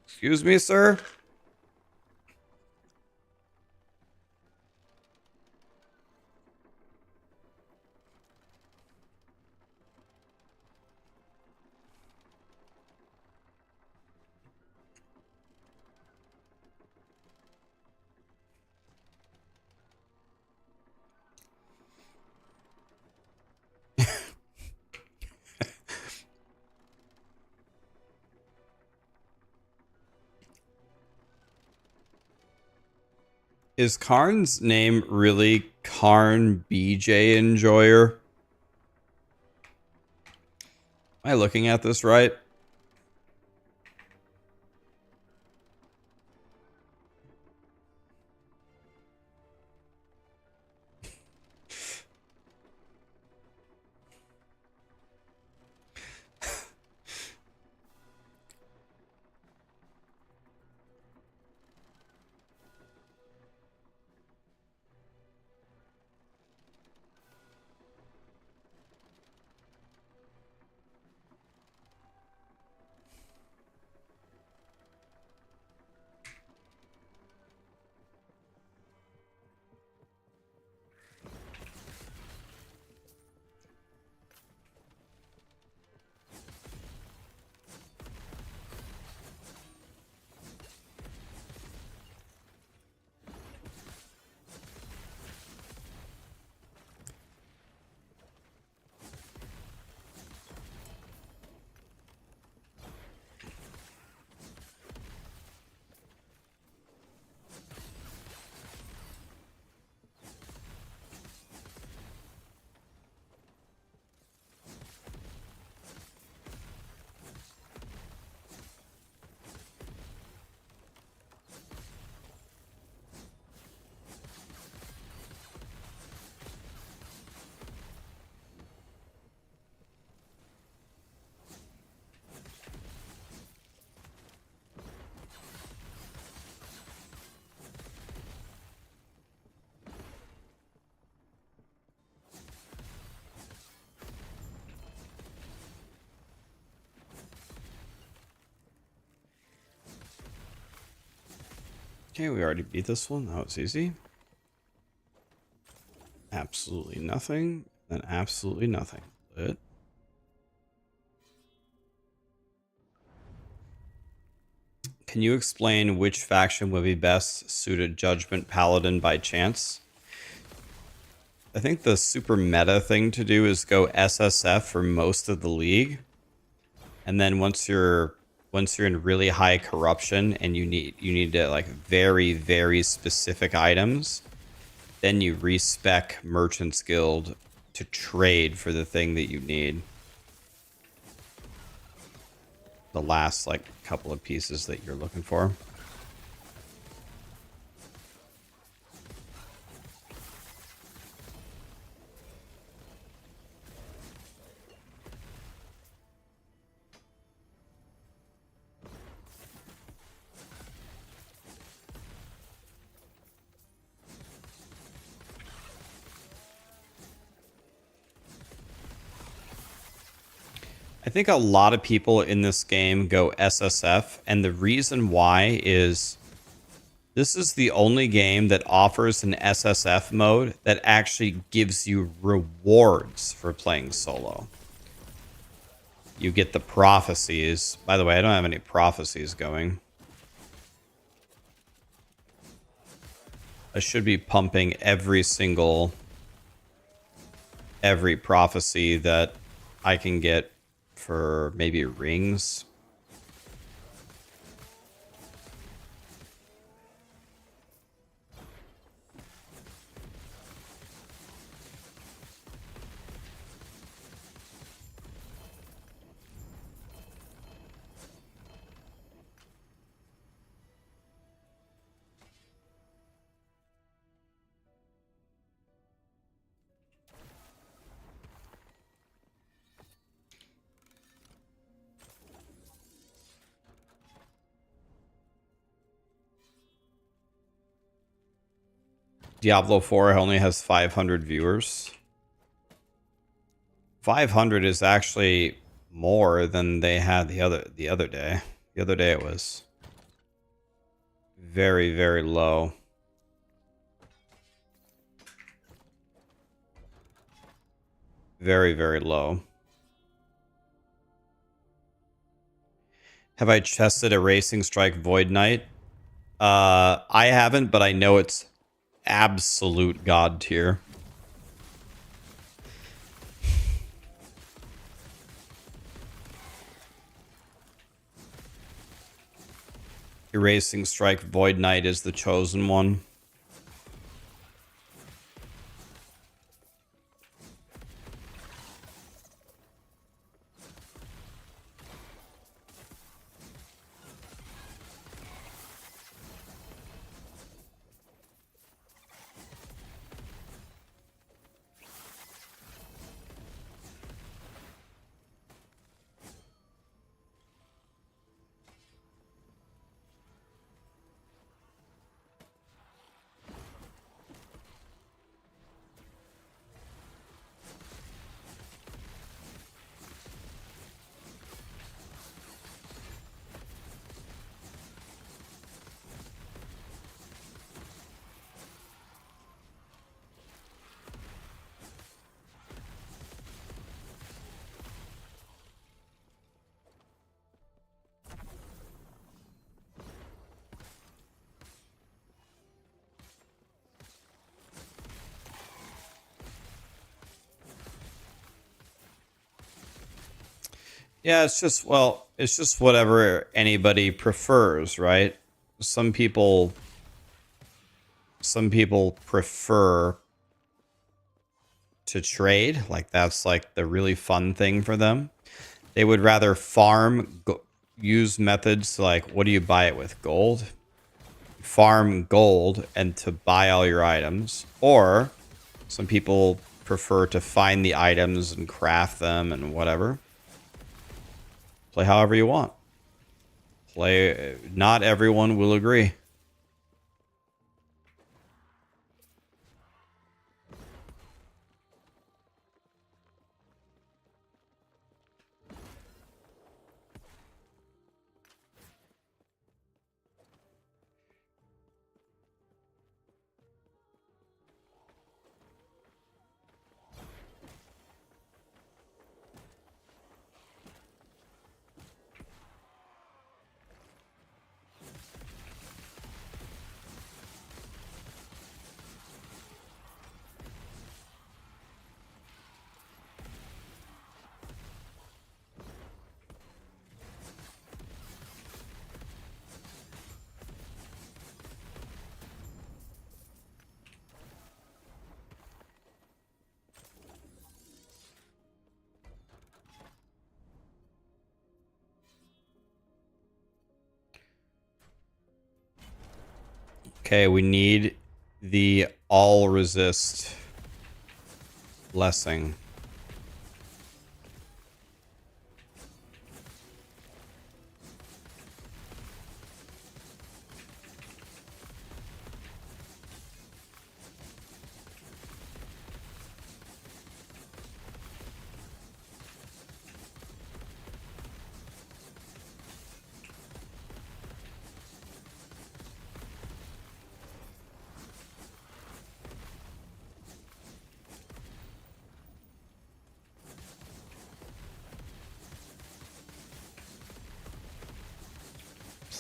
Excuse me, sir. Is Karn's name really Karn BJ Enjoyer? Am I looking at this right? Okay, we already beat this one. That was easy. Absolutely nothing. Then absolutely nothing. Lit. Can you explain which faction would be best suited Judgement Paladin by chance? I think the super meta thing to do is go SSF for most of the league. And then once you're in really high corruption and you need to like very, very specific items, Then you respec Merchant's Guild to trade for the thing that you need. The last like couple of pieces that you're looking for. I think a lot of people in this game go SSF, and the reason why is this is the only game that offers an SSF mode that actually gives you rewards for playing solo. You get the prophecies. By the way, I don't have any prophecies going. I should be pumping every prophecy that I can get for maybe rings. Diablo 4 only has 500 viewers. 500 is actually more than they had the other day. The other day it was very, very low. Very, very low. Have I chested a Racing Strike Void Knight? I haven't, but I know it's absolute god tier. Erasing Strike Void Knight is the chosen one. Yeah, it's just, well, it's just whatever anybody prefers, right? Some people prefer to trade, like that's like the really fun thing for them. They would rather farm, use methods like, what do you buy it with? Gold? Farm gold and to buy all your items. Or some people prefer to find the items and craft them and whatever. Play however you want. Play. Not everyone will agree. Okay, we need the all resist blessing.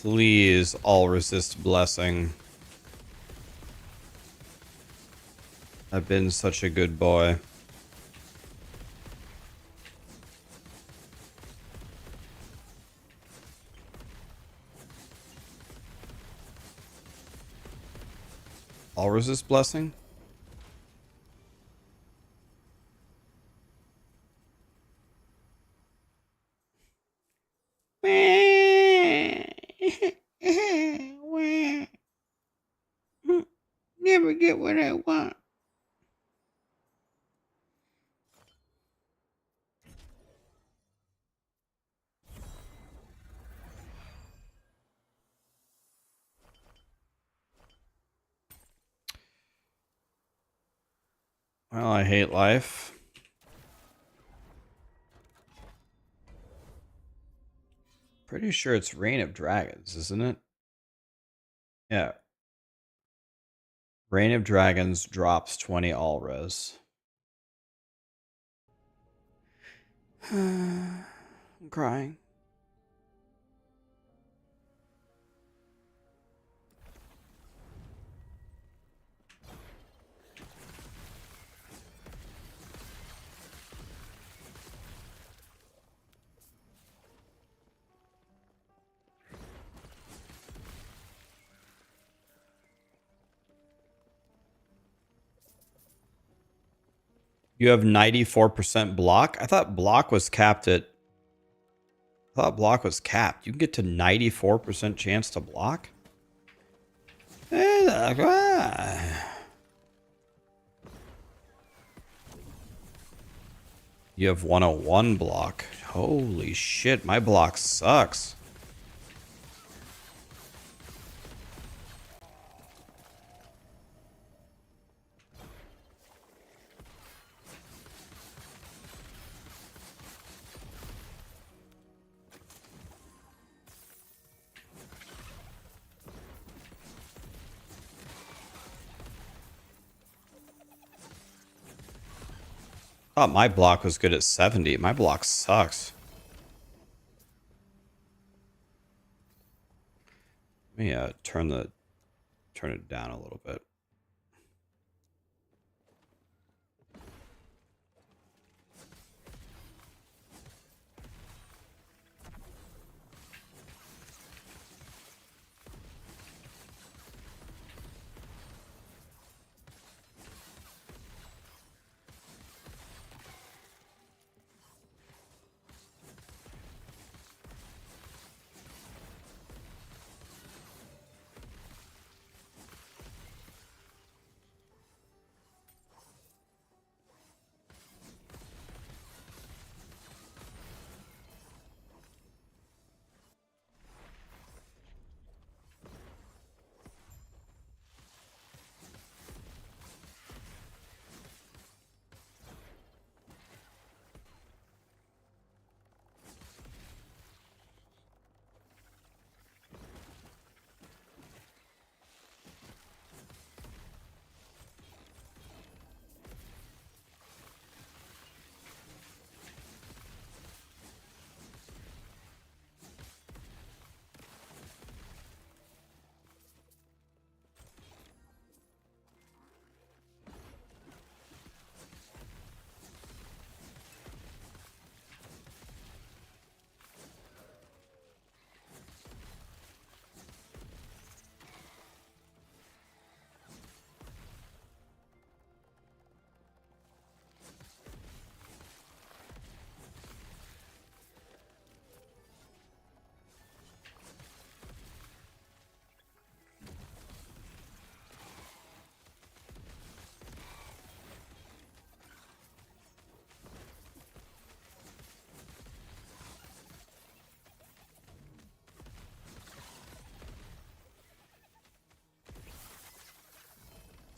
Please, all resist blessing. I've been such a good boy. All resist blessing? Never get what I want. Well, I hate life. Pretty sure it's Reign of Dragons, isn't it? Yeah. Reign of Dragons drops 20 all res. I'm crying. You have 94% block? I thought block was capped at... I thought block was capped. You can get to 94% chance to block? You have 101 block. Holy shit, my block sucks. Thought my block was good at 70. My block sucks. Let me turn it down a little bit.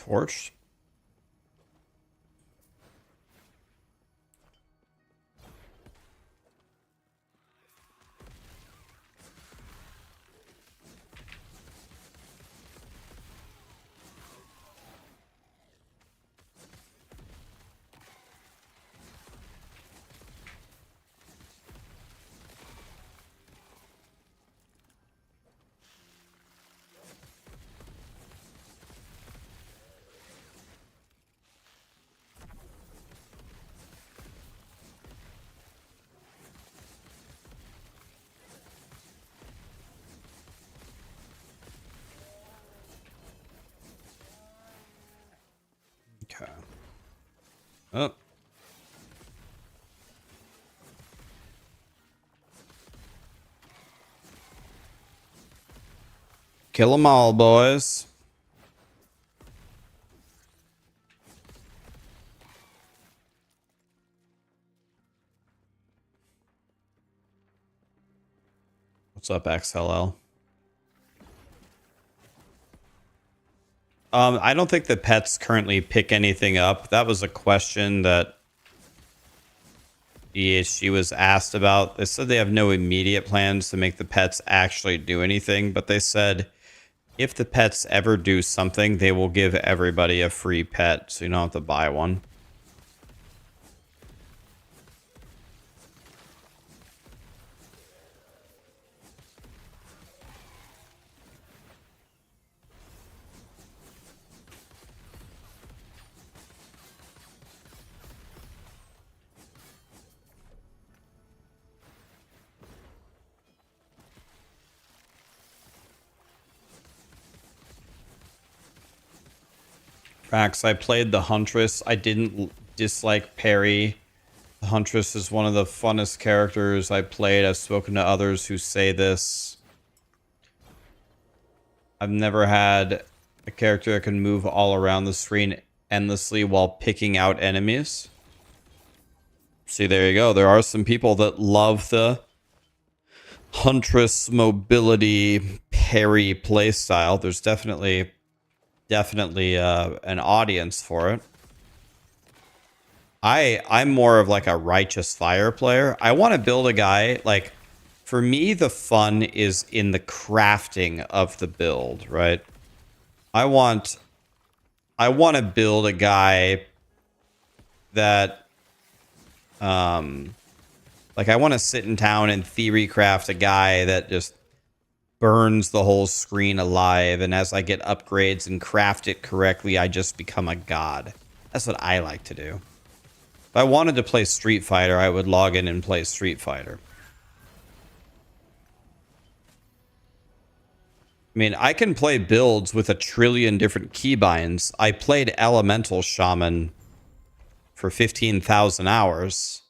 Torch. Okay. Oh. Kill them all, boys. What's up, XLL? I don't think the pets currently pick anything up. That was a question that she was asked about. They said they have no immediate plans to make the pets actually do anything, but they said if the pets ever do something, they will give everybody a free pet, so you don't have to buy one. Rax, I played the Huntress. I didn't dislike Perry. The Huntress is one of the funnest characters I played. I've spoken to others who say this. I've never had a character that can move all around the screen endlessly while picking out enemies. See, there you go. There are some people that love the Huntress mobility parry playstyle. There's definitely an audience for it. I'm more of like a righteous fire player. I want to build a guy, like, for me the fun is in the crafting of the build, right? I want to build a guy that like I want to sit in town and theory craft a guy that just burns the whole screen alive, and as I get upgrades and craft it correctly, I just become a god. That's what I like to do. If I wanted to play Street Fighter, I would log in and play Street Fighter. I mean, I can play builds with a trillion different keybinds. I played Elemental Shaman for 15,000 hours.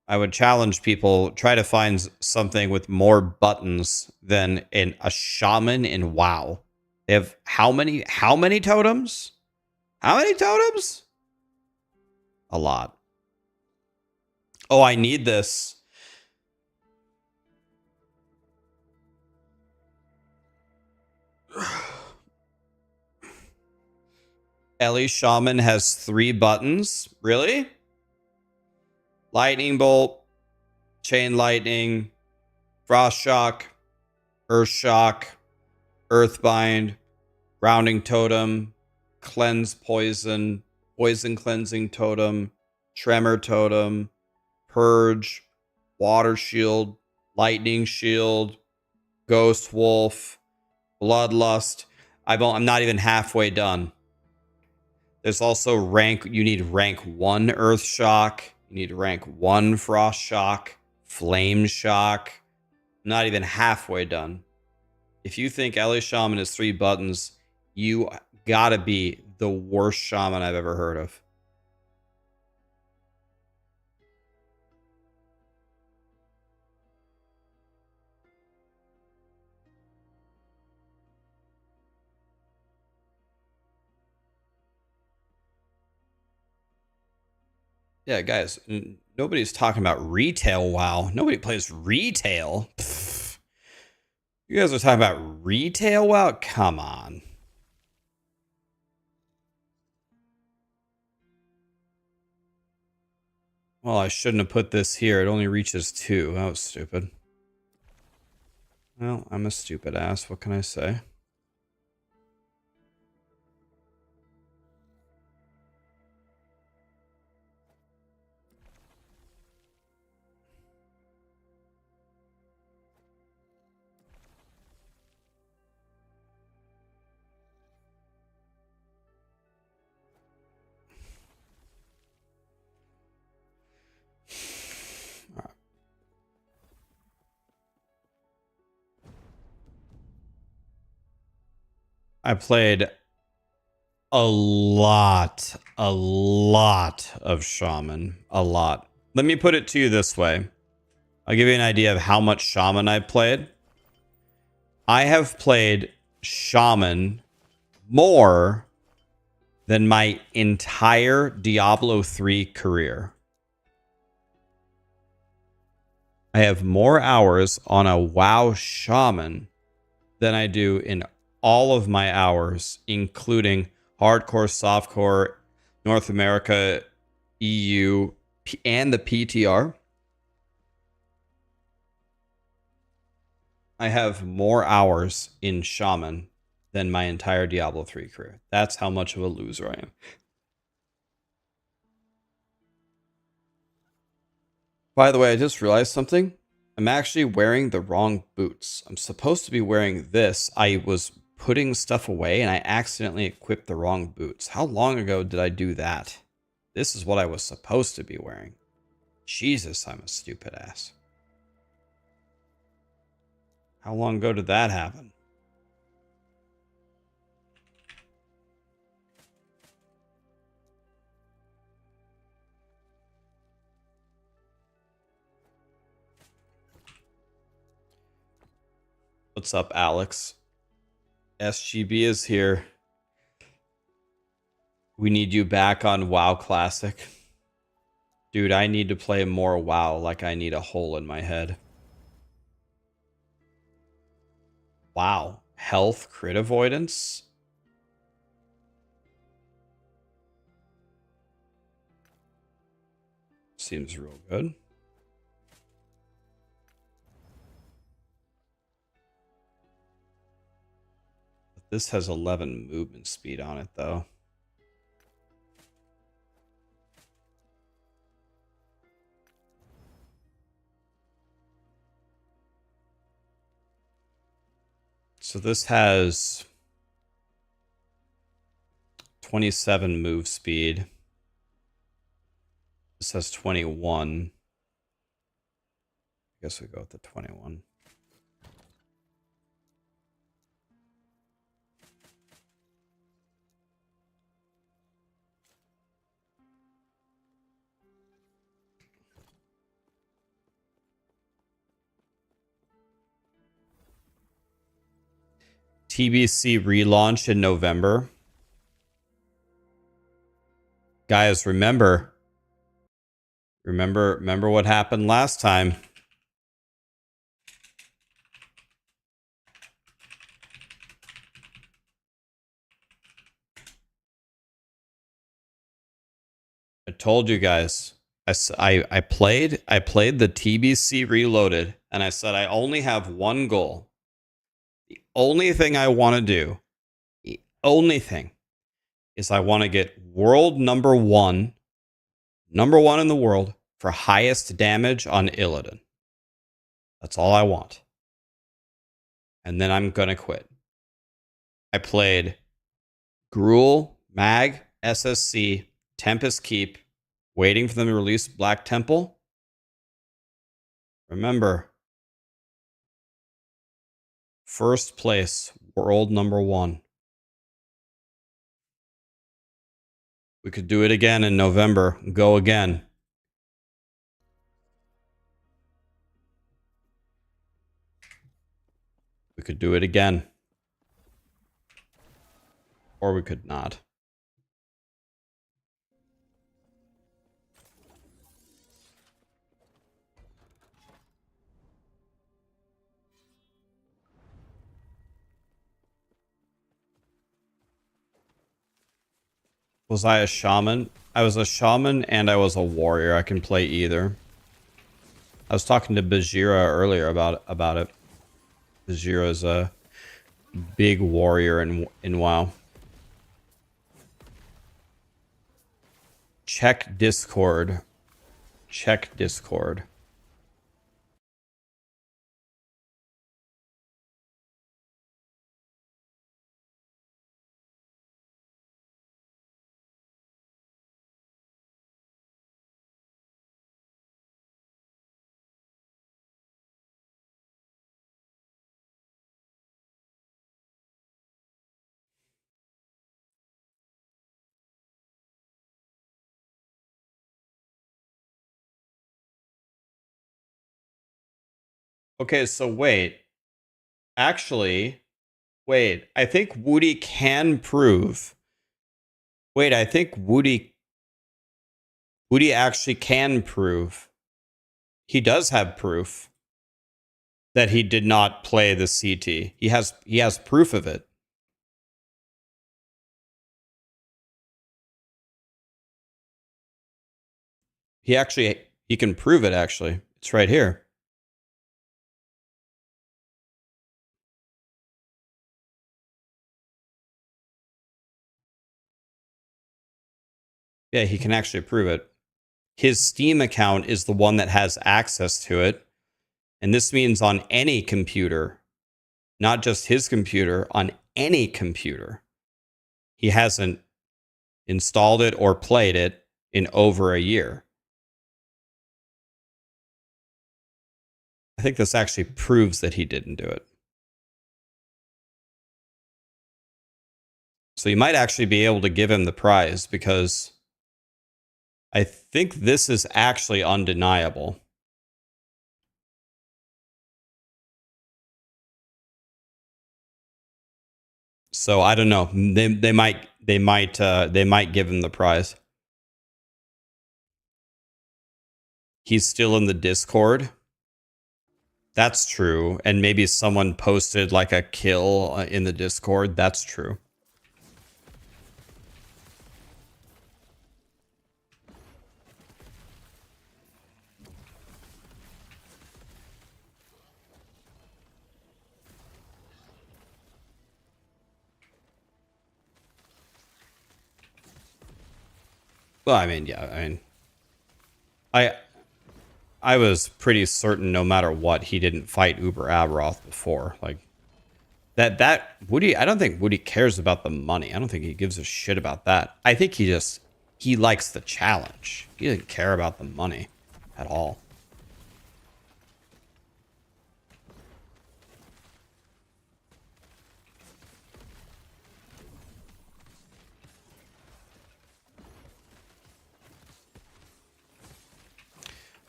I would challenge people, try to find something with more buttons than a shaman in WoW. They have how many totems? How many totems? A lot. Oh, I need this. Ellie Shaman has 3 buttons. Really? Lightning Bolt, Chain Lightning, Frost Shock, Earth Shock, Earthbind, Grounding Totem, Cleanse Poison, Poison Cleansing Totem, Tremor Totem, Purge, Water Shield, Lightning Shield, Ghost Wolf, Bloodlust. I'm not even halfway done. There's also you need rank 1 Earth Shock. You need rank 1 Frost Shock, Flame Shock. Not even halfway done. If you think Ellie Shaman is 3 buttons, you gotta be the worst shaman I've ever heard of. Yeah, guys, nobody's talking about retail WoW. Nobody plays retail. Pfft. You guys are talking about retail WoW? Come on. Well, I shouldn't have put this here. It only reaches 2. That was stupid. Well, I'm a stupid ass. What can I say? I played a lot of Shaman. A lot. Let me put it to you this way. I'll give you an idea of how much Shaman I played. I have played Shaman more than my entire Diablo 3 career. I have more hours on a WoW Shaman than I do in all of my hours, including hardcore, softcore, North America, EU, and the PTR. I have more hours in Shaman than my entire Diablo 3 career. That's how much of a loser I am. By the way, I just realized something. I'm actually wearing the wrong boots. I'm supposed to be wearing this. I was putting stuff away and I accidentally equipped the wrong boots. How long ago did I do that? This is what I was supposed to be wearing. Jesus, I'm a stupid ass. How long ago did that happen? What's up, Alex? SGB is here. We need you back on WoW Classic. Dude, I need to play more WoW like I need a hole in my head. Wow. Health crit avoidance? Seems real good. This has 11 movement speed on it, though. So this has 27 move speed. This has 21. I guess we go with the 21. TBC relaunch in November. Guys, remember what happened last time. I told you guys. I played the TBC Reloaded, and I said I only have one goal. The only thing I want to do, the only thing, is I want to get world number one in the world for highest damage on Illidan. That's all I want. And then I'm going to quit. I played Gruul, Mag, SSC, Tempest Keep, waiting for them to release Black Temple. Remember, first place, world number one. We could do it again in November. Go again. We could do it again. Or we could not. Was I a shaman? I was a shaman and I was a warrior. I can play either. I was talking to Bajira earlier about it. Bajira is a big warrior in WoW. Check Discord. Check Discord. Okay, so wait. Actually, wait. I think Woody can prove. Wait, I think Woody actually can prove. He does have proof that he did not play the CT. He has proof of it. He can prove it actually. It's right here. Yeah, he can actually prove it. His Steam account is the one that has access to it. And this means on any computer, not just his computer, on any computer. He hasn't installed it or played it in over a year. I think this actually proves that he didn't do it. So you might actually be able to give him the prize because I think this is actually undeniable. So I don't know. They might give him the prize. He's still in the Discord. That's true. And maybe someone posted like a kill in the Discord. That's true. Well, I mean, yeah, I mean, I was pretty certain no matter what, he didn't fight Uber Abberoth before. Like, that Woody, I don't think Woody cares about the money. I don't think he gives a shit about that. I think he likes the challenge. He doesn't care about the money at all.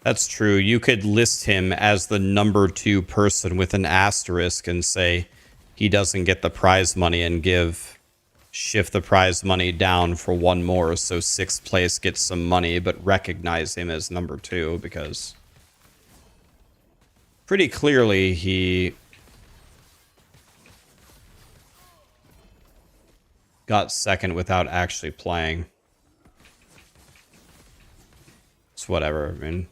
That's true. You could list him as the number 2 person with an asterisk and say he doesn't get the prize money and shift the prize money down for 1 more so 6th place gets some money, but recognize him as number 2 because pretty clearly he got 2nd without actually playing. It's whatever, I mean.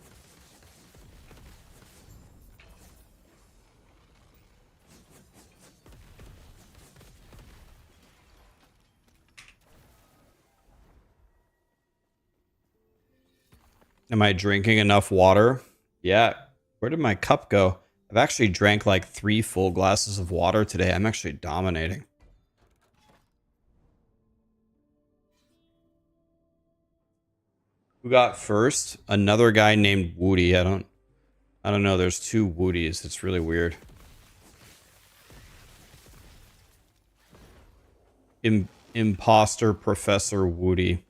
Am I drinking enough water? Yeah. Where did my cup go? I've actually drank like 3 full glasses of water today. I'm actually dominating. Who got first? Another guy named Woody. I don't know. There's 2 Woodies. It's really weird. Imposter Professor Woody.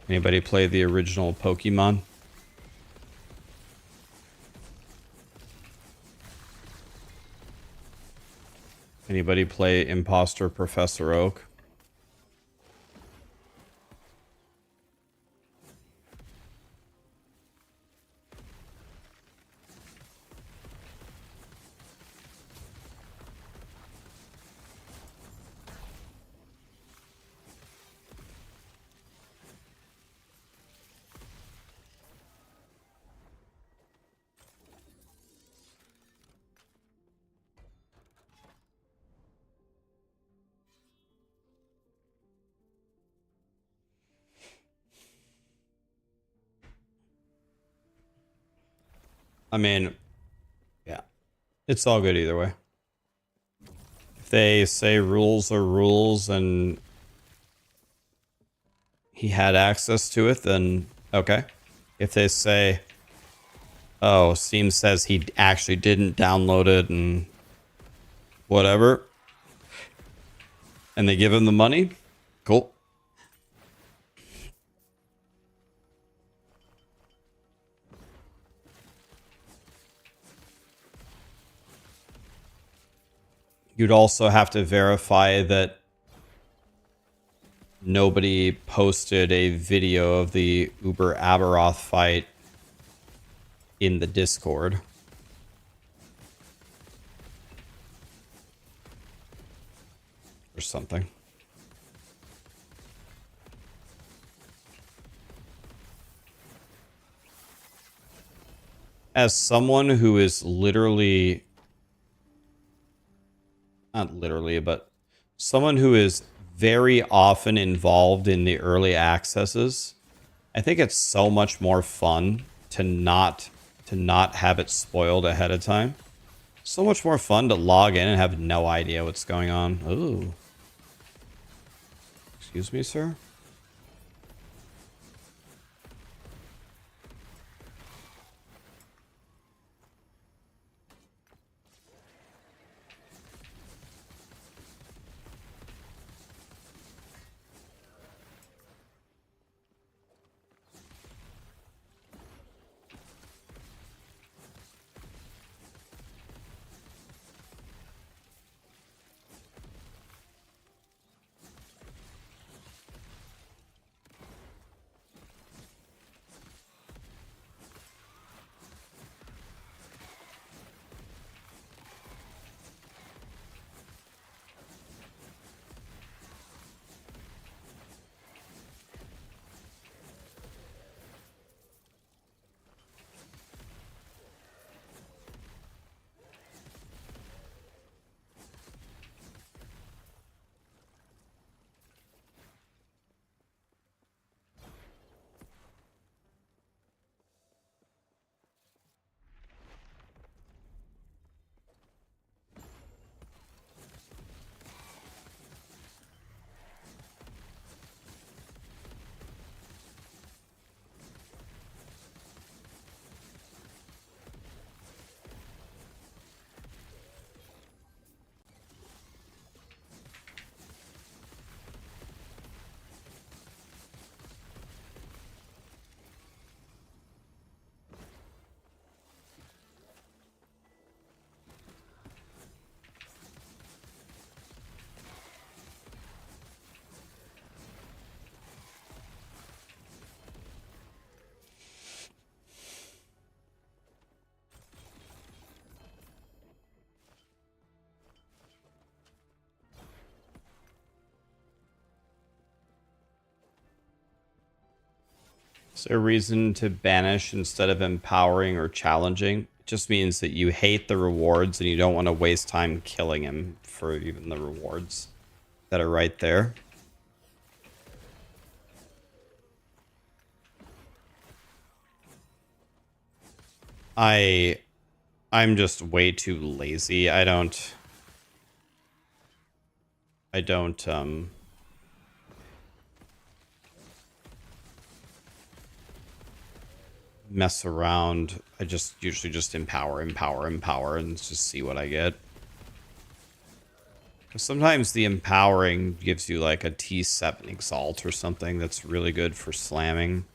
Anybody play the original Pokemon? Anybody play Imposter Professor Oak? I mean, yeah, it's all good either way. If they say rules are rules and he had access to it, then okay. If they say, oh, Steam says he actually didn't download it and whatever, and they give him the money, cool. You'd also have to verify that nobody posted a video of the Uber Abberoth fight in the Discord. Or something. As someone who is literally, not literally, but someone who is very often involved in the early accesses, I think it's so much more fun to not have it spoiled ahead of time. So much more fun to log in and have no idea what's going on. Ooh. Excuse me, sir? Is there a reason to banish instead of empowering or challenging? It just means that you hate the rewards and you don't want to waste time killing him for even the rewards that are right there. I'm just way too lazy. I don't mess around. I just usually just empower, and just see what I get. 'Cause sometimes the empowering gives you like a T7 exalt or something that's really good for slamming.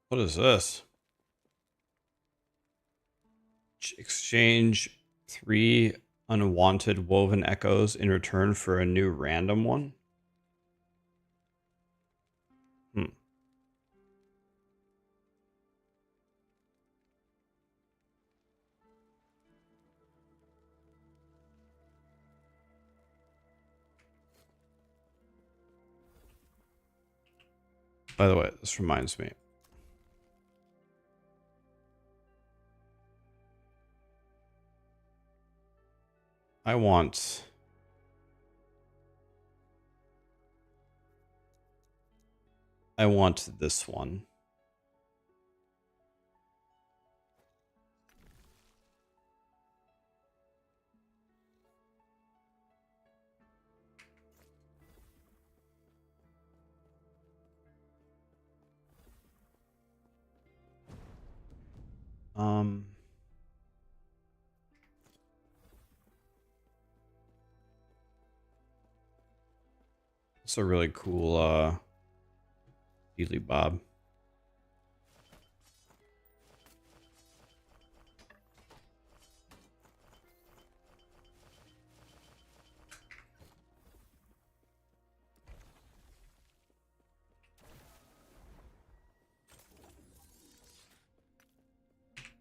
What is this? Exchange 3 unwanted woven echoes in return for a new random one. By the way, this reminds me. I want this one. It's a really cool Dealy Bob.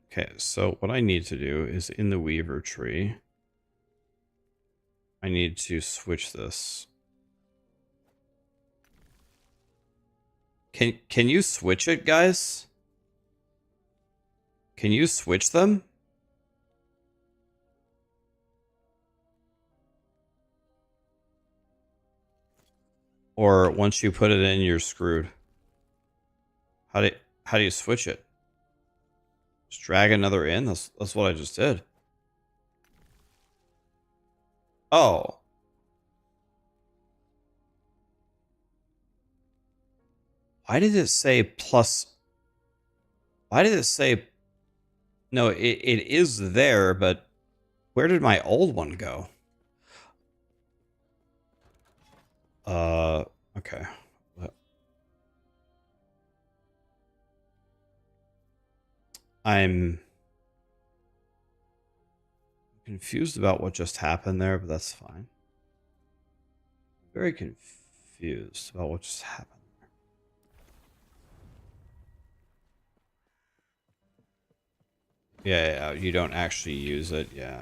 Okay, so what I need to do is in the Weaver tree, I need to switch this. Can you switch it, guys? Can you switch them? Or once you put it in, you're screwed. How do you switch it? Just drag another in? That's what I just did. Oh. Why did it say plus? Why did it say? No, it is there, but where did my old one go? Okay. I'm confused about what just happened there, but that's fine. Very confused about what just happened. Yeah, you don't actually use it. Yeah.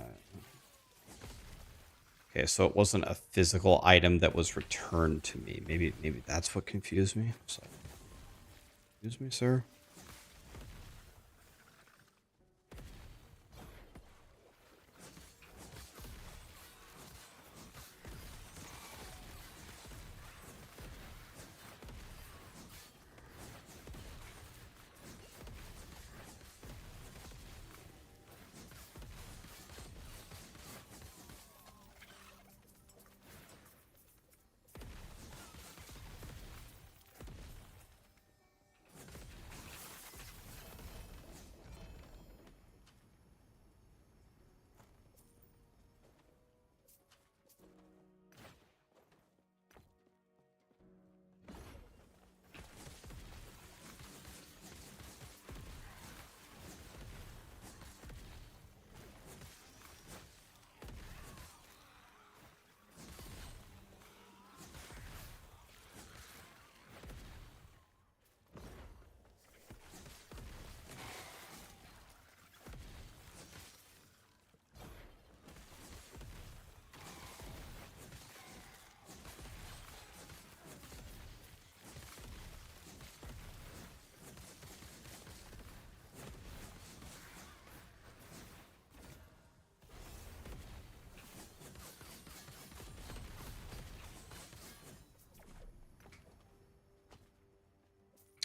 Okay, so it wasn't a physical item that was returned to me. Maybe that's what confused me. So, excuse me, sir.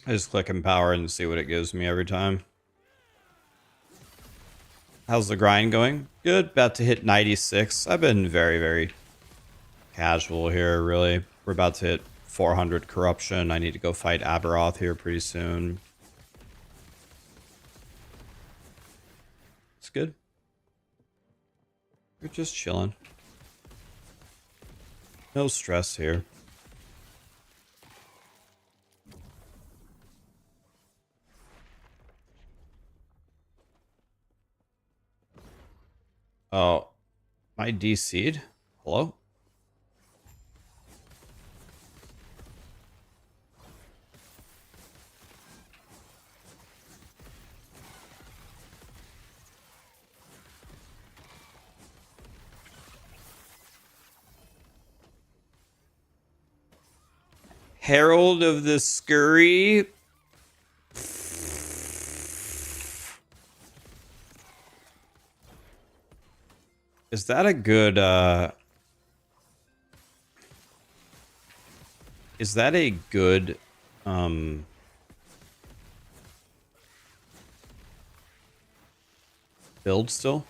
I just click Empower and see what it gives me every time. How's the grind going? Good. About to hit 96. I've been very, very casual here, really. We're about to hit 400 corruption. I need to go fight Abberoth here pretty soon. It's good. We're just chilling. No stress here. Oh, my DC'd? Hello? Herald of the Scurry. Is that a good, is that a good, build still?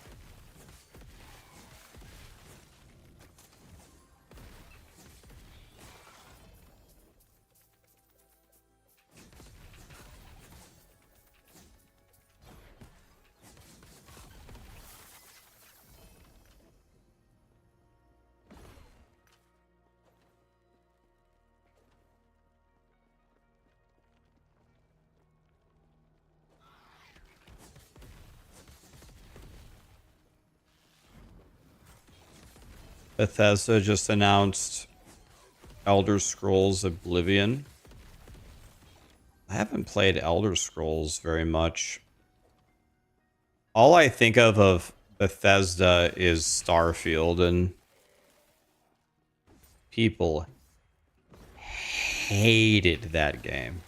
Bethesda just announced Elder Scrolls Oblivion. I haven't played Elder Scrolls very much. All I think of Bethesda is Starfield, and people hated that game.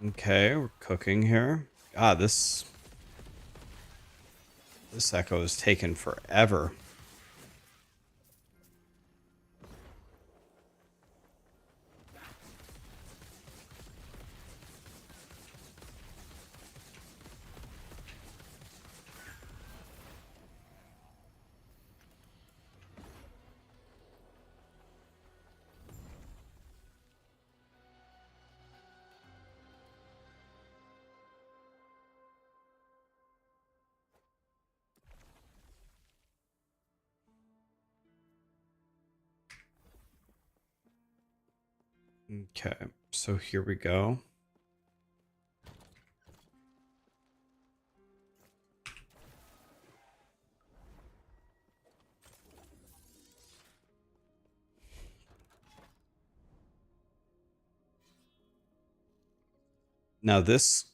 Okay, we're cooking here. God, this echo is taking forever. Okay, so here we go. Now this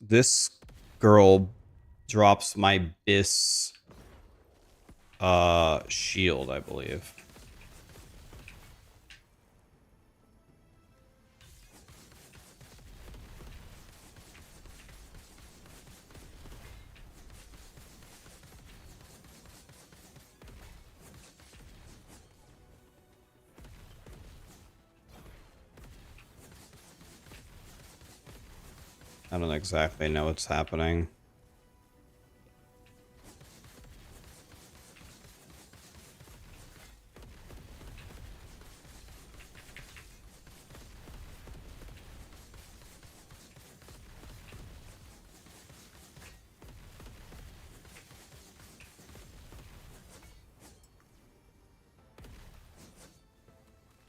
girl drops my bis shield, I believe. I don't exactly know what's happening.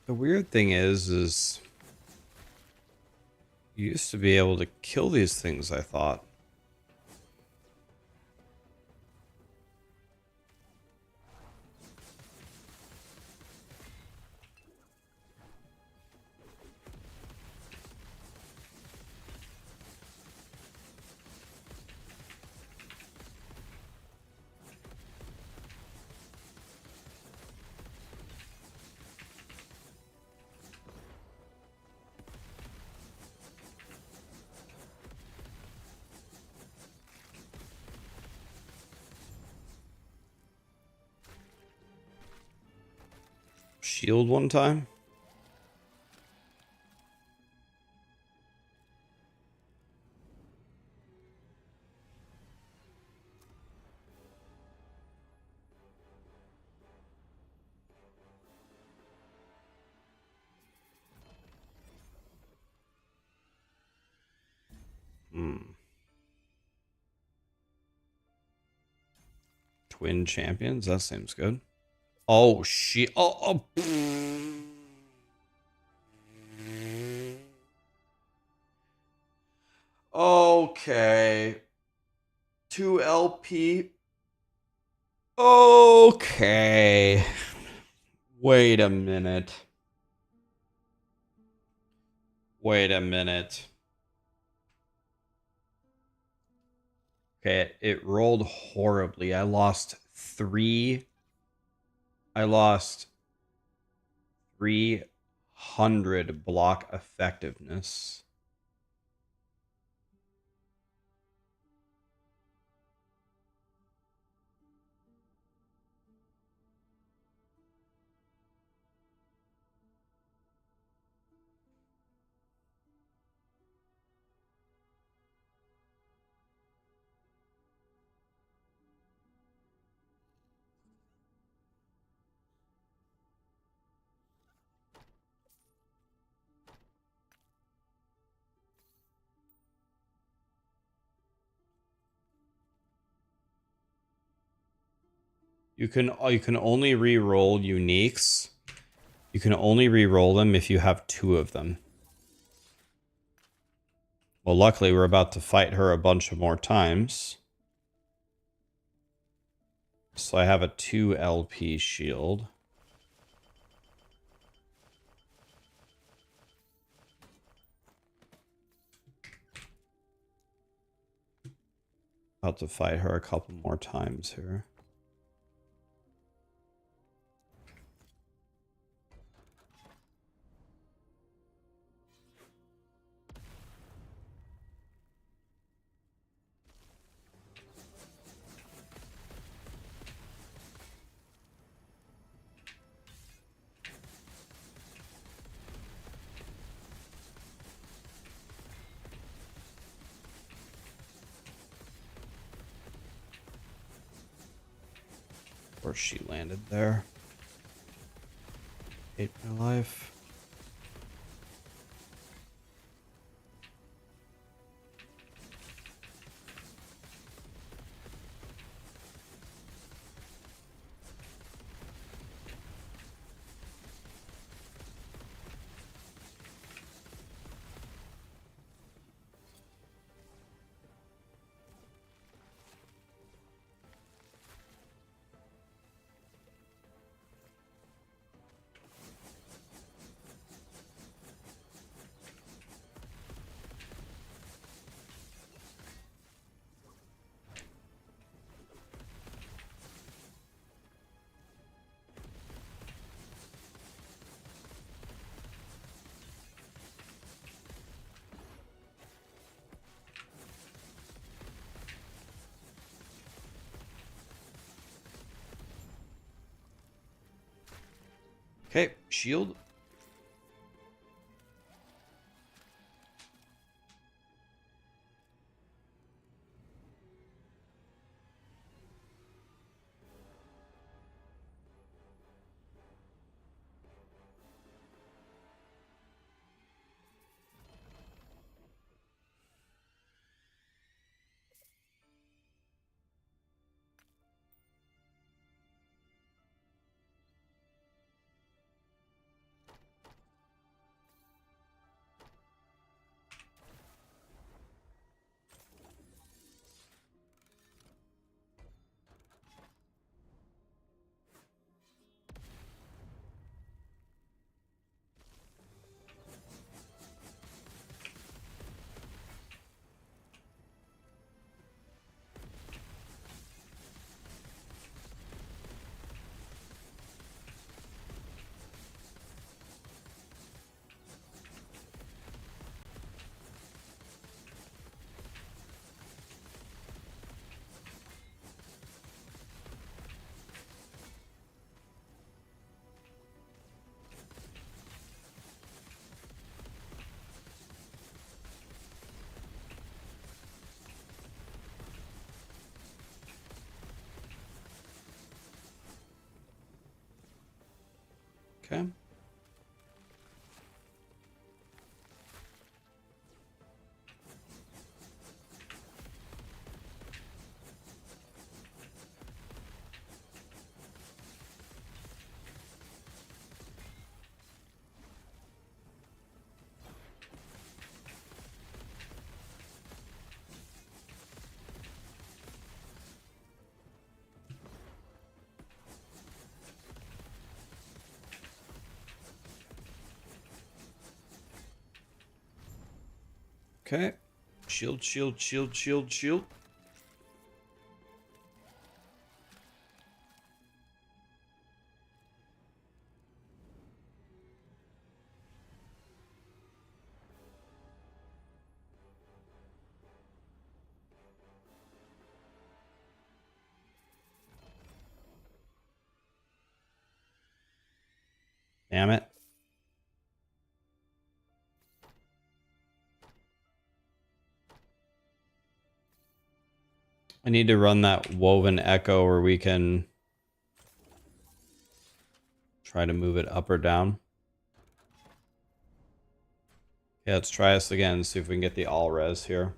The weird thing is you used to be able to kill these things, I thought. Shield one time? Twin champions? That seems good. Oh, shit. Oh. Okay. 2 LP. Okay. Wait a minute. Wait a minute. Okay, it rolled horribly. I lost 300 block effectiveness. You can only re-roll uniques. You can only re-roll them if you have 2 of them. Well, luckily we're about to fight her a bunch of more times. So I have a 2 LP shield. About to fight her a couple more times here. Of course she landed there. Hate my life. Okay, shield. Okay. Okay. Shield, shield, shield, shield, shield. Damn it. I need to run that woven echo where we can try to move it up or down. Yeah, let's try this again, see if we can get the all res here.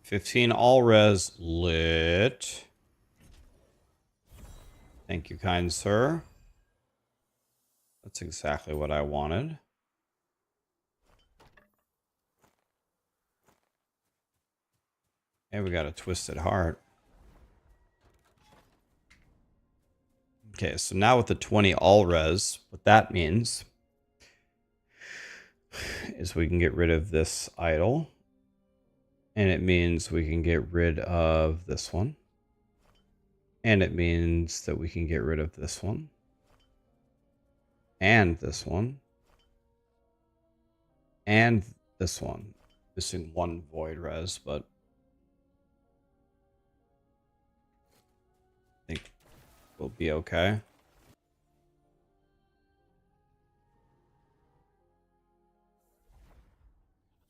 $15 all res lit. Thank you, kind sir. That's exactly what I wanted. And we got a twisted heart. Okay, so now with the 20 all res, what that means is we can get rid of this idol. And it means we can get rid of this one. And it means that we can get rid of this one. And this one. And this one. Missing one void res, but I think we'll be okay.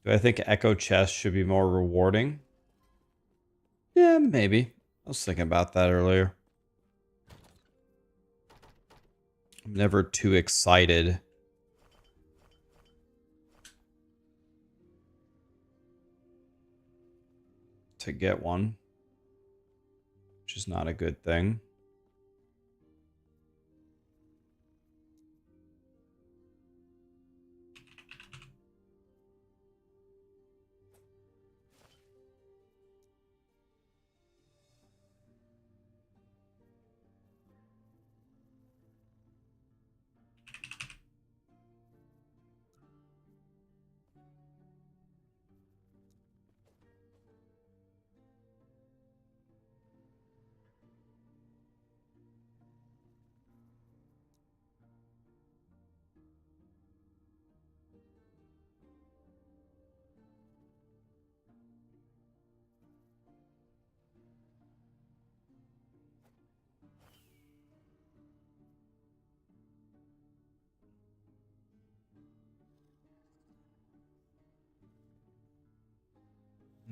Do I think Echo Chest should be more rewarding? Yeah, maybe. I was thinking about that earlier. I'm never too excited to get one, which is not a good thing.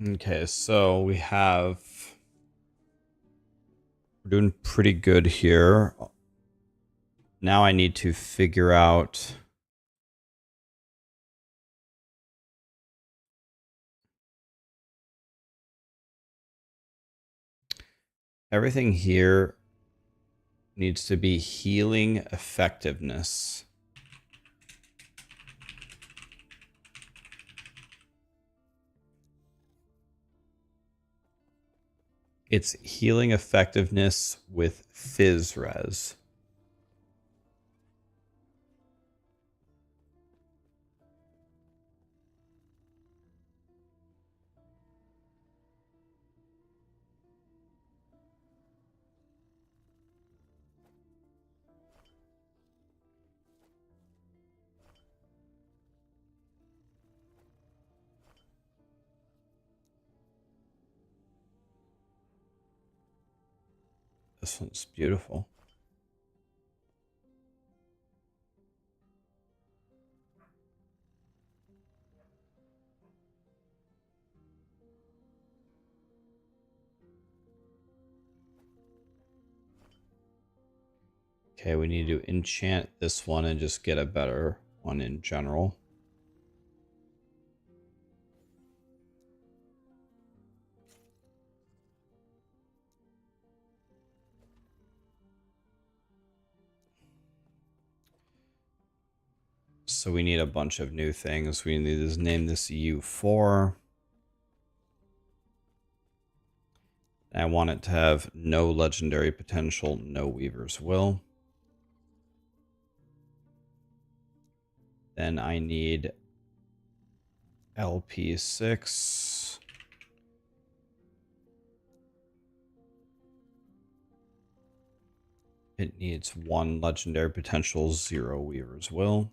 Okay, so we're doing pretty good here. Now I need to figure out everything here needs to be healing effectiveness. It's healing effectiveness with Phys Res. This one's beautiful. Okay, we need to enchant this one and just get a better one in general. So we need a bunch of new things. We need to name this U4. I want it to have no legendary potential, no Weaver's Will. Then I need LP6. It needs 1 legendary potential, 0 Weaver's Will.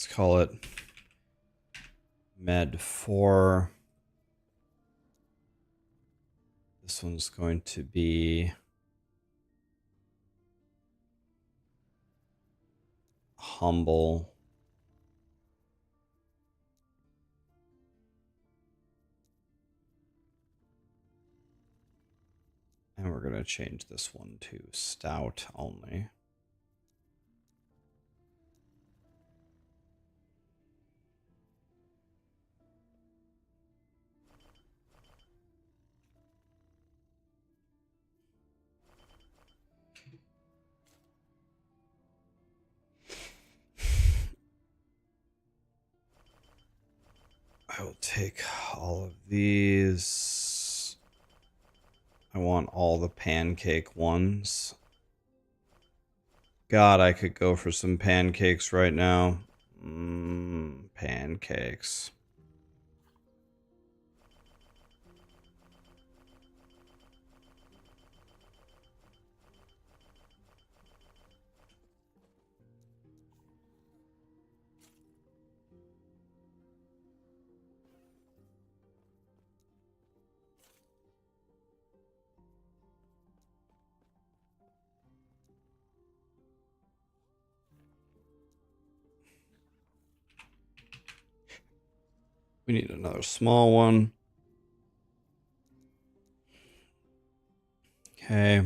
Let's call it Med 4. This one's going to be Humble. And we're going to change this one to Stout only. I will take all of these. I want all the pancake ones. God, I could go for some pancakes right now. Pancakes. We need another small one. Okay.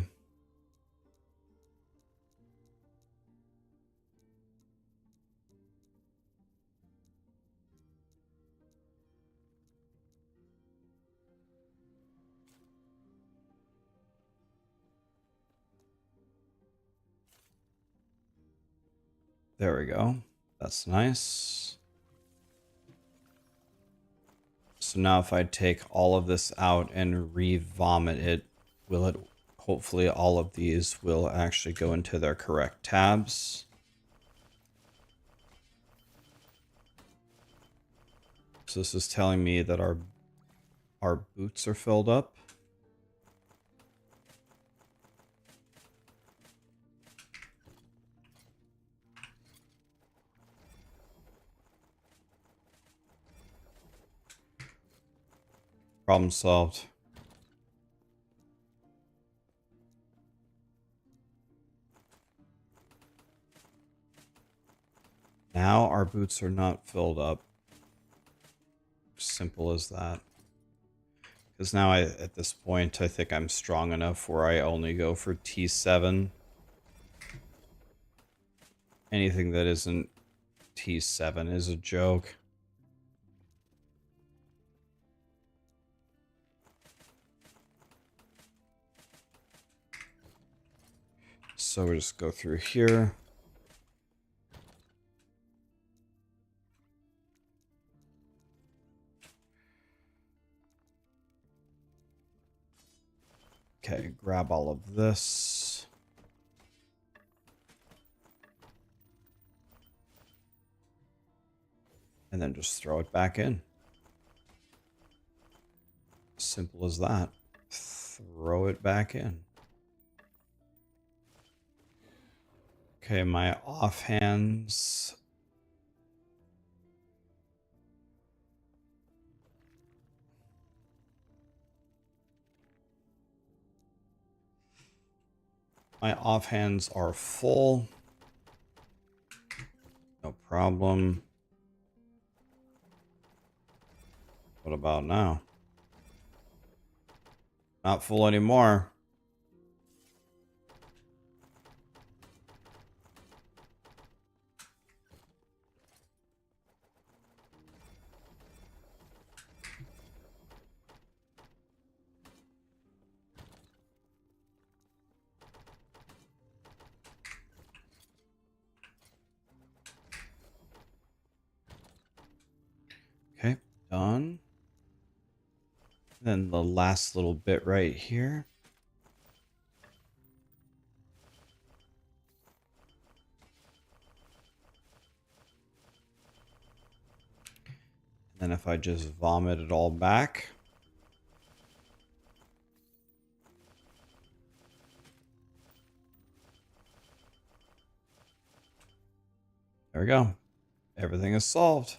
There we go. That's nice. So now if I take all of this out and re-vomit it, will it, hopefully all of these will actually go into their correct tabs. So this is telling me that our boots are filled up. Problem solved. Now our boots are not filled up. Simple as that. Because now at this point, I think I'm strong enough where I only go for T7. Anything that isn't T7 is a joke. So we just go through here. Okay, grab all of this. And then just throw it back in. Simple as that. Throw it back in. Okay, my offhands. My offhands are full. No problem. What about now? Not full anymore. Okay, done. Then the last little bit right here. And then if I just vomit it all back. There we go. Everything is solved.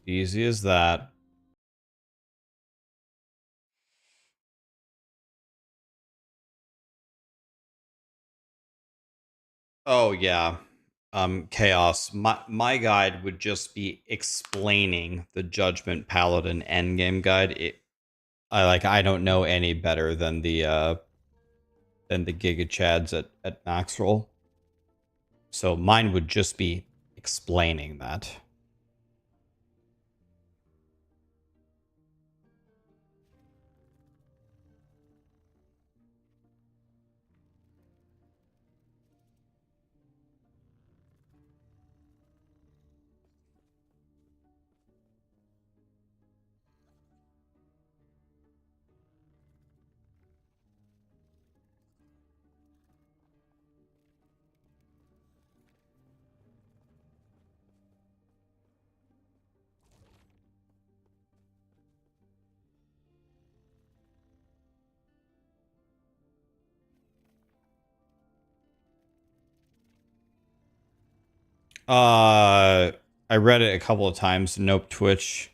Easy as that. Oh yeah. Chaos. My guide would just be explaining the Judgment Paladin endgame guide. I don't know any better than the Giga Chads at Maxroll. So mine would just be explaining that. I read it a couple of times. Nope, Twitch.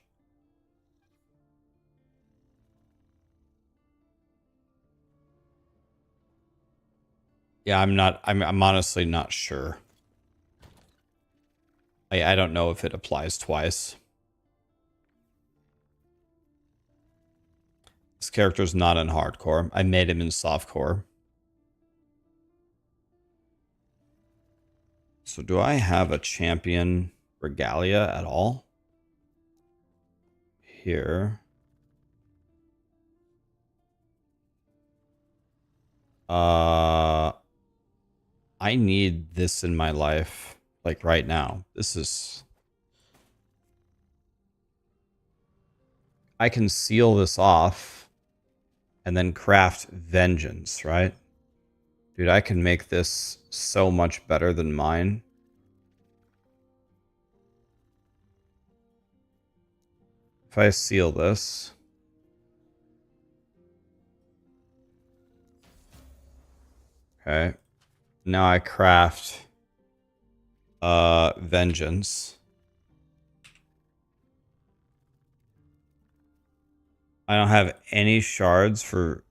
Yeah, I'm honestly not sure. I don't know if it applies twice. This character's not in hardcore. I made him in softcore. So do I have a champion regalia at all? Here. I need this in my life, like right now. This is... I can seal this off and then craft vengeance, right? Dude, I can make this so much better than mine. If I seal this... Okay. Now I craft vengeance. I don't have any shards for...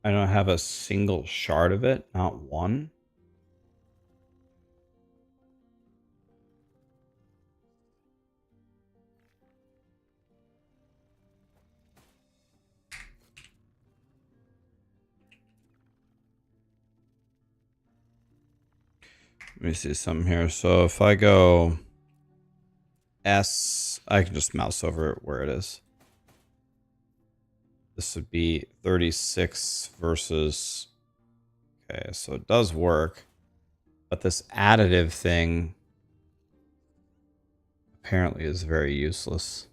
I don't have a single shard of it, not one. Let me see something here. So if I go S, I can just mouse over it where it is. This would be 36 versus... Okay, so it does work. But this additive thing apparently is very useless.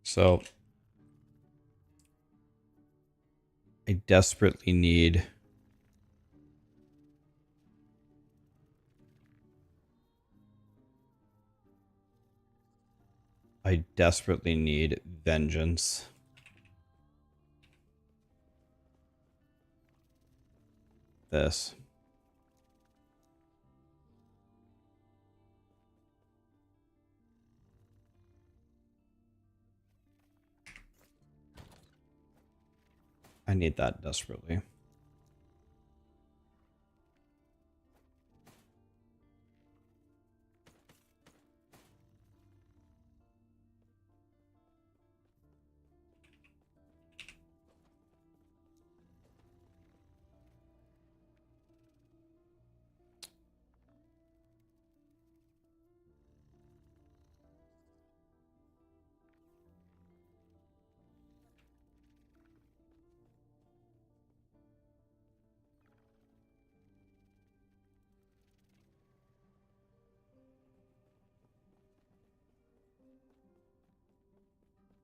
So I desperately need... I desperately need vengeance. This. I need that desperately.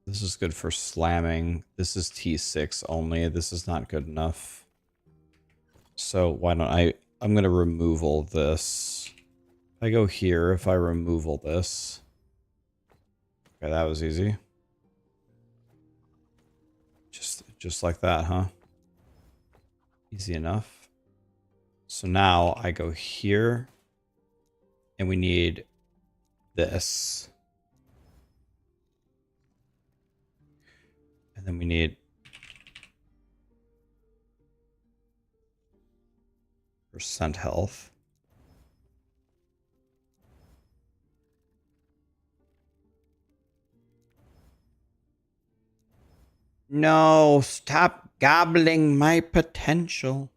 This is good for slamming. This is T6 only. This is not good enough. So why don't I'm going to remove all this. If I go here, if I remove all this. Okay, that was easy. Just like that, huh? Easy enough. So now I go here. And we need this. And then we need percent health. No, stop gobbling my potential.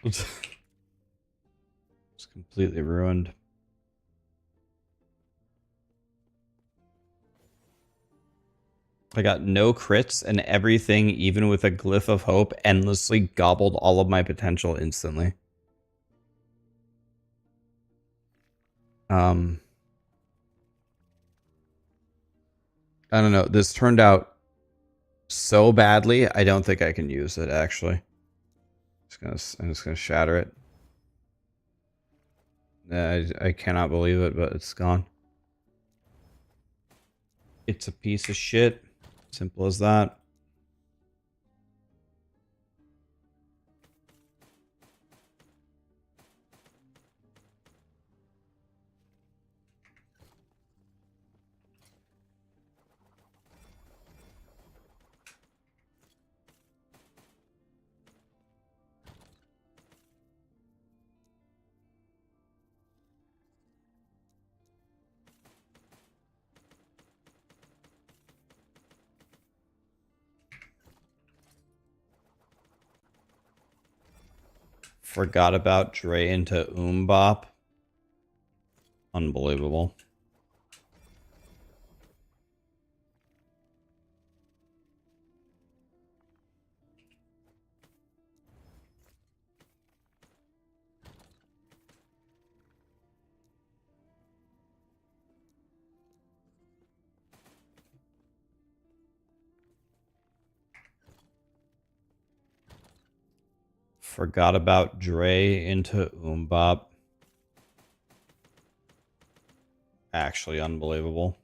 It's completely ruined. I got no crits and everything, even with a glyph of hope, endlessly gobbled all of my potential instantly. I don't know. This turned out so badly, I don't think I can use it, actually. I'm just gonna shatter it. I cannot believe it, but it's gone. It's a piece of shit. Simple as that. Forgot about Dre into Bop. Unbelievable. Forgot about Dre into Bop. Actually unbelievable.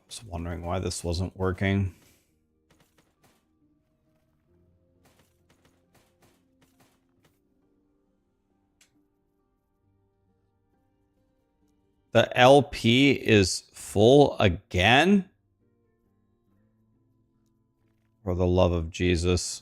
I was wondering why this wasn't working. The LP is full again? For the love of Jesus.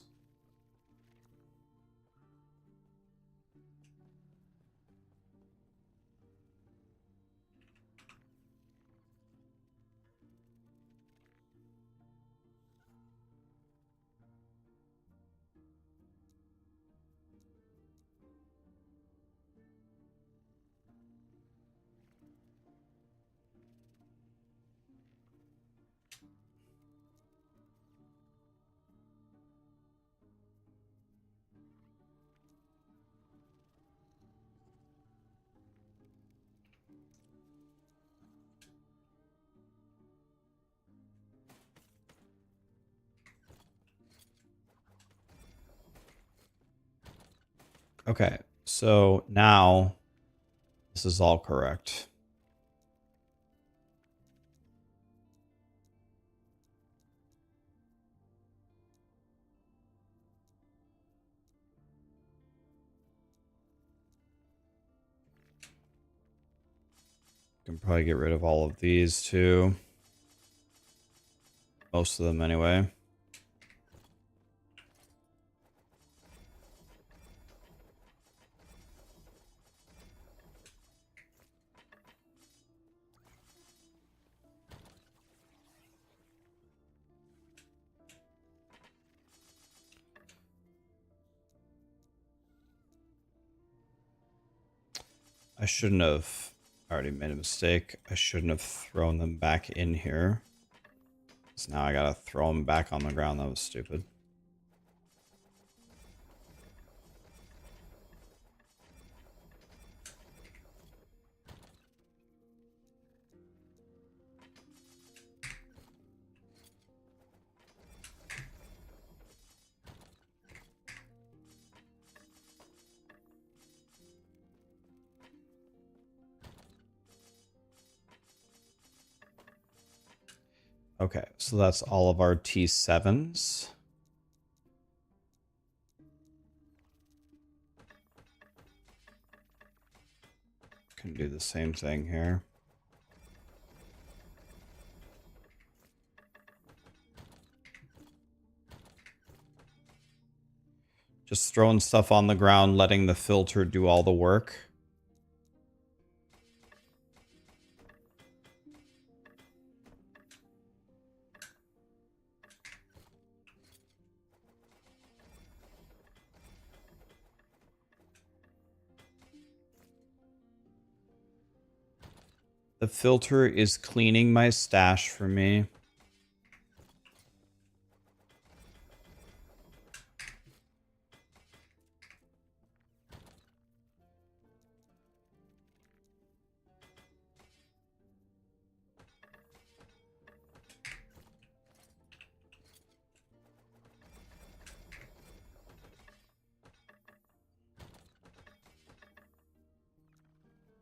Okay, so now this is all correct. Can probably get rid of all of these too. Most of them anyway. I shouldn't have. I already made a mistake. I shouldn't have thrown them back in here. So now I gotta throw them back on the ground. That was stupid. Okay, so that's all of our T7s. Can do the same thing here. Just throwing stuff on the ground, letting the filter do all the work. The filter is cleaning my stash for me.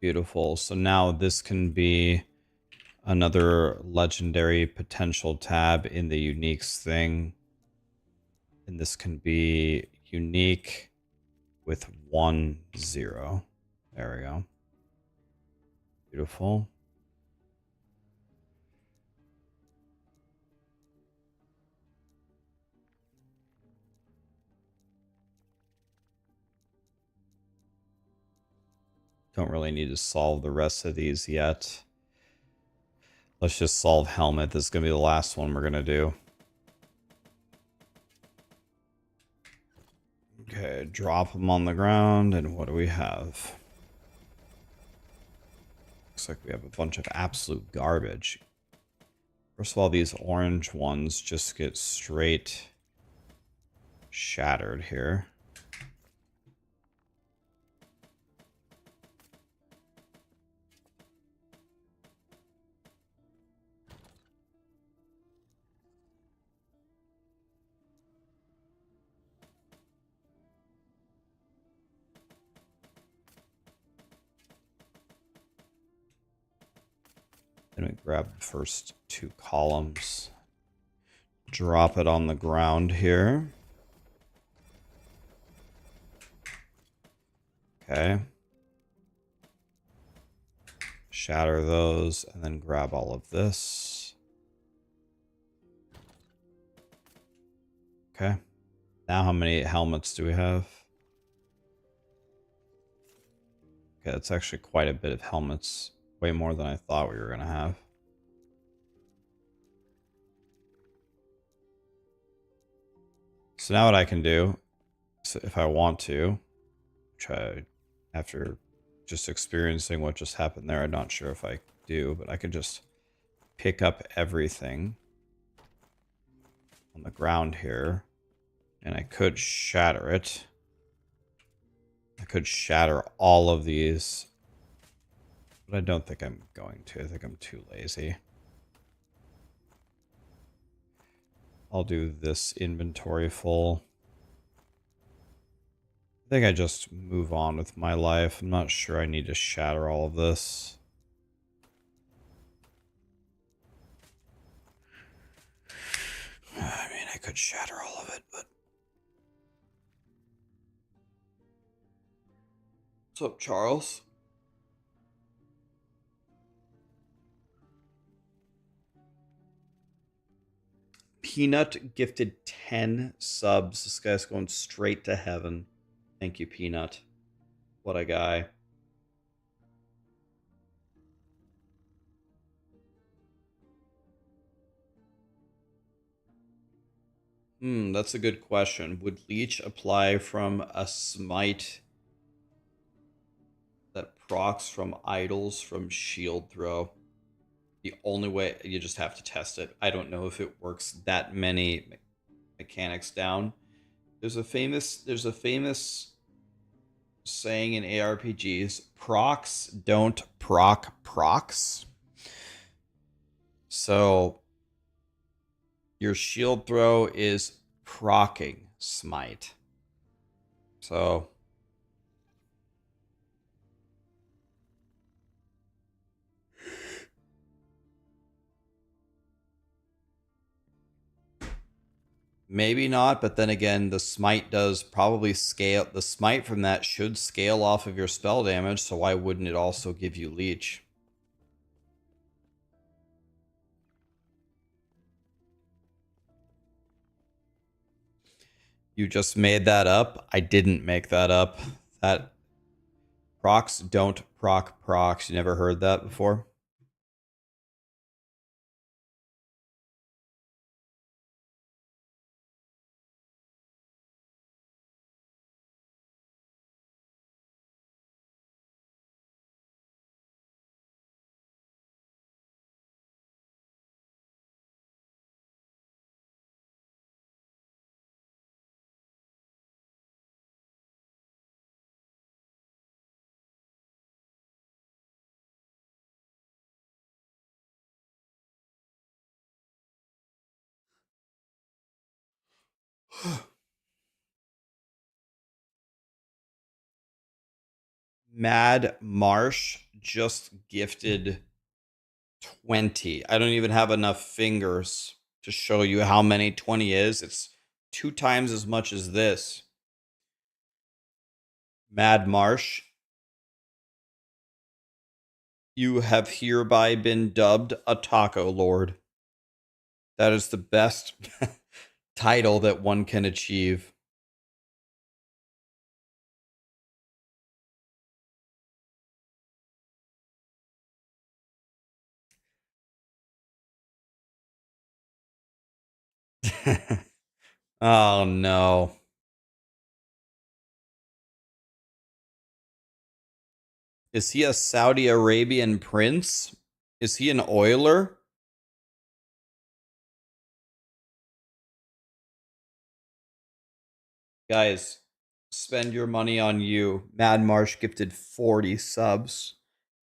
Beautiful. So now this can be another legendary potential tab in the uniques thing. And this can be unique with 1, 0. There we go. Beautiful. Don't really need to solve the rest of these yet. Let's just solve helmet. This is going to be the last one we're going to do. Okay, drop them on the ground. And what do we have? Looks like we have a bunch of absolute garbage. First of all, these orange ones just get straight shattered here. Then we grab the first 2 columns, drop it on the ground here. Okay. Shatter those and then grab all of this. Okay. Now how many helmets do we have? Okay, that's actually quite a bit of helmets. Way more than I thought we were going to have. So now what I can do, so if I want to, try after just experiencing what just happened there, I'm not sure if I do, but I could just pick up everything on the ground here, and I could shatter it. I could shatter all of these, but I don't think I'm going to. I think I'm too lazy. I'll do this inventory full. I think I just move on with my life. I'm not sure I need to shatter all of this. I mean, I could shatter all of it, but... What's up, Charles? Peanut gifted 10 subs. This guy's going straight to heaven. Thank you, Peanut. What a guy. That's a good question. Would Leech apply from a smite that procs from idols from shield throw? The only way, you just have to test it. I don't know if it works that many mechanics down. There's a famous saying in ARPGs, procs don't proc procs. So your shield throw is procking smite. So Maybe not, but then again, the smite does probably scale. The smite from that should scale off of your spell damage, so why wouldn't it also give you leech? You just made that up? I didn't make that up. That procs don't proc procs. You never heard that before? Mad Marsh just gifted 20. I don't even have enough fingers to show you how many 20 is. It's 2 times as much as this. Mad Marsh, you have hereby been dubbed a taco lord. That is the best title that one can achieve. Oh no. Is he a Saudi Arabian prince? Is he an oiler? Guys, spend your money on you. Mad Marsh gifted 40 subs.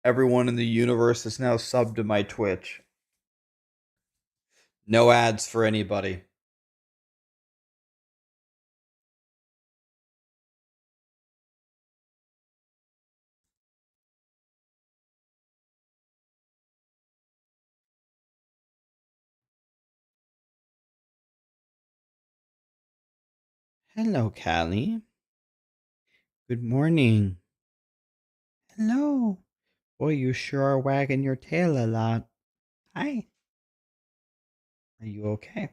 Everyone in the universe is now subbed to my Twitch. No ads for anybody. Hello, Callie. Good morning. Hello. Boy, you sure are wagging your tail a lot. Hi. Are you okay?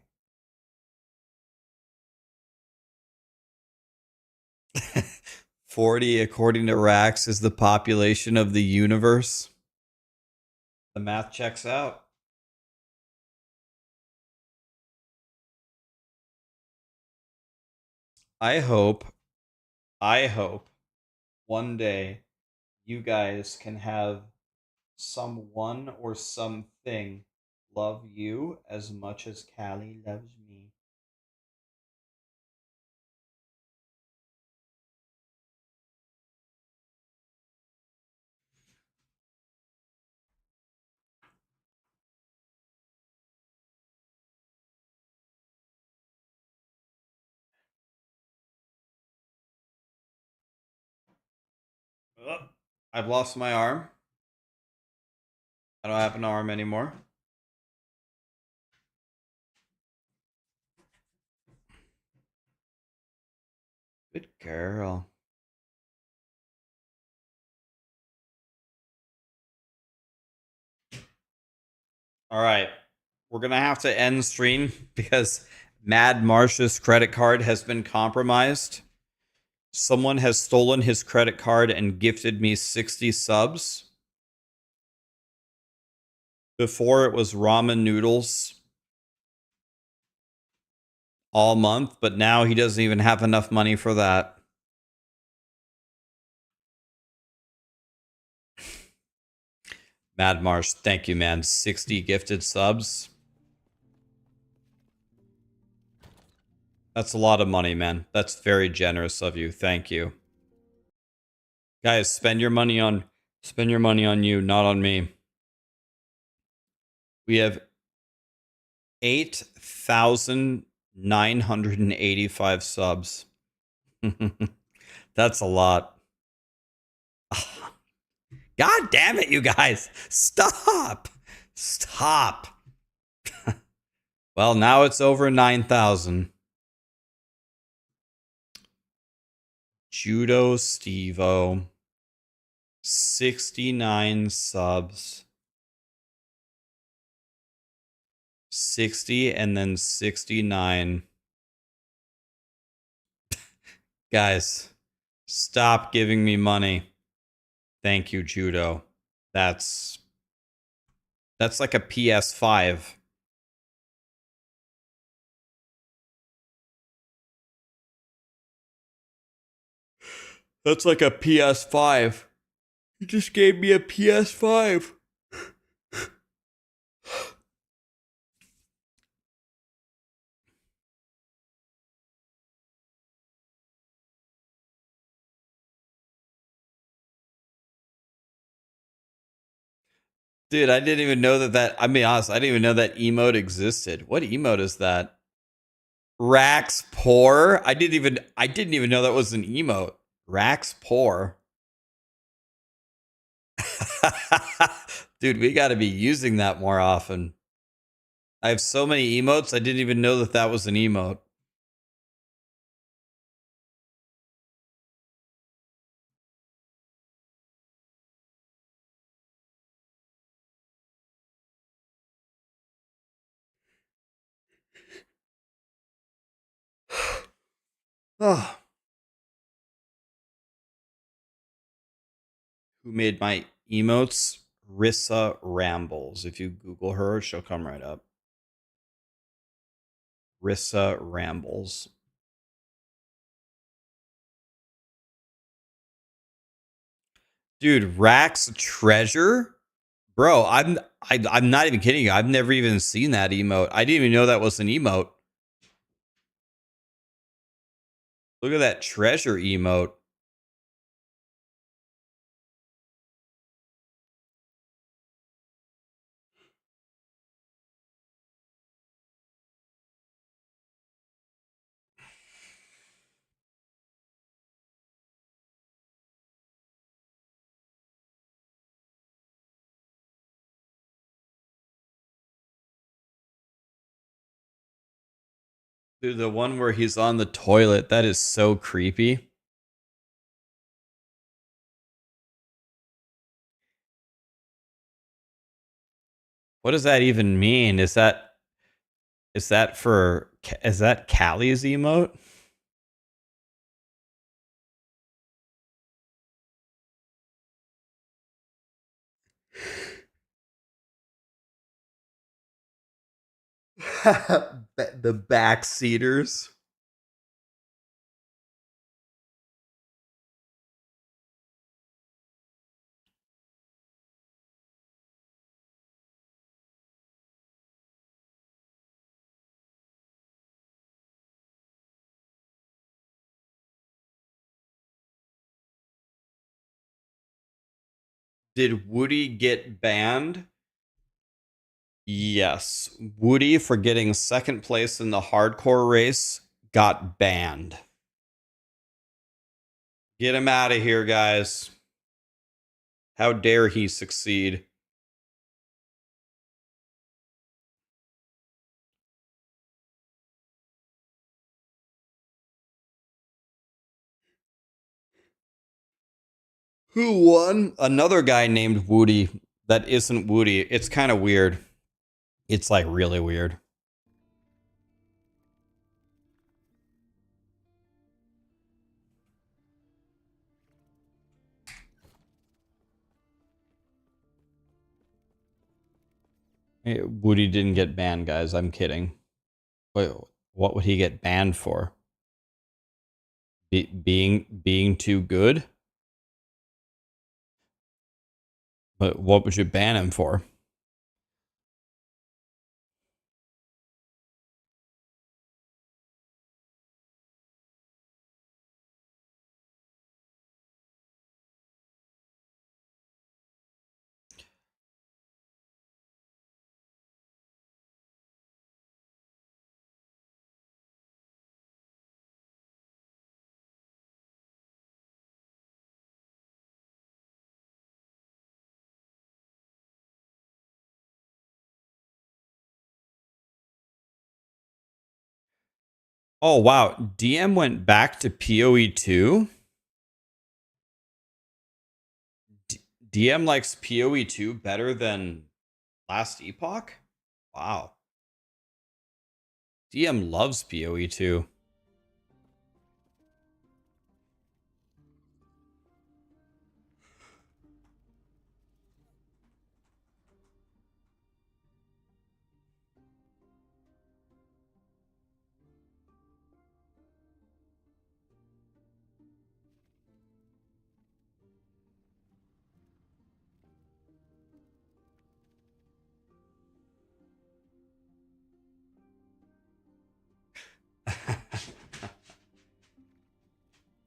40, according to Rax, is the population of the universe. The math checks out. I hope one day you guys can have someone or something love you as much as Callie loves me. Ugh. I've lost my arm. I don't have an arm anymore. Good girl. All right. We're going to have to end stream because Mad Marsh's credit card has been compromised. Someone has stolen his credit card and gifted me 60 subs. Before it was ramen noodles all month, but now he doesn't even have enough money for that. Mad Marsh, thank you, man. 60 gifted subs. That's a lot of money, man. That's very generous of you. Thank you. Guys, spend your money on you, not on me. We have 8,985 subs. That's a lot. God damn it, you guys. Stop. Stop. Well, now it's over 9,000. Judo Stevo. 69 subs. 60 and then 69. Guys, stop giving me money. Thank you, Judo. That's like a PS5. That's like a PS5. You just gave me a PS5. Dude, I didn't even know that I mean, honest, I didn't even know that emote existed. What emote is that? Rax poor? I didn't even know that was an emote. Rax poor. Dude, we got to be using that more often. I have so many emotes, I didn't even know that was an emote. Oh. Who made my emotes? Rissa Rambles. If you Google her, she'll come right up. Rissa Rambles. Dude, Rax Treasure? Bro, I'm not even kidding you. I've never even seen that emote. I didn't even know that was an emote. Look at that treasure emote. Dude, the one where he's on the toilet, that is so creepy. What does that even mean? Is that Callie's emote? The backseaters. Did Woody get banned? Yes. Woody, for getting second place in the hardcore race, got banned. Get him out of here, guys. How dare he succeed? Who won? Another guy named Woody that isn't Woody. It's kind of weird. It's like really weird. Hey, Woody didn't get banned, guys. I'm kidding. Wait, what would he get banned for? Being too good? But what would you ban him for? Oh wow, DM went back to POE2. DM likes POE2 better than last Epoch? Wow. DM loves POE2.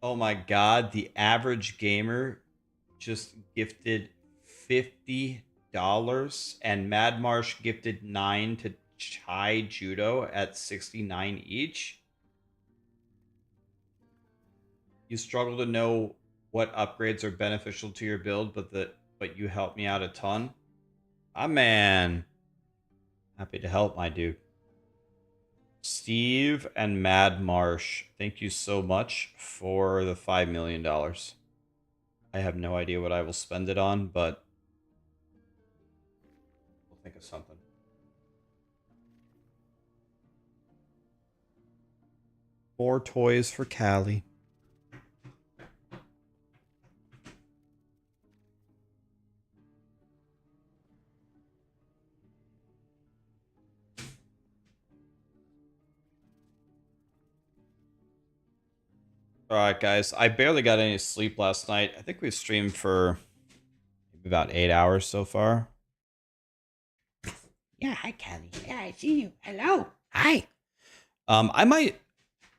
Oh my god, the average gamer just gifted $50 and Mad Marsh gifted 9 to Chai Judo at 69 each. You struggle to know what upgrades are beneficial to your build, but you helped me out a ton. Ah man. Happy to help, my dude. Steve and Mad Marsh, thank you so much for the $5 million. I have no idea what I will spend it on, but we'll think of something. More toys for Callie. All right, guys. I barely got any sleep last night. I think we've streamed for maybe about 8 hours so far. Yeah, hi, Kelly. Yeah, I see you. Hello. Hi. I'm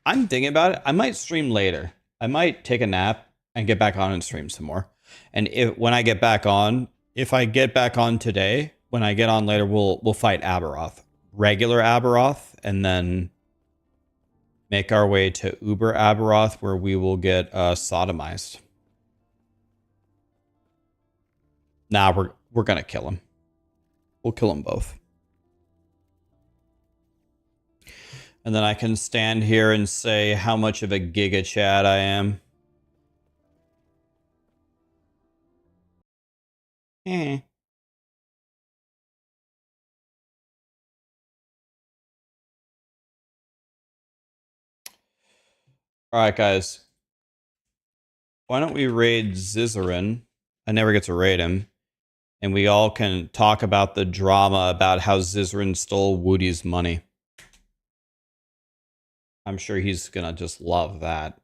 thinking about it. I might stream later. I might take a nap and get back on and stream some more. And when I get back on, if I get back on today, when I get on later, we'll fight Abberoth, regular Abberoth, and then make our way to Uber Abberoth, where we will get sodomized. Nah, we're gonna kill him. We'll kill them both. And then I can stand here and say how much of a Giga Chad I am. Alright, guys. Why don't we raid Zizarin? I never get to raid him. And we all can talk about the drama about how Zizarin stole Woody's money. I'm sure he's gonna just love that.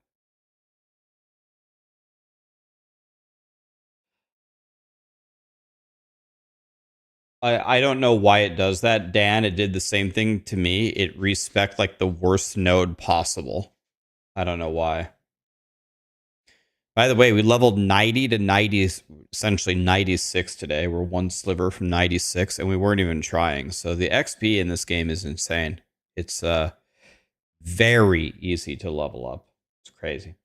I don't know why it does that, Dan. It did the same thing to me. It respect like the worst node possible. I don't know why. By the way, we leveled 90 to 90, essentially 96 today. We're one sliver from 96, and we weren't even trying. So the XP in this game is insane. It's very easy to level up. It's crazy.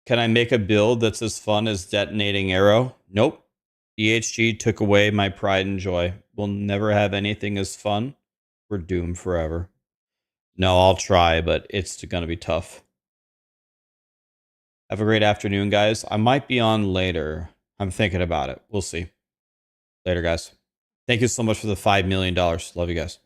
Can I make a build that's as fun as detonating arrow? Nope. EHG took away my pride and joy. We'll never have anything as fun. We're doomed forever. No, I'll try, but it's going to be tough. Have a great afternoon, guys. I might be on later. I'm thinking about it. We'll see. Later, guys. Thank you so much for the $5 million. Love you guys.